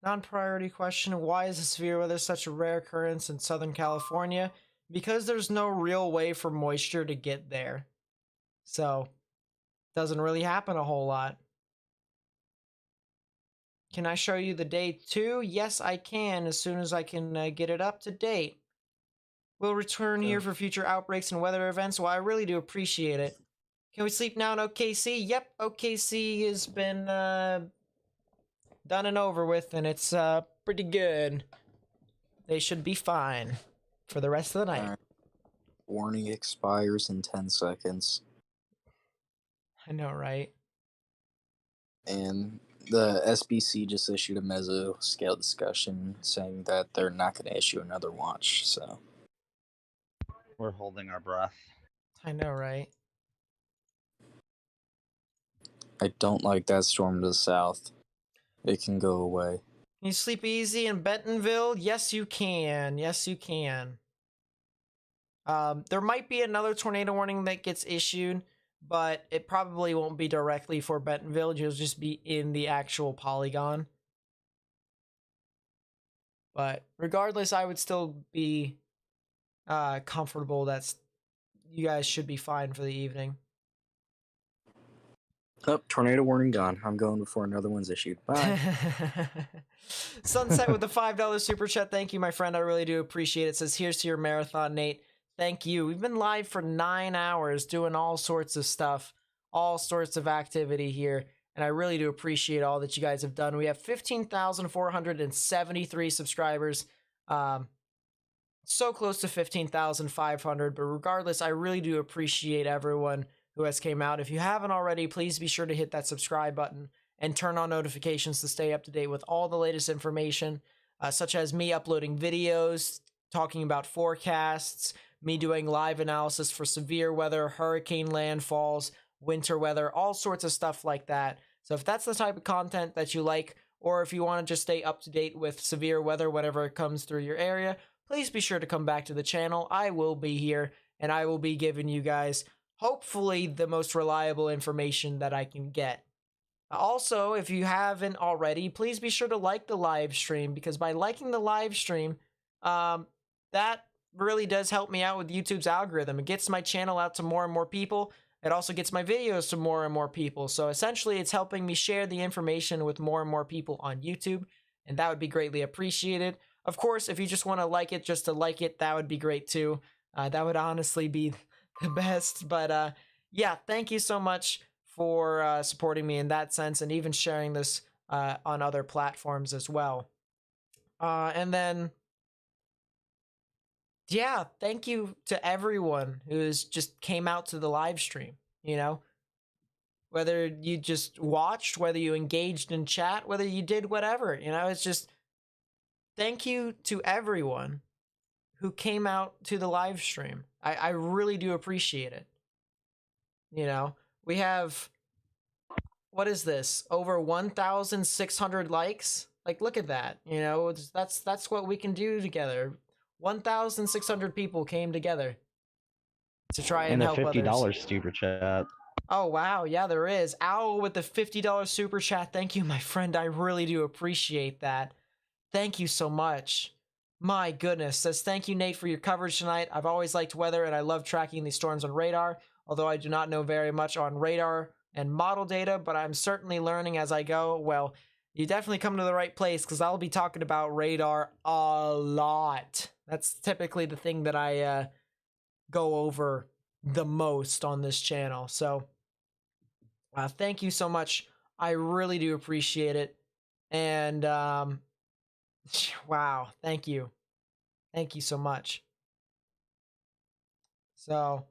Non-priority question: why is the severe weather such a rare occurrence in Southern California? Because there's no real way for moisture to get there. So, doesn't really happen a whole lot. Can I show you the day too? Yes, I can, as soon as I can get it up to date. We'll return here for future outbreaks and weather events. Well, I really do appreciate it. Can we sleep now in OKC? Yep, OKC has been done and over with, and it's pretty good. They should be fine for the rest of the night. Alright. Warning expires in 10 seconds. I know, right? And the SBC just issued a Mesoscale discussion saying that they're not going to issue another watch, so. We're holding our breath. I know, right? I don't like that storm to the south. It can go away. Can you sleep easy in Bentonville? Yes, you can. Yes, you can. There might be another tornado warning that gets issued, but it probably won't be directly for Bentonville. You'll just be in the actual polygon. But regardless, I would still be comfortable that you guys should be fine for the evening. Oh, tornado warning gone. I'm going before another one's issued. Bye. Sunset with the $5 super chat. Thank you, my friend. I really do appreciate it. It says, here's to your marathon, Nate. Thank you. We've been live for 9 hours doing all sorts of stuff, all sorts of activity here, and I really do appreciate all that you guys have done. We have 15,473 subscribers. So close to 15,500, but regardless, I really do appreciate everyone who has came out. If you haven't already, please be sure to hit that subscribe button and turn on notifications to stay up to date with all the latest information, such as me uploading videos, talking about forecasts, me doing live analysis for severe weather, hurricane landfalls, winter weather, all sorts of stuff like that. So if that's the type of content that you like, or if you want to just stay up to date with severe weather whenever it comes through your area, please be sure to come back to the channel. I will be here, and I will be giving you guys hopefully the most reliable information that I can get. Also, if you haven't already, please be sure to like the live stream, because by liking the live stream, that really does help me out with YouTube's algorithm. It gets my channel out to more and more people. It also gets my videos to more and more people. So essentially, it's helping me share the information with more and more people on YouTube, and that would be greatly appreciated. Of course, if you just want to like it just to like it, that would be great too. That would honestly be the best. But yeah, thank you so much for supporting me in that sense, and even sharing this on other platforms as well. And then, yeah, thank you to everyone who's just came out to the live stream, you know? Whether you just watched, whether you engaged in chat, whether you did whatever, you know, it's just thank you to everyone who came out to the live stream. I really do appreciate it. You know, we have, what is this? Over 1,600 likes? Like, look at that. You know, that's what we can do together. 1,600 people came together to try and a help $50 others. super chat. Oh, wow. Yeah, there is. Owl with the $50 super chat. Thank you, my friend. I really do appreciate that. Thank you so much. My goodness. Says, thank you, Nate, for your coverage tonight. I've always liked weather, and I love tracking these storms on radar, although I do not know very much on radar and model data, but I'm certainly learning as I go. Well, you definitely come to the right place, because I'll be talking about radar a lot. That's typically the thing that I go over the most on this channel. So thank you so much. I really do appreciate it. And wow, thank you. Thank you so much. So,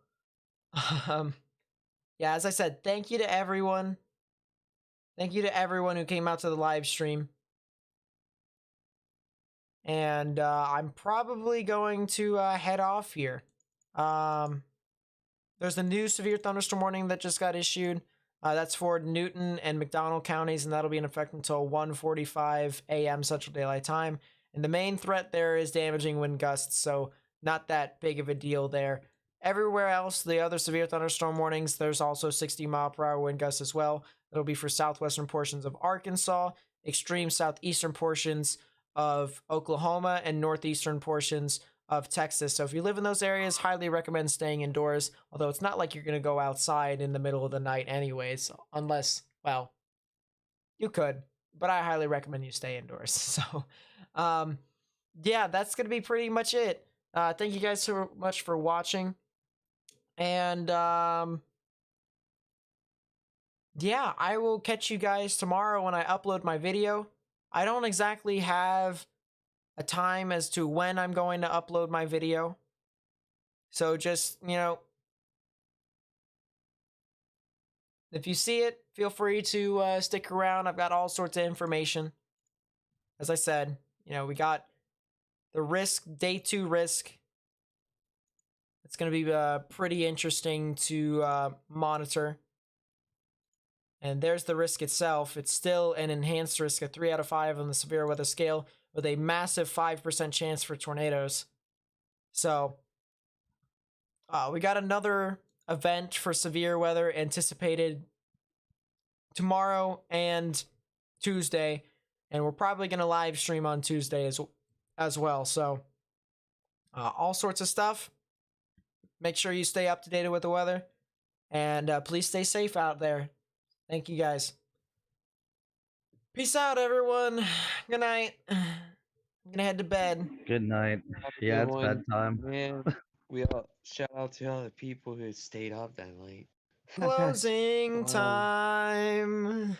yeah, as I said, thank you to everyone. Thank you to everyone who came out to the live stream. And I'm probably going to head off here. There's a new severe thunderstorm warning that just got issued. That's for Newton and McDonald counties, and that'll be in effect until 1:45 a.m. Central Daylight Time. And the main threat there is damaging wind gusts, so not that big of a deal there. Everywhere else, the other severe thunderstorm warnings, there's also 60-mile-per-hour wind gusts as well. That'll be for southwestern portions of Arkansas extreme southeastern portions of Oklahoma and northeastern portions of Texas. So if you live in those areas, highly recommend staying indoors. Although it's not like you're going to go outside in the middle of the night anyways, unless, well, you could, but I highly recommend you stay indoors. So, yeah, that's going to be pretty much it. Thank you guys so much for watching. And, yeah, I will catch you guys tomorrow when I upload my video. I don't exactly have a time as to when I'm going to upload my video. So just, if you see it, feel free to stick around. I've got all sorts of information. As I said, we got the risk, day 2 risk. It's going to be pretty interesting to monitor. And there's the risk itself. It's still an enhanced risk, a 3 out of 5 on the severe weather scale, with a massive 5% chance for tornadoes. So, we got another event for severe weather anticipated tomorrow and Tuesday, and we're probably going to live stream on Tuesday as well. So, all sorts of stuff. Make sure you stay up to date with the weather, and please stay safe out there. Thank you guys. Peace out, everyone. Good night. I'm gonna head to bed. Good night. Have a Yeah, good it's one. bedtime. Man, we all shout out to all the people who stayed up that late. Closing Um, time.